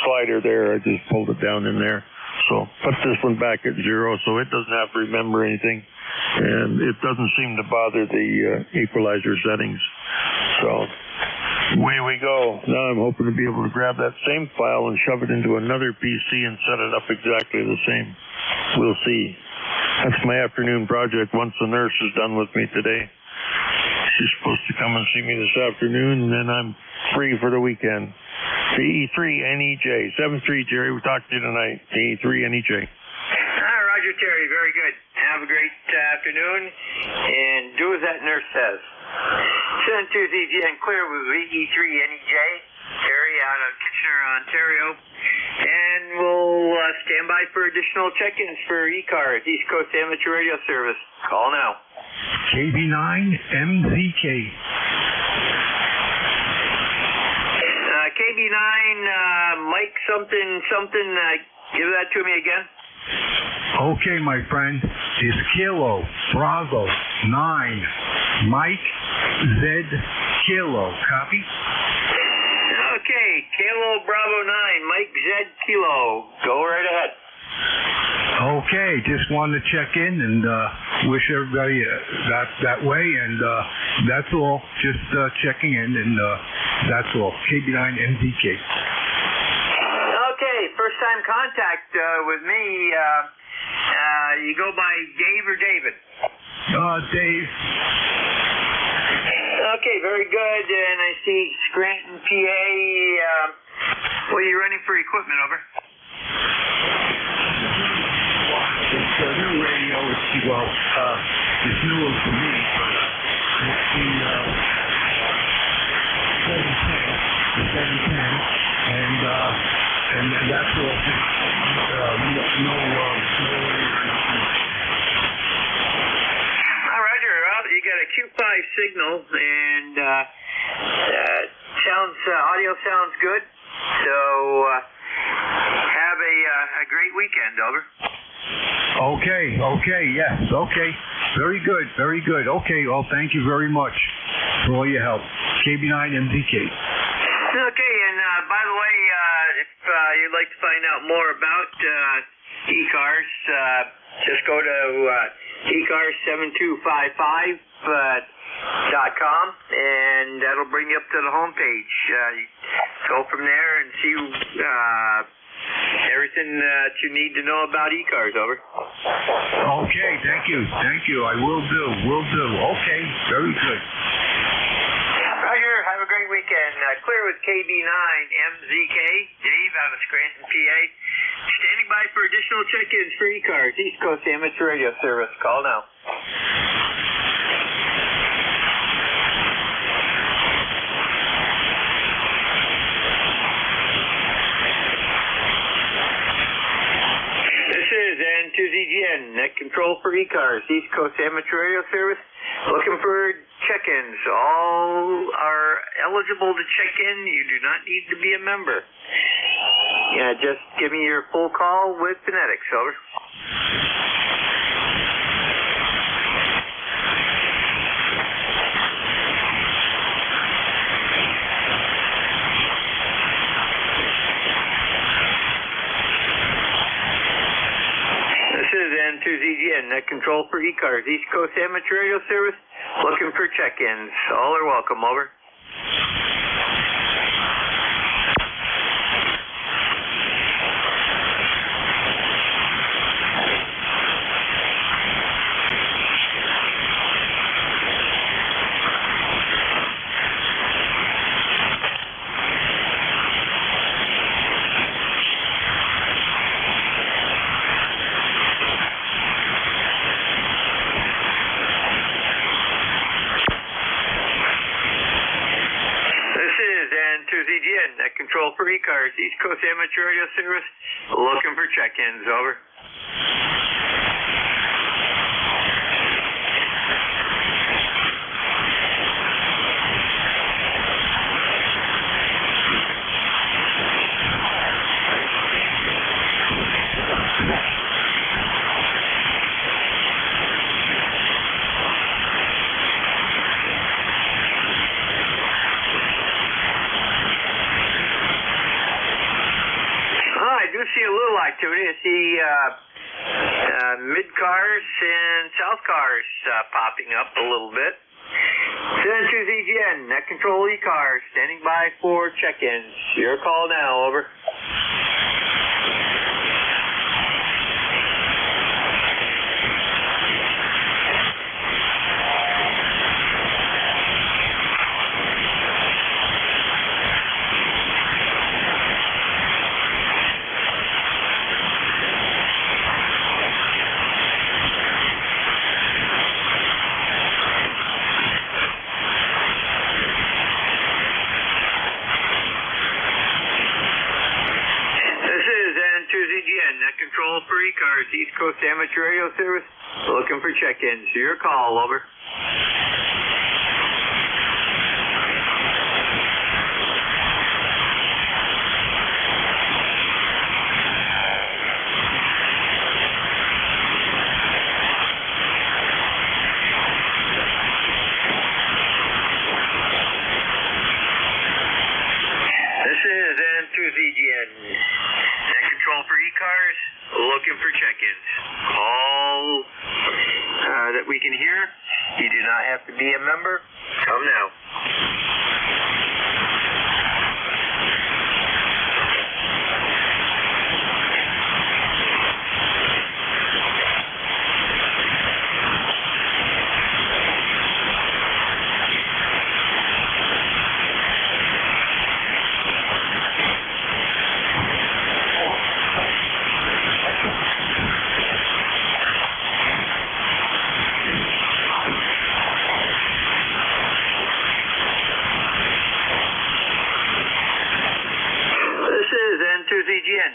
slider there. I just pulled it down in there. So put this one back at 0 so it doesn't have to remember anything. And it doesn't seem to bother the equalizer settings. So away we go. Now I'm hoping to be able to grab that same file and shove it into another PC and set it up exactly the same. We'll see. That's my afternoon project once the nurse is done with me today. She's supposed to come and see me this afternoon, and then I'm free for the weekend. E3NEJ. 7-3, Jerry. We'll talk to you tonight. E3NEJ. Roger, Terry. Very good. Have a great afternoon, and do as that nurse says. 7-2 and clear with E3NEJ. Terry out of Kitchener, Ontario. And we'll stand by for additional check-ins for ECARS, East Coast Amateur Radio Service. Call now. KB9MZK. KB9, Mike something, give that to me again. Okay, my friend. It's Kilo, Bravo, 9, Mike, Z, Kilo. Copy? Okay, Kilo, Bravo, 9, Mike, Z, Kilo. Go right ahead. Okay, just wanted to check in and wish everybody that way, and that's all. Just checking in, and that's all. KB9MZK. Okay, first time contact with me. You go by Dave or David? Dave. Okay, very good. And I see Scranton, PA. What are you running for equipment, over? It's a new radio. It's newer for me, but it's the 710, and And that's all. No Roger. Well, you got a Q5 signal, and audio sounds good. So have a great weekend. Over. Okay, yes, okay. Very good. Okay, well, thank you very much for all your help. KB9MZK. Okay, and by the way, if you'd like to find out more about ECARS, just go to ECARS7255.com, and that'll bring you up to the homepage. You go from there and see everything that you need to know about ECARS. Over. Okay, thank you. I will do. Okay, very good. Roger, have a great weekend. Clear with KB9MZK, Dave out of Scranton, PA. Standing by for additional check-ins for ECARS, East Coast Amateur Radio Service. Call now. This is N2ZGN, Net Control for ECARS, East Coast Amateur Radio Service. Looking for check-ins. All are eligible to check in. You do not need to be a member. Yeah, just give me your full call with phonetics. Over. This is N2ZGN, Net Control for ECARS, East Coast Amateur Radio Service. Looking for check-ins. All are welcome. Over. N2ZGN, Net Control for ECARS, East Coast Amateur Radio Service. Looking for check-ins. Over. I do see a little activity. I see mid-cars and south-cars popping up a little bit. N2ZGN, Net Control ECARS, standing by for check-ins. Your call now. Over. N2ZGN, Net Control for ECARS, East Coast Amateur Radio Service. Looking for check-ins. Your call. Over. This is N2ZGN, Net Control for ECARS, looking for check-ins. All that we can hear. You do not have to be a member. Come now.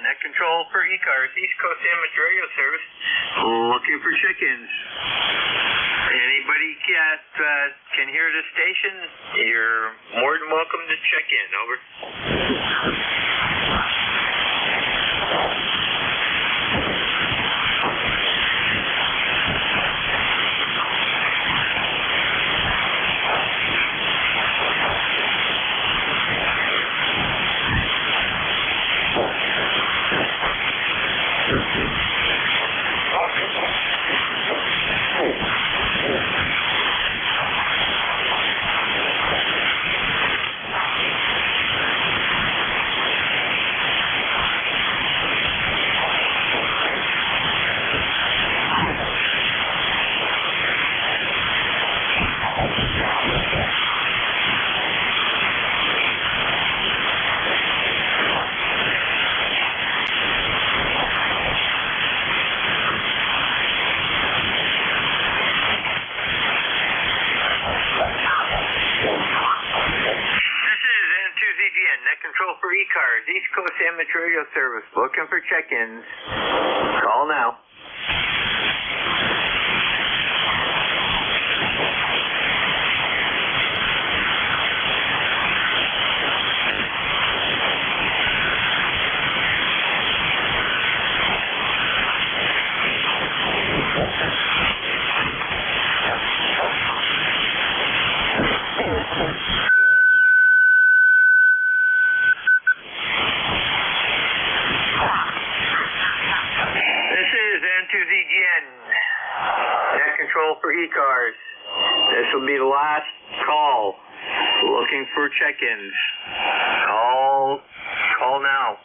Net Control for ECARS, East Coast Amateur Radio Service, looking for check-ins. Anybody can hear the station, you're more than welcome to check in. Over. For ECARS, East Coast Amateur Radio Service, looking for check-ins. Call now. For ECARS. This will be the last call. Looking for check-ins. Call now.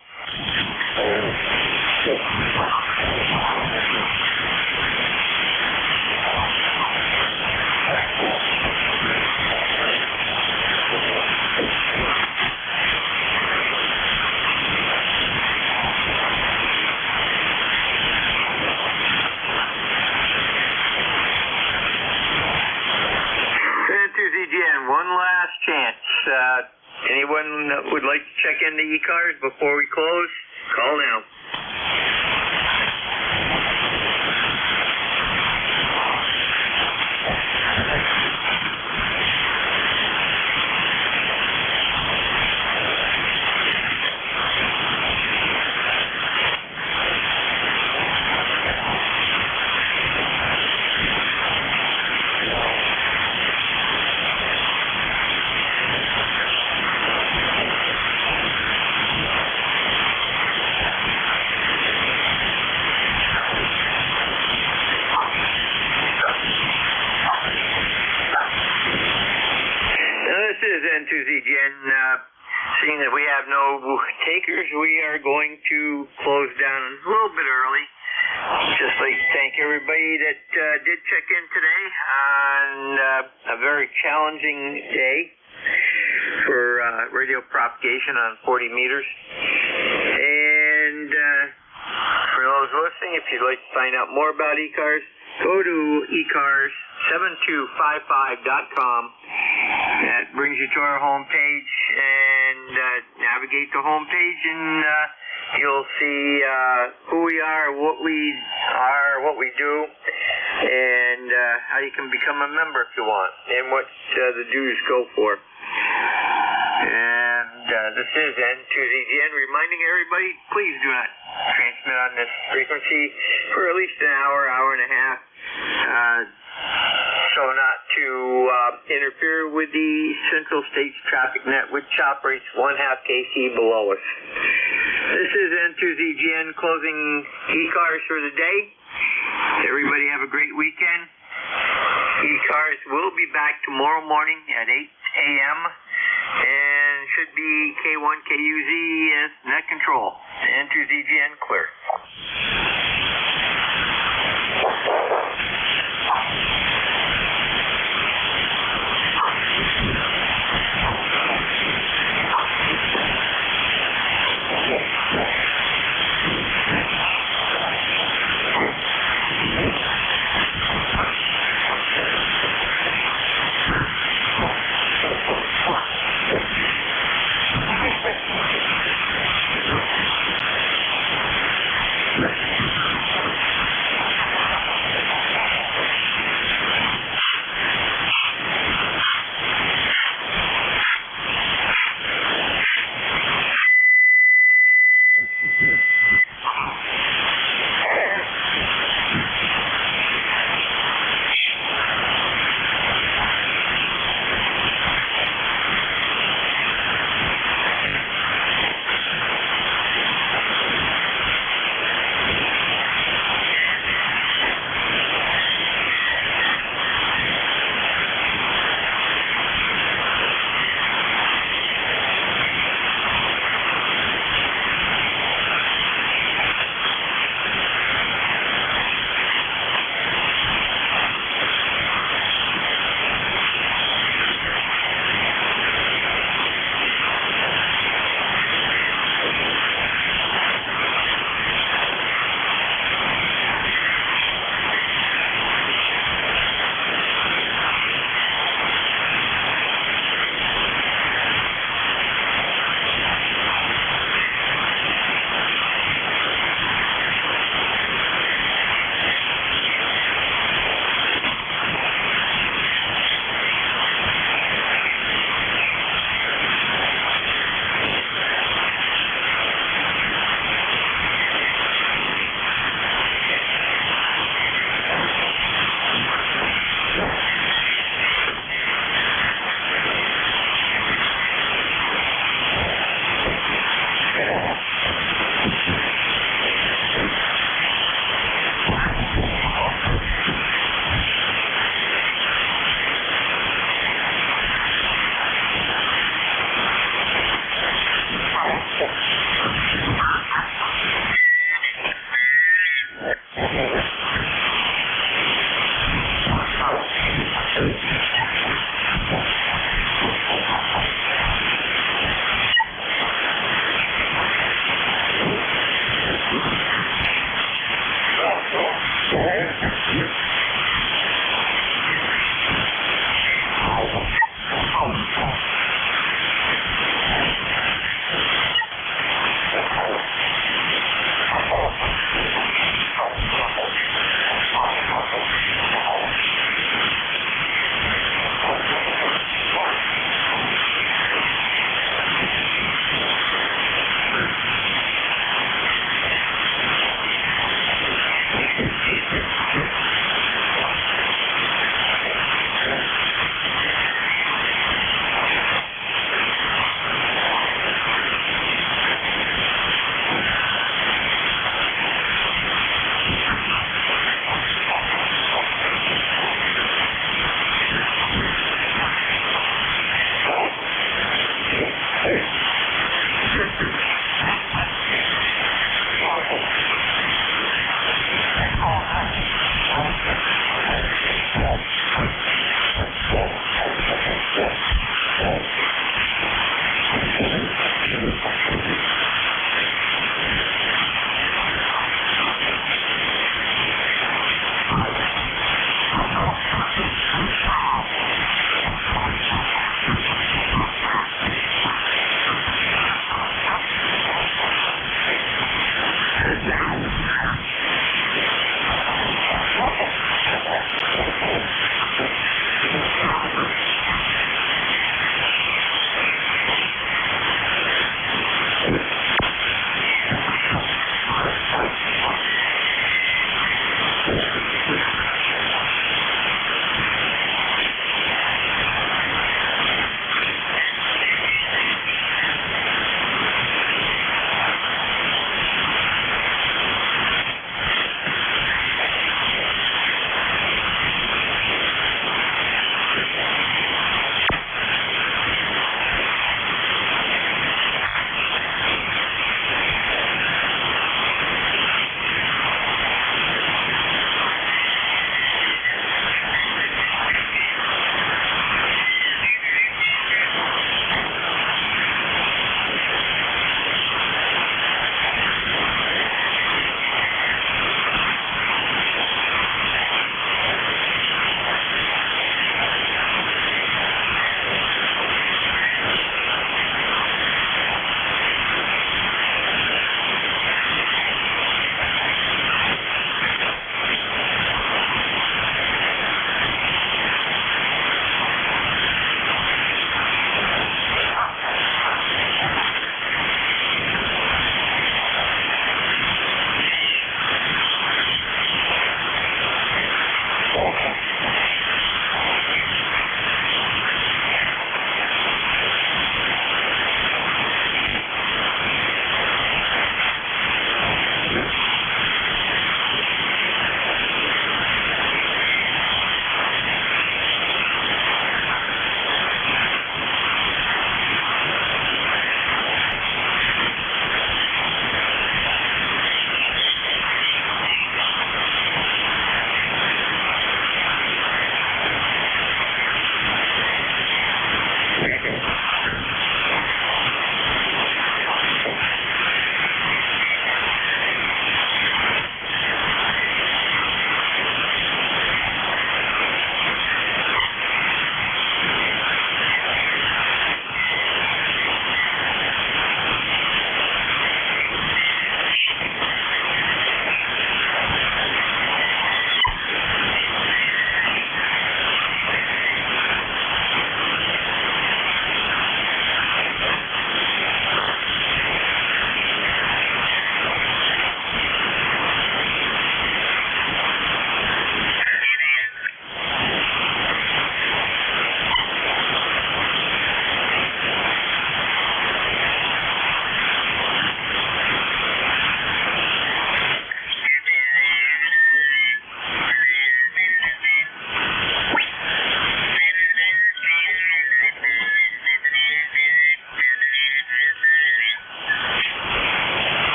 One last chance. Anyone that would like to check into ECARS before we close, call now. Seeing that we have no takers, we are going to close down a little bit early. Just like to thank everybody that did check in today on a very challenging day for radio propagation on 40 meters. And for those listening, if you'd like to find out more about ECARS, go to ECARS7255.com. That brings you to our homepage, and navigate the homepage, and you'll see who we are, what we do, and how you can become a member if you want, and what the dues go for. And this is N2ZGN reminding everybody, please do not transmit on this frequency for at least an hour and a half. So not to interfere with the Central States Traffic Net, which operates 1/2 kc below us. This is N2ZGN closing ECARS for the day. Everybody have a great weekend. ECARS will be back tomorrow morning at 8 a.m. and should be K1KUZ as net control. N2ZGN clear.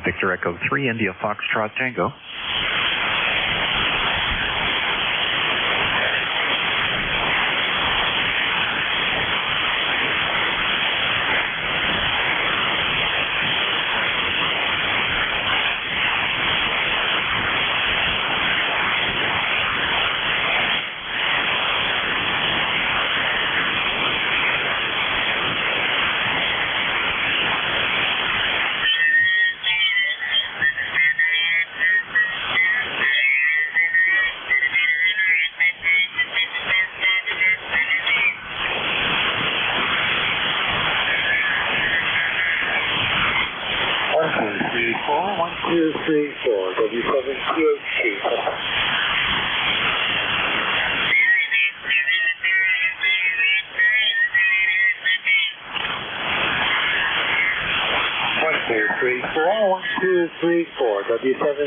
Victor Echo 3, India Foxtrot Tango. Three, four, W7.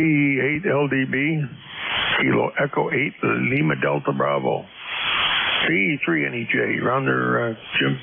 PE8 LDB, Kilo Echo 8 Lima Delta Bravo. CE3 NEJ. You're on there, Jim.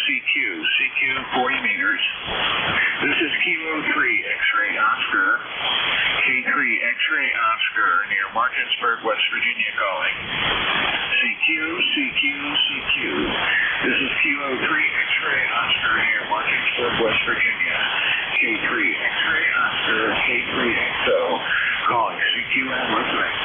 CQ 40 meters. This is Kilo 3 X-ray Oscar, K3 X-ray Oscar near Martinsburg, West Virginia calling. CQ. This is Kilo 3 X-ray Oscar near Martinsburg, West Virginia. K3 X-ray Oscar, K3 XO calling. CQ and listening.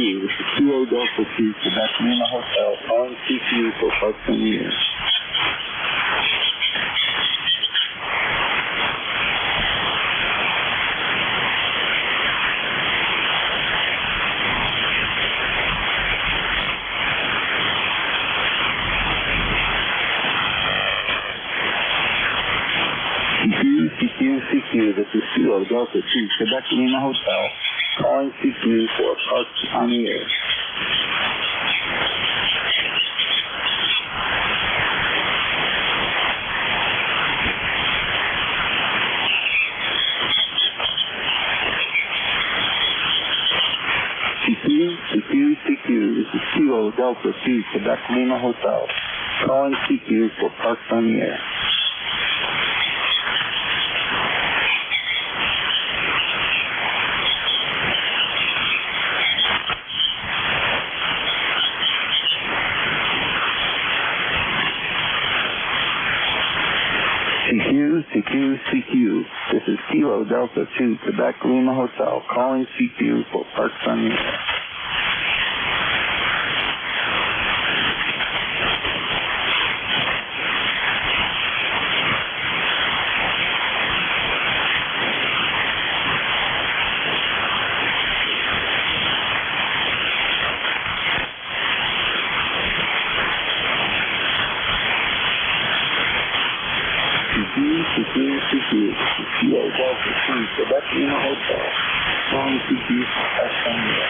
This is Kilo Delta 2, Quebec Lima Hotel, calling CQ for parts in the air. CQ, this is Kilo Delta 2, Quebec Lima Hotel, calling CQ for parts on the air. CQ, this is Kilo Delta 2, Quebec Lima Hotel, calling CQ for parts on the air. CQ, this is Kilo Delta 2, Quebec Lima Hotel, calling CQ for parts on the air. CQ, Kilo Delta 2, Quebec Lima Hotel, calling CQ for parts on the air.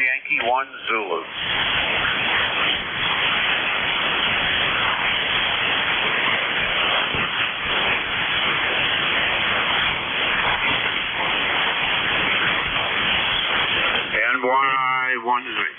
Yankee 1 Zulu. And Y1Z.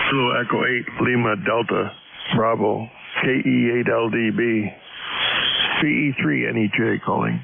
Kilo Echo 8 Lima Delta Bravo KE8LDB PE3 NEJ calling.